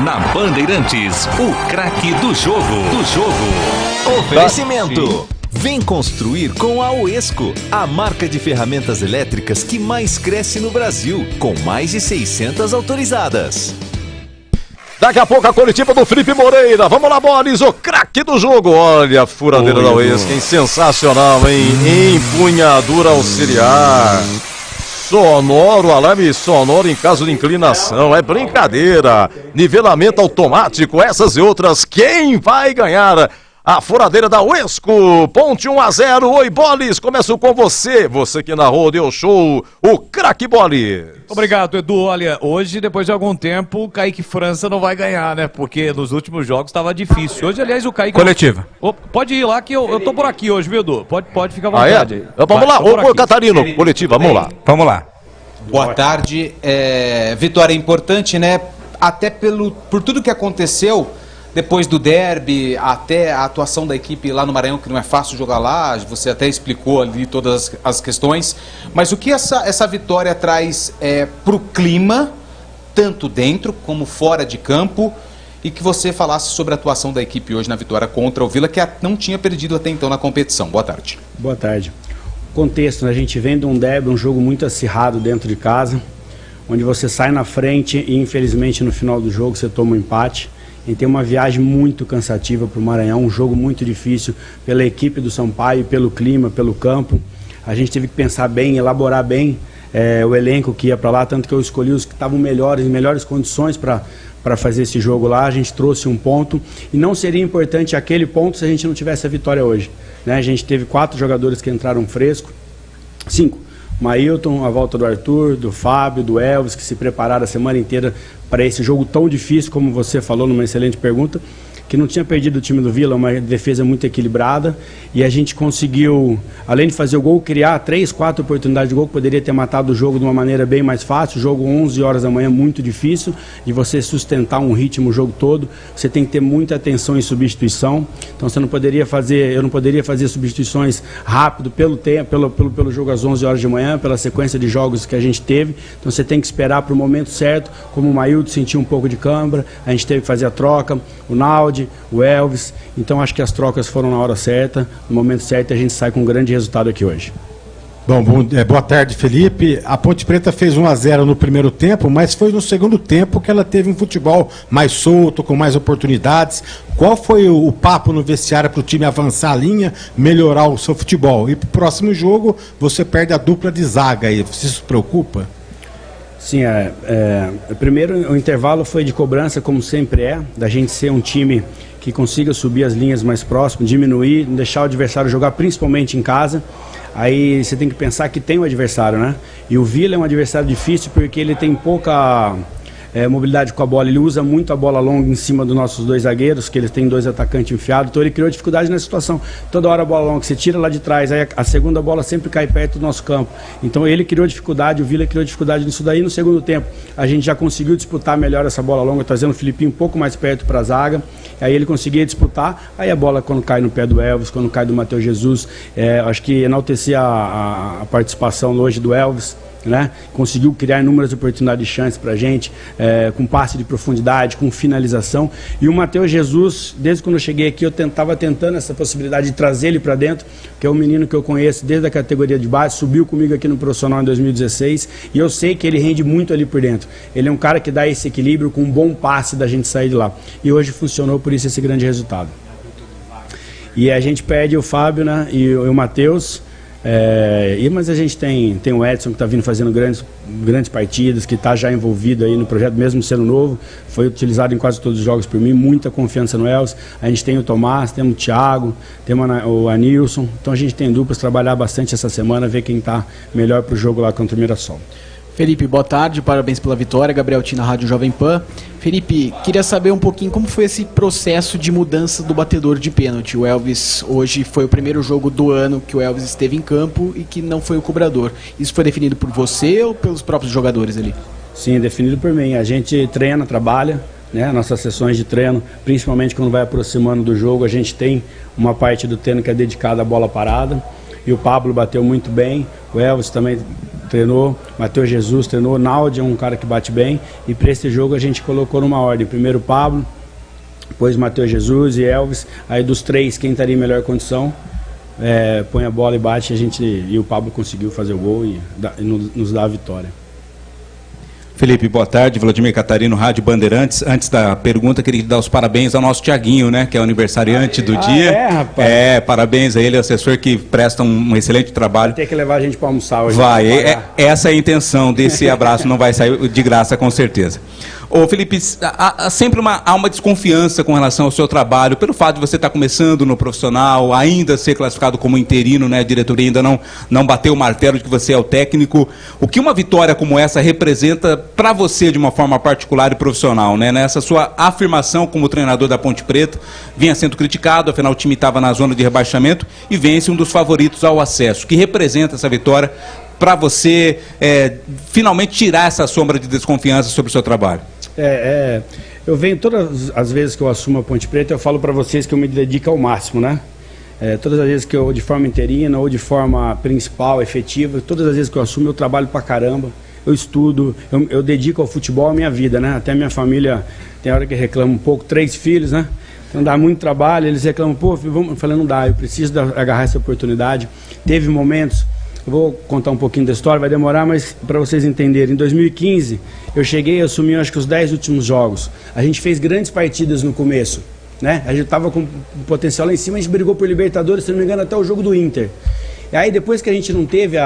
Na Bandeirantes, o craque do jogo. Oferecimento. Vem construir com a Oesco, a marca de ferramentas elétricas que mais cresce no Brasil, com mais de 600 autorizadas. Daqui a pouco a coletiva do Felipe Moreira. Vamos lá, Boris, o craque do jogo. Olha a furadeira da Oesco, hein? Sensacional, hein? Empunhadura auxiliar. Sonoro, alarme sonoro em caso de inclinação, é brincadeira. Nivelamento automático, essas e outras. Quem vai ganhar a furadeira da Oesco? Ponte 1-0. Oi, Bolis, começo com você. Você que narrou, deu show, o craque Bolis. Obrigado, Edu. Olha, hoje, depois de algum tempo, o Kaique França não vai ganhar, né? Porque nos últimos jogos estava difícil. Hoje, aliás, o Kaique... Coletiva. Pode ir lá que eu tô por aqui hoje, viu, Edu? Pode ficar à vontade. Vamos lá, ô Catarino, coletiva, vamos lá. Vamos lá. Boa tarde. Vitória importante, né? Até por tudo que aconteceu depois do derby, até a atuação da equipe lá no Maranhão, que não é fácil jogar lá, você até explicou ali todas as questões. Mas o que essa vitória traz para o clima, tanto dentro como fora de campo, e que você falasse sobre a atuação da equipe hoje na vitória contra o Vila, que não tinha perdido até então na competição. Boa tarde. Boa tarde. Contexto, né? A gente vem de um derby, um jogo muito acirrado dentro de casa, onde você sai na frente e infelizmente no final do jogo você toma um empate. A gente tem uma viagem muito cansativa para o Maranhão, um jogo muito difícil pela equipe do Sampaio, pelo clima, pelo campo. A gente teve que pensar bem, elaborar bem o elenco que ia para lá, tanto que eu escolhi os que estavam em melhores condições para fazer esse jogo lá. A gente trouxe um ponto e não seria importante aquele ponto se a gente não tivesse a vitória hoje, né? A gente teve 4 jogadores que entraram fresco, 5. Mailton, a volta do Arthur, do Fábio, do Elvis, que se prepararam a semana inteira para esse jogo tão difícil, como você falou numa excelente pergunta, que não tinha perdido o time do Vila, uma defesa muito equilibrada, e a gente conseguiu, além de fazer o gol, criar 3, 4 oportunidades de gol, que poderia ter matado o jogo de uma maneira bem mais fácil. O jogo 11 horas da manhã, muito difícil, de você sustentar um ritmo o jogo todo, você tem que ter muita atenção em substituição, então você não poderia fazer, eu não poderia fazer substituições rápido pelo jogo às 11 horas de manhã, pela sequência de jogos que a gente teve, então você tem que esperar para o momento certo, como o Mailton sentiu um pouco de câimbra, a gente teve que fazer a troca, o Naldi, o Elvis, então acho que as trocas foram na hora certa, no momento certo, e a gente sai com um grande resultado aqui hoje. Boa tarde, Felipe. A Ponte Preta fez 1-0 no primeiro tempo, mas foi no segundo tempo que ela teve um futebol mais solto, com mais oportunidades. Qual foi o papo no vestiário para o time avançar a linha, melhorar o seu futebol? E para o próximo jogo, você perde a dupla de zaga aí. Você se preocupa? Sim, primeiro o intervalo foi de cobrança, como sempre da gente ser um time que consiga subir as linhas mais próximas, diminuir, não deixar o adversário jogar, principalmente em casa. Aí você tem que pensar que tem o adversário, né? E o Vila é um adversário difícil porque ele tem pouca mobilidade com a bola, ele usa muito a bola longa em cima dos nossos dois zagueiros, que eles têm 2 atacantes enfiados, então ele criou dificuldade nessa situação. Toda hora a bola longa, você tira lá de trás, aí a segunda bola sempre cai perto do nosso campo. Então ele criou dificuldade, o Vila criou dificuldade nisso daí. No segundo tempo, a gente já conseguiu disputar melhor essa bola longa, trazendo o Filipinho um pouco mais perto para a zaga, aí ele conseguia disputar, aí a bola quando cai no pé do Elvis, quando cai do Matheus Jesus, acho que enaltecer a participação hoje do Elvis, né? Conseguiu criar inúmeras oportunidades de chance pra gente, com passe de profundidade, com finalização. E o Matheus Jesus, desde quando eu cheguei aqui, eu estava tentando essa possibilidade de trazer ele para dentro, que é um menino que eu conheço desde a categoria de base, subiu comigo aqui no profissional em 2016, e eu sei que ele rende muito ali por dentro. Ele é um cara que dá esse equilíbrio com um bom passe da gente sair de lá. E hoje funcionou, por isso esse grande resultado. E a gente pede o Fábio, né, e o Matheus. Mas a gente tem o Edson que está vindo fazendo grandes partidas, que está já envolvido aí no projeto, mesmo sendo novo, foi utilizado em quase todos os jogos por mim, muita confiança no Elvis. A gente tem o Tomás, temos o Thiago, temos o Anilson, então a gente tem duplas, trabalhar bastante essa semana, ver quem está melhor para o jogo lá contra o Mirassol. Felipe, boa tarde, parabéns pela vitória. Gabriel Tina, Rádio Jovem Pan. Felipe, queria saber um pouquinho como foi esse processo de mudança do batedor de pênalti. O Elvis hoje foi o primeiro jogo do ano que o Elvis esteve em campo e que não foi o cobrador. Isso foi definido por você ou pelos próprios jogadores ali? Sim, definido por mim. A gente treina, trabalha, né? Nossas sessões de treino, principalmente quando vai aproximando do jogo, a gente tem uma parte do treino que é dedicada à bola parada. E o Pablo bateu muito bem, o Elvis também treinou, Matheus Jesus treinou, Naldi é um cara que bate bem, e para esse jogo a gente colocou numa ordem, primeiro Pablo, depois Matheus Jesus e Elvis, aí dos 3 quem estaria em melhor condição, põe a bola e bate, e o Pablo conseguiu fazer o gol e nos dá a vitória. Felipe, boa tarde. Vladimir Catarino, Rádio Bandeirantes. Antes da pergunta, queria dar os parabéns ao nosso Tiaguinho, né? Que é o aniversariante do dia. Rapaz? Parabéns a ele, assessor que presta um excelente trabalho. Vai ter que levar a gente para almoçar hoje. Vai, essa é a intenção desse abraço, não vai sair de graça com certeza. Ô Felipe, sempre há uma desconfiança com relação ao seu trabalho, pelo fato de você estar começando no profissional, ainda ser classificado como interino, né? A diretoria ainda não bateu o martelo de que você é o técnico. O que uma vitória como essa representa para você de uma forma particular e profissional, né? Nessa sua afirmação como treinador da Ponte Preta, vinha sendo criticado, afinal o time estava na zona de rebaixamento e vence um dos favoritos ao acesso. O que representa essa vitória para você finalmente tirar essa sombra de desconfiança sobre o seu trabalho? Eu venho todas as vezes que eu assumo a Ponte Preta, eu falo para vocês que eu me dedico ao máximo, né? Todas as vezes que eu, de forma interina ou de forma principal, efetiva, todas as vezes que eu assumo, eu trabalho pra caramba, eu estudo, eu dedico ao futebol a minha vida, né? Até minha família tem hora que reclama um pouco, 3 filhos, né? Então dá muito trabalho, eles reclamam, pô, eu falei, não dá, eu preciso agarrar essa oportunidade. Teve momentos, eu vou contar um pouquinho da história, vai demorar, mas para vocês entenderem, em 2015 eu cheguei e assumi acho que os 10 últimos jogos. A gente fez grandes partidas no começo, né? A gente estava com potencial lá em cima, a gente brigou por Libertadores, se não me engano, até o jogo do Inter. E aí depois que a gente não teve,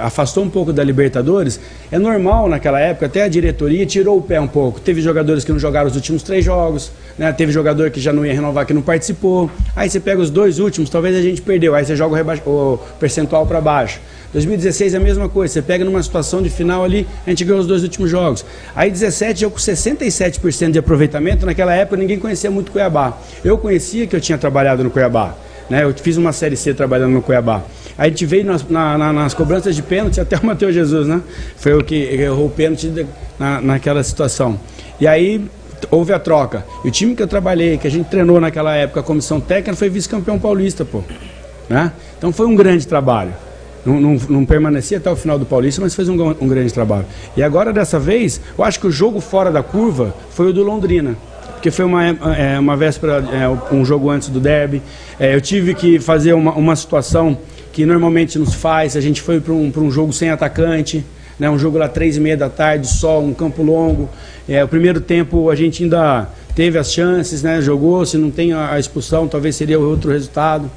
afastou um pouco da Libertadores, é normal naquela época, até a diretoria tirou o pé um pouco. Teve jogadores que não jogaram os últimos 3 jogos, né? Teve jogador que já não ia renovar, que não participou. Aí você pega os 2 últimos, talvez a gente perdeu, aí você joga o percentual para baixo. 2016 é a mesma coisa, você pega numa situação de final ali, a gente ganhou os 2 últimos jogos. Aí 17 eu com 67% de aproveitamento, naquela época ninguém conhecia muito Cuiabá. Eu conhecia que eu tinha trabalhado no Cuiabá. Né, eu fiz uma Série C trabalhando no Cuiabá. Aí a gente veio nas cobranças de pênalti, até o Matheus Jesus, né? Foi o que errou o pênalti naquela situação. E aí houve a troca. E o time que eu trabalhei, que a gente treinou naquela época, a comissão técnica, foi vice-campeão paulista, pô. Né? Então foi um grande trabalho. Não permaneci até o final do Paulista, mas fez um grande trabalho. E agora, dessa vez, eu acho que o jogo fora da curva foi o do Londrina. Porque foi uma véspera, um jogo antes do derby. Eu tive que fazer uma situação que normalmente nos faz. A gente foi para um jogo sem atacante, né? Um jogo lá 3h30 da tarde, sol, um campo longo. O primeiro tempo a gente ainda teve as chances, né? Jogou, se não tem a expulsão, talvez seria outro resultado.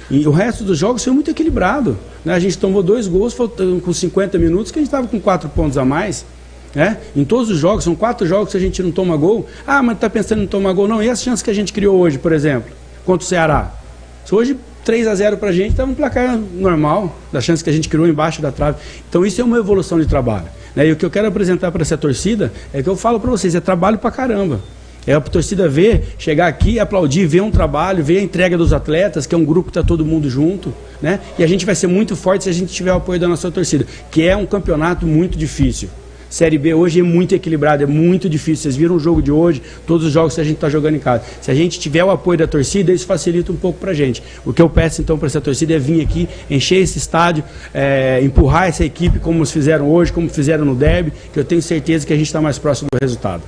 E o resto dos jogos foi muito equilibrado, né? A gente tomou 2 gols com 50 minutos, que a gente estava com 4 pontos a mais. Em todos os jogos, são 4 jogos que a gente não toma gol. Ah, mas tá pensando em tomar gol? Não, e as chances que a gente criou hoje, por exemplo, contra o Ceará? Se hoje 3-0 pra gente, estava um placar normal, das chances que a gente criou embaixo da trave. Então isso é uma evolução de trabalho. né? E o que eu quero apresentar para essa torcida é que eu falo para vocês, é trabalho pra caramba. É a torcida ver, chegar aqui, aplaudir, ver um trabalho, ver a entrega dos atletas, que é um grupo que está todo mundo junto, né? E a gente vai ser muito forte se a gente tiver o apoio da nossa torcida, que é um campeonato muito difícil. Série B hoje é muito equilibrado, é muito difícil. Vocês viram o jogo de hoje, todos os jogos que a gente está jogando em casa. Se a gente tiver o apoio da torcida, isso facilita um pouco para a gente. O que eu peço então para essa torcida é vir aqui, encher esse estádio, empurrar essa equipe como fizeram hoje, como fizeram no derby, que eu tenho certeza que a gente está mais próximo do resultado.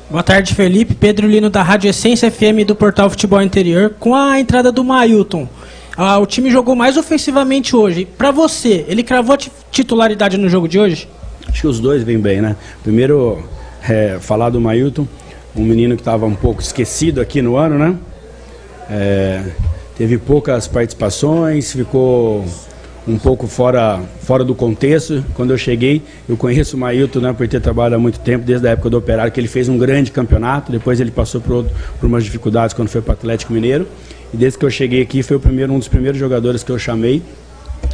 Boa tarde, Felipe. Pedro Lino da Rádio Essência FM do Portal Futebol Interior. Com a entrada do Mailton, o time jogou mais ofensivamente hoje. Para você, ele cravou a titularidade no jogo de hoje? Acho que os dois vêm bem, né? Primeiro, falar do Mailton, um menino que estava um pouco esquecido aqui no ano, né? Teve poucas participações, ficou um pouco fora do contexto. Quando eu cheguei, eu conheço o Mailton, né, por ter trabalhado há muito tempo, desde a época do Operário, que ele fez um grande campeonato, depois ele passou por umas dificuldades quando foi para o Atlético Mineiro, e desde que eu cheguei aqui, foi um dos primeiros jogadores que eu chamei.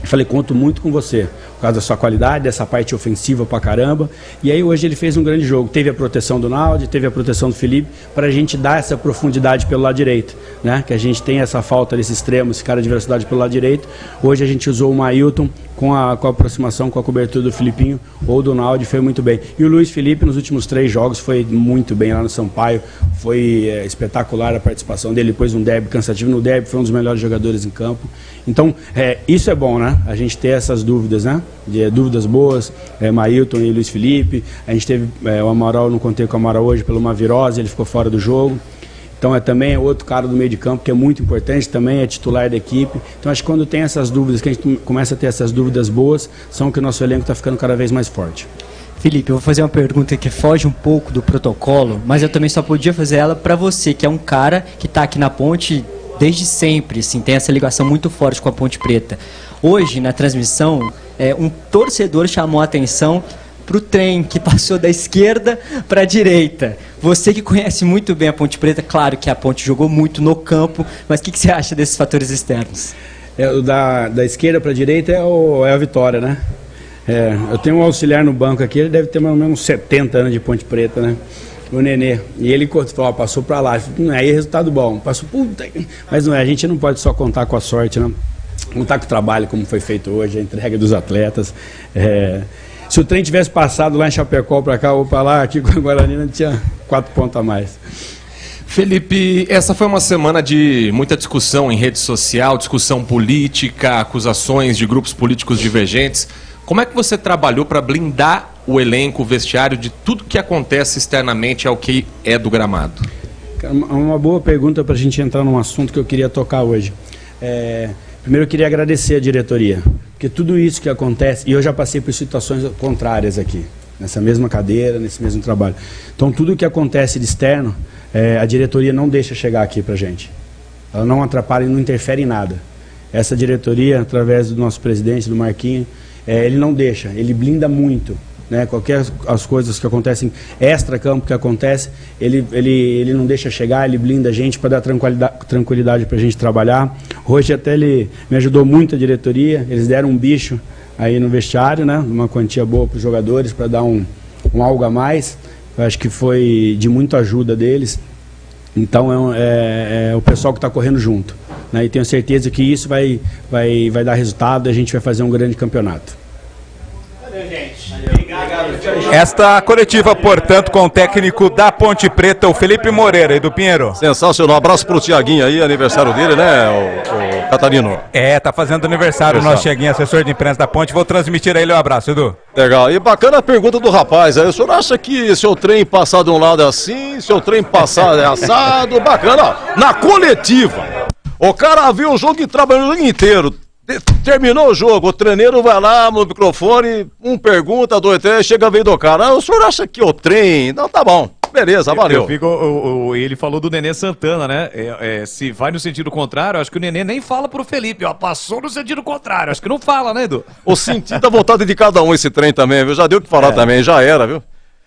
Falei, conto muito com você, por causa da sua qualidade, dessa parte ofensiva pra caramba. E aí hoje ele fez um grande jogo. Teve a proteção do Naldi, teve a proteção do Felipe, para a gente dar essa profundidade pelo lado direito, né? Que a gente tem essa falta desse extremo, esse cara de velocidade pelo lado direito. Hoje a gente usou o Mailton com a aproximação, com a cobertura do Filipinho ou do Naldi, foi muito bem. E o Luiz Felipe nos últimos 3 jogos foi muito bem lá no Sampaio, foi espetacular a participação dele, depois um derby cansativo. No derby foi um dos melhores jogadores em campo. Então, isso é bom, né? A gente ter essas dúvidas, né? Dúvidas boas, Mailton e Luiz Felipe. A gente teve o Amaral, não contei com o Amaral hoje pelo uma virose, ele ficou fora do jogo. Então também é outro cara do meio de campo que é muito importante, também é titular da equipe. Então acho que quando tem essas dúvidas, que a gente começa a ter essas dúvidas boas, são que o nosso elenco está ficando cada vez mais forte. Felipe, eu vou fazer uma pergunta que foge um pouco do protocolo, mas eu também só podia fazer ela para você, que é um cara que está aqui na Ponte desde sempre, assim, tem essa ligação muito forte com a Ponte Preta. Hoje, na transmissão, um torcedor chamou a atenção para o trem que passou da esquerda para a direita. Você que conhece muito bem a Ponte Preta, claro que a Ponte jogou muito no campo, mas o que você acha desses fatores externos? Da esquerda para a direita é a Vitória, né? Eu tenho um auxiliar no banco aqui, ele deve ter mais ou menos 70 anos de Ponte Preta, né? O Nenê. E ele falou, passou para lá. Aí é resultado bom. Passou, puta. Mas não é, a gente não pode só contar com a sorte, não. Contar com o trabalho, como foi feito hoje, a entrega dos atletas. Se o trem tivesse passado lá em Chapecó para cá ou para lá, aqui com a Guarani, não tinha 4 pontos a mais. Felipe, essa foi uma semana de muita discussão em rede social, discussão política, acusações de grupos políticos divergentes. Como é que você trabalhou para blindar o elenco, o vestiário, de tudo que acontece externamente ao que é do gramado? Uma boa pergunta para a gente entrar num assunto que eu queria tocar hoje. Primeiro eu queria agradecer a diretoria, porque tudo isso que acontece, e eu já passei por situações contrárias aqui, nessa mesma cadeira, nesse mesmo trabalho. Então tudo que acontece de externo, a diretoria não deixa chegar aqui pra gente. Ela não atrapalha e não interfere em nada. Essa diretoria, através do nosso presidente, do Marquinhos, ele não deixa, ele blinda muito, né? Qualquer as coisas que acontecem, extra-campo que acontece, ele não deixa chegar, ele blinda a gente para dar tranquilidade para a gente trabalhar. Hoje até ele me ajudou muito, a diretoria, eles deram um bicho aí no vestiário, né? Uma quantia boa para os jogadores, para dar um algo a mais. Eu acho que foi de muita ajuda deles. Então é o pessoal que está correndo junto, né? E tenho certeza que isso vai dar resultado e a gente vai fazer um grande campeonato. Esta coletiva, portanto, com o técnico da Ponte Preta, o Felipe Moreira. E do Pinheiro? Sensacional. Abraço pro Tiaguinho aí, aniversário dele, né, o Catarino? Tá fazendo aniversário o nosso Tiaguinho, assessor de imprensa da Ponte. Vou transmitir a ele um abraço, Edu. Legal. E bacana a pergunta do rapaz aí. O senhor acha que seu trem passar de um lado é assim, seu trem passar é assado? Bacana. Na coletiva, o cara viu o jogo e trabalhou o jogo inteiro. Terminou o jogo, o treineiro vai lá no microfone, pergunta, 2, 3, chega a vez do cara. O senhor acha que o trem... Não, tá bom. Beleza, valeu. Ele falou do Nenê Santana, né? Se vai no sentido contrário, acho que o Nenê nem fala pro Felipe, passou no sentido contrário. Acho que não fala, né, Edu? O sentido da vontade de cada um esse trem também, viu? Já deu o que falar também, já era, viu?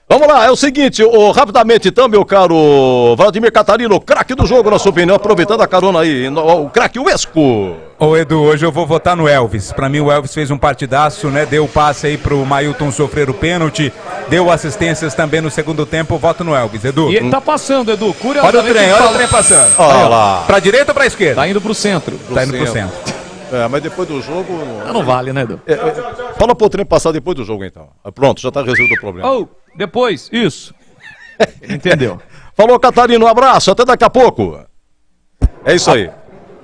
Vamos lá, é o seguinte, rapidamente então, meu caro Vladimir Catarino, craque do jogo, na sua opinião, aproveitando a carona aí, o craque Uesco. Ô Edu, hoje eu vou votar no Elvis. Pra mim o Elvis fez um partidaço, né? Deu o passe aí pro Mailton sofrer o pênalti, deu assistências também no segundo tempo. Voto no Elvis, Edu. E ele tá passando, Edu. Olha o trem passando. Olha lá. Pra direita ou pra esquerda? Tá indo pro centro. Tá indo pro centro. Mas depois do jogo... Não vale, né, Edu? Fala pro trem passar depois do jogo, então. Pronto, já tá resolvido o problema. Oh, depois, isso. Entendeu? Falou, Catarina, um abraço, até daqui a pouco. É isso aí.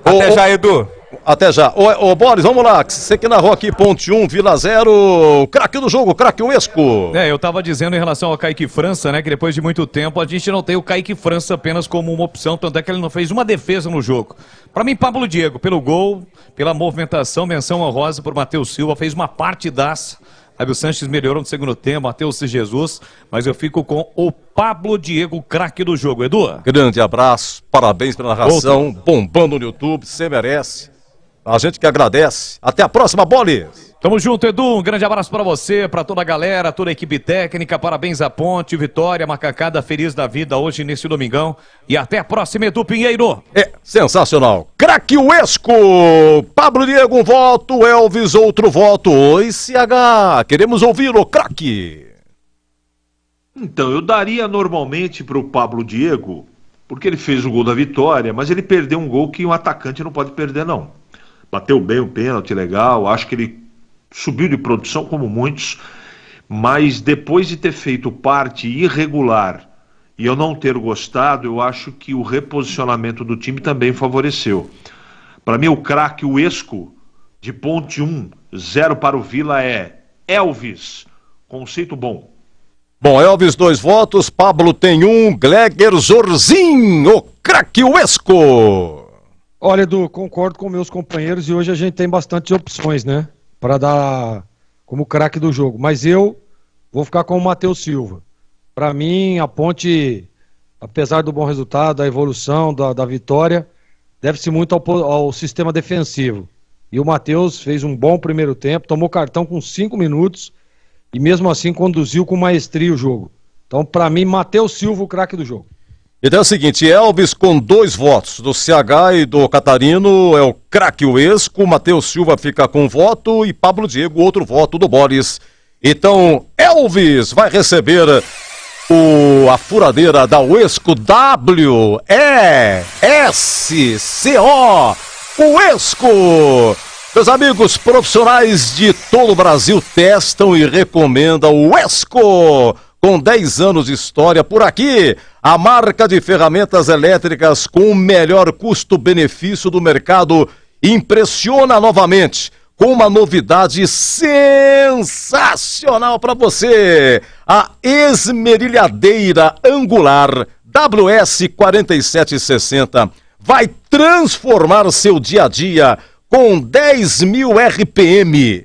Até já, Edu. Até já. Ô, Boris, vamos lá. Você que narrou aqui, Ponte 1, Vila 0. Craque do jogo, craque Uesco. Eu tava dizendo em relação ao Kaique França, né? Que depois de muito tempo a gente não tem o Kaique França apenas como uma opção, tanto é que ele não fez uma defesa no jogo. Pra mim, Pablo Diego, pelo gol, pela movimentação, menção honrosa por Matheus Silva, fez uma partidaça. Fábio Sanches melhorou no segundo tempo, Matheus Jesus, mas eu fico com o Pablo Diego, craque do jogo. Edu? Grande abraço, parabéns pela narração, bombando no YouTube, você merece. A gente que agradece. Até a próxima, Bolis! Tamo junto, Edu. Um grande abraço pra você, pra toda a galera, toda a equipe técnica. Parabéns à Ponte, vitória, macacada feliz da vida hoje nesse domingão. E até a próxima, Edu Pinheiro. Sensacional. Craque Uesco! Pablo Diego, um voto. Elvis, outro voto. Oi, CH. Queremos ouvir o craque. Então, eu daria normalmente pro Pablo Diego, porque ele fez o gol da vitória, mas ele perdeu um gol que um atacante não pode perder, não. Bateu bem o pênalti, legal. Acho que ele subiu de produção como muitos, mas depois de ter feito parte irregular e eu não ter gostado, eu acho que o reposicionamento do time também favoreceu. Para mim, o craque Uesco de Ponte 1, 0 para o Vila é Elvis. Conceito bom. Bom, Elvis, 2 votos, Pablo tem 1, Gleger Zorzin, o craque Uesco. Olha, Edu, concordo com meus companheiros e hoje a gente tem bastante opções, né? Para dar como craque do jogo. Mas eu vou ficar com o Matheus Silva. Para mim, a Ponte, apesar do bom resultado, da evolução, da vitória, deve-se muito ao sistema defensivo. E o Matheus fez um bom primeiro tempo, tomou cartão com 5 minutos e mesmo assim conduziu com maestria o jogo. Então, para mim, Matheus Silva, o craque do jogo. Então é o seguinte, Elvis com 2 votos do CH e do Catarino é o craque Uesco, Matheus Silva fica com 1 voto e Pablo Diego outro voto do Boris. Então Elvis vai receber a furadeira da Uesco WESCO Uesco. Meus amigos profissionais de todo o Brasil testam e recomendam o Uesco. Com 10 anos de história por aqui, a marca de ferramentas elétricas com o melhor custo-benefício do mercado impressiona novamente com uma novidade sensacional para você. A esmerilhadeira angular WS4760 vai transformar seu dia a dia com 10.000 RPM,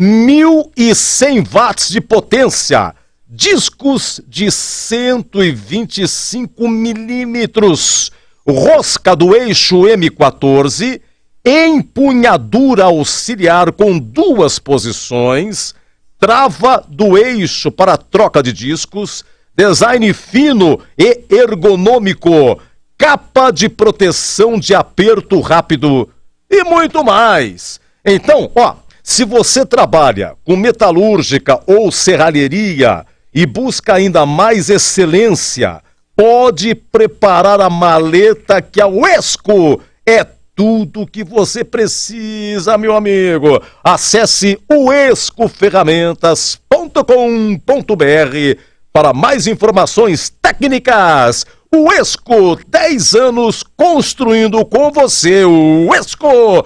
1.100 watts de potência, discos de 125 milímetros, rosca do eixo M14, empunhadura auxiliar com 2 posições, trava do eixo para troca de discos, design fino e ergonômico, capa de proteção de aperto rápido e muito mais. Então, se você trabalha com metalúrgica ou serralheria e busca ainda mais excelência, pode preparar a maleta que a Uesco é tudo que você precisa, meu amigo. Acesse uescoferramentas.com.br para mais informações técnicas. Uesco, 10 anos construindo com você. Uesco,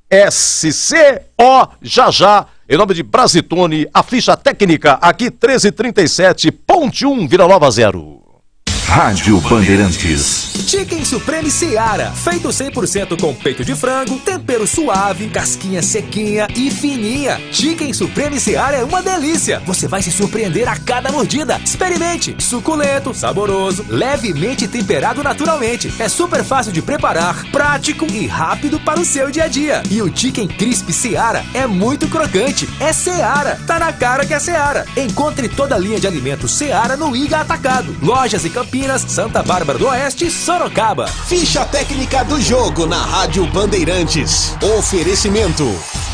WESCO, já. Em nome de Brasitone, a ficha técnica aqui 1337, Ponte 1, Vila Nova 0. Rádio Bandeirantes. Chicken Supreme Seara, feito 100% com peito de frango, tempero suave, casquinha sequinha e fininha. Chicken Supreme Seara é uma delícia. Você vai se surpreender a cada mordida. Experimente. Suculento, saboroso, levemente temperado naturalmente. É super fácil de preparar, prático e rápido para o seu dia a dia. E o Chicken Crisp Seara é muito crocante. É Seara. Tá na cara que é Seara. Encontre toda a linha de alimentos Seara no Iga Atacado. Lojas e Campinas Campinas, Santa Bárbara do Oeste e Sorocaba. Ficha técnica do jogo na Rádio Bandeirantes. Oferecimento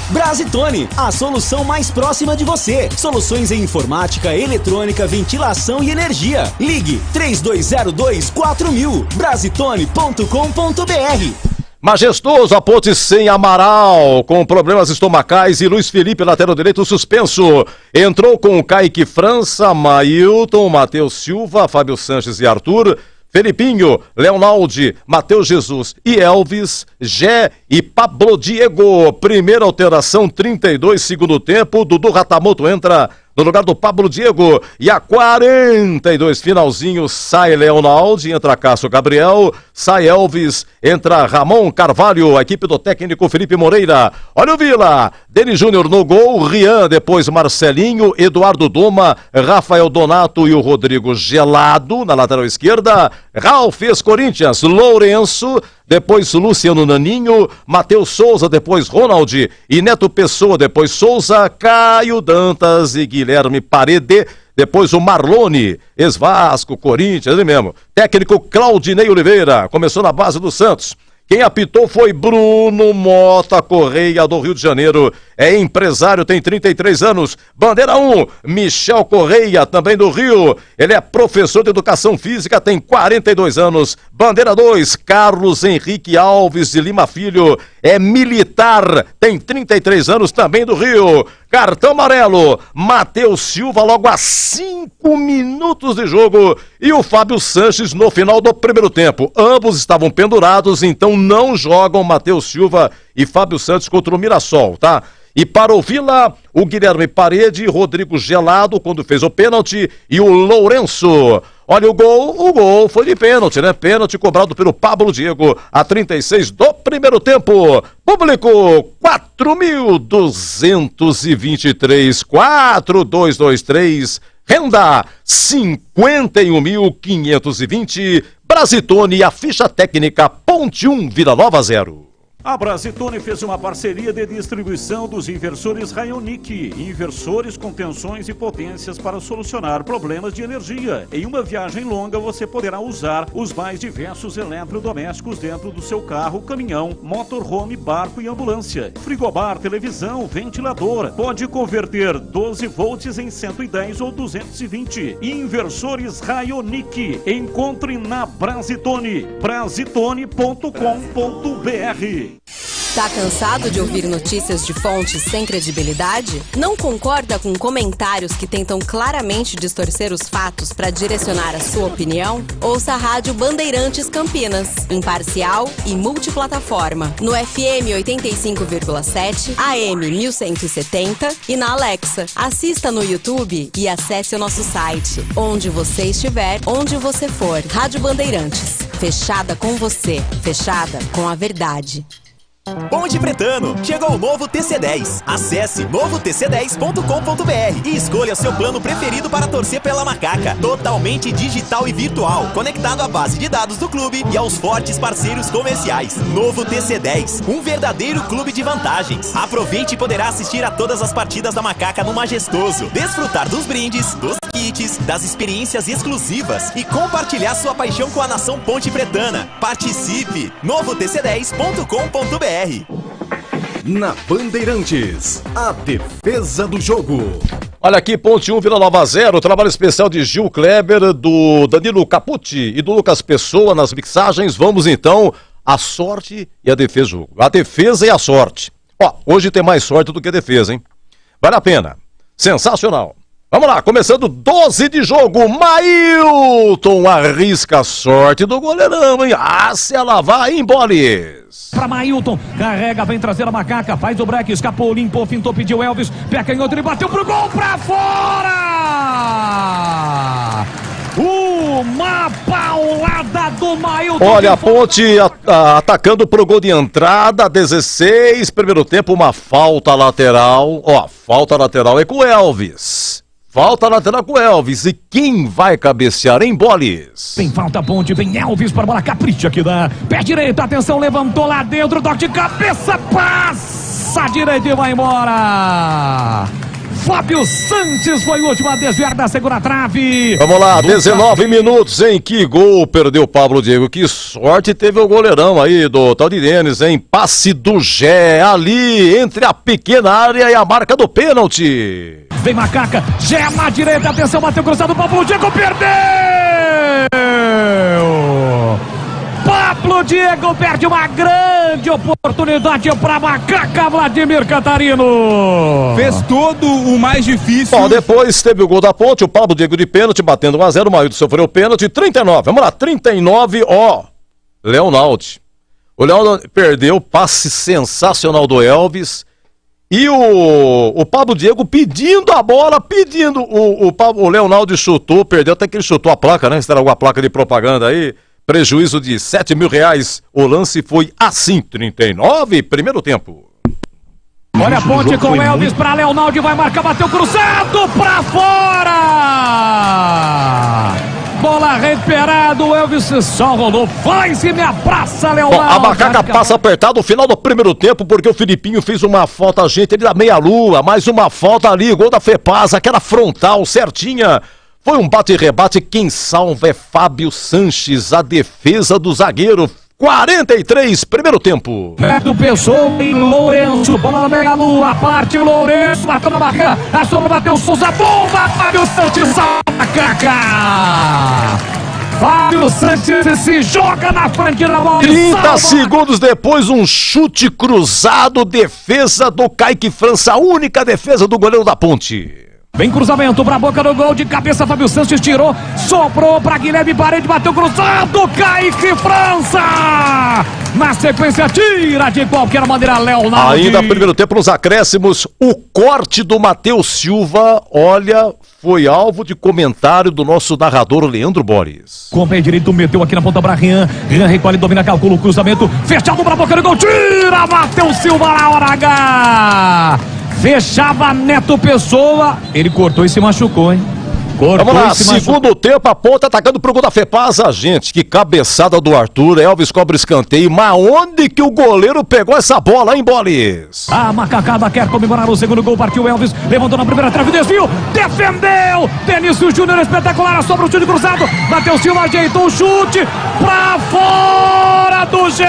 Brasitone, a solução mais próxima de você. Soluções em informática, eletrônica, ventilação e energia. Ligue 3202-4000. Brasitone.com.br. Majestoso, a Ponte sem Amaral, com problemas estomacais, e Luiz Felipe, lateral direito, suspenso. Entrou com Kaique França, Mailton, Matheus Silva, Fábio Sanches e Arthur, Felipinho, Leonaldi, Matheus Jesus e Elvis, Gé e Pablo Diego. Primeira alteração, 32, segundo tempo. Dudu Ratamoto entra no lugar do Pablo Diego. E a 42, finalzinho, sai Leonaldi, entra Cássio Gabriel, sai Elvis, entra Ramon Carvalho, a equipe do técnico Felipe Moreira. Olha o Vila, Denis Júnior no gol, Rian, depois Marcelinho, Eduardo Doma, Rafael Donato e o Rodrigo Gelado na lateral esquerda. Ralf Corinthians, Lourenço, depois Luciano Naninho, Matheus Souza, depois Ronald e Neto Pessoa, depois Souza, Caio Dantas e Guilherme Parede, depois o Marlone, ex-Vasco, Corinthians, ele mesmo. Técnico Claudinei Oliveira, começou na base do Santos. Quem apitou foi Bruno Mota Correia, do Rio de Janeiro. É empresário, tem 33 anos. Bandeira 1, Michel Correia, também do Rio. Ele é professor de educação física, tem 42 anos. Bandeira 2, Carlos Henrique Alves de Lima Filho. É militar, tem 33 anos, também do Rio. Cartão amarelo, Matheus Silva, logo a 5 minutos de jogo. E o Fábio Sanches no final do primeiro tempo. Ambos estavam pendurados, então não jogam Matheus Silva e Fábio Santos contra o Mirassol, tá? E para o Vila, o Guilherme Parede, Rodrigo Gelado, quando fez o pênalti, e o Lourenço. Olha o gol foi de pênalti, né? Pênalti cobrado pelo Pablo Diego, a 36 do primeiro tempo. Público, 4.223, 4.223, renda 51.520, Brasitone, a ficha técnica, Ponte 1, Vila Nova 0. A Brasitone fez uma parceria de distribuição dos inversores Raionic, inversores com tensões e potências para solucionar problemas de energia. Em uma viagem longa, você poderá usar os mais diversos eletrodomésticos dentro do seu carro, caminhão, motorhome, barco e ambulância. Frigobar, televisão, ventilador. Pode converter 12 volts em 110 ou 220. Inversores Raionic. Encontre na Brasitone. Brasitone.com.br. Tá cansado de ouvir notícias de fontes sem credibilidade? Não concorda com comentários que tentam claramente distorcer os fatos para direcionar a sua opinião? Ouça a Rádio Bandeirantes Campinas, imparcial e multiplataforma, no FM 85,7, AM 1170 e na Alexa. Assista no YouTube e acesse o nosso site. Onde você estiver, onde você for. Rádio Bandeirantes, fechada com você, fechada com a verdade. Ponte Pretano, chegou o novo TC10. Acesse novotc10.com.br e escolha seu plano preferido para torcer pela Macaca. Totalmente digital e virtual, conectado à base de dados do clube e aos fortes parceiros comerciais. Novo TC10, um verdadeiro clube de vantagens. Aproveite e poderá assistir a todas as partidas da Macaca no Majestoso, desfrutar dos brindes, dos kits, das experiências exclusivas e compartilhar sua paixão com a nação Ponte Pretana. Participe! novotc10.com.br. Na Bandeirantes, a defesa do jogo. Olha aqui, Ponte 1, Vila Nova 0, trabalho especial de Gil Kleber, do Danilo Capucci e do Lucas Pessoa nas mixagens. Vamos então à sorte e à defesa do jogo. A defesa e a sorte. Ó, hoje tem mais sorte do que defesa, hein? Vale a pena. Sensacional. Vamos lá, começando 12 de jogo, Mailton arrisca a sorte do goleirão, hein? Se ela vai, emboles. Pra Mailton, carrega, vem trazer a Macaca, faz o break, escapou, limpou, fintou, pediu Elvis, pé canhoto, ele bateu pro gol, pra fora! Uma paulada do Mailton. Olha, a Ponte atacando pro gol de entrada, 16, primeiro tempo, uma falta lateral. Ó, falta lateral é com o Elvis. Falta lateral com o Elvis. E quem vai cabecear em boles? Tem falta, Ponte, vem Elvis para a bola, capricha aqui dá. Pé direito, atenção, levantou lá dentro, toque de cabeça, passa direito e vai embora. Fábio Sanches foi o último a desviar da segunda trave. Vamos lá, 19 minutos, hein? Que gol perdeu o Pablo Diego. Que sorte teve o goleirão aí do tal de Denis, hein? Passe do Gé ali entre a pequena área e a marca do pênalti. Vem Macaca, Gé na direita, atenção, bateu cruzado, Pablo Diego perdeu! Pablo Diego perde uma grande oportunidade para Macaca, Vladimir Cantarino. Fez todo o mais difícil. Bom, depois teve o gol da Ponte, o Pablo Diego de pênalti, batendo 1-0, o Mailton sofreu pênalti, 39. Vamos lá, 39, ó, Leonaldo. O Leonaldo perdeu, passe sensacional do Elvis. E o Pablo Diego pedindo a bola, o Leonaldo chutou, perdeu, até que ele chutou a placa, né? Estragou a placa de propaganda aí. Prejuízo de R$7 mil. O lance foi assim, 39, primeiro tempo. Olha a Ponte com Elvis para Leonaldo, vai marcar, bateu cruzado para fora. Bola recuperada, o Elvis só rolou, faz e me abraça, Leonaldo. Bom, a Macaca passa apertado no final do primeiro tempo, porque o Filipinho fez uma falta, gente, ele da meia-lua, mais uma falta ali, gol da Fepasa, aquela frontal certinha. Foi um bate-rebate, quem salva é Fábio Sanches, a defesa do zagueiro. 43, primeiro tempo. Do Pessoa e Lourenço, bola na meia-lua, parte Lourenço, bateu na barreira, a sombra bateu Souza, bomba, Fábio Sanches, Macaca. Fábio Sanches se joga na frente da bola. 30 segundos depois, um chute cruzado, defesa do Kaique França, a única defesa do goleiro da Ponte. Vem cruzamento pra boca do gol, de cabeça Fábio Sanches tirou, soprou pra Guilherme Parede, bateu cruzado, Kaique França! Na sequência tira de qualquer maneira Leonardo. Ainda primeiro tempo nos acréscimos, o corte do Matheus Silva, olha, foi alvo de comentário do nosso narrador Leandro Borges. Com o pé direito meteu aqui na ponta pra Rian, Rian recolhe, domina, calcula o cruzamento, fechado pra boca do gol, tira Matheus Silva na hora H! Fechava Neto Pessoa, ele cortou e se machucou, hein? Cortou. Vamos lá, segundo tempo, a ponta atacando pro gol da Fepasa, gente, que cabeçada do Arthur, Elvis cobra escanteio, mas onde que o goleiro pegou essa bola, hein, Bolis? A Macacada quer comemorar o segundo gol, partiu Elvis, levantou na primeira trave, desvio, defendeu, Denício Júnior espetacular, sobra o chute cruzado, Matheus Silva ajeitou o chute, pra fora do Gé!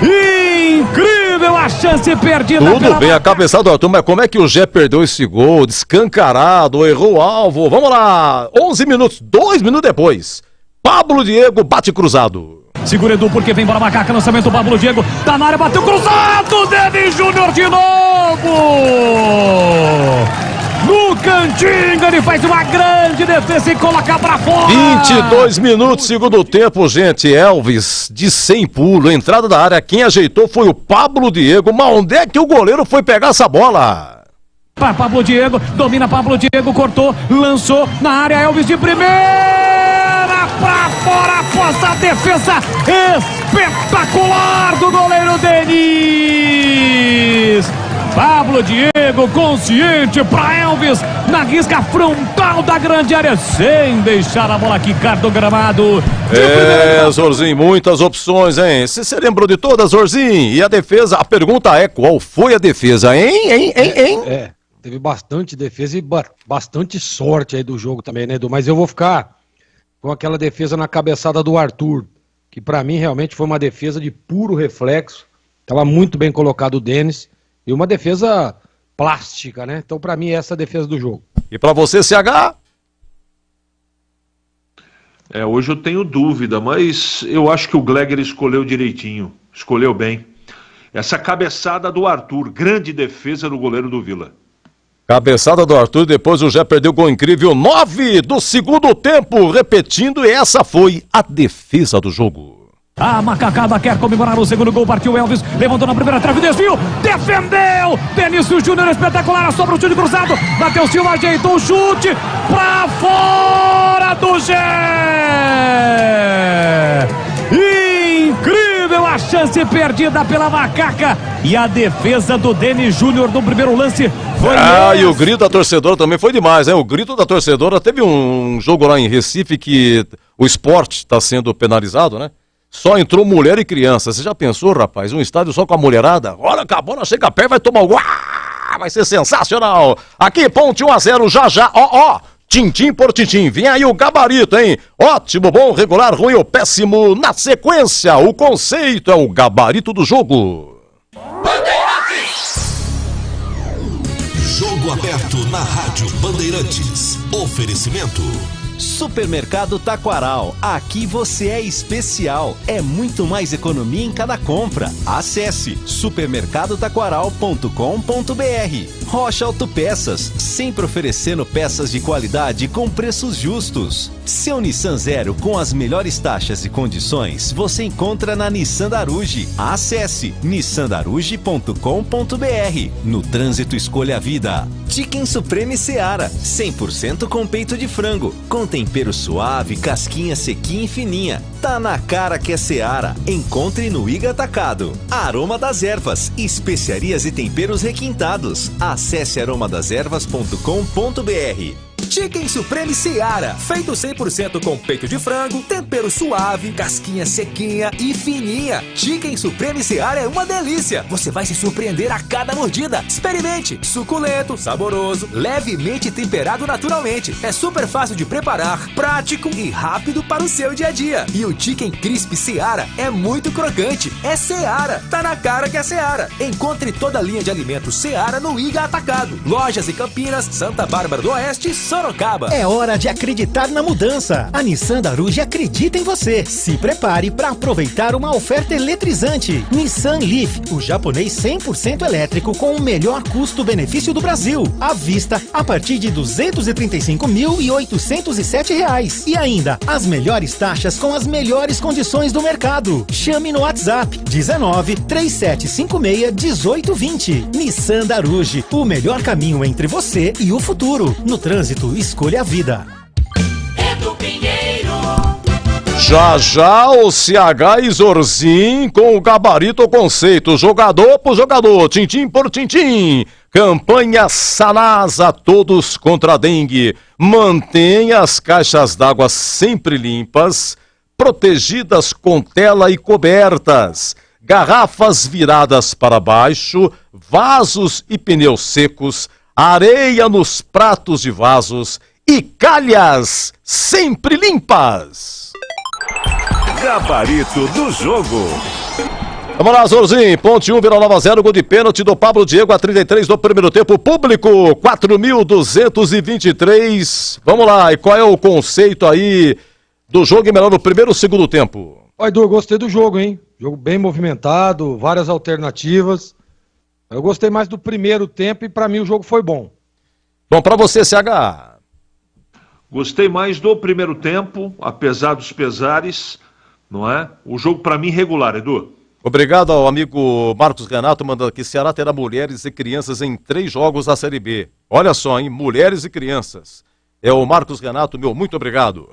Incrível a chance perdida. Tudo bem, a cabeçada do Arthur, mas como é que o Gé perdeu esse gol? Descancarado, errou o alvo. Vamos lá, 11 minutos, 2 minutos depois. Pablo Diego bate cruzado. Segura Edu, porque vem para a Macaca, lançamento, Pablo Diego, tá na área, bateu cruzado, Denis Júnior de novo! No cantinho, ele faz uma grande defesa e coloca pra fora. 22 minutos, segundo tempo, gente. Elvis de 100 pulo, entrada da área. Quem ajeitou foi o Pablo Diego. Mas onde é que o goleiro foi pegar essa bola? Para Pablo Diego, domina Pablo Diego, cortou, lançou na área, Elvis de primeira, pra fora, após a defesa espetacular do goleiro Denis. Pablo Diego consciente para Elvis na risca frontal da grande área, sem deixar a bola quicar do gramado. Zorzinho, muitas opções, hein? Você se lembrou de todas, Zorzinho? E a defesa, a pergunta é, qual foi a defesa, hein? Teve bastante defesa e bastante sorte aí do jogo também, né, Edu? Mas eu vou ficar com aquela defesa na cabeçada do Arthur, que pra mim realmente foi uma defesa de puro reflexo. Tava muito bem colocado o Denis. E uma defesa plástica, né? Então, pra mim, essa é a defesa do jogo. E pra você, CH? Hoje eu tenho dúvida, mas eu acho que o Gleger escolheu direitinho. Escolheu bem. Essa cabeçada do Arthur, grande defesa do goleiro do Vila. Cabeçada do Arthur, depois o Gé perdeu o gol incrível. 9 do segundo tempo, repetindo, e essa foi a defesa do jogo. A Macacada quer comemorar o segundo gol, partiu Elvis, levantou na primeira trave, desvio, defendeu, Denício Júnior espetacular, sobra o chute cruzado, Matheus Silva ajeitou o chute, pra fora do Gé! Incrível a chance perdida pela Macaca, e a defesa do Denis Júnior no primeiro lance foi... E o grito da torcedora também foi demais, né? O grito da torcedora, teve um jogo lá em Recife que o esporte está sendo penalizado, né? Só entrou mulher e criança. Você já pensou, rapaz? Um estádio só com a mulherada? Olha, acabou, não chega perto, vai tomar o gol. Vai ser sensacional. Aqui, ponte 1-0, já. Tintim por tintim. Vem aí o gabarito, hein? Ótimo, bom, regular, ruim ou péssimo. Na sequência, o conceito é o gabarito do jogo. Jogo aberto na Rádio Bandeirantes. Oferecimento. Supermercado Taquaral, aqui você é especial, é muito mais economia em cada compra. Acesse supermercadotaquaral.com.br. Rocha Autopeças, sempre oferecendo peças de qualidade com preços justos. Seu Nissan Zero com as melhores taxas e condições você encontra na Nissan Daruge. Acesse nissandaruge.com.br. No trânsito escolha a vida. Chicken Supreme Seara, 100% com peito de frango, com tempero suave, casquinha sequinha e fininha. Tá na cara que é Seara. Encontre no Iga Atacado. Aroma das Ervas, especiarias e temperos requintados. Acesse aromadeservas.com.br. Chicken Supreme Seara, feito 100% com peito de frango, tempero suave, casquinha sequinha e fininha. Chicken Supreme Seara é uma delícia. Você vai se surpreender a cada mordida. Experimente. Suculento, saboroso, levemente temperado naturalmente. É super fácil de preparar, prático e rápido para o seu dia a dia. E o Chicken Crisp Seara é muito crocante. É Seara. Tá na cara que é Seara. Encontre toda a linha de alimentos Seara no Iga Atacado. Lojas em Campinas, Santa Bárbara do Oeste e Sorocaba. É hora de acreditar na mudança. A Nissan Daruge acredita em você. Se prepare para aproveitar uma oferta eletrizante. Nissan Leaf, o japonês 100% elétrico com o melhor custo-benefício do Brasil. À vista, a partir de R$ 235.807. E ainda, as melhores taxas com as melhores condições do mercado. Chame no WhatsApp 19 3756 1820. Nissan Daruge, o melhor caminho entre você e o futuro. No trânsito, escolha a vida. Edu Pinheiro. Já o CH e Zorzin com o gabarito conceito. Jogador por jogador, tintim por tintim. Campanha Sanasa, todos contra a dengue. Mantenha as caixas d'água sempre limpas, protegidas com tela e cobertas. Garrafas viradas para baixo, vasos e pneus secos, areia nos pratos de vasos e calhas sempre limpas. Gabarito do jogo. Vamos lá, Zorzinho. Ponte 1, Vila Nova 0, gol de pênalti do Pablo Diego a 33 do primeiro tempo. Público, 4.223. Vamos lá, e qual é o conceito aí do jogo e melhor no primeiro ou segundo tempo? Ó, Edu, eu gostei do jogo, hein? Jogo bem movimentado, várias alternativas. Eu gostei mais do primeiro tempo e pra mim o jogo foi bom. Bom, pra você, CH. Gostei mais do primeiro tempo, apesar dos pesares, não é? O jogo pra mim regular, Edu. Obrigado ao amigo Marcos Renato, mandando aqui, Ceará terá mulheres e crianças em 3 jogos da Série B. Olha só, hein, mulheres e crianças. É o Marcos Renato, meu muito obrigado.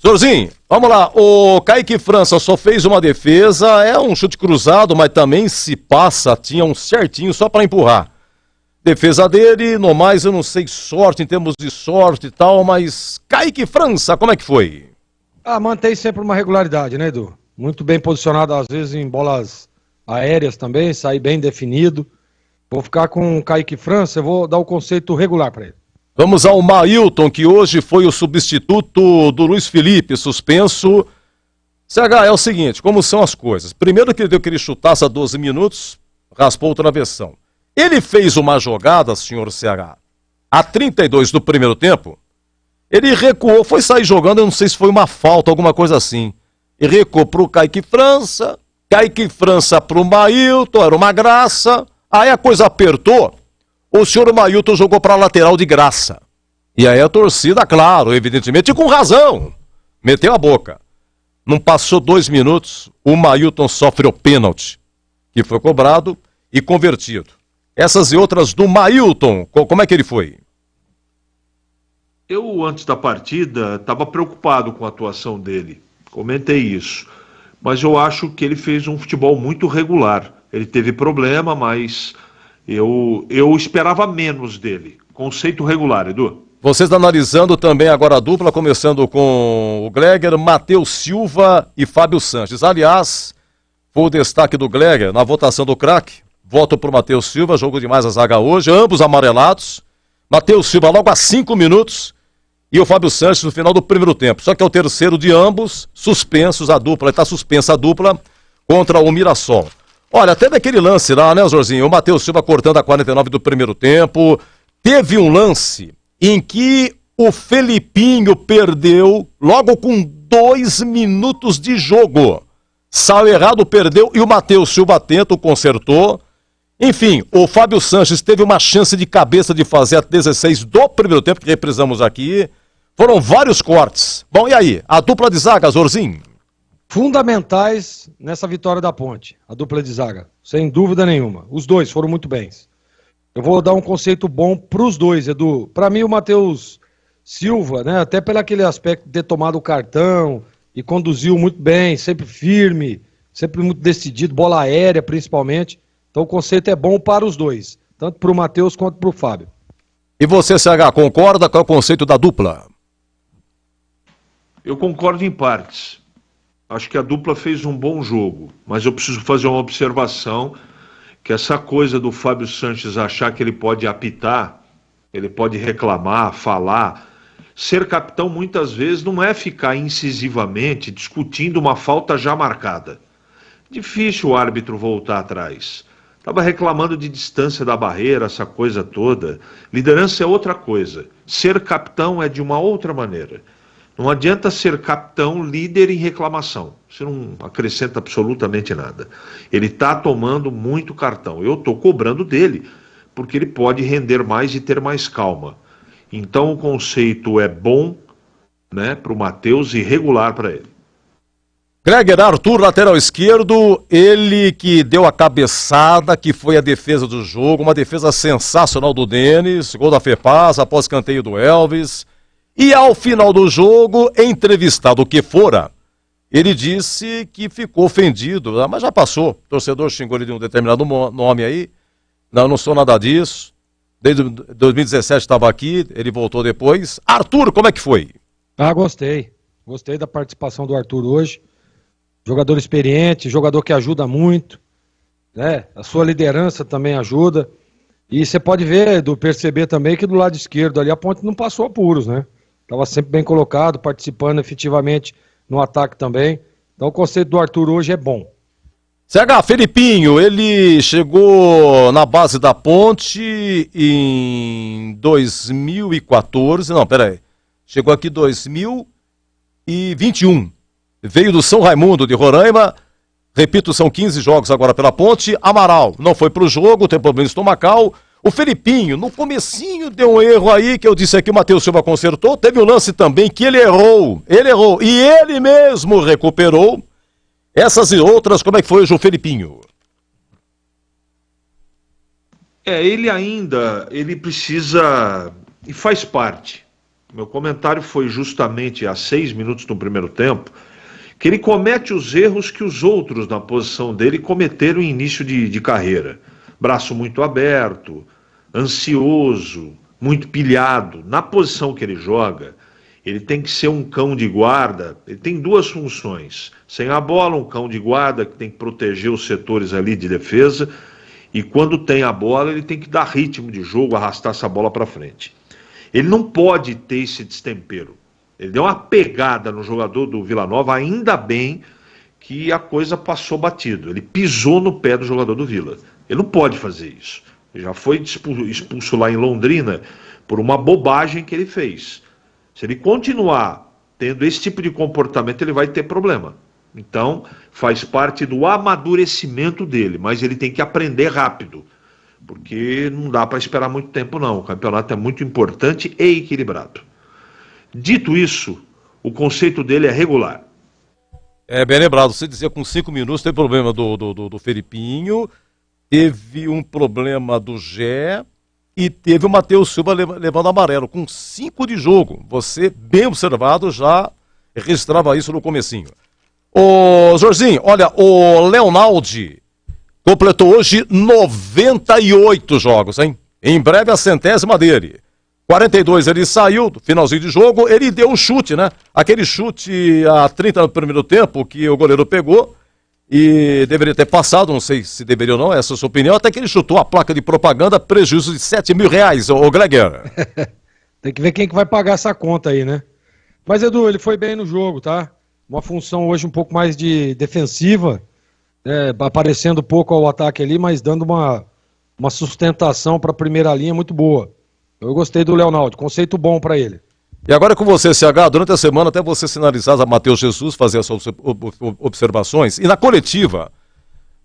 Zorzinho, vamos lá, o Kaique França só fez uma defesa, é um chute cruzado, mas também se passa, tinha um certinho só para empurrar. Defesa dele, no mais eu não sei sorte, em termos de sorte e tal, mas Kaique França, como é que foi? Mantém sempre uma regularidade, né, Edu? Muito bem posicionado, às vezes em bolas aéreas também, sair bem definido. Vou ficar com o Kaique França, eu vou dar o conceito regular para ele. Vamos ao Mailton, que hoje foi o substituto do Luiz Felipe, suspenso. CH, é o seguinte, como são as coisas? Primeiro que ele deu que ele chutasse a 12 minutos, raspou o travessão. Ele fez uma jogada, senhor CH, a 32 do primeiro tempo, ele recuou, foi sair jogando, eu não sei se foi uma falta, alguma coisa assim. E recuou pro Kaique França pro Mailton, era uma graça, aí a coisa apertou, o senhor Mailton jogou pra lateral de graça. E aí a torcida, claro, evidentemente com razão, meteu a boca. Não passou 2 minutos, o Mailton sofre o pênalti, que foi cobrado e convertido. Essas e outras do Mailton, como é que ele foi? Eu, antes da partida, estava preocupado com a atuação dele. Comentei isso. Mas eu acho que ele fez um futebol muito regular. Ele teve problema, mas eu esperava menos dele. Conceito regular, Edu. Vocês analisando também agora a dupla, começando com o Gleger, Matheus Silva e Fábio Sanches. Aliás, foi o destaque do Gleger na votação do craque. Voto pro Matheus Silva, jogo demais a zaga hoje, ambos amarelados. Matheus Silva logo a 5 minutos e o Fábio Sanches no final do primeiro tempo. Só que é o terceiro de ambos, suspensos a dupla, está suspensa a dupla contra o Mirassol. Olha, teve aquele lance lá, né, Jorginho? O Matheus Silva cortando a 49 do primeiro tempo. Teve um lance em que o Felipinho perdeu logo com 2 minutos de jogo. Saiu errado, perdeu e o Matheus Silva atento, consertou. Enfim, o Fábio Sanches teve uma chance de cabeça de fazer a 16 do primeiro tempo, que reprisamos aqui. Foram vários cortes. Bom, e aí? A dupla de zaga, Zorzinho? Fundamentais nessa vitória da Ponte, a dupla de zaga, sem dúvida nenhuma. Os dois foram muito bens. Eu vou dar um conceito bom para os dois, Edu. Para mim, o Matheus Silva, né, até pelo aquele aspecto de ter tomado o cartão e conduziu muito bem, sempre firme, sempre muito decidido, bola aérea principalmente. Então o conceito é bom para os dois, tanto para o Matheus quanto para o Fábio. E você, CH, concorda com o conceito da dupla? Eu concordo em partes. Acho que a dupla fez um bom jogo, mas eu preciso fazer uma observação, que essa coisa do Fábio Sanches achar que ele pode apitar, ele pode reclamar, falar. Ser capitão muitas vezes não é ficar incisivamente discutindo uma falta já marcada. Difícil o árbitro voltar atrás. Estava reclamando de distância da barreira, essa coisa toda. Liderança é outra coisa. Ser capitão é de uma outra maneira. Não adianta ser capitão líder em reclamação. Você não acrescenta absolutamente nada. Ele está tomando muito cartão. Eu estou cobrando dele, porque ele pode render mais e ter mais calma. Então o conceito é bom, né, para o Matheus e regular para ele. Greger Arthur, lateral esquerdo, ele que deu a cabeçada, que foi a defesa do jogo, uma defesa sensacional do Denis, gol da Fepaz, após canteio do Elvis. E ao final do jogo, entrevistado o que fora, ele disse que ficou ofendido, mas já passou. O torcedor xingou ele de um determinado nome aí. Não sou nada disso. Desde 2017 estava aqui, ele voltou depois. Arthur, como é que foi? Gostei. Gostei da participação do Arthur hoje. Jogador experiente, jogador que ajuda muito, né? A sua liderança também ajuda. E você pode ver, perceber também que do lado esquerdo ali a Ponte não passou apuros, né? Estava sempre bem colocado, participando efetivamente no ataque também. Então o conceito do Arthur hoje é bom. CH, Felipinho, ele chegou na base da Ponte em 2014, não, peraí, chegou aqui em 2021. Veio do São Raimundo de Roraima, repito, são 15 jogos agora pela Ponte. Amaral não foi pro jogo, tem problema estomacal. O Felipinho, no comecinho deu um erro aí, que eu disse aqui, o Matheus Silva consertou. Teve um lance também que ele errou, e ele mesmo recuperou. Essas e outras, como é que foi hoje o Felipinho? Ele precisa, e faz parte. Meu comentário foi justamente a 6 minutos do primeiro tempo, que ele comete os erros que os outros na posição dele cometeram em início de carreira. Braço muito aberto, ansioso, muito pilhado. Na posição que ele joga, ele tem que ser um cão de guarda. Ele tem duas funções. Sem a bola, um cão de guarda que tem que proteger os setores ali de defesa. E quando tem a bola, ele tem que dar ritmo de jogo, arrastar essa bola para frente. Ele não pode ter esse destempero. Ele deu uma pegada no jogador do Vila Nova, ainda bem que a coisa passou batido. Ele pisou no pé do jogador do Vila. Ele não pode fazer isso. Ele já foi expulso lá em Londrina por uma bobagem que ele fez. Se ele continuar tendo esse tipo de comportamento, ele vai ter problema. Então, faz parte do amadurecimento dele, mas ele tem que aprender rápido, porque não dá para esperar muito tempo não. O campeonato é muito importante e equilibrado. Dito isso, o conceito dele é regular. É bem lembrado, você dizia com 5 minutos, teve problema do Felipinho, teve um problema do Gé e teve o Matheus Silva levando amarelo, com 5 de jogo. Você, bem observado, já registrava isso no comecinho. Ô Jorginho, olha, o Leonaldi completou hoje 98 jogos, hein? Em breve a 100ª dele. 42 ele saiu, finalzinho de jogo, ele deu um chute, né? Aquele chute a 30 no primeiro tempo que o goleiro pegou, e deveria ter passado, não sei se deveria ou não, essa é a sua opinião, até que ele chutou a placa de propaganda, prejuízo de R$7.000, ô Gleger. Tem que ver quem que vai pagar essa conta aí, né? Mas, Edu, ele foi bem no jogo, tá? Uma função hoje um pouco mais de defensiva, aparecendo pouco ao ataque ali, mas dando uma sustentação para a primeira linha muito boa. Eu gostei do Leonardo, conceito bom para ele. E agora com você, CH, durante a semana até você sinalizar a Matheus Jesus, fazer as suas observações, e na coletiva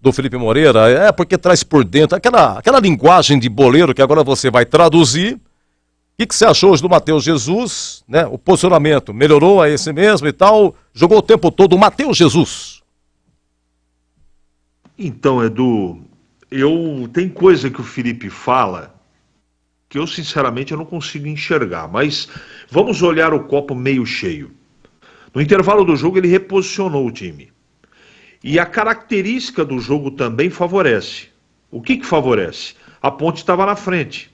do Felipe Moreira, porque traz por dentro aquela linguagem de boleiro que agora você vai traduzir. O que você achou hoje do Matheus Jesus, né? O posicionamento melhorou a esse mesmo e tal, jogou o tempo todo o Matheus Jesus. Então, Edu, tem coisa que o Felipe fala que eu sinceramente eu não consigo enxergar, mas vamos olhar o copo meio cheio. No intervalo do jogo ele reposicionou o time. E a característica do jogo também favorece. O que favorece? A Ponte estava na frente.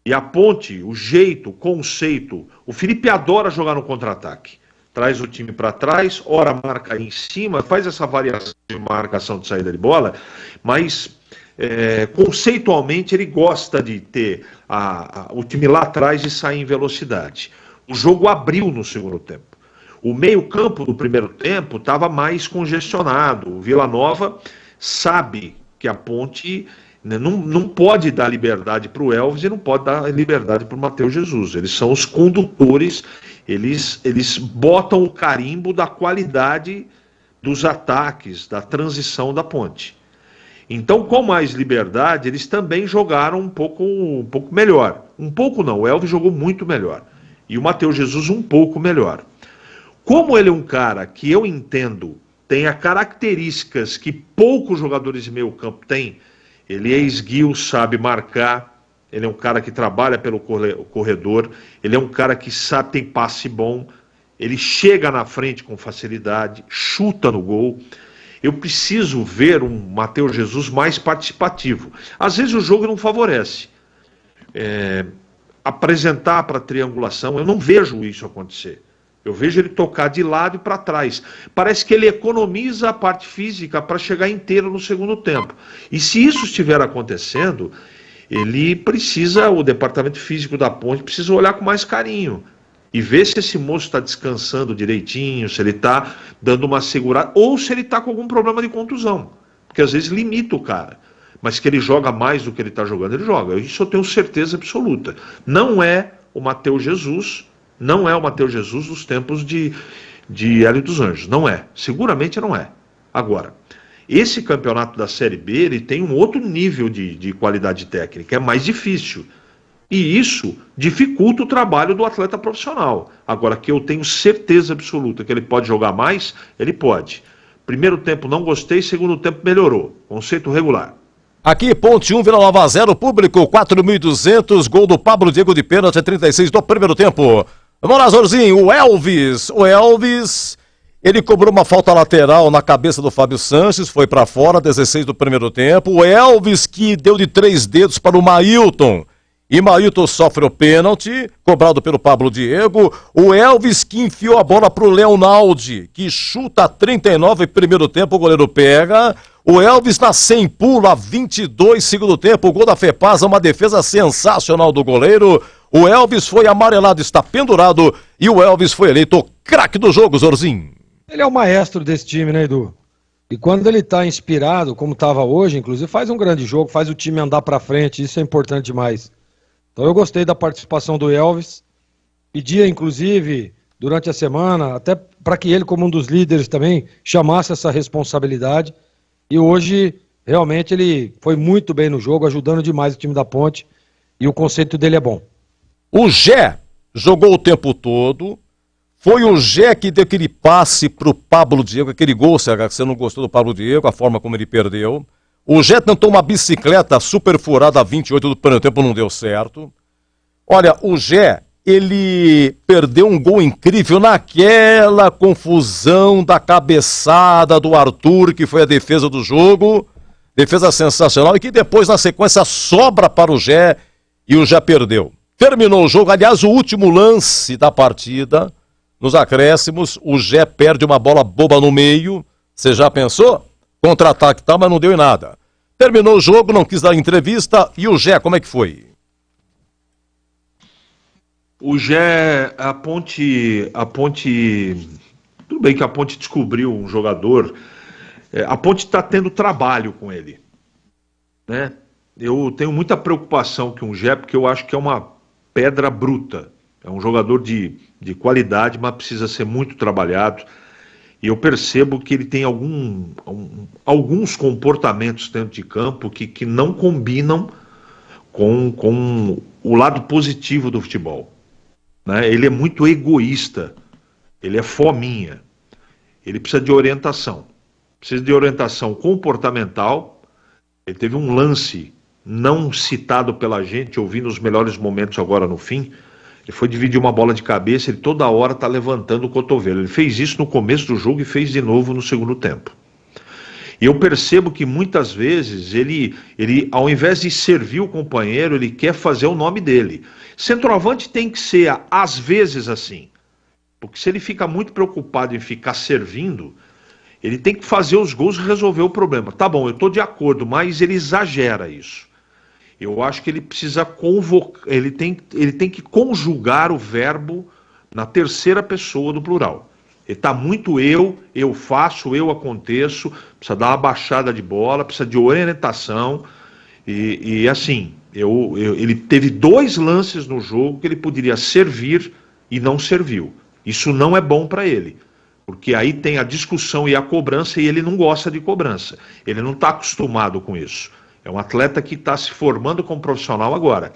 E a Ponte, o jeito, o conceito, o Felipe adora jogar no contra-ataque. Traz o time para trás, ora marca aí em cima, faz essa variação de marcação de saída de bola, mas conceitualmente ele gosta de ter o time lá atrás e sair em velocidade. O jogo abriu no segundo tempo. O meio-campo do primeiro tempo estava mais congestionado. O Vila Nova sabe que a Ponte não pode dar liberdade para o Elvis e não pode dar liberdade para o Matheus Jesus. Eles são os condutores, eles botam o carimbo da qualidade dos ataques, da transição da Ponte. Então, com mais liberdade, eles também jogaram um pouco melhor. Um pouco não, o Elvis jogou muito melhor. E o Matheus Jesus um pouco melhor. Como ele é um cara que eu entendo tem características que poucos jogadores de meio campo têm, ele é esguio, sabe marcar, ele é um cara que trabalha pelo corredor, ele é um cara que sabe, tem passe bom, ele chega na frente com facilidade, chuta no gol. Eu preciso ver um Matheus Jesus mais participativo. Às vezes o jogo não favorece. Apresentar para triangulação, eu não vejo isso acontecer. Eu vejo ele tocar de lado e para trás. Parece que ele economiza a parte física para chegar inteiro no segundo tempo. E se isso estiver acontecendo, ele precisa, o departamento físico da Ponte precisa olhar com mais carinho e ver se esse moço está descansando direitinho, se ele está dando uma segurada, ou se ele está com algum problema de contusão. Porque às vezes limita o cara. Mas que ele joga mais do que ele está jogando, ele joga. Isso eu tenho certeza absoluta. Não é o Matheus Jesus... Não é o Matheus Jesus dos tempos de Hélio dos Anjos. Não é. Seguramente não é. Agora, esse campeonato da Série B, ele tem um outro nível de qualidade técnica. É mais difícil. E isso dificulta o trabalho do atleta profissional. Agora, que eu tenho certeza absoluta que ele pode jogar mais, ele pode. Primeiro tempo não gostei, segundo tempo melhorou. Conceito regular. Aqui, Ponte 1, Vila Nova 0, público 4.200, gol do Pablo Diego de pênalti, 36 do primeiro tempo. Vamos lá, Zorzinho, o Elvis, ele cobrou uma falta lateral na cabeça do Fábio Sanches, foi pra fora, 16 do primeiro tempo. O Elvis que deu de 3 dedos para o Mailton, e Mailton sofre o pênalti, cobrado pelo Pablo Diego. O Elvis que enfiou a bola pro Leonaldi, que chuta a 39 primeiro tempo, o goleiro pega. O Elvis na 100 pula, 22 segundo tempo, o gol da Fepasa, uma defesa sensacional do goleiro. O Elvis foi amarelado, está pendurado, e o Elvis foi eleito o craque do jogo, Zorzinho. Ele é o maestro desse time, né, Edu? E quando ele está inspirado, como estava hoje, inclusive, faz um grande jogo, faz o time andar para frente, isso é importante demais. Então eu gostei da participação do Elvis, pedia, inclusive, durante a semana, até para que ele, como um dos líderes também, chamasse essa responsabilidade. E hoje, realmente, ele foi muito bem no jogo, ajudando demais o time da Ponte, e o conceito dele é bom. O Gé jogou o tempo todo, foi o Gé que deu aquele passe pro Pablo Diego, aquele gol, se você não gostou do Pablo Diego, a forma como ele perdeu. O Gé tentou uma bicicleta super furada a 28 do primeiro tempo, não deu certo. Olha, o Gé, ele perdeu um gol incrível naquela confusão da cabeçada do Arthur, que foi a defesa do jogo, defesa sensacional, e que depois, na sequência, sobra para o Gé, e o Gé perdeu. Terminou o jogo, aliás, o último lance da partida, nos acréscimos, o Gé perde uma bola boba no meio. Você já pensou? contra-ataque e tal, mas não deu em nada. Terminou o jogo, não quis dar entrevista. E o Gé, como é que foi? O Gé, a Ponte, tudo bem que a Ponte descobriu um jogador, a Ponte está tendo trabalho com ele, né? Eu tenho muita preocupação com o Gé, porque eu acho que é uma pedra bruta, é um jogador de qualidade, mas precisa ser muito trabalhado, e eu percebo que ele tem alguns comportamentos dentro de campo que não combinam com o lado positivo do futebol. Né? Ele é muito egoísta, ele é fominha, ele precisa de orientação comportamental. Ele teve um lance não citado pela gente, eu vi nos melhores momentos agora no fim, ele foi dividir uma bola de cabeça, ele toda hora está levantando o cotovelo, ele fez isso no começo do jogo e fez de novo no segundo tempo. E eu percebo que muitas vezes ele ao invés de servir o companheiro, ele quer fazer o nome dele. Centroavante tem que ser, às vezes, assim. Porque se ele fica muito preocupado em ficar servindo, ele tem que fazer os gols e resolver o problema. Tá bom, eu estou de acordo, mas ele exagera isso. Eu acho que ele precisa convocar, ele tem que conjugar o verbo na terceira pessoa do plural. Ele está muito eu faço, eu aconteço, precisa dar uma baixada de bola, precisa de orientação, e assim, ele teve 2 lances no jogo que ele poderia servir e não serviu. Isso não é bom para ele, porque aí tem a discussão e a cobrança, e ele não gosta de cobrança, ele não está acostumado com isso. É um atleta que está se formando como profissional agora.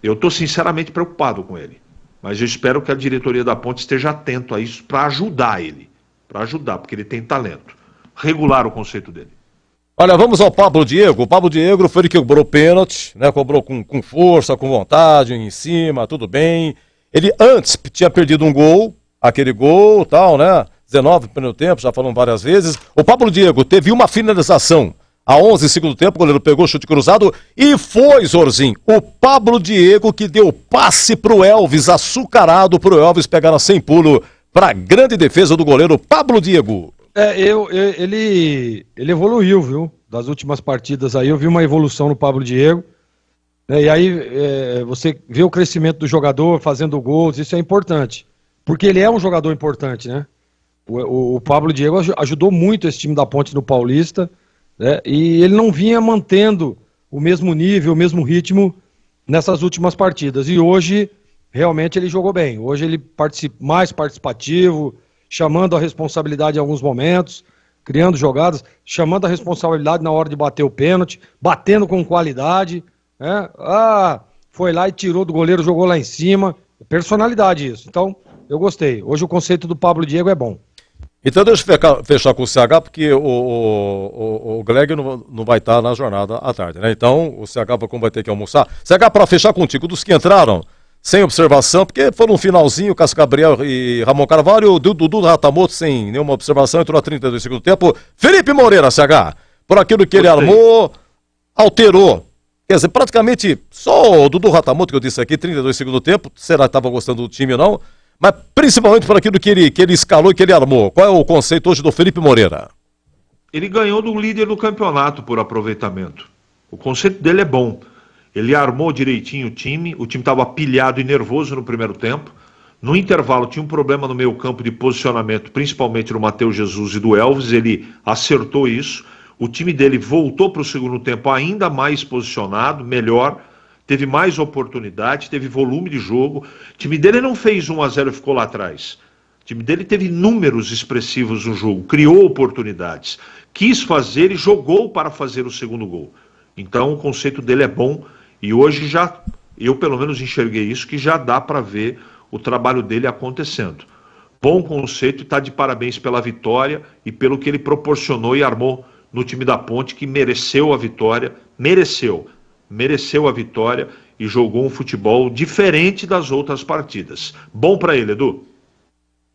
Eu estou sinceramente preocupado com ele. Mas eu espero que a diretoria da Ponte esteja atento a isso para ajudar ele. Para ajudar, porque ele tem talento. Regular o conceito dele. Olha, vamos ao Pablo Diego. O Pablo Diego foi ele que cobrou pênalti, né? Cobrou com força, com vontade, em cima, tudo bem. Ele antes tinha perdido um gol, aquele gol, tal, né? 19 no primeiro tempo, já falamos várias vezes. O Pablo Diego teve uma finalização. A 11 segundo tempo, o goleiro pegou o chute cruzado e foi, Zorzinho, o Pablo Diego que deu passe pro Elvis, açucarado pro Elvis pegar na sem pulo para grande defesa do goleiro Pablo Diego. Ele evoluiu, viu? Das últimas partidas aí, eu vi uma evolução no Pablo Diego. E aí você vê o crescimento do jogador fazendo gols, isso é importante. Porque ele é um jogador importante, né? O Pablo Diego ajudou muito esse time da Ponte no Paulista. E ele não vinha mantendo o mesmo nível, o mesmo ritmo nessas últimas partidas. E hoje, realmente, ele jogou bem. Hoje ele mais participativo, chamando a responsabilidade em alguns momentos, criando jogadas, chamando a responsabilidade na hora de bater o pênalti, batendo com qualidade. Foi lá e tirou do goleiro, jogou lá em cima. Personalidade isso. Então, eu gostei. Hoje o conceito do Pablo Diego é bom. Então deixa eu fechar com o CH, porque o Greg não vai estar na jornada à tarde, né? Então o CH vai ter que almoçar. CH, para fechar contigo, dos que entraram sem observação, porque foram no finalzinho, Cássio Gabriel e Ramon Carvalho, o Dudu Ratamoto sem nenhuma observação, entrou a 32 segundo tempo. Felipe Moreira, CH, por aquilo que ele armou, alterou. Quer dizer, praticamente só o Dudu Ratamoto que eu disse aqui, 32 segundo tempo, será que estava gostando do time ou não? Mas principalmente por aquilo que ele escalou e que ele armou. Qual é o conceito hoje do Felipe Moreira? Ele ganhou do líder do campeonato por aproveitamento. O conceito dele é bom. Ele armou direitinho o time estava pilhado e nervoso no primeiro tempo. No intervalo tinha um problema no meio campo de posicionamento, principalmente no Matheus Jesus e do Elvis, ele acertou isso. O time dele voltou para o segundo tempo ainda mais posicionado, melhor. Teve mais oportunidade, teve volume de jogo. O time dele não fez 1-0 e ficou lá atrás. O time dele teve números expressivos no jogo, criou oportunidades, quis fazer e jogou para fazer o segundo gol. Então o conceito dele é bom e hoje eu pelo menos enxerguei isso, que já dá para ver o trabalho dele acontecendo. Bom conceito e está de parabéns pela vitória e pelo que ele proporcionou e armou no time da Ponte, que mereceu a vitória, mereceu a vitória e jogou um futebol diferente das outras partidas. Bom para ele, Edu.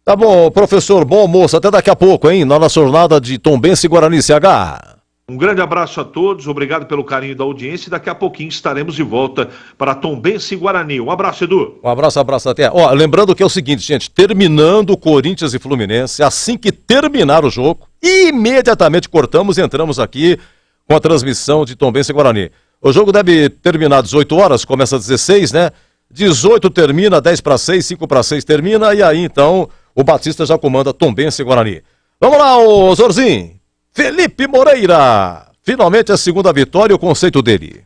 Tá bom, professor, bom almoço, até daqui a pouco, hein? Na nossa jornada de Tombense e Guarani CH. Um grande abraço a todos, obrigado pelo carinho da audiência e daqui a pouquinho estaremos de volta para Tombense e Guarani. Um abraço, Edu. Um abraço até. Ó, lembrando que é o seguinte, gente, terminando Corinthians e Fluminense, assim que terminar o jogo, imediatamente cortamos e entramos aqui com a transmissão de Tombense e Guarani. O jogo deve terminar às 18 horas, começa às 16, né? 18 termina, 10 para 6, 5 para 6 termina, e aí então o Batista já comanda Tombense e Guarani. Vamos lá, ô Zorzinho. Felipe Moreira, finalmente a segunda vitória, o conceito dele.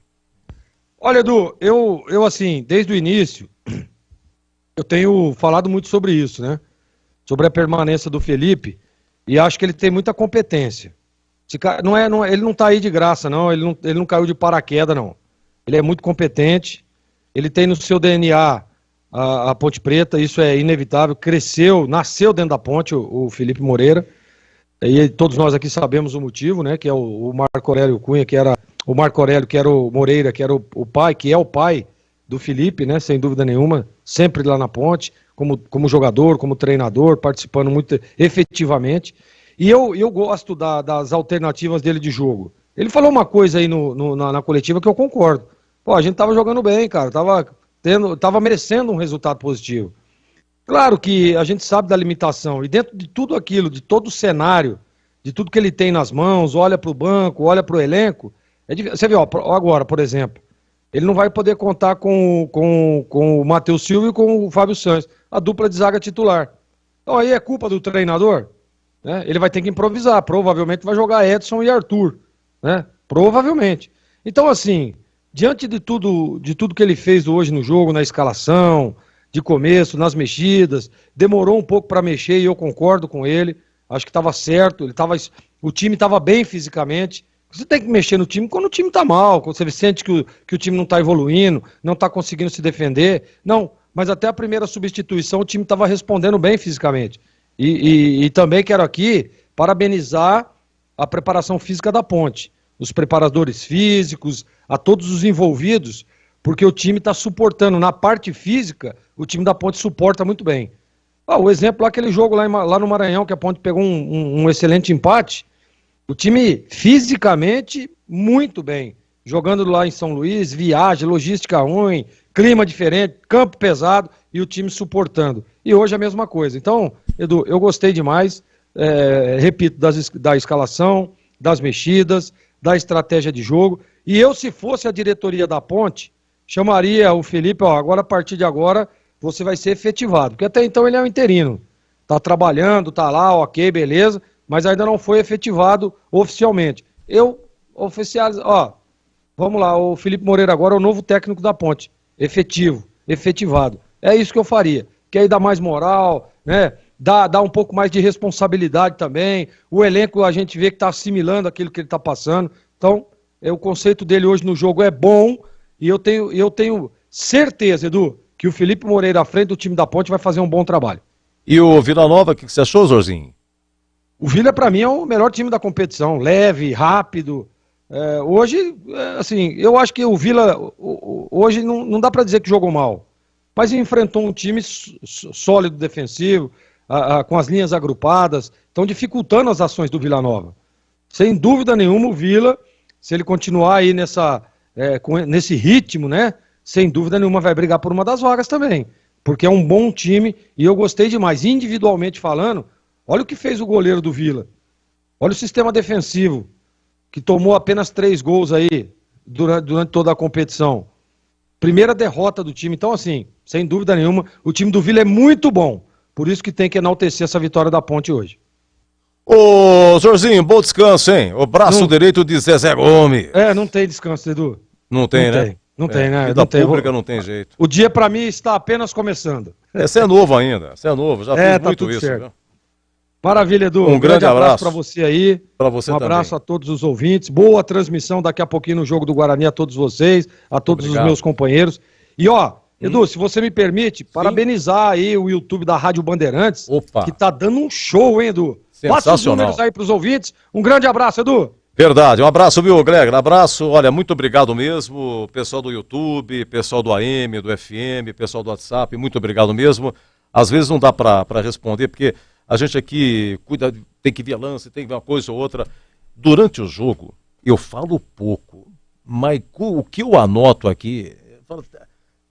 Olha, Edu, eu assim, desde o início, eu tenho falado muito sobre isso, né? Sobre a permanência do Felipe, e acho que ele tem muita competência. Ele não tá aí de graça, não, ele não caiu de paraquedas, não. Ele é muito competente, ele tem no seu DNA a Ponte Preta, isso é inevitável, nasceu dentro da Ponte, o Felipe Moreira. E todos nós aqui sabemos o motivo, né? Que é o Marco Aurélio Cunha, que era o Marco Aurélio, que era o Moreira, que era o pai, que é o pai do Felipe, né? Sem dúvida nenhuma, sempre lá na Ponte, como jogador, como treinador, participando muito efetivamente. E eu gosto das alternativas dele de jogo. Ele falou uma coisa aí na coletiva que eu concordo. Pô, a gente tava jogando bem, cara, tava merecendo um resultado positivo. Claro que a gente sabe da limitação, e dentro de tudo aquilo, de todo o cenário, de tudo que ele tem nas mãos, olha para o banco, olha para o elenco, você vê, agora, por exemplo, ele não vai poder contar com o Matheus Silva e com o Fábio Santos, a dupla de zaga titular. Então aí é culpa do treinador, né? Ele vai ter que improvisar, provavelmente vai jogar Edson e Arthur, né? Provavelmente. Então assim, diante de tudo que ele fez hoje no jogo, na escalação, de começo, nas mexidas, demorou um pouco para mexer e eu concordo com ele, acho que estava certo, o time estava bem fisicamente. Você tem que mexer no time quando o time está mal, quando você sente que o time não está evoluindo, não está conseguindo se defender. Não, mas até a primeira substituição o time estava respondendo bem fisicamente. E também quero aqui parabenizar a preparação física da Ponte, os preparadores físicos, a todos os envolvidos, porque o time está suportando, na parte física, o time da Ponte suporta muito bem. O exemplo lá, aquele jogo lá no Maranhão, que a Ponte pegou um excelente empate, o time fisicamente muito bem, jogando lá em São Luís, viagem, logística ruim, clima diferente, campo pesado e o time suportando. E hoje a mesma coisa. Então, Edu, eu gostei demais, repito, da escalação, das mexidas, da estratégia de jogo, e eu, se fosse a diretoria da Ponte, chamaria o Felipe, agora a partir de agora você vai ser efetivado, porque até então ele é um interino, tá trabalhando, tá lá, ok, beleza, mas ainda não foi efetivado oficialmente. Vamos lá, o Felipe Moreira agora é o novo técnico da Ponte, efetivado. É isso que eu faria, que aí dá mais moral, né? Dá um pouco mais de responsabilidade também, o elenco a gente vê que tá assimilando aquilo que ele tá passando, então o conceito dele hoje no jogo é bom, e eu tenho certeza, Edu, que o Felipe Moreira à frente do time da Ponte vai fazer um bom trabalho. E o Vila Nova, o que você achou, Zorzinho? O Vila, para mim, é o melhor time da competição, leve, rápido. Hoje, assim, eu acho que o Vila, hoje não dá para dizer que jogou mal, mas enfrentou um time sólido defensivo, com as linhas agrupadas, estão dificultando as ações do Vila Nova. Sem dúvida nenhuma, o Vila, se ele continuar aí nesse ritmo, né? Sem dúvida nenhuma vai brigar por uma das vagas também, porque é um bom time e eu gostei demais. Individualmente falando, olha o que fez o goleiro do Vila, olha o sistema defensivo, que tomou apenas 3 gols aí durante toda a competição. Primeira derrota do time, então assim, sem dúvida nenhuma, o time do Vila é muito bom, por isso que tem que enaltecer essa vitória da Ponte hoje. Ô, Zorzinho, bom descanso, hein? O braço direito de Zezé Gomes. Não tem descanso, Edu. Não tem, né? Não tem, né? Vida pública não tem jeito. O dia pra mim está apenas começando. Você é novo ainda, você é novo, já fez muito isso. Viu? Maravilha, Edu. Um grande abraço pra você aí. Pra você também. Um abraço a todos os ouvintes. Boa transmissão daqui a pouquinho no Jogo do Guarani a todos vocês, a todos os meus companheiros. E Edu, se você me permite, parabenizar aí o YouTube da Rádio Bandeirantes, que tá dando um show, hein, Edu? Passa os números aí pros ouvintes. Um grande abraço, Edu. Verdade, um abraço, viu, Greg? Um abraço, olha, muito obrigado mesmo, pessoal do YouTube, pessoal do AM, do FM, pessoal do WhatsApp, muito obrigado mesmo. Às vezes não dá para responder, porque a gente aqui tem que ver lance, tem que ver uma coisa ou outra. Durante o jogo, eu falo pouco, mas o que eu anoto aqui,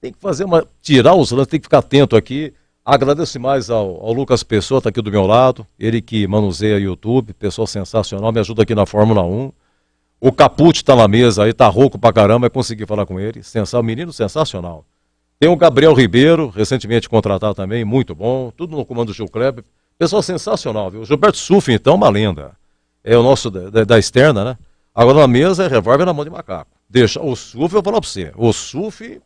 tem que fazer tirar os lances, tem que ficar atento aqui. Agradeço mais ao Lucas Pessoa, está aqui do meu lado, ele que manuseia YouTube, pessoa sensacional, me ajuda aqui na Fórmula 1. O Capucci está na mesa aí, tá rouco pra caramba, eu consegui falar com ele, menino sensacional. Tem o Gabriel Ribeiro, recentemente contratado também, muito bom, tudo no comando do Gil Kleber, pessoal sensacional, viu? O Gilberto Suff, então, uma lenda, é o nosso da externa, né? Agora na mesa é revólver na mão de macaco. O Suff, eu vou falar pra você, o Suff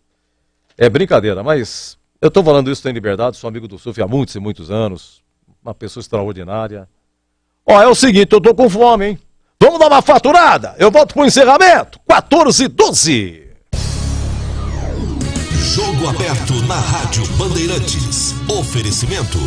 é brincadeira, mas... Eu estou falando isso em liberdade, sou amigo do Suff há muitos e muitos anos, uma pessoa extraordinária. Ó, é o seguinte, eu tô com fome, hein? Vamos dar uma faturada? Eu volto pro encerramento, 14h12. Jogo aberto na Rádio Bandeirantes. Oferecimento.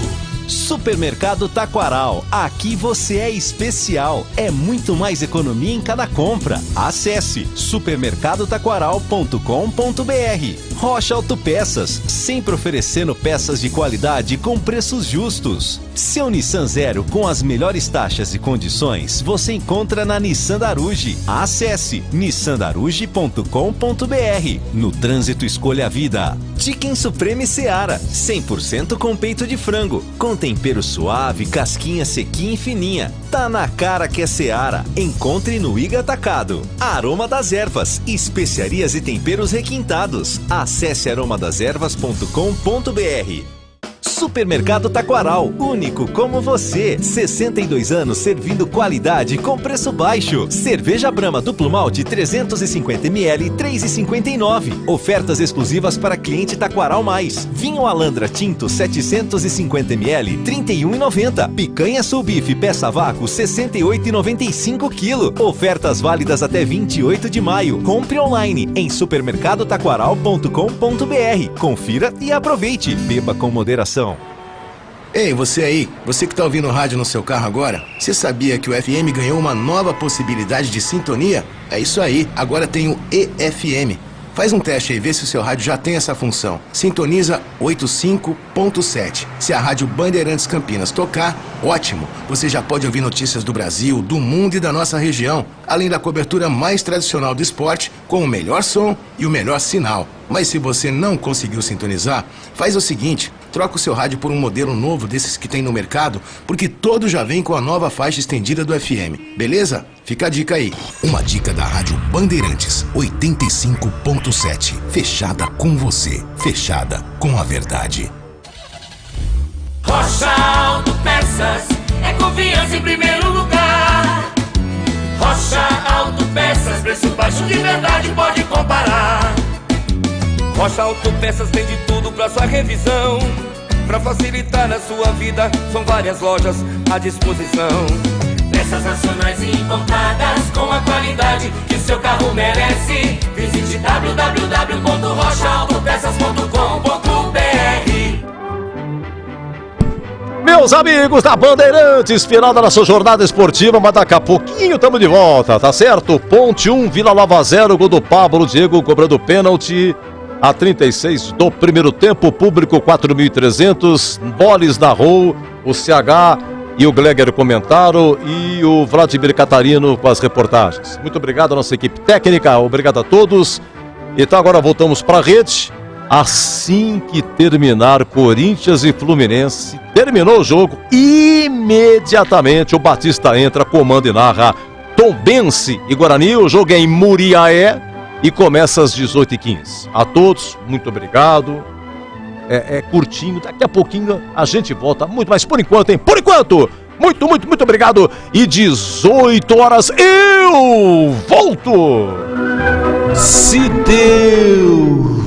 Supermercado Taquaral, aqui você é especial, é muito mais economia em cada compra. Acesse supermercadotaquaral.com.br. Rocha Autopeças, sempre oferecendo peças de qualidade com preços justos. Seu Nissan Zero com as melhores taxas e condições você encontra na Nissan Daruge. Acesse nissandaruge.com.br. No trânsito escolha a vida. Chicken Supreme Seara, 100% com peito de frango, com tempero suave, casquinha sequinha e fininha. Tá na cara que é Seara. Encontre no Iga Atacado. Aroma das Ervas, especiarias e temperos requintados. Acesse aromadeservas.com.br. Supermercado Taquaral, único como você. 62 anos servindo qualidade com preço baixo. Cerveja Brahma Duplo Malte 350ml, 3,59. Ofertas exclusivas para cliente Taquaral Mais. Vinho Alandra Tinto 750ml, 31,90. Picanha Sul Bife peça vácuo 68,95 kg. Ofertas válidas até 28 de maio. Compre online em supermercadotaquaral.com.br. Confira e aproveite. Beba com moderação. Ei, você aí, você que tá ouvindo o rádio no seu carro agora, você sabia que o FM ganhou uma nova possibilidade de sintonia? É isso aí, agora tem o EFM. Faz um teste aí, vê se o seu rádio já tem essa função. Sintoniza 85.7. Se a Rádio Bandeirantes Campinas tocar, ótimo. Você já pode ouvir notícias do Brasil, do mundo e da nossa região, além da cobertura mais tradicional do esporte, com o melhor som e o melhor sinal. Mas se você não conseguiu sintonizar, faz o seguinte, troca o seu rádio por um modelo novo desses que tem no mercado, porque todo já vem com a nova faixa estendida do FM, beleza? Fica a dica aí. Uma dica da Rádio Bandeirantes, 85.7. Fechada com você, fechada com a verdade. Rocha Autopeças, é confiança em primeiro lugar. Rocha Autopeças, preço baixo de verdade, pode comparar. Rocha Autopeças tem de tudo pra sua revisão. Pra facilitar a sua vida, são várias lojas à disposição. Peças nacionais e importadas com a qualidade que o seu carro merece. Visite www.rochaautopeças.com.br. Meus amigos da Bandeirantes, final da nossa jornada esportiva, mas daqui a pouquinho estamos de volta, tá certo? Ponte 1, Vila Nova 0, gol do Pablo Diego cobrando pênalti. A 36 do primeiro tempo, público 4.300, Boles narrou, o CH e o Gleger comentaram e o Vladimir Catarino com as reportagens. Muito obrigado à nossa equipe técnica, obrigado a todos. Então agora voltamos para a rede. Assim que terminar Corinthians e Fluminense, terminou o jogo, imediatamente o Batista entra, comanda e narra Tombense e Guarani. O jogo é em Muriaé e começa às 18h15. A todos, muito obrigado. É curtinho, daqui a pouquinho a gente volta muito, mas por enquanto, hein? Por enquanto, muito obrigado. E 18 horas eu volto. Se Deus